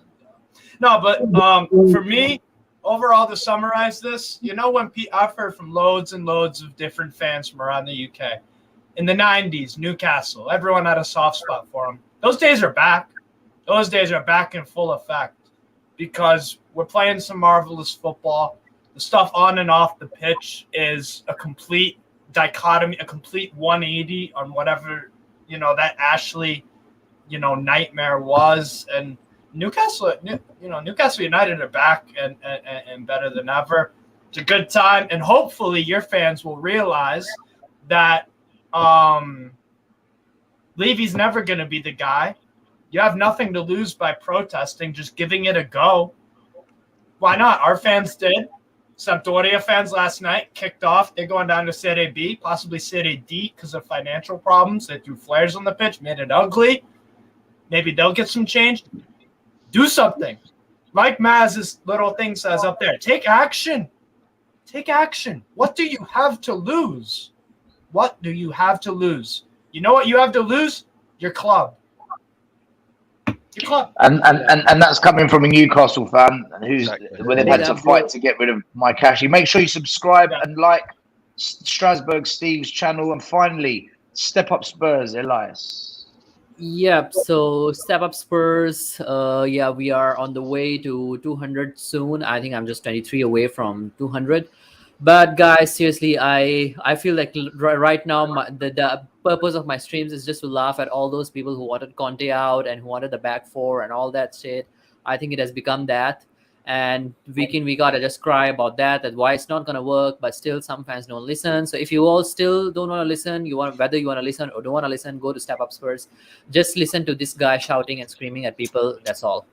S3: For me. Overall, to summarize this, when I've heard from loads and loads of different fans from around the UK. In the 90s, Newcastle, everyone had a soft spot for them. Those days are back. Those days are back in full effect because we're playing some marvelous football. The stuff on and off the pitch is a complete dichotomy, a complete 180 on whatever, that Ashley, nightmare was. And Newcastle United are back and better than ever. It's a good time, and hopefully your fans will realize that Levy's never going to be the guy. You have nothing to lose by protesting, just giving it a go. Why not? Our fans did. Sampdoria fans last night kicked off. They're going down to Serie B, possibly Serie D because of financial problems. They threw flares on the pitch, made it ugly. Maybe they'll get some change. Do something. Like Maz's little thing says up there. Take action. Take action. What do you have to lose? What do you have to lose? You know what you have to lose? Your club. Your club.
S2: And that's coming from a Newcastle fan where they've had to fight to get rid of Mike Ashley. Make sure you subscribe and like Strasbourg Steve's channel. And finally, Step Up Spurs, Elias.
S20: Yep. So Step Up Spurs. We are on the way to 200 soon. I think I'm just 23 away from 200. But guys, seriously, I feel like right now the purpose of my streams is just to laugh at all those people who wanted Conte out and who wanted the back four and all that shit. I think it has become that. And week in, week out, I just cry about that why it's not going to work, but still some fans don't listen. So if you all still don't want to listen, whether you want to listen or don't want to listen, go to Step Up Spurs. Just listen to this guy shouting and screaming at people. That's all.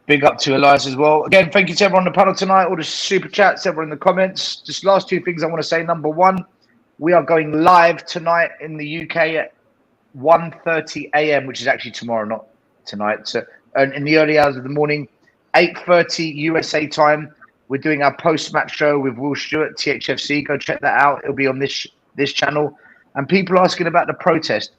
S2: Big up to Elias as well. Again, thank you to everyone on the panel tonight, all the super chats, everyone in the comments. Just last two things I want to say. Number one, we are going live tonight in the UK at 1:30 a.m., which is actually tomorrow, not tonight. So, and in the early hours of the morning, 8:30 USA time, we're doing our post-match show with Will Stewart, THFC. Go check that out. It'll be on this channel. And people asking about the protest.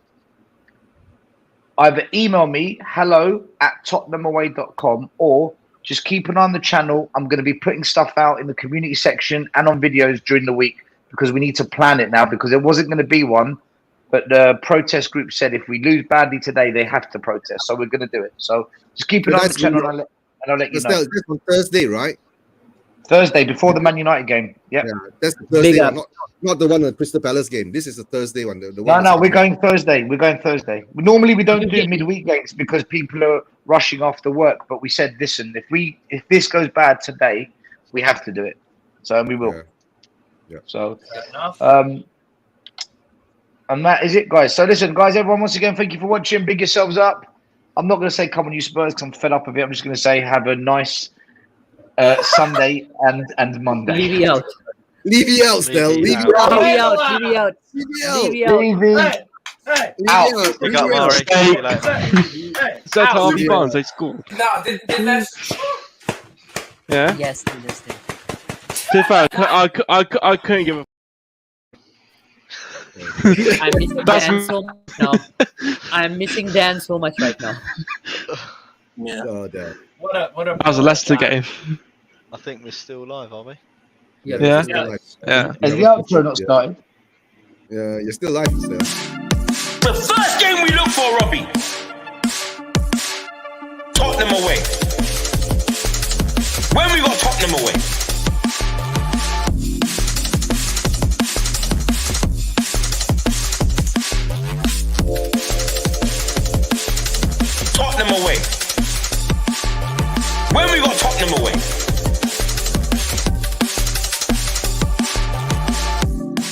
S2: Either email me, hello@tottenhamaway.com, or just keep an eye on the channel. I'm going to be putting stuff out in the community section and on videos during the week because we need to plan it now because there wasn't going to be one. But the protest group said if we lose badly today, they have to protest. So we're going to do it. So just keep an eye on the channel and I'll let you know.
S17: That's on Thursday, right?
S2: Thursday, before the Man United game. Yep.
S17: Yeah, that's the Thursday one, not the one on the Crystal Palace game. This is the Thursday one.
S2: No, we're going Thursday. We're going Thursday. Normally, we don't do midweek games because people are rushing after work. But we said, listen, if this goes bad today, we have to do it. So we will.
S17: Yeah.
S2: So, and that is it, guys. So listen, guys, everyone, once again, thank you for watching. Big yourselves up. I'm not going to say come on you Spurs because I'm fed up of it. I'm just going to say have a nice Sunday and Monday.
S20: Levy out.
S17: Levy out, Stel. Levy out.
S20: Levy out. Levy out. Levy out.
S2: Levy out.
S16: Big up, Murray.
S15: That's how many pounds they scored.
S21: No, did that.
S15: Yeah.
S20: Yes, to this thing.
S15: To be fair, I couldn't give a.
S20: I'm missing Dan so much now. I'm missing Dan so much right now.
S17: Yeah. Oh, damn.
S3: What a
S15: That was a Leicester game.
S16: I think we're still live, are we?
S15: Yeah.
S2: Has the outro not started?
S17: Yeah, you're still live, Stel.
S1: The first game we look for, Robbie. Tottenham away. When we got Tottenham away. Tottenham away. When we got Tottenham away.